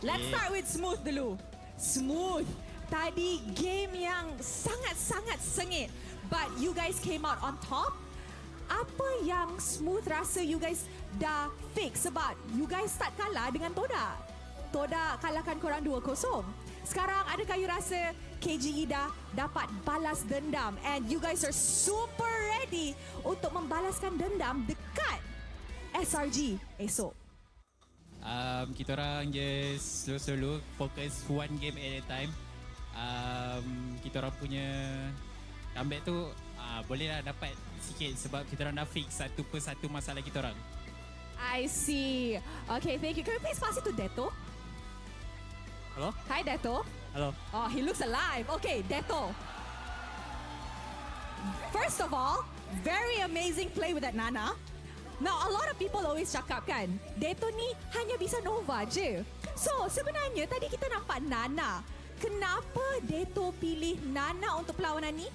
[SPEAKER 1] Let's start with Smooth dulu. Smooth. Tadi game yang sangat-sangat sengit, but you guys came out on top. Apa yang Smooth rasa you guys dah fix sebab you guys start kalah dengan Toda. Toda kalahkan korang 2-0. Sekarang adakah you rasa KGE dah dapat balas dendam and you guys are super ready untuk membalaskan dendam dekat SRG esok?
[SPEAKER 8] Kita orang just slow-slow fokus one game at a time. Kita orang punya comeback tu bolehlah dapat sikit sebab kita orang dah fix satu persatu masalah kita orang.
[SPEAKER 1] I see. Okay, thank you. Can we please pass it to Deto?
[SPEAKER 8] Hello?
[SPEAKER 1] Hi, Deto.
[SPEAKER 8] Hello.
[SPEAKER 1] Oh, he looks alive. Okay, Deto. First of all, very amazing play with that Nana. Now, a lot of people always cakap kan, Deto ni hanya bisa Nova je. So, sebenarnya tadi kita nampak Nana. Kenapa Deto pilih Nana untuk perlawanan ni?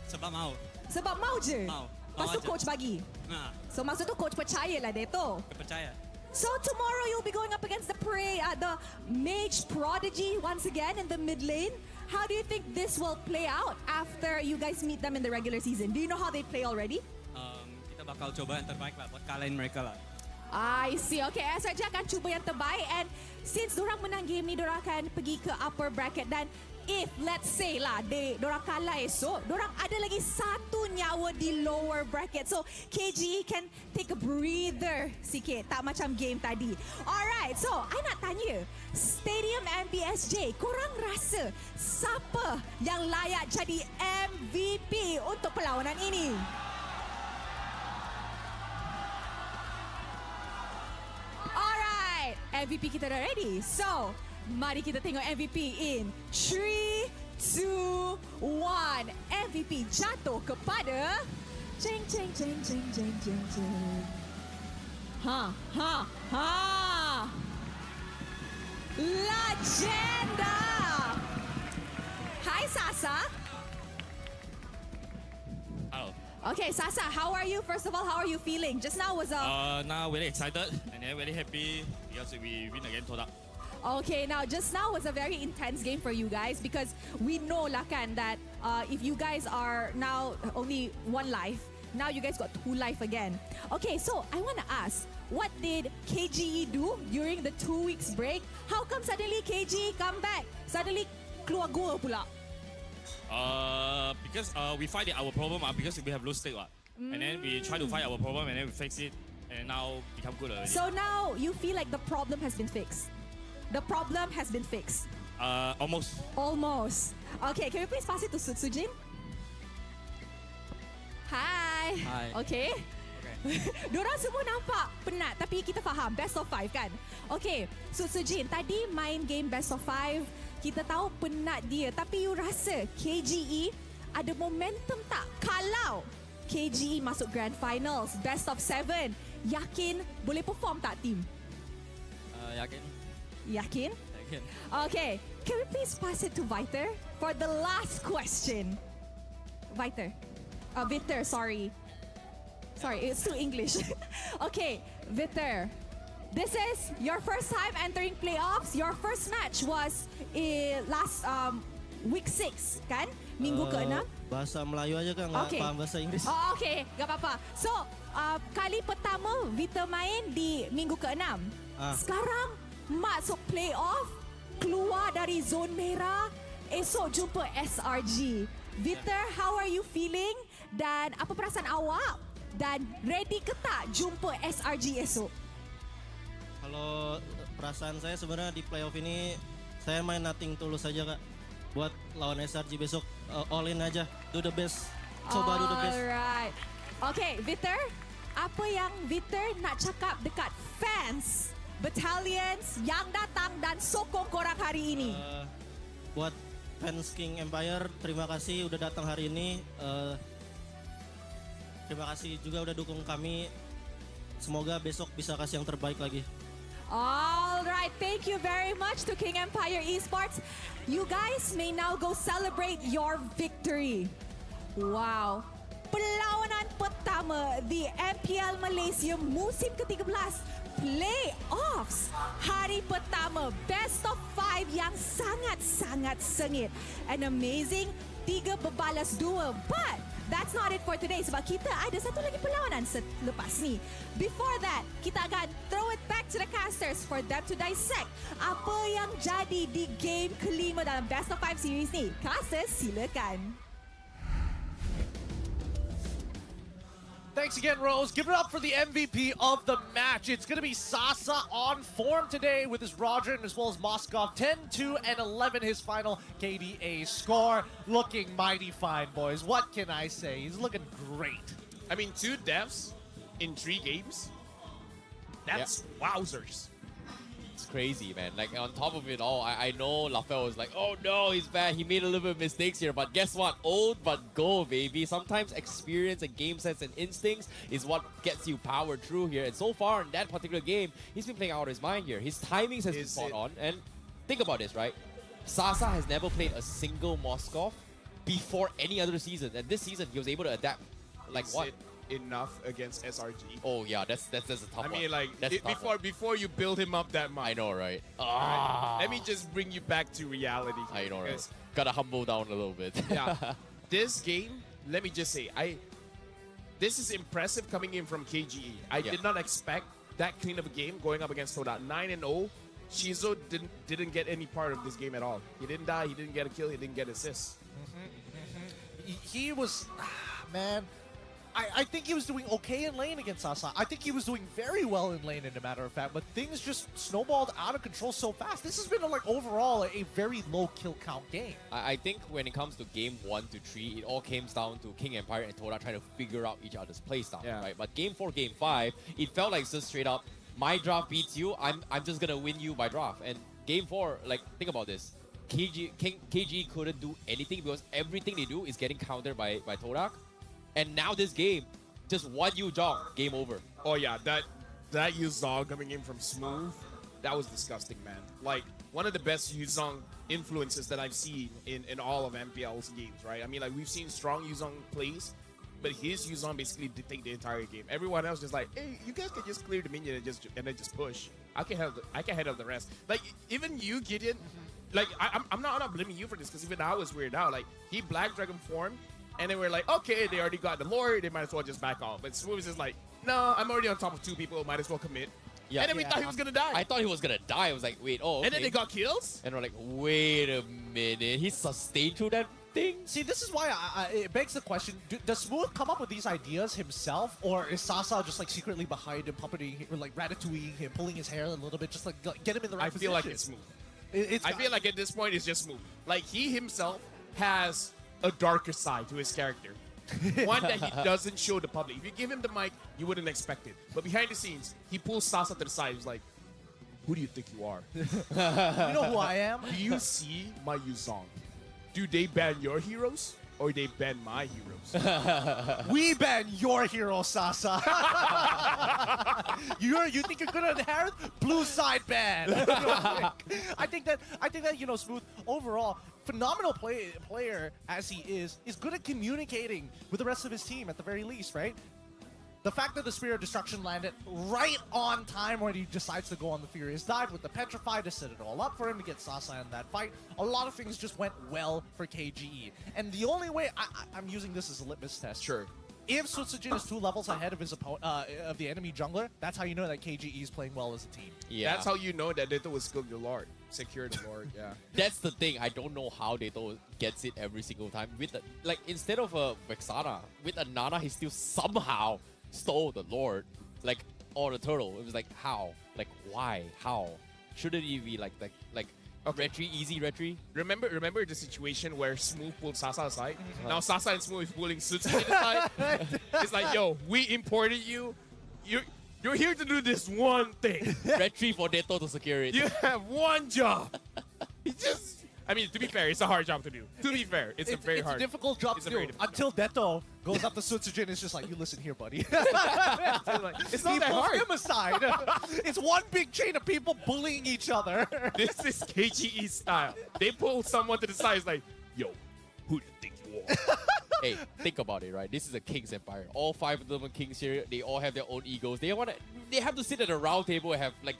[SPEAKER 9] Sebab mau.
[SPEAKER 1] Sebab mau je?
[SPEAKER 9] Mau
[SPEAKER 1] Lepas tu
[SPEAKER 9] aja.
[SPEAKER 1] coach bagi?
[SPEAKER 9] Nah,
[SPEAKER 1] So, maksud tu coach percayalah Deto.
[SPEAKER 9] percaya.
[SPEAKER 1] So tomorrow you'll be going up against the Mage Prodigy once again in the mid lane. How do you think this will play out after you guys meet them in the regular season? Do you know how they play already?
[SPEAKER 9] Kita bakal coba yang terbaik lah buat kalahin mereka lah.
[SPEAKER 1] I see. Okay, SRG akan cuba yang terbaik and since dorang menang game ni, dorang akan pergi ke upper bracket dan if let's say lah dorang kalah esok, dorang ada lagi satu nyawa di lower bracket. So KGE can take a breather sikit, tak macam game tadi. Alright, so I nak tanya, Stadium MBSJ, korang rasa siapa yang layak jadi MVP untuk perlawanan ini? Alright, MVP kita dah ready. So, mari kita tengok MVP in 3, 2, 1. MVP jatuh kepada Jeng jeng jeng jeng jeng jeng jeng. Legenda. Hi Sasa.
[SPEAKER 10] Hello.
[SPEAKER 1] Okay, Sasa, how are you? First of all, how are you feeling? Just now was a
[SPEAKER 10] Now very excited and then very happy because we win against Todak.
[SPEAKER 1] Okay, now just now was a very intense game for you guys because we know lah kan that if you guys are now only one life, now you guys got 2 life again. Okay, so I want to ask, what did KGE do during the 2 weeks break? How come suddenly KGE come back? Suddenly keluar goal pula?
[SPEAKER 10] Because we find it our problem because we have low stake and then we try to find our problem and then we fix it and now become good already.
[SPEAKER 1] So now you feel like the problem has been fixed? The problem has been fixed?
[SPEAKER 10] Almost.
[SPEAKER 1] Almost. Okay, can we please pass it to Sujin? Hi.
[SPEAKER 6] Hi.
[SPEAKER 1] Okay. Diorang semua nampak penat tapi kita faham best of 5 kan. Okay, so Sujin tadi main game best of 5, kita tahu penat dia tapi you rasa KGE ada momentum tak kalau KGE masuk grand finals best of 7? Yakin boleh perform tak team?
[SPEAKER 6] Yakin?
[SPEAKER 1] Yakin?
[SPEAKER 6] Yakin.
[SPEAKER 1] Okay, can we please pass it to Viter for the last question? Victor, sorry. Sorry, it's too English. Okay, Victor. This is your first time entering playoffs. Your first match was last week 6, kan? Minggu ke-6.
[SPEAKER 11] Bahasa Melayu aja kan, nggak
[SPEAKER 1] Okay.
[SPEAKER 11] paham bahasa Inggris.
[SPEAKER 1] Oh, okay. Gak apa-apa. So, kali pertama Victor main di minggu ke-6. Sekarang masuk playoff, keluar dari zon merah, esok jumpa SRG. Victor, how are you feeling? Dan apa perasaan awak? Dan ready ke tak jumpa SRG esok?
[SPEAKER 11] Kalau perasaan saya sebenarnya di playoff ini saya main nothing tulus saja kak. Buat lawan SRG besok all in aja, do the best. Coba do the best.
[SPEAKER 1] Alright. Okay, Victor, apa yang Victor nak cakap dekat fans, battalions yang datang dan sokong korang hari ini?
[SPEAKER 11] Buat fans King Empire, terima kasih udah datang hari ini. Terima kasih juga udah dukung kami. Semoga besok bisa kasih yang terbaik lagi.
[SPEAKER 1] Alright, thank you very much to King Empire Esports. You guys may now go celebrate your victory. Wow. Perlawanan pertama di MPL Malaysia musim ke-13 playoffs. Hari pertama best of 5 yang sangat-sangat sengit. An amazing 3 berbalas 2. But that's not it for today sebab kita ada satu lagi perlawanan selepas ni. Before that, kita akan throw it back to the casters for them to dissect apa yang jadi di game kelima dalam best of 5 series ni. Casters, silakan.
[SPEAKER 2] Thanks again, Rose. Give it up for the MVP of the match. It's going to be Sasa on form today with his Roger as well as Moskov. 10-2 and 11 his final KDA score. Looking mighty fine, boys. What can I say? He's looking great.
[SPEAKER 4] I mean, 2 deaths in 3 games. That's wowzers.
[SPEAKER 3] It's crazy, man. Like, on top of it all, I know Lafel was like, oh no, he's bad. He made a little bit of mistakes here. But guess what? Old but gold, baby. Sometimes experience and game sense and instincts is what gets you powered through here. And so far in that particular game, he's been playing out of his mind here. His timings has been spot on. And think about this, right? Sasa has never played a single Moskov before any other season. And this season, he was able to adapt. Like
[SPEAKER 4] Is
[SPEAKER 3] what?
[SPEAKER 4] it enough against SRG?
[SPEAKER 3] Oh yeah, that's a tough one.
[SPEAKER 4] I mean, like,
[SPEAKER 3] That's a tough one.
[SPEAKER 4] before you build him up that much.
[SPEAKER 3] I know, right?
[SPEAKER 4] Right? Let me just bring you back to reality.
[SPEAKER 3] I know, right?
[SPEAKER 4] Because,
[SPEAKER 3] Gotta humble down a little bit.
[SPEAKER 4] yeah, this game, let me just say, this is impressive coming in from KGE. I did not expect that clean of a game going up against Soda. 9-0. Shizo didn't get any part of this game at all. He didn't die. He didn't get a kill. He didn't get assists.
[SPEAKER 2] He was, man, I think he was doing okay in lane against Sasa. I think he was doing very well in lane, in a matter of fact, but things just snowballed out of control so fast. This has been, overall, a very low kill count game.
[SPEAKER 3] I think when it comes to game 1 to 3, it all comes down to King Empire and Toda trying to figure out each other's playstyle, right? But game 4, game 5, it felt like just straight up, my draft beats you, I'm just gonna win you by draft. And game 4, like, think about this. KGE couldn't do anything because everything they do is getting countered by Todak. And now this game, just one Yuzong, game over.
[SPEAKER 4] Oh yeah, that Yuzong coming in from Smooth, that was disgusting, man. Like, one of the best Yuzong influences that I've seen in all of MPL's games, right? I mean, like, we've seen strong Yuzong plays, but his Yuzong basically dictate the entire game. Everyone else just like, hey, you guys can just clear the minion and then just push. I can handle the rest. Like, even you, Gideon, like, I'm not blaming you for this, because even I was weirded out. Like, he Black Dragon formed, and then we're like, okay, they already got the lore, they might as well just back off. But Smooth is just like, no, I'm already on top of 2 people, might as well commit.
[SPEAKER 3] Yeah.
[SPEAKER 4] And then we thought he was gonna die.
[SPEAKER 3] I thought he was gonna die. I was like, wait, oh, okay.
[SPEAKER 4] And then they got kills?
[SPEAKER 3] And we're like, wait a minute. He sustained through that thing?
[SPEAKER 2] See, this is why it begs the question, does Smooth come up with these ideas himself, or is Sasa just like secretly behind him, puppeting him, or like ratatouilleing him, pulling his hair a little bit, just like get him in the right position?
[SPEAKER 4] I feel like it's Smooth. I feel like at this point it's just Smooth. Like, he himself has a darker side to his character. One that he doesn't show the public. If you give him the mic, you wouldn't expect it. But behind the scenes, he pulls Sasa to the side. He's like, who do you think you are?
[SPEAKER 2] You know who I am?
[SPEAKER 4] Do you see my Yuzong? Do they ban your heroes? Or they ban my heroes?
[SPEAKER 2] We ban your hero, Sasa. You think you're good at inherit? Blue side ban. I think that Smooth overall phenomenal player as he is good at communicating with the rest of his team at the very least, right? the fact that the Spirit of Destruction landed right on time when he decides to go on the Furious Dive with the Petrify to set it all up for him to get Sasa in that fight, a lot of things just went well for KGE. And the only way I'm using this as a litmus test.
[SPEAKER 4] Sure.
[SPEAKER 2] If Sutsujin is 2 levels ahead of his of the enemy jungler, that's how you know that KGE is playing well as a team.
[SPEAKER 3] Yeah.
[SPEAKER 4] That's how you know that Ditto was still the Lord. Secure the Lord, yeah.
[SPEAKER 3] That's the thing. I don't know how Dato gets it every single time. With a, like instead of a Vexana, with a Nana, he still somehow stole the Lord, like or the turtle. It was like how, like why, how? Shouldn't he be like retry, easy retry?
[SPEAKER 4] Remember the situation where Smooth pulled Sasa aside? Now Sasa and Smooth is pulling Sutsujin aside. It's like, yo, we imported you. You're here to do this one thing.
[SPEAKER 3] Retry for Dato to secure it.
[SPEAKER 4] You have one job. I mean, to be fair, it's a hard job to do. To be fair, it's a very hard.
[SPEAKER 2] It's a difficult job to do until Deto goes up to Sutsujin and is just like, you listen here, buddy.
[SPEAKER 4] It's not that hard.
[SPEAKER 2] Him aside. It's one big chain of people bullying each other.
[SPEAKER 4] This is KGE style. They pull someone to the side. It's like, yo, who do you think you are?
[SPEAKER 3] Hey, think about it, right? This is a king's empire. All 5 of them are kings here. They all have their own egos. They have to sit at a round table and have like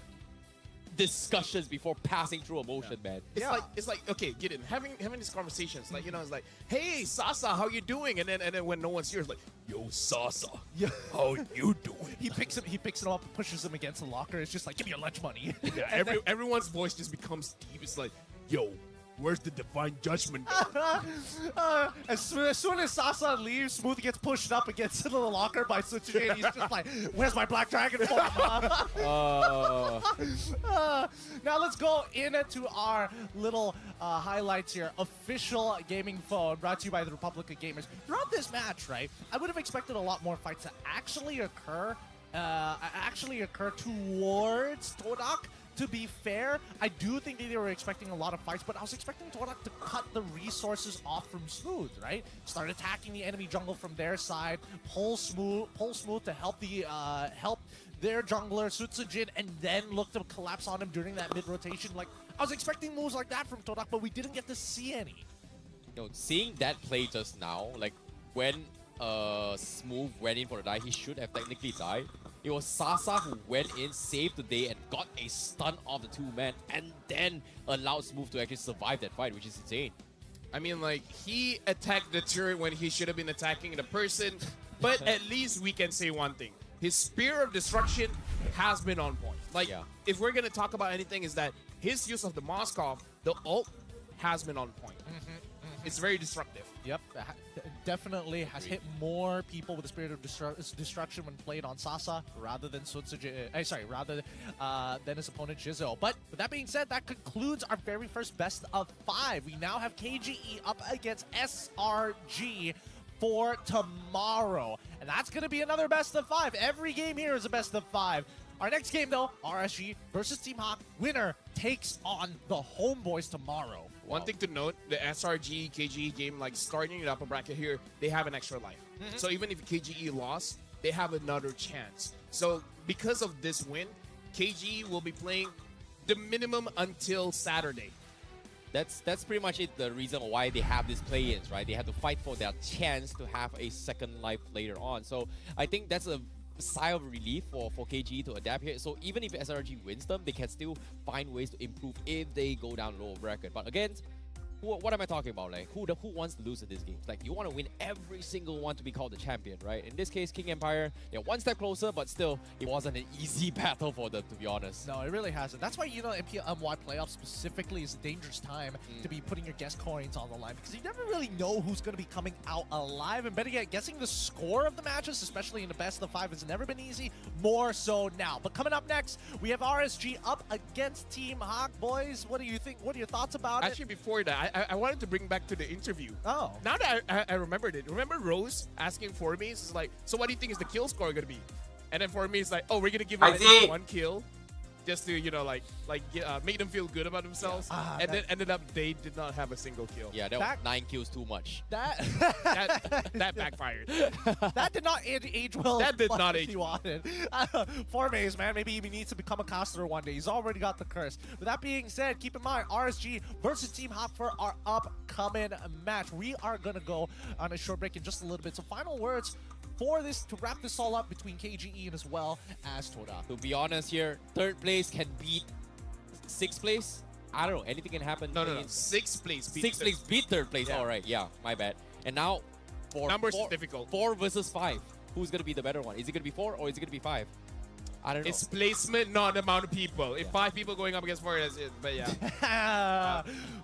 [SPEAKER 3] discussions before passing through emotion, man.
[SPEAKER 4] It's like okay, get in. Having these conversations, like it's like, hey Sasa, how you doing? And then when no one's here, it's like, yo Sasa, how you doing?
[SPEAKER 2] He picks him up and pushes him against the locker. It's just like, give me your lunch money.
[SPEAKER 4] Yeah, everyone's voice just becomes deep. It's like, yo, where's the divine judgment?
[SPEAKER 2] As soon as Sasa leaves, Smooth gets pushed up against the locker by Sutsujin. He's just like, where's my black dragon form? Now let's go into our little highlights here. Official gaming phone brought to you by the Republic of Gamers. Throughout this match, right, I would have expected a lot more fights to actually occur towards Todak. To be fair, I do think they were expecting a lot of fights, but I was expecting Todak to cut the resources off from Smooth, right? Start attacking the enemy jungle from their side, pull Smooth to help their jungler Sutsujin, and then look to collapse on him during that mid rotation. Like, I was expecting moves like that from Todak, but we didn't get to see any.
[SPEAKER 3] You know, seeing that play just now, like when Smooth went in for the die, he should have technically died. It was Sasa who went in, saved the day, and got a stun of the 2 men, and then allowed Smooth to actually survive that fight, which is insane.
[SPEAKER 4] I mean, like, he attacked the turret when he should have been attacking the person, but at least we can say one thing. His Spear of Destruction has been on point. Like, if we're going to talk about anything, is that his use of the Moskov, the ult, has been on point. It's very destructive.
[SPEAKER 2] Yep, definitely has hit more people with the Spirit of Destruction when played on Sasa rather than than his opponent Jizo. But with that being said, that concludes our very first best of 5. We now have KGE up against SRG for tomorrow, and that's going to be another best of 5. Every game here is a best of 5. Our next game, though, RSG versus Team Hawk. Winner takes on the Homeboys tomorrow.
[SPEAKER 4] One thing to note, the SRG KGE game, like starting it up a bracket here, they have an extra life. So even if KGE lost, they have another chance. So because of this win, KGE will be playing the minimum until Saturday.
[SPEAKER 3] That's pretty much it. The reason why they have these play-ins, right? They have to fight for their chance to have a second life later on. So I think that's a sigh of relief for KGE to adapt here. So even if SRG wins them, they can still find ways to improve if they go down low bracket. But again, what am I talking about? Like, who wants to lose in this game? Like, you want to win every single one to be called the champion, right? In this case, King Empire, they're one step closer, but still, it wasn't an easy battle for them, to be honest.
[SPEAKER 2] No, it really hasn't. That's why, you know, MPL playoffs specifically is a dangerous time to be putting your guest coins on the line, because you never really know who's going to be coming out alive. And better yet, guessing the score of the matches, especially in the best of 5, has never been easy. More so now. But coming up next, we have RSG up against Team Hawk. Boys, what do you think? What are your thoughts about it?
[SPEAKER 4] Actually, before that, I wanted to bring back to the interview.
[SPEAKER 2] Oh.
[SPEAKER 4] Now that I remembered it. Remember Rose asking for me? It's like, so what do you think is the kill score going to be? And then for me, it's like, oh, we're going to give them one kill. Just to, you know, make them feel good about themselves. And then ended up they did not have a single kill.
[SPEAKER 3] Yeah, that was 9 kills too much.
[SPEAKER 2] That
[SPEAKER 4] backfired.
[SPEAKER 2] That did not age well.
[SPEAKER 4] That did not age
[SPEAKER 2] well. Formaze, man, maybe he needs to become a caster one day. He's already got the curse. With that being said, keep in mind, RSG versus Team Hawk for our upcoming match. We are going to go on a short break in just a little bit. So final words for this to wrap this all up between KGE and as well as Toda.
[SPEAKER 3] To be honest here, third place can beat sixth place. I don't know. Anything can happen.
[SPEAKER 4] No. Sixth place.
[SPEAKER 3] Sixth place beat third place.
[SPEAKER 4] Yeah.
[SPEAKER 3] All right. Yeah, my bad. And now,
[SPEAKER 4] Numbers is difficult.
[SPEAKER 3] 4 versus 5. Who's gonna be the better one? Is it gonna be 4 or is it gonna be 5? I don't know.
[SPEAKER 4] It's placement, not the amount of people. If 5 people going up against 4, that's it. But yeah.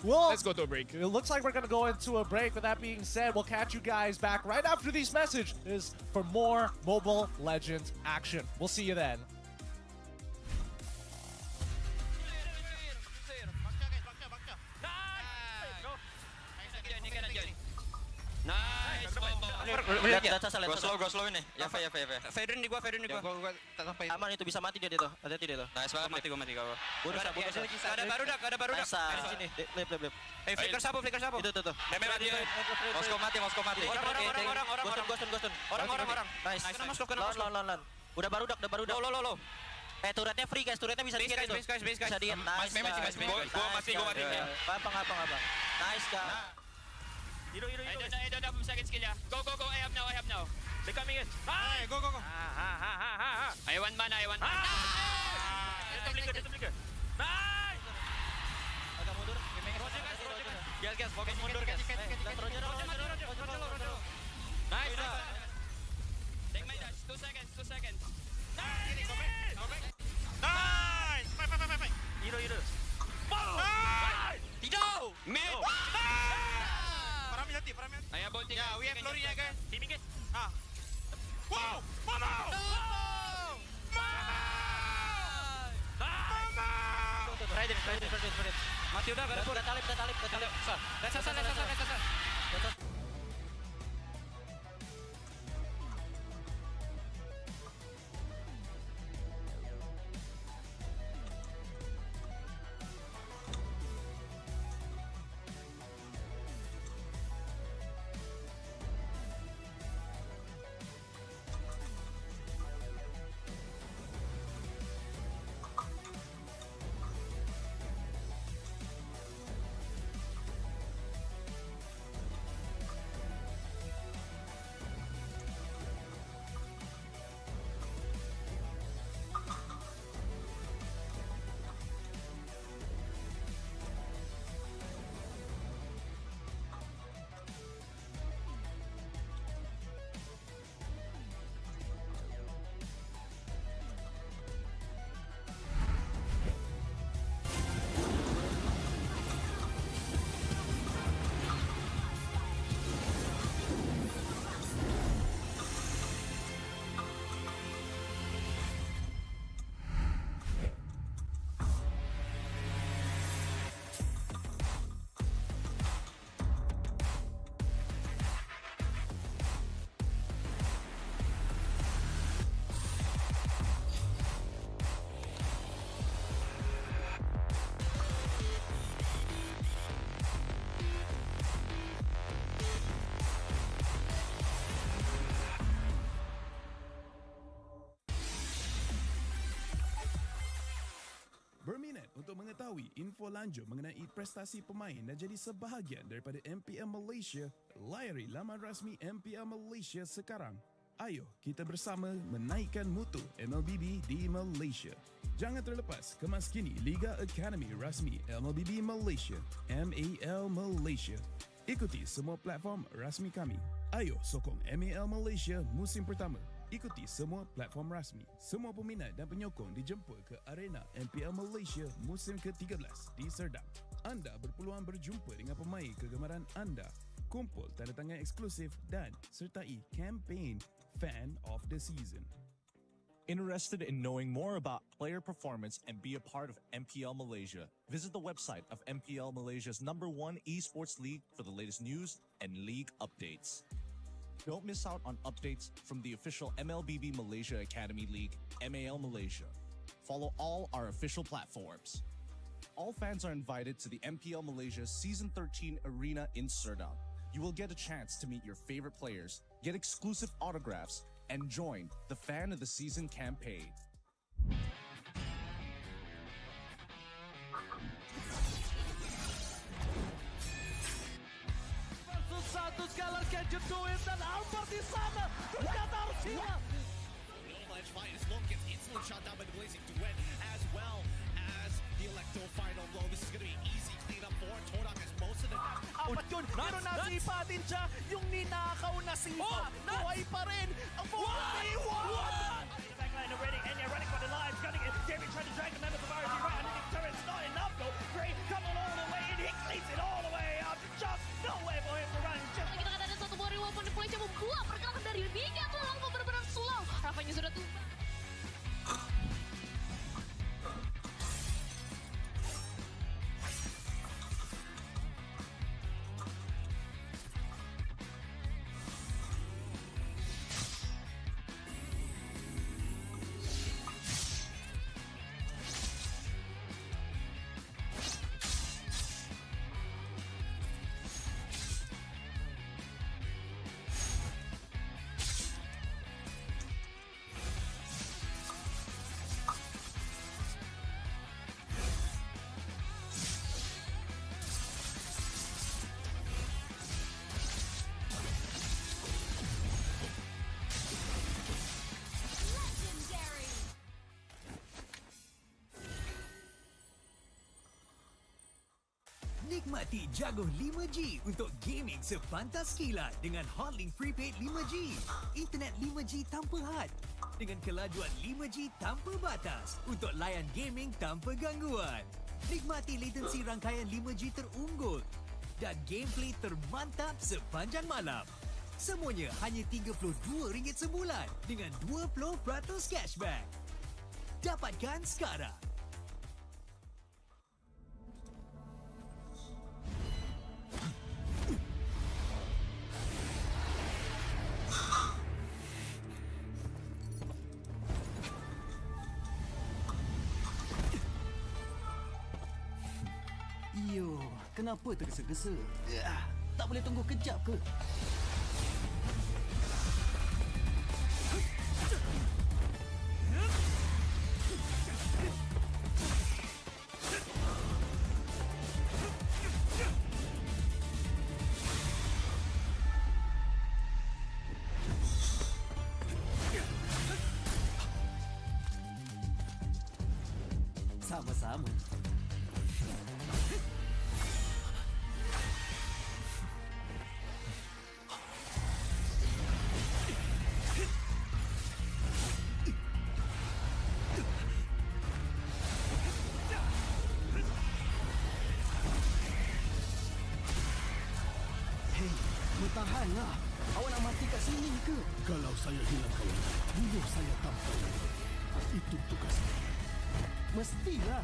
[SPEAKER 2] Well,
[SPEAKER 4] Let's go to a break.
[SPEAKER 2] it looks like we're going to go into a break. With that being said, we'll catch you guys back right after these messages for more Mobile Legends action. We'll see you then.
[SPEAKER 12] Go slow ini. Ya, ya.
[SPEAKER 9] Federin di gua.
[SPEAKER 12] Gua tak sampai. Aman itu bisa mati dia tuh. Hati-hati dia tuh. Nice banget. Mati gua.
[SPEAKER 9] Ada barudak.
[SPEAKER 12] Di sini. Lep.
[SPEAKER 9] Flicker sapu.
[SPEAKER 12] Itu tuh.
[SPEAKER 9] Mati.
[SPEAKER 12] Mosko mati.
[SPEAKER 9] Orang.
[SPEAKER 12] Nice.
[SPEAKER 9] Kena masuk.
[SPEAKER 12] Lawan. Udah barudak.
[SPEAKER 9] Low.
[SPEAKER 12] Turretnya free guys, turretnya bisa dikirim tuh.
[SPEAKER 9] Base guys.
[SPEAKER 12] Bisa diet. Nice.
[SPEAKER 9] Gua mati.
[SPEAKER 12] Apa. Nice guys.
[SPEAKER 9] I don't have second skill ya. Go. I have now. They're coming in. Hey, go. I want mana. There's a flicker. Nice.
[SPEAKER 12] Agak mundur.
[SPEAKER 9] Gas, fokus mundur guys.
[SPEAKER 12] Roger.
[SPEAKER 9] Nice. Take my dash. 2 seconds. Nice. Fight. Hero. Tido. Mid. Ayo bolting.
[SPEAKER 12] Yeah, we have Flori ya guys.
[SPEAKER 9] Timing guys.
[SPEAKER 12] Wow. Mama. Raiden.
[SPEAKER 9] Mati udah.
[SPEAKER 12] Udah talip.
[SPEAKER 9] Let's.
[SPEAKER 13] Berminat untuk mengetahui info lanjut mengenai prestasi pemain dan jadi sebahagian daripada MPL Malaysia? Layari laman rasmi MPL Malaysia sekarang. Ayo kita bersama menaikkan mutu MLBB di Malaysia. Jangan terlepas kemaskini Liga Academy rasmi MLBB Malaysia, MAL Malaysia. Ikuti semua platform rasmi kami. Ayo sokong MAL Malaysia musim pertama. Ikuti semua platform rasmi. Semua peminat dan penyokong dijemput ke arena MPL Malaysia musim ke-13 di Serdang. Anda berpeluang berjumpa dengan pemain kegemaran anda, kumpul tanda tangan eksklusif dan sertai kempen Fan of the Season.
[SPEAKER 14] Interested in knowing more about player performance and be a part of MPL Malaysia? Visit the website of MPL Malaysia's #1 esports league for the latest news and league updates. Don't miss out on updates from the official MLBB Malaysia Academy League, MAL Malaysia. Follow all our official platforms. All fans are invited to the MPL Malaysia Season 13 Arena in Serdang. You will get a chance to meet your favorite players, get exclusive autographs, and join the Fan of the Season campaign.
[SPEAKER 15] Satu Skylar can you do it? Dan Albert di sana. Ternyata harus hilang.
[SPEAKER 2] Avalanche fight as Logan gets instantly shot down by the Blazing Duet, as well as the Electo final blow. This is going to be easy cleanup for Todak as most of the
[SPEAKER 15] Apat yun, pero nasipa din siya. Yung ninakaw na sipa. Buhay pa rin. Ang 41!
[SPEAKER 9] Backline already, and you're running for the lives, gunning it. David trying to drag the members of RG right underneath turrets. Not enough though. Gray coming all the way in. He cleans it all the way up. Just no way for him to run. Just
[SPEAKER 16] kita kata ada satu buah reward point yang membuat pergerakan dari Liga tuh langsung benar-benar slow. Rafanya sudah tumpah.
[SPEAKER 17] Nikmati jago 5G untuk gaming sepantas kilat dengan Hotlink Prepaid 5G. Internet 5G tanpa had dengan kelajuan 5G tanpa batas untuk layan gaming tanpa gangguan. Nikmati latensi rangkaian 5G terunggul dan gameplay termantap sepanjang malam. Semuanya hanya RM32 sebulan dengan 20% cashback. Dapatkan sekarang. Iyo, kenapa tergesa-gesa? Tak boleh tunggu kejap ke? Sama-sama.
[SPEAKER 15] Hei, bertahanlah. Awak nak mati kat sini ke? Kalau saya hilang kawan, bunuh saya tanpa lagi. Itu tugas saya. Mestilah.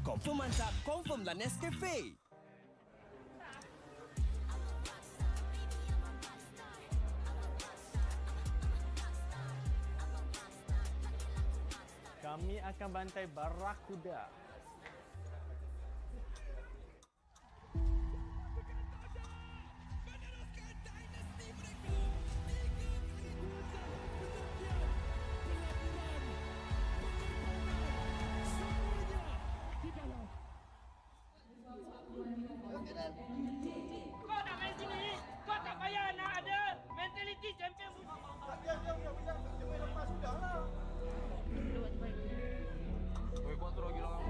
[SPEAKER 18] Confirm mantap, confirm lah Nescafe.
[SPEAKER 19] Kami akan bantai Barakuda.
[SPEAKER 9] Kau nak main sini, kau tak payah nak ada mentaliti champion.
[SPEAKER 15] Buat terus lagi orang.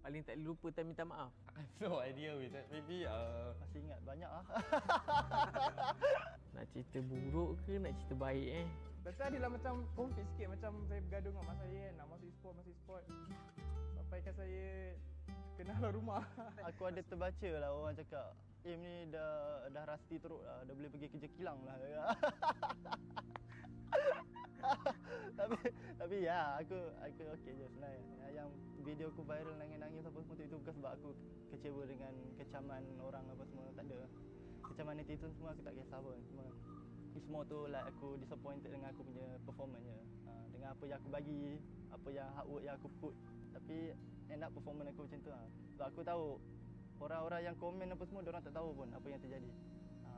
[SPEAKER 19] Paling tak lupa tak minta maaf.
[SPEAKER 20] I have no idea with that. Maybe masih ingat banyak ah.
[SPEAKER 19] Nak cerita buruk ke nak cerita baik
[SPEAKER 21] Lepas adalah macam conflict sikit, macam saya bergaduh dengan mak saya kan, nak masuk e-sport. Sampaikan saya kenal rumah.
[SPEAKER 20] Aku ada terbaca lah orang cakap, ni dah rusty teruk lah, dah boleh pergi kerja kilang lah. tapi ya, aku okey je sebenarnya. Yang video aku viral nangis-nangis apa semua tu, itu bukan sebab aku kecewa dengan kecaman orang apa semua, tak ada. Kecaman netizen semua aku tak kisah pun. Cuma ni semua tu like aku disappointed dengan aku punya performance je. Dengan apa yang aku bagi, apa yang hard work yang aku put. Tapi end up performance aku macam tu lah. Sebab aku tahu orang-orang yang komen apa semua, diorang tak tahu pun apa yang terjadi.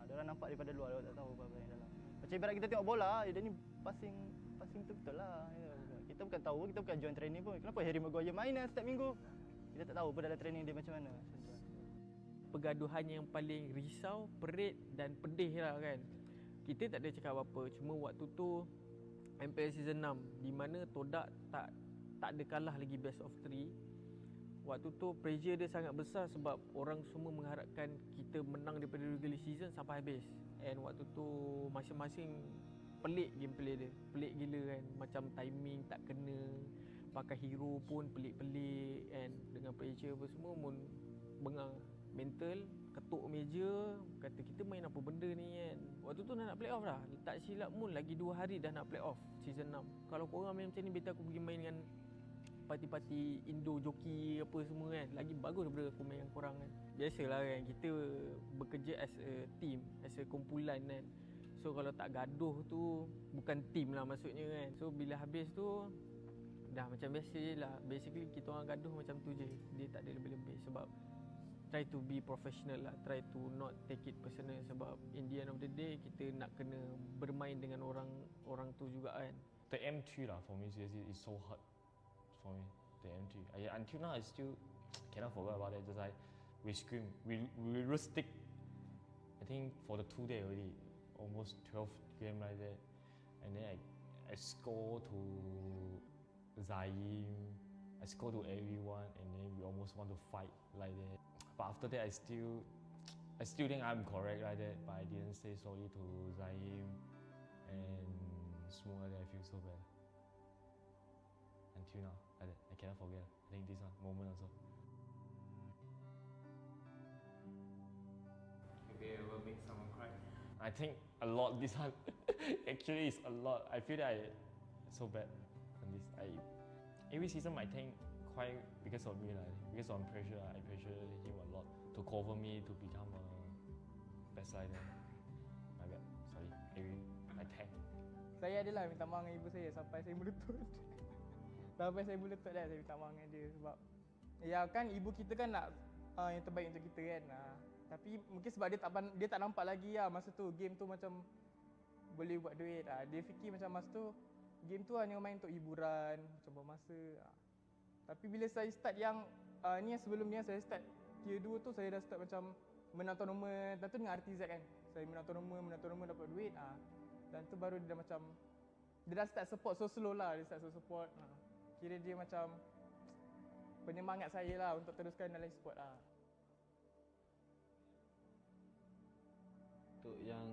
[SPEAKER 20] Diorang nampak daripada luar, diorang tak tahu apa yang dalam. Macam ibarat kita tengok bola, dia ni passing betul-betul lah. Kita bukan tahu, kita bukan join training pun. Kenapa Harry Maguire main setiap minggu? Kita tak tahu pun dalam training dia macam mana.
[SPEAKER 19] Pergaduhan yang paling risau, perit dan pedih lah kan. Kita tak ada cakap apa-apa. Cuma waktu tu MPL Season 6 di mana Todak tak ada kalah lagi best of 3. Waktu tu pressure dia sangat besar sebab orang semua mengharapkan kita menang daripada regular season sampai habis. And waktu tu masing-masing pelik gameplay dia. Pelik gila kan. Macam timing tak kena. Pakai hero pun pelik-pelik and dengan pressure apa semua pun bengang. Mental, ketuk meja, kata kita main apa benda ni kan. Waktu tu nak play off dah. Tak silap pun lagi 2 hari dah nak play off season 6. Kalau korang main macam ni, better aku pergi main dengan parti-parti Indo joki apa semua kan. Lagi bagus daripada aku main dengan korang kan. Biasalah kan, kita bekerja as a team, as a kumpulan kan. So kalau tak gaduh tu bukan team lah maksudnya kan. So bila habis tu dah macam biasa je lah. Basically kita orang gaduh macam tu je. Dia tak ada lebih-lebih sebab try to be professional lah. Try to not take it personal sebab in the end of the day kita nak kena bermain dengan orang tu juga kan.
[SPEAKER 10] The M3 lah for me seriously is so hard for me. The M3. Until now I still cannot forget about it. Just like we scream, we stick. I think for the 2 days already, almost 12 game like that. And then I score to Zaim, I score to everyone, and then we almost want to fight like that. But after that, I still think I'm correct like that, but I didn't say sorry to Zaim and semua like that. I feel so bad. Until now, like that. I cannot forget. I think this one moment also.
[SPEAKER 8] Have you ever make someone cry?
[SPEAKER 10] I think a lot. This one actually is a lot. I feel that I so bad on this. Every season I think quite because of me because of pressure. I pressure him a lot to cover me to become a best rider. My bad. Sorry. I tank.
[SPEAKER 21] Saya adalah minta maaf dengan ibu saya sampai saya melutut. Sampai saya melutut dah saya minta maaf dengan dia sebab ya kan ibu kita kan nak yang terbaik untuk kita kan. Tapi mungkin sebab dia tak nampak lagi lah masa tu game tu macam boleh buat duit. Dia fikir macam masa tu game tu hanya main untuk hiburan, coba masa. Tapi bila saya start yang ni yang sebelum ni saya start tier 2 tu saya dah start macam menang tournament. Dan tu dengan RTZ kan. Saya menang tournament dapat duit. Dan tu baru dia dah macam dia dah start support so slow lah. Dia start support. Kira dia macam penyemangat saya lah untuk teruskan dalam e-sport lah.
[SPEAKER 5] Untuk yang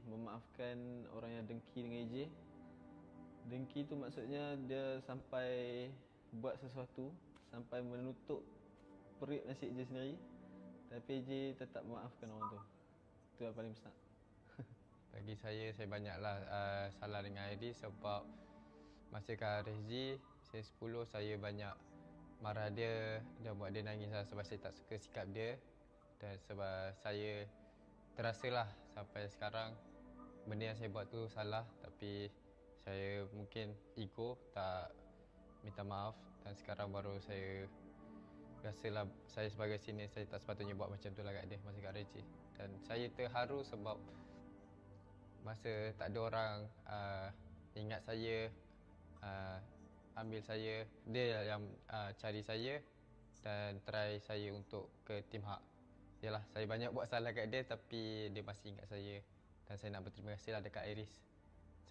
[SPEAKER 5] memaafkan orang yang dengki dengan AJ. Dengki tu maksudnya dia sampai buat sesuatu, sampai menutup perut nasi AJ sendiri. Tapi AJ tetap memaafkan orang tu. Itu yang paling besar.
[SPEAKER 22] Bagi saya banyaklah salah dengan ID sebab masa kat RSG season 10 saya banyak marah dia dan buat dia nangis lah sebab saya tak suka sikap dia. Dan sebab saya terasalah sampai sekarang benda yang saya buat tu salah, tapi saya mungkin ego tak minta maaf dan sekarang baru saya rasalah saya sebagai senior saya tak sepatutnya buat macam tu lah kat dia masa kat RSG. Dan saya terharu sebab masa tak ada orang ingat saya, ambil saya, dia yang cari saya dan try saya untuk ke tim hak. Yalah, saya banyak buat salah kat dia tapi dia masih ingat saya dan saya nak berterima kasih lah dekat Iris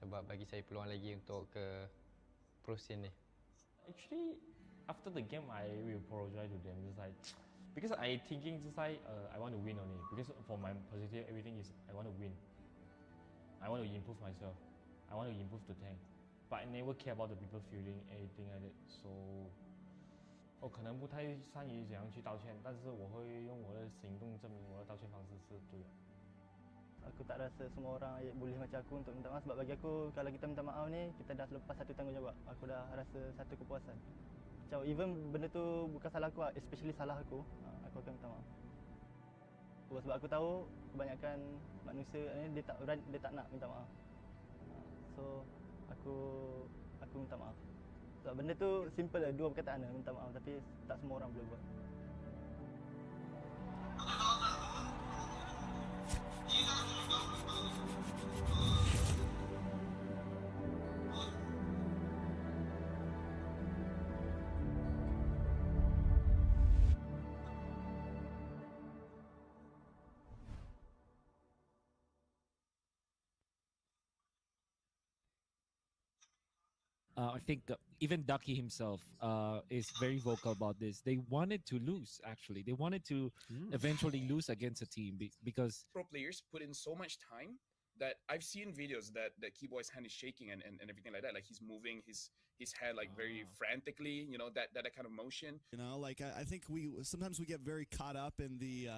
[SPEAKER 22] sebab bagi saya peluang lagi untuk ke pro scene ni.
[SPEAKER 10] Actually, after the game, I will apologize to them. Just like because I thinking just like I want to win only. Because for my positive, everything is I want to win. I want to improve myself. I want to improve the tank. But I never care about the people feeling anything like that. So 我可能不太善于怎样去道歉，但是我会用我的行动证明我的道歉方式是对的。
[SPEAKER 5] aku tak rasa semua orang boleh macam aku untuk minta maaf, sebab bagi aku kalau kita minta maaf ni kita dah lepas satu tanggungjawab. Aku dah rasa satu kepuasan. Macam even benda tu bukan salah aku, especially salah aku akan minta maaf. Sebab aku tahu kebanyakan manusia ni dia tak nak minta maaf. So aku minta maaf. Sebab benda tu simple lah, dua perkataan lah, minta maaf, tapi tak semua orang boleh buat.
[SPEAKER 6] I think even Ducky himself is very vocal about this. They wanted to lose, actually. They wanted to eventually lose against a team because
[SPEAKER 7] pro players put in so much time that I've seen videos that Keyboy's hand is shaking and everything like that. Like he's moving his hand like very frantically, you know, that kind of motion.
[SPEAKER 23] You know, like I think sometimes we get very caught up in the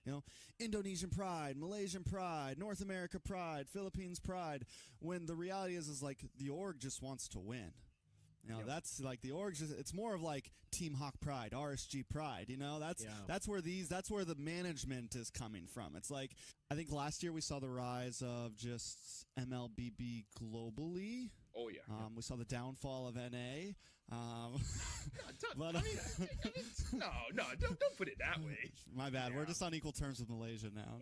[SPEAKER 23] you know, Indonesian pride, Malaysian pride, North America pride, Philippines pride, when the reality is like the org just wants to win. You know, that's like the org. It's more of like Team Hawk pride, RSG pride. You know, that's where the management is coming from. It's like I think last year we saw the rise of just MLBB globally.
[SPEAKER 7] Oh yeah.
[SPEAKER 23] We saw the downfall of NA.
[SPEAKER 7] No, don't put it that way.
[SPEAKER 23] My bad. We're just on equal terms with Malaysia now.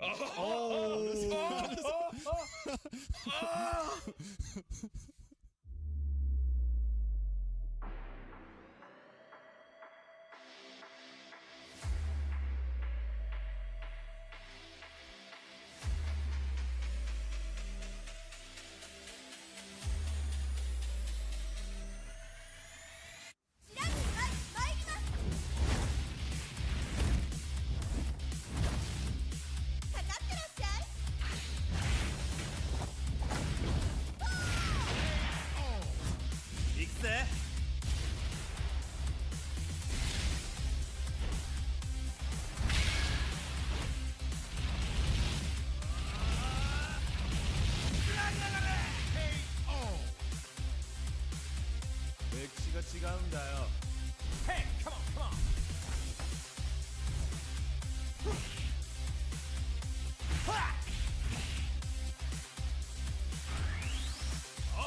[SPEAKER 9] Hey, come on.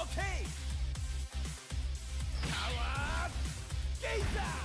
[SPEAKER 9] Okay. Power Gazer.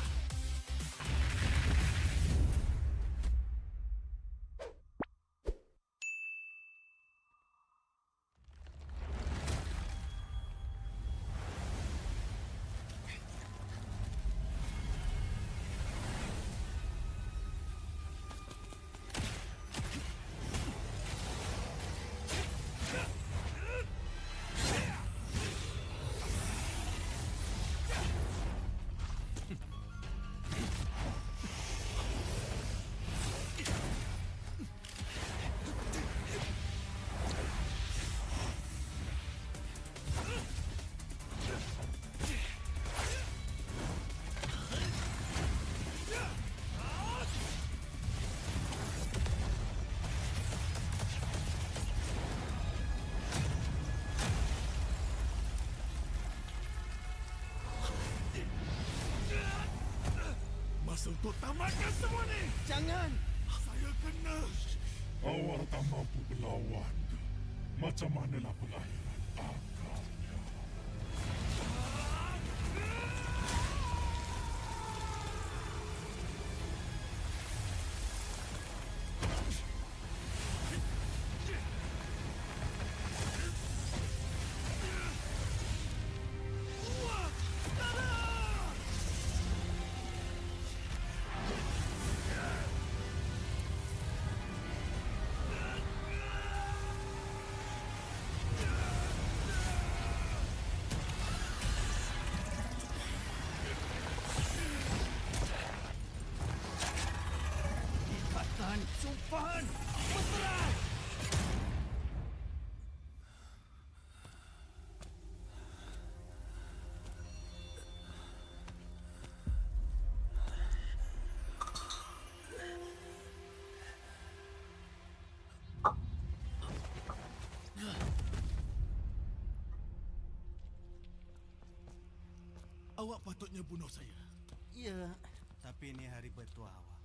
[SPEAKER 15] Masa untuk tamatkan semua ni. Jangan. Saya kena. Awak tak mampu melawan. Macam manalah pengakhiran akalnya. Sumpahan Berperang! awak patutnya bunuh saya.
[SPEAKER 1] Ya, tapi ini hari bertuah awak.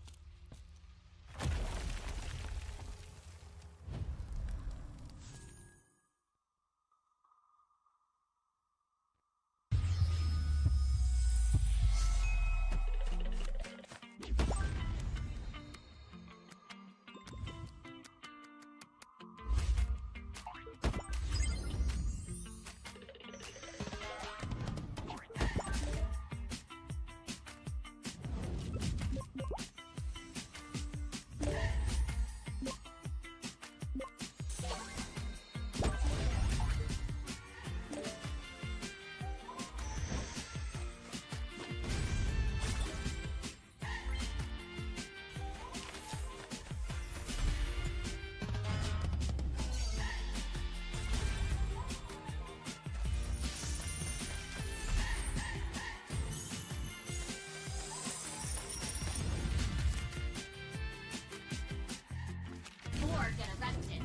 [SPEAKER 16] You're gonna rent it.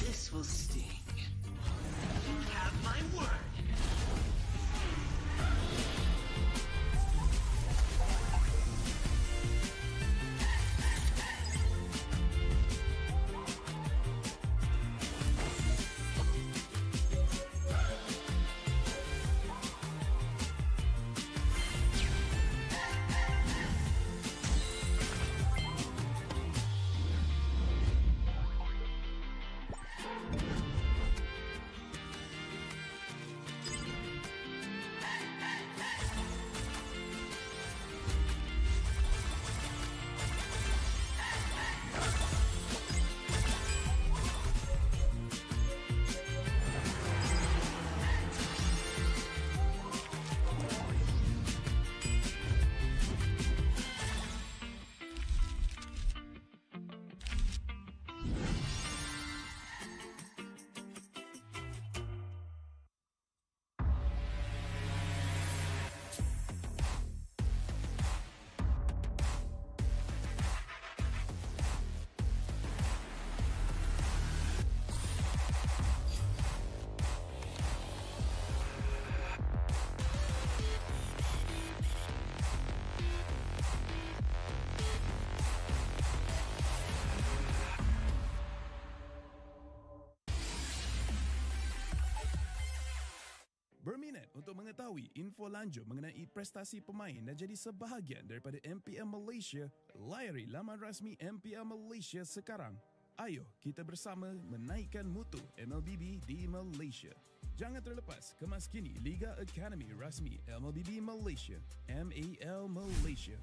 [SPEAKER 17] This will sting. You have my word.
[SPEAKER 13] Berminat untuk mengetahui info lanjut mengenai prestasi pemain dan jadi sebahagian daripada MPL Malaysia? Layari laman rasmi MPL Malaysia sekarang. Ayo kita bersama menaikkan mutu MLBB di Malaysia. Jangan terlepas kemas kini Liga Academy rasmi MLBB Malaysia, MAL Malaysia.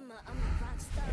[SPEAKER 3] I'm a rock star.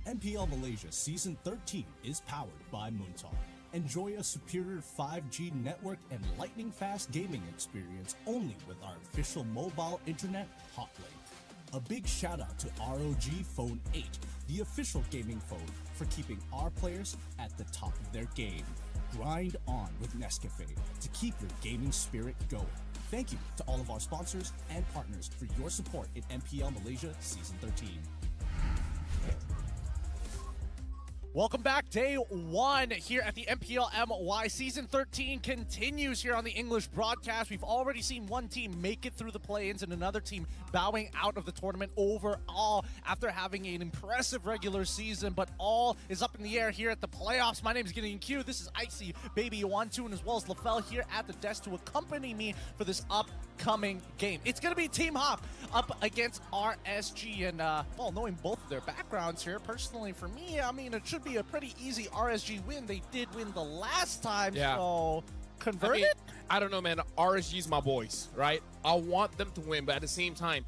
[SPEAKER 14] MPL Malaysia Season 13 is powered by Muntar. Enjoy a superior 5G network and lightning-fast gaming experience only with our official mobile internet hotlink. A big shout out to ROG Phone 8, the official gaming phone, for keeping our players at the top of their game. Grind on with Nescafe to keep your gaming spirit going. Thank you to all of our sponsors and partners for your support in MPL Malaysia Season 13.
[SPEAKER 2] Welcome back. Day one here at the MPL MY. Season 13 continues here on the English broadcast. We've already seen one team make it through the play-ins and another team bowing out of the tournament overall after having an impressive regular season, but all is up in the air here at the playoffs. My name is Gideon Q. This is Icy Baby Wantoon as well as LaFell here at the desk to accompany me for this upcoming game. It's going to be Team Hop up against RSG, and well, knowing both of their backgrounds here, personally for me, I mean, it should be a pretty easy RSG win. They did win the last time, so convert it?
[SPEAKER 4] I don't know, man. RSG's my boys, right? I want them to win, but at the same time,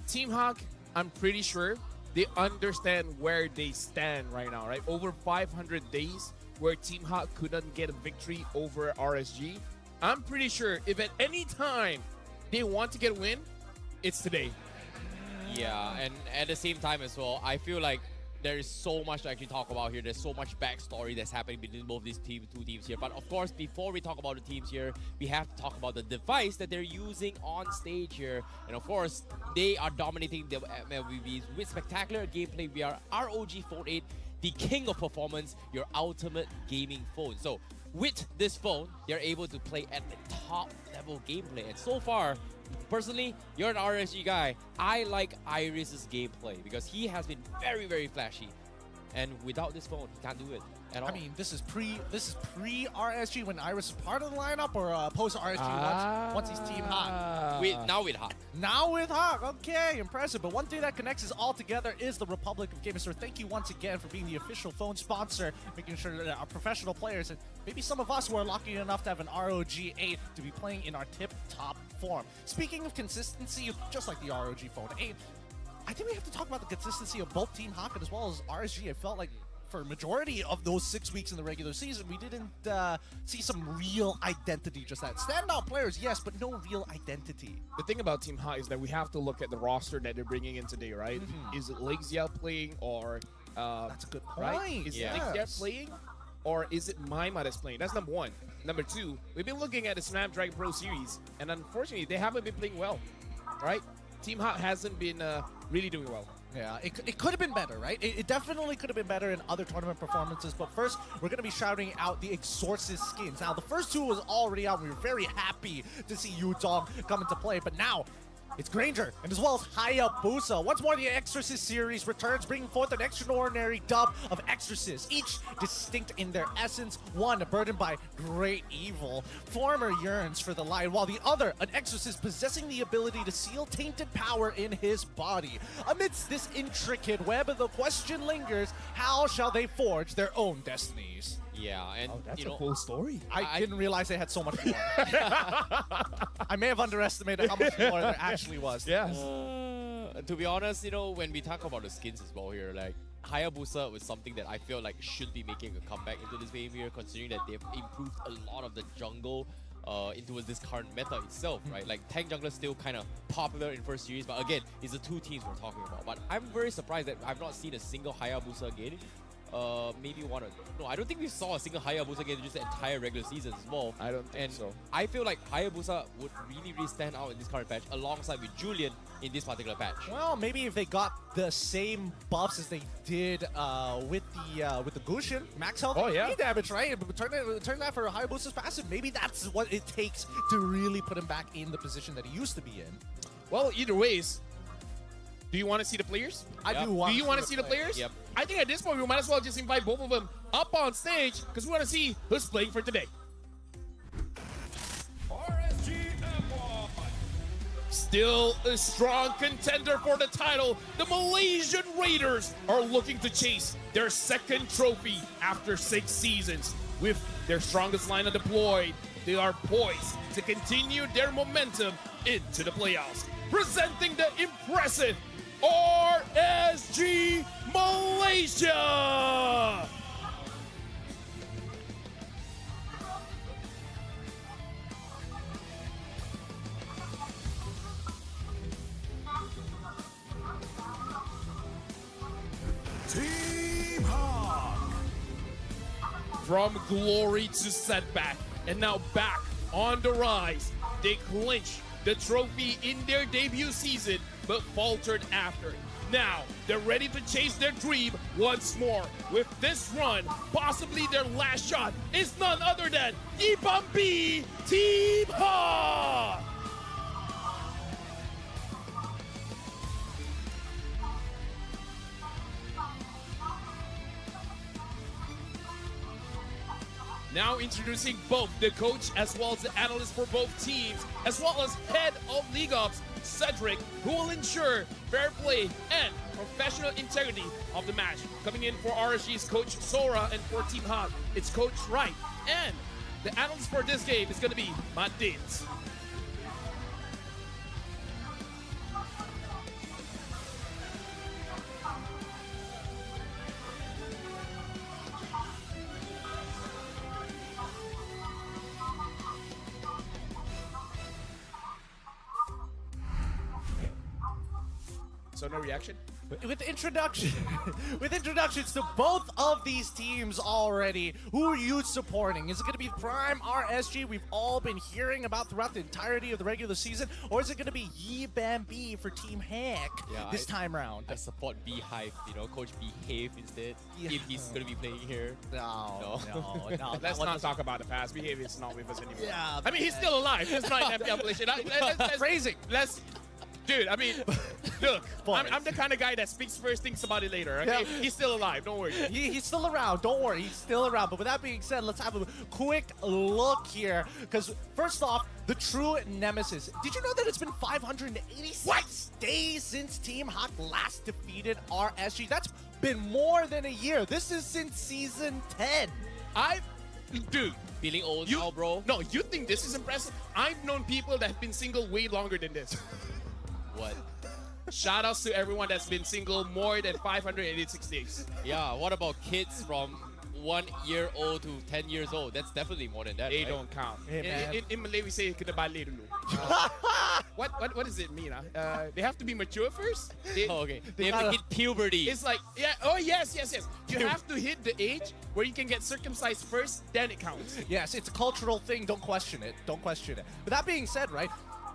[SPEAKER 4] Team Hawk, I'm pretty sure they understand where they stand right now, right? Over 500 days where Team Hawk couldn't get a victory over RSG. I'm pretty sure if at any time they want to get a win, it's today.
[SPEAKER 11] Yeah, and at the same time as well, I feel like there is so much to actually talk about here. There's so much backstory that's happening between both these two teams here. But of course, before we talk about the teams here, we have to talk about the device that they're using on stage here. And of course, they are dominating the MLBBs with spectacular gameplay. We are ROG Phone 8, the king of performance, your ultimate gaming phone. So with this phone, they're able to play at the top level gameplay. And so far, personally, you're an RSG guy. I like Iris's gameplay because he has been very, very flashy. And without this phone, he can't do it at all.
[SPEAKER 2] I mean, this is pre RSG when Iris is part of the lineup, or post RSG once he's Team Hawk.
[SPEAKER 11] Now with Hawk.
[SPEAKER 2] Now with Hawk. Okay, impressive. But one thing that connects us all together is the Republic of Gamers. So thank you once again for being the official phone sponsor, making sure that our professional players and maybe some of us who are lucky enough to have an ROG 8 to be playing in our tip-top form. Speaking of consistency, just like the ROG Phone 8, I think we have to talk about the consistency of both Team Hawk as well as RSG. I felt like for a majority of those 6 weeks in the regular season, we didn't see some real identity, just that. Standout players, yes, but no real identity.
[SPEAKER 4] The thing about Team Hawk is that we have to look at the roster that they're bringing in today, right? Is it Lexiel playing or...
[SPEAKER 2] that's a good point.
[SPEAKER 4] Right? Is it Lexiel playing or is it Maima that's playing? That's number one. Number two, we've been looking at the Snapdragon Pro Series, and unfortunately, they haven't been playing well, right? Team Hawk hasn't been really doing well.
[SPEAKER 2] Yeah, it could have been better, right? It definitely could have been better in other tournament performances, but first, we're going to be shouting out the Exorcist skins. Now, the first two was already out. We were very happy to see Yutong come into play, but now, it's Granger, and as well as Hayabusa. Once more, the Exorcist series returns, bringing forth an extraordinary dub of Exorcists, each distinct in their essence. One burdened by great evil, former yearns for the light, while the other, an Exorcist possessing the ability to seal tainted power in his body. Amidst this intricate web, the question lingers, how shall they forge their own destinies?
[SPEAKER 11] Yeah, and
[SPEAKER 4] that's a cool story.
[SPEAKER 2] I didn't realize they had so much more. I may have underestimated how much more there actually was.
[SPEAKER 4] Yes.
[SPEAKER 11] To be honest, you know, when we talk about the skins as well here, like Hayabusa was something that I feel like should be making a comeback into this game here, considering that they've improved a lot of the jungle into this current meta itself, right? Like tank jungler still kind of popular in first series, but again, it's the two teams we're talking about. But I'm very surprised that I've not seen a single Hayabusa again. maybe one or no. I don't think we saw a single Hayabusa game just the entire regular season as well.
[SPEAKER 4] I don't think so.
[SPEAKER 11] I feel like Hayabusa would really stand out in this current patch alongside with Julian in this particular patch.
[SPEAKER 2] Well, maybe if they got the same buffs as they did with the Gushin, max health,
[SPEAKER 4] Oh, yeah.
[SPEAKER 2] damage, right? But turn that for Hayabusa's passive. Maybe that's what it takes to really put him back in the position that he used to be in.
[SPEAKER 4] Well, either ways, do you want to see the players?
[SPEAKER 2] I do want.
[SPEAKER 4] Do you want to see the players?
[SPEAKER 11] Yep.
[SPEAKER 4] I think at this point we might as well just invite both of them up on stage because we want to see who's playing for today. Still a strong contender for the title, the Malaysian Raiders are looking to chase their second trophy after 6 seasons. With their strongest lineup deployed, they are poised to continue their momentum into the playoffs. Presenting the impressive RSG Malaysia!
[SPEAKER 15] Team Hawk!
[SPEAKER 4] From glory to setback, and now back on the rise. They clinch the trophy in their debut season, but faltered after. Now, they're ready to chase their dream once more. With this run, possibly their last shot is none other than MLBB Team Hawk! Now introducing both the coach as well as the analyst for both teams, as well as head of League Ops, Cedric, who will ensure fair play and professional integrity of the match. Coming in for RSG's coach Sora, and for Team Hawk, it's Coach Wright. And the analyst for this game is going to be Matt Dins. So no reaction?
[SPEAKER 2] With introductions to both of these teams already, who are you supporting? Is it going to be Prime RSG we've all been hearing about throughout the entirety of the regular season, or is it going to be MLBB for Team Hack this time round?
[SPEAKER 11] I support Beehive, Coach Behave instead, if he's going to be playing here.
[SPEAKER 2] No.
[SPEAKER 4] Let's not talk about the past. Behave is not with us anymore.
[SPEAKER 2] Yeah,
[SPEAKER 4] I mean, he's still alive. He's not in MPL Malaysia.
[SPEAKER 2] Phrasing.
[SPEAKER 4] Dude, I mean, look, I'm the kind of guy that speaks first, thinks about it later, okay? Yeah. He's still alive, don't worry.
[SPEAKER 2] He's still around, don't worry, he's still around. But with that being said, let's have a quick look here. Because first off, the true nemesis. Did you know that it's been 586 days since Team Hawk last defeated RSG? That's been more than a year. This is since Season 10.
[SPEAKER 4] Dude.
[SPEAKER 11] Feeling old now, bro?
[SPEAKER 4] No, you think this is impressive? I've known people that have been single way longer than this.
[SPEAKER 11] What?
[SPEAKER 4] Shout outs to everyone that's been single more than 586 days.
[SPEAKER 11] Yeah, what about kids from 1 year old to 10 years old? That's definitely more than that.
[SPEAKER 4] They
[SPEAKER 11] right?
[SPEAKER 4] don't count.
[SPEAKER 2] Hey,
[SPEAKER 4] in Malay, we say kena balik dulu. What does it mean? They have to be mature first?
[SPEAKER 11] Okay. They have to hit puberty.
[SPEAKER 4] It's like, yes. You have to hit the age where you can get circumcised first, then it counts.
[SPEAKER 2] Yes, it's a cultural thing. Don't question it. With that being said, right?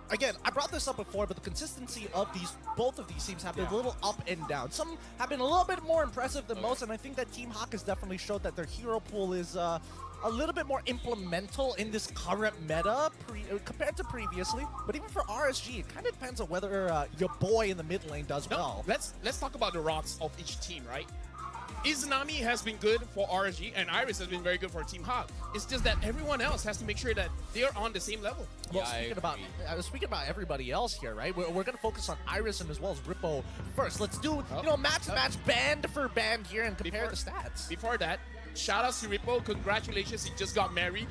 [SPEAKER 2] Again, I brought this up before, but the consistency of both of these teams have been a little up and down. Some have been a little bit more impressive than most, and I think that Team Hawk has definitely showed that their hero pool is a little bit more implemental in this current meta compared to previously. But even for RSG, it kind of depends on whether your boy in the mid lane does well.
[SPEAKER 4] Let's talk about the rocks of each team, right? Izanami has been good for RSG, and Iris has been very good for Team Hawk. It's just that everyone else has to make sure that they're on the same level.
[SPEAKER 2] Well, speaking about everybody else here, right? We're going to focus on Iris and as well as Rippo first. Let's do, match-to-match, band for band here and compare the stats.
[SPEAKER 4] Before that, shout outs to Rippo. Congratulations, he just got married.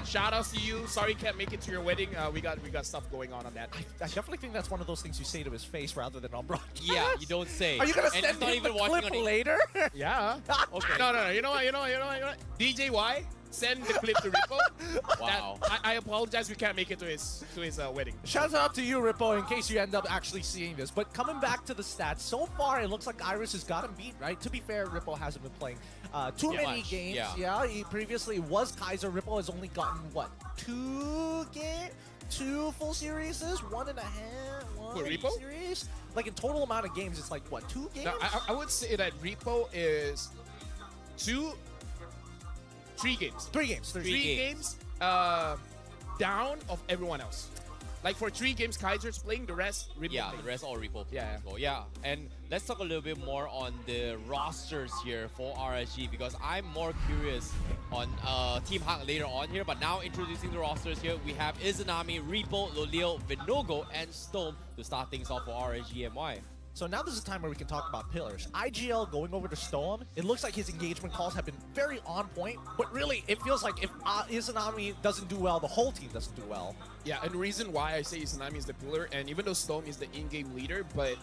[SPEAKER 4] Shout outs to you. Sorry can't make it to your wedding. We got stuff going on that.
[SPEAKER 2] I definitely think that's one of those things you say to his face rather than on broadcast.
[SPEAKER 11] Yeah, you don't say.
[SPEAKER 2] Are you going to send him the clip later?
[SPEAKER 4] Yeah. Okay. No. You know what? DJ Y, send the clip to Rippo.
[SPEAKER 11] Wow.
[SPEAKER 4] I apologize. We can't make it to his wedding.
[SPEAKER 2] Shout out to you, Rippo, in case you end up actually seeing this. But coming back to the stats, so far it looks like Iris has got him beat, right? To be fair, Rippo hasn't been playing too many games. Yeah, he previously was Kaiser. Rippo has only gotten, what, 2 full series, 1.5, one
[SPEAKER 4] Rippo?
[SPEAKER 2] series. Like in total amount of games, it's like what, 2 games?
[SPEAKER 4] No, I would say that Rippo is 3 games.
[SPEAKER 2] 3 games.
[SPEAKER 4] 3 games down of everyone else. Like for 3 games, Kaiser's playing, the rest Rippo.
[SPEAKER 11] Yeah,
[SPEAKER 4] plays.
[SPEAKER 11] the rest all Rippo.
[SPEAKER 4] Yeah.
[SPEAKER 11] Yeah, and let's talk a little bit more on the rosters here for RSG because I'm more curious on Team Hak later on here. But now introducing the rosters here, we have Izanami, Rippo, Loleo, Vinogo, and Stone to start things off for RSG MY.
[SPEAKER 2] So now this is a time where we can talk about pillars. IGL going over to Storm, it looks like his engagement calls have been very on point, but really it feels like if Izanami doesn't do well, the whole team doesn't do well.
[SPEAKER 4] Yeah, and the reason why I say Izanami is the pillar, and even though Storm is the in-game leader, but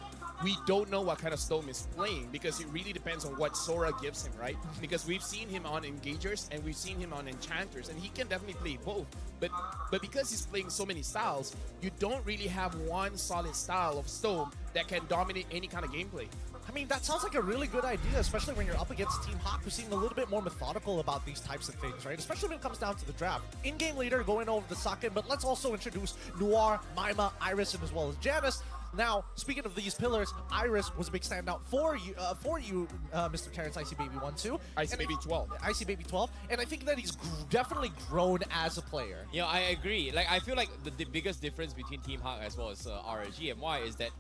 [SPEAKER 4] we don't know what kind of Storm is playing because it really depends on what Sora gives him, right? Because we've seen him on Engagers and we've seen him on Enchanters, and he can definitely play both. But because he's playing so many styles, you don't really have one solid style of Storm that can dominate any kind of gameplay.
[SPEAKER 2] I mean, that sounds like a really good idea, especially when you're up against Team Hak, who seem a little bit more methodical about these types of things, right? Especially when it comes down to the draft. In-game leader going over the Saken, but let's also introduce Noir, Maima, Iris, and as well as Janice. Now, speaking of these pillars, Iris was a big standout for you, Mr. Terrence Icy Baby 1 2.
[SPEAKER 4] Icy Baby 12.
[SPEAKER 2] Icy Baby 12. And I think that he's definitely grown as a player.
[SPEAKER 11] Yeah, I agree. Like, I feel like the biggest difference between Team Hak as well as RSG MY is that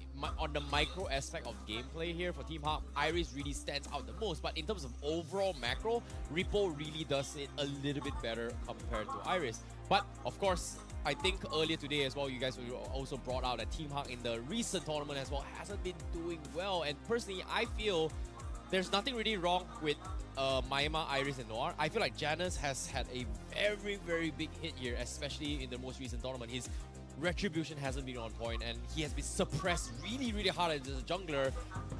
[SPEAKER 11] on the micro aspect of gameplay here for Team Hak, Iris really stands out the most. But in terms of overall macro, Rippo really does it a little bit better compared to Iris. But, of course, I think earlier today as well, you guys also brought out that Team Hak in the recent tournament as well hasn't been doing well. And personally, I feel there's nothing really wrong with Maima, Iris, and Noir. I feel like Janice has had a very, very big hit here, especially in the most recent tournament. His retribution hasn't been on point, and he has been suppressed really, really hard as a jungler,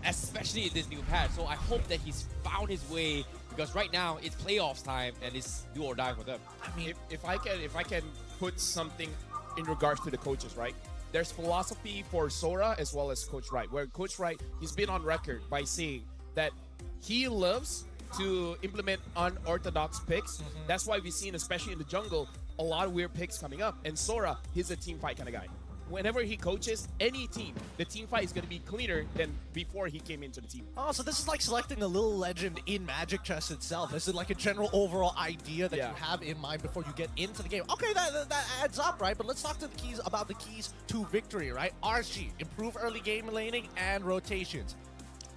[SPEAKER 11] especially in this new patch. So I hope that he's found his way, because right now it's playoffs time and it's do or die for them.
[SPEAKER 4] I mean, if I can put something in regards to the coaches, right? There's philosophy for Sora as well as Coach Wright, where Coach Wright, he's been on record by saying that he loves to implement unorthodox picks. That's why we've seen, especially in the jungle, a lot of weird picks coming up. And Sora, he's a team fight kind of guy. Whenever he coaches any team, the team fight is going to be cleaner than before he came into the team.
[SPEAKER 2] Oh, so this is like selecting a little legend in Magic Chess itself. This is like a general overall idea that you have in mind before you get into the game. Okay, that adds up, right? But let's talk to the keys about the keys to victory, right? RSG, improve early game laning and rotations.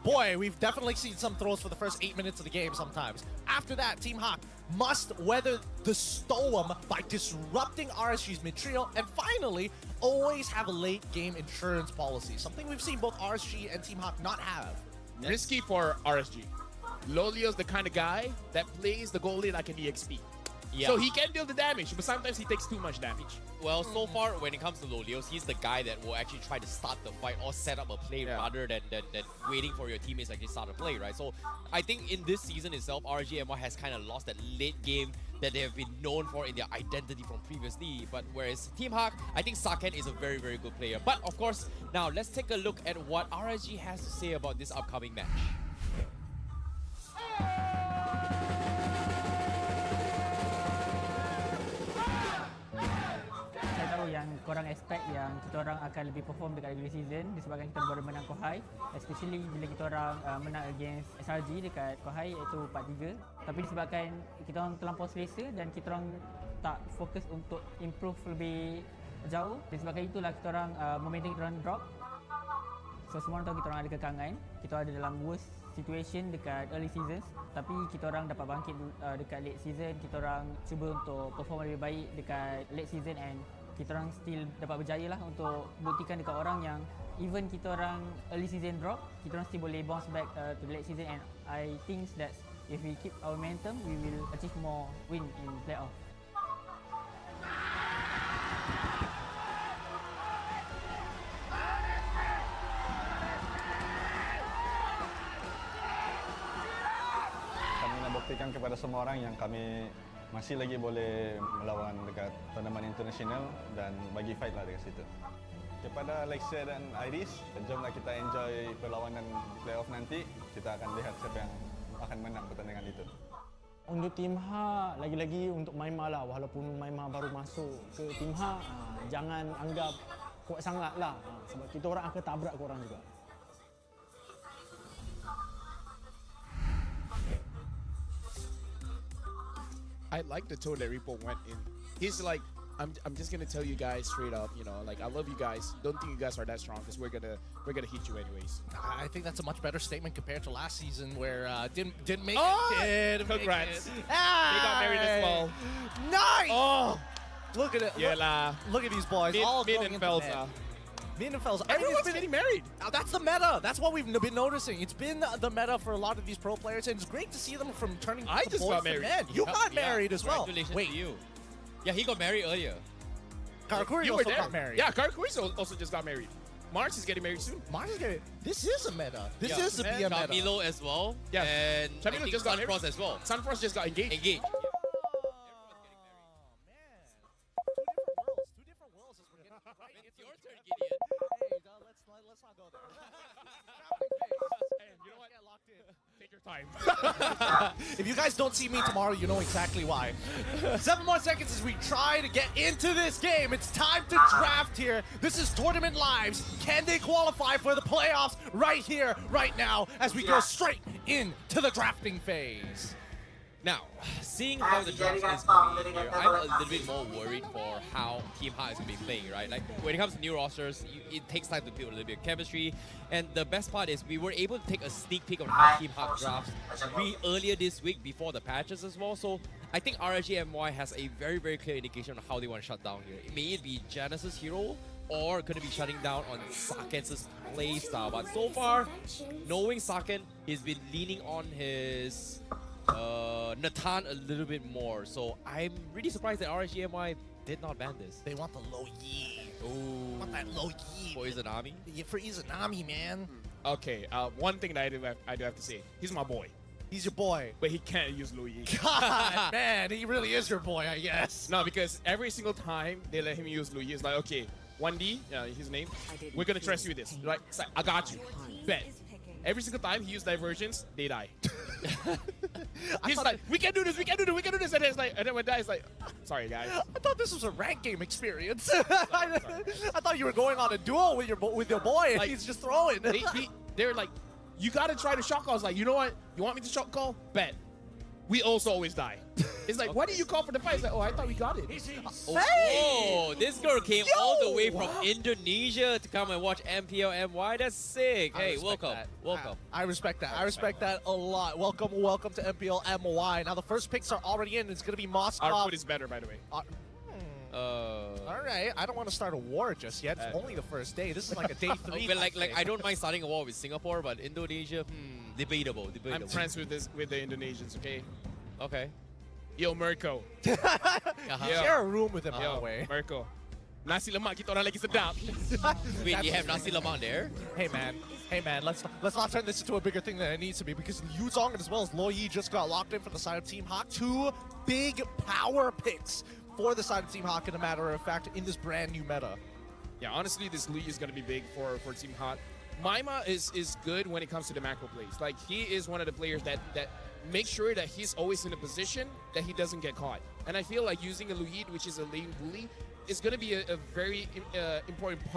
[SPEAKER 2] Boy, we've definitely seen some throws for the first 8 minutes of the game sometimes. After that, Team Hak must weather the storm by disrupting RSG's mid-trio, and finally, always have a late-game insurance policy, something we've seen both RSG and Team Hak not have.
[SPEAKER 4] Risky for RSG. Lolio's the kind of guy that plays the goalie like an EXP.
[SPEAKER 11] Yeah.
[SPEAKER 4] So he can deal the damage, but sometimes he takes too much damage.
[SPEAKER 11] Well, so far, when it comes to Lolios, he's the guy that will actually try to start the fight or set up a play rather than waiting for your teammates to actually start a play, right? So I think in this season itself, RGMY has kind of lost that late game that they have been known for in their identity from previously. But whereas Team Hak, I think Saken is a very, very good player. But of course, now let's take a look at what RSG has to say about this upcoming match.
[SPEAKER 3] Yang korang expect yang kita orang akan lebih perform dekat regular season disebabkan kita baru menang Kohai, especially bila kita orang menang against SRG dekat Kohai iaitu 4-3. Tapi disebabkan kita orang terlampau selesa dan kita orang tak fokus untuk improve lebih jauh, disebabkan itulah kita orang momentum kita orang drop. So semua orang tahu kita orang ada kekangan, kita ada dalam worst situation dekat early seasons, tapi kita orang dapat bangkit dekat late season. Kita orang cuba untuk perform lebih baik dekat late season, and kita orang still dapat berjaya lah untuk buktikan dekat orang yang even kita orang early season drop, kita orang still boleh bounce back to the late season, and I think that if we keep our momentum, we will achieve more win in playoff.
[SPEAKER 12] Kami nak buktikan kepada semua orang yang kami
[SPEAKER 5] masih lagi boleh melawan dekat tournament international dan bagi fight lah dekat situ. Kepada Lexia dan Iris, jomlah kita enjoy perlawanan playoff nanti. Kita akan lihat siapa yang akan menang pertandingan itu.
[SPEAKER 10] Untuk tim H, lagi-lagi untuk Maima lah, walaupun Maima baru masuk ke tim H, jangan anggap kuat sangat lah, sebab kita orang akan tabrak korang juga.
[SPEAKER 4] I like the tone that Repo went in. He's like, I'm just gonna tell you guys straight up, you know, like I love you guys. Don't think you guys are that strong because we're gonna hit you anyways.
[SPEAKER 2] I think that's a much better statement compared to last season where didn't make
[SPEAKER 4] Oh!
[SPEAKER 2] it.
[SPEAKER 4] Congrats.
[SPEAKER 2] They
[SPEAKER 4] They got married as well.
[SPEAKER 2] Nice.
[SPEAKER 4] Oh,
[SPEAKER 2] look at it.
[SPEAKER 4] yeah lah.
[SPEAKER 2] Look at these boys. all
[SPEAKER 4] Mid
[SPEAKER 2] going
[SPEAKER 4] and
[SPEAKER 2] into
[SPEAKER 4] Fells.
[SPEAKER 2] bed. Mid and Fells.
[SPEAKER 4] Everyone's getting married.
[SPEAKER 2] That's the meta. That's what we've been noticing. It's been the meta for a lot of these pro players, and it's great to see them from turning.
[SPEAKER 4] I
[SPEAKER 2] the
[SPEAKER 4] just
[SPEAKER 2] boys
[SPEAKER 4] got
[SPEAKER 2] to
[SPEAKER 4] married.
[SPEAKER 2] men. You got married as well.
[SPEAKER 11] Congratulations
[SPEAKER 2] Wait,
[SPEAKER 11] to you. Yeah, he got married earlier.
[SPEAKER 2] Karakuri
[SPEAKER 4] You were
[SPEAKER 2] also
[SPEAKER 4] there.
[SPEAKER 2] got married.
[SPEAKER 4] Yeah, Karakuri also just got married. Mars is getting married soon.
[SPEAKER 2] Mars is getting. This is a meta. This
[SPEAKER 11] Yeah.
[SPEAKER 2] is a BM
[SPEAKER 11] Got
[SPEAKER 2] meta.
[SPEAKER 11] Milo as well.
[SPEAKER 4] Yeah.
[SPEAKER 11] And I
[SPEAKER 4] Chamilo
[SPEAKER 11] think
[SPEAKER 4] just got married.
[SPEAKER 11] Sunfrost as well.
[SPEAKER 4] Sunfrost just got engaged.
[SPEAKER 11] Engaged. It's your turn, Gideon.
[SPEAKER 2] Let's not go there.
[SPEAKER 4] You know what? Take your time.
[SPEAKER 2] If you guys don't see me tomorrow, you know exactly why. 7 more seconds as we try to get into this game. It's time to draft here. This is Tournament Lives. Can they qualify for the playoffs right here, right now, as we go straight into the drafting phase?
[SPEAKER 11] Now, seeing how the draft is going here, I'm a little bit more worried for how Team Hart is going to be playing, right? Like, when it comes to new rosters, it takes time to build a little bit of chemistry. And the best part is we were able to take a sneak peek on how Team Hart drafts earlier this week before the patches as well. So I think RSGMY has a very, very clear indication of how they want to shut down here. May it be Genesis Hero or going to be shutting down on Saken's play style. But so far, knowing Saken, he's been leaning on his Nathan a little bit more. So I'm really surprised that RSGMY did not ban this.
[SPEAKER 2] They want the low yi.
[SPEAKER 11] Oh,
[SPEAKER 2] Want that low yi.
[SPEAKER 11] for Izanami?
[SPEAKER 2] Yeah, for Izanami, man.
[SPEAKER 4] Okay, one thing that I do have to say. He's my boy.
[SPEAKER 2] He's your boy.
[SPEAKER 4] But he can't use Louis.
[SPEAKER 2] God, man, he really is your boy, I guess.
[SPEAKER 4] No, because every single time they let him use Louis, it's like, okay, 1D, his name, we're gonna trust you with this. Right? It's like, I got you. Bet. Every single time he used diversions, they die. He's like, we can do this, we can do this, we can do this. And then when that is like, sorry guys.
[SPEAKER 2] I thought this was a rank game experience. I thought you were going on a duel with your boy, and
[SPEAKER 4] Like,
[SPEAKER 2] he's just throwing.
[SPEAKER 4] They're like, you gotta try to shot call. I was like, you know what? You want me to shot call? Bet. We also always die. It's like, why did you call for the fight? It's like, oh, I thought we got it.
[SPEAKER 11] Oh, this girl came all the way from Indonesia to come and watch MPL MY. That's sick.
[SPEAKER 2] I
[SPEAKER 11] Hey,
[SPEAKER 2] respect
[SPEAKER 11] welcome.
[SPEAKER 2] that.
[SPEAKER 11] Welcome.
[SPEAKER 2] I respect that. I respect that a lot. Welcome to MPL MY. Now the first picks are already in. It's gonna be Moskov.
[SPEAKER 4] Our foot is better, by the way.
[SPEAKER 2] All right. I don't want to start a war just yet. It's only the first day. This is like a day 3.
[SPEAKER 11] But like I don't mind starting a war with Singapore, but Indonesia, debatable.
[SPEAKER 4] I'm friends with the Indonesians, okay?
[SPEAKER 11] Okay.
[SPEAKER 4] Yo, Mirko.
[SPEAKER 2] Share a room with him, by the
[SPEAKER 4] Yo,
[SPEAKER 2] way.
[SPEAKER 4] Mirko. Nasi lemak kita orang lagi sedap.
[SPEAKER 11] Wait, you have nasi lemak there?
[SPEAKER 2] Hey man, let's not turn this into a bigger thing than it needs to be, because Yu Zong as well as Lo Yi just got locked in for the side of Team Hawk. 2 big power picks for the side of Team Hawk, in a matter of fact, in this brand new meta.
[SPEAKER 4] Yeah, honestly, this Lee is going to be big for Team Hot. Maima is good when it comes to the macro plays. Like, he is one of the players that makes sure that he's always in a position that he doesn't get caught. And I feel like using a Luid, which is a lane bully, is going to be a very important part